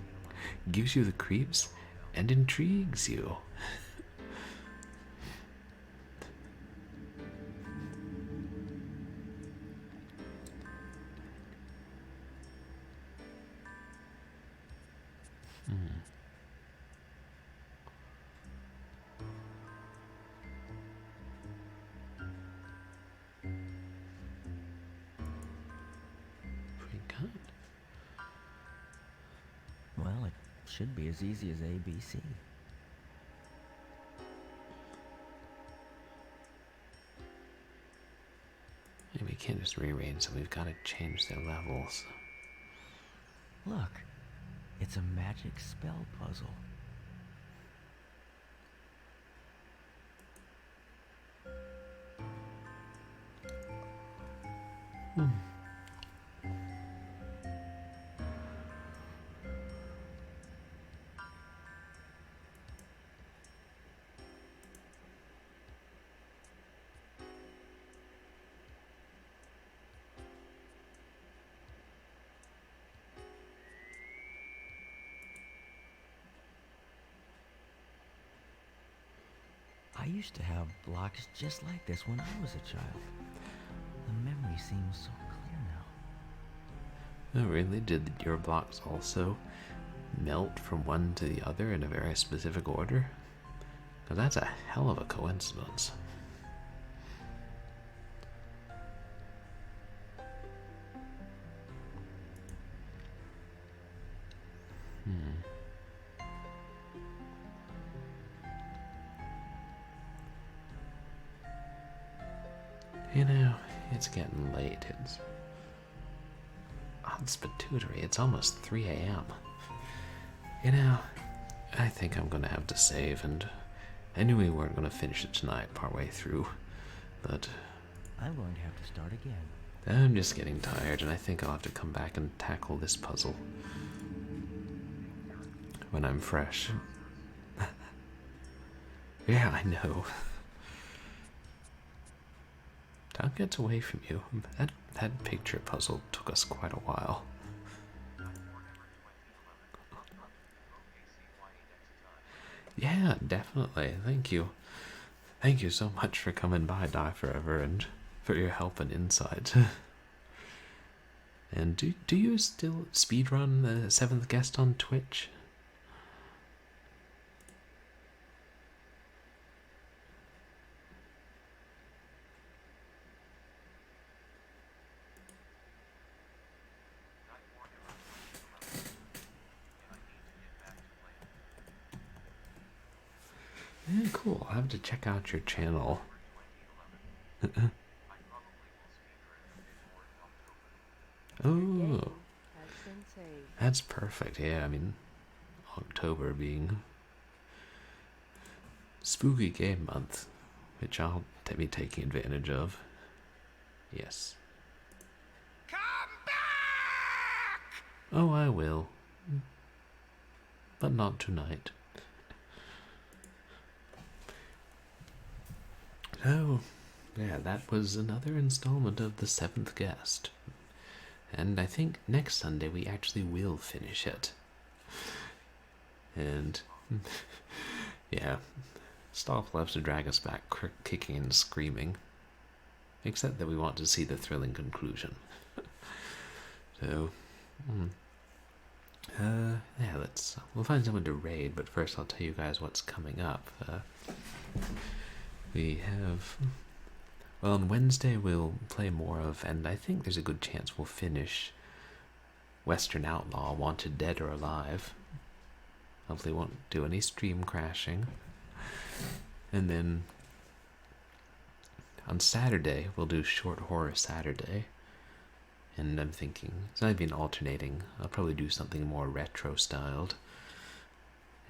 gives you the creeps and intrigues you. Well, it should be as easy as ABC. We can't just rearrange them, we've got to change their levels. Look, it's a magic spell puzzle. I used to have blocks just like this when I was a child. The memory seems so clear now. Oh, really? Did your blocks also melt from one to the other in a very specific order? Because that's a hell of a coincidence. You know, it's getting late. It's pituitary. It's almost 3 a.m. You know, I think I'm gonna have to save, and I knew we weren't gonna finish it tonight partway through, but I'm going to have to start again. I'm just getting tired, and I think I'll have to come back and tackle this puzzle when I'm fresh. Yeah, I know. Time gets away from you. That picture puzzle took us quite a while. Yeah, definitely. Thank you. Thank you so much for coming by, Die Forever, and for your help and insight. And do you still speedrun the 7th Guest on Twitch? Yeah, cool. I'll have to check out your channel. Oh, that's perfect. Yeah, I mean, October being spooky game month, which I'll be taking advantage of. Yes. Come back! Oh, I will. But not tonight. So, yeah, that was another installment of The 7th Guest. And I think next Sunday we actually will finish it. And, yeah, Stauf loves to drag us back kicking and screaming. Except that we want to see the thrilling conclusion. So, yeah, we'll find someone to raid, but first I'll tell you guys what's coming up. We have, well, on Wednesday we'll play more of, and I think there's a good chance we'll finish Western Outlaw, Wanted Dead or Alive. Hopefully won't do any stream crashing. And then on Saturday we'll do Short Horror Saturday. And I'm thinking, so I've been alternating, I'll probably do something more retro styled.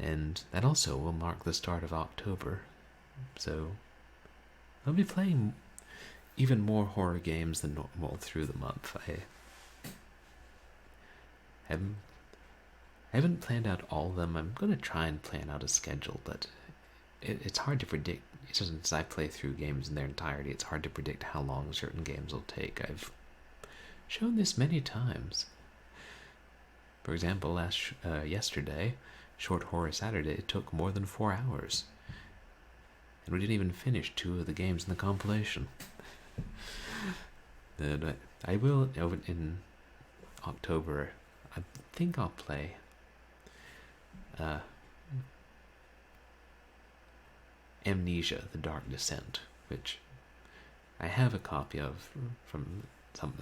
And that also will mark the start of October. So I'll be playing even more horror games than normal through the month. I haven't planned out all of them. I'm going to try and plan out a schedule, but it's hard to predict. Since I play through games in their entirety, it's hard to predict how long certain games will take. I've shown this many times. For example, yesterday, Short Horror Saturday, it took more than 4 hours. And we didn't even finish 2 of the games in the compilation. But I will, in October, I think I'll play Amnesia, The Dark Descent, which I have a copy of from some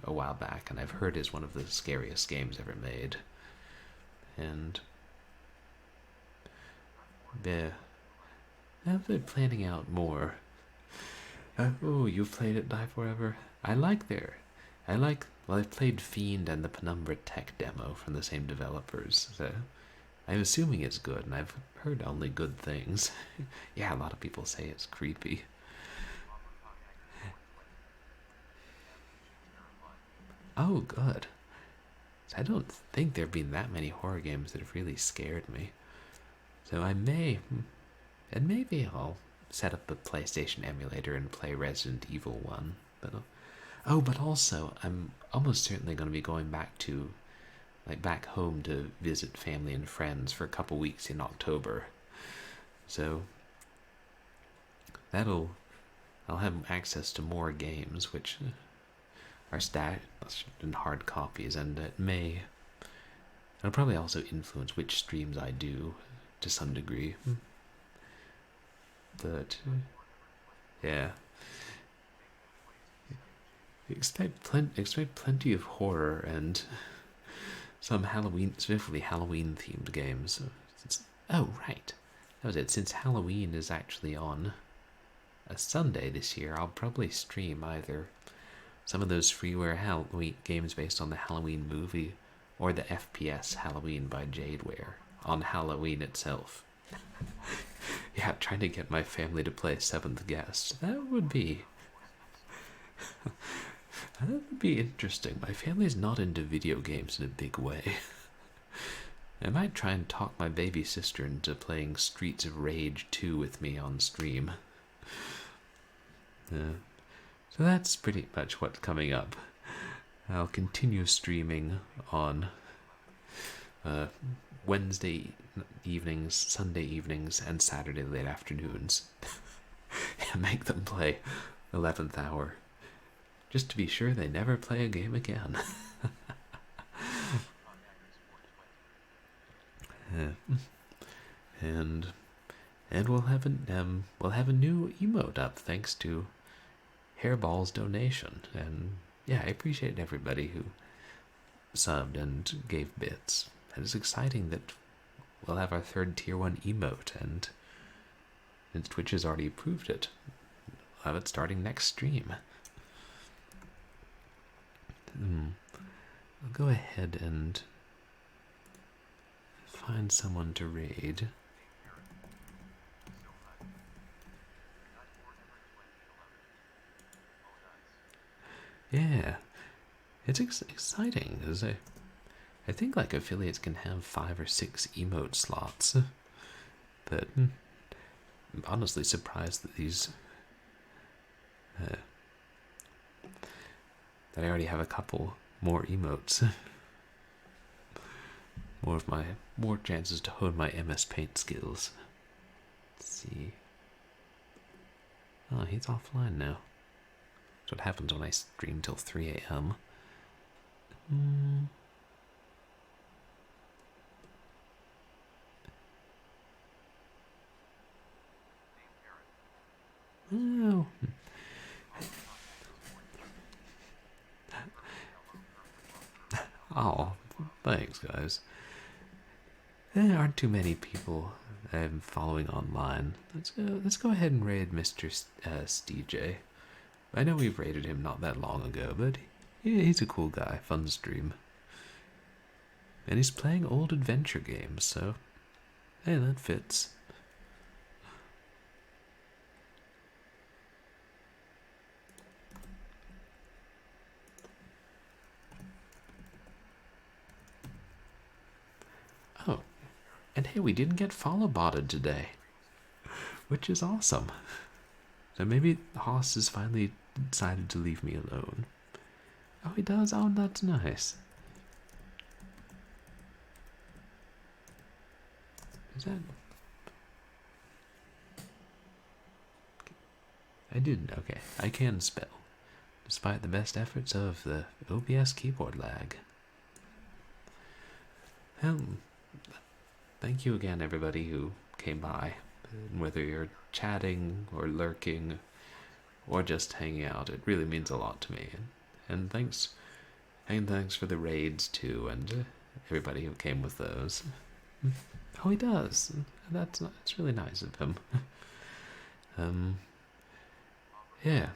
a while back, and I've heard is one of the scariest games ever made. And I've been planning out more. Oh, you've played it, Die Forever? Well, I've played Fiend and the Penumbra Tech demo from the same developers, so I'm assuming it's good, and I've heard only good things. Yeah, a lot of people say it's creepy. Oh, good. I don't think there have been that many horror games that have really scared me. So maybe I'll set up a PlayStation emulator and play Resident Evil 1. But also, I'm almost certainly going to be going back home to visit family and friends for a couple weeks in October. So I'll have access to more games, which are stacked in hard copies, and it'll probably also influence which streams I do to some degree. But yeah, expect plenty of horror and some specifically Halloween themed games. Oh right, that was it. Since Halloween is actually on a Sunday this year, I'll probably stream either some of those freeware Halloween games based on the Halloween movie, or the FPS Halloween by Jadeware on Halloween itself. Yeah, trying to get my family to play Seventh Guest. That would be interesting. My family's not into video games in a big way. I might try and talk my baby sister into playing Streets of Rage 2 with me on stream. So that's pretty much what's coming up. I'll continue streaming on Wednesday evenings, Sunday evenings, and Saturday late afternoons. And make them play 11th hour, just to be sure they never play a game again. And we'll have a new emote up thanks to Hairball's donation. And yeah, I appreciate everybody who subbed and gave bits. And it's exciting that we'll have our third tier 1 emote, and since Twitch has already approved it, we'll have it starting next stream. I'll go ahead and find someone to raid. Yeah, it's exciting, because I think like affiliates can have 5 or 6 emote slots, but I'm honestly surprised that that I already have a couple more emotes. More chances to hone my MS Paint skills. Let's see. Oh, he's offline now. That's what happens when I stream till 3 a.m. Oh. Oh, thanks, guys. There aren't too many people I'm following online. Let's go ahead and raid Mr. STJ. I know we've raided him not that long ago, but yeah, he's a cool guy, fun stream. And he's playing old adventure games, so Hey, that fits. Oh, and hey, we didn't get follow botted today, which is awesome. So maybe Haas has finally decided to leave me alone. Oh, he does? Oh, that's nice. Is that... I didn't. Okay, I can spell, despite the best efforts of the OBS keyboard lag. Thank you again, everybody who came by. Whether you're chatting or lurking or just hanging out, it really means a lot to me. And thanks for the raids too, and everybody who came with those. Oh, he does. That's really nice of him. Yeah,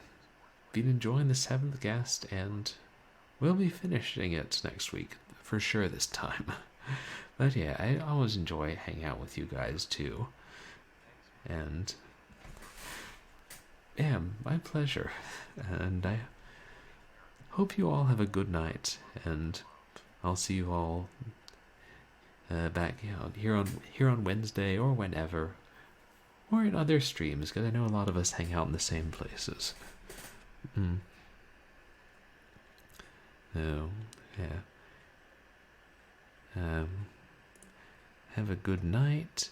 been enjoying the 7th guest, and we'll be finishing it next week for sure this time. But yeah, I always enjoy hanging out with you guys too. And yeah, my pleasure. And I hope you all have a good night, and I'll see you all back here on Wednesday or whenever, or in other streams, because I know a lot of us hang out in the same places. Oh, yeah. Have a good night.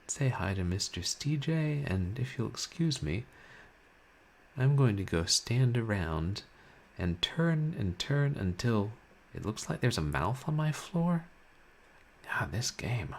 Say hi to Mr. STJ, and if you'll excuse me, I'm going to go stand around and turn until it looks like there's a mouth on my floor. God, this game.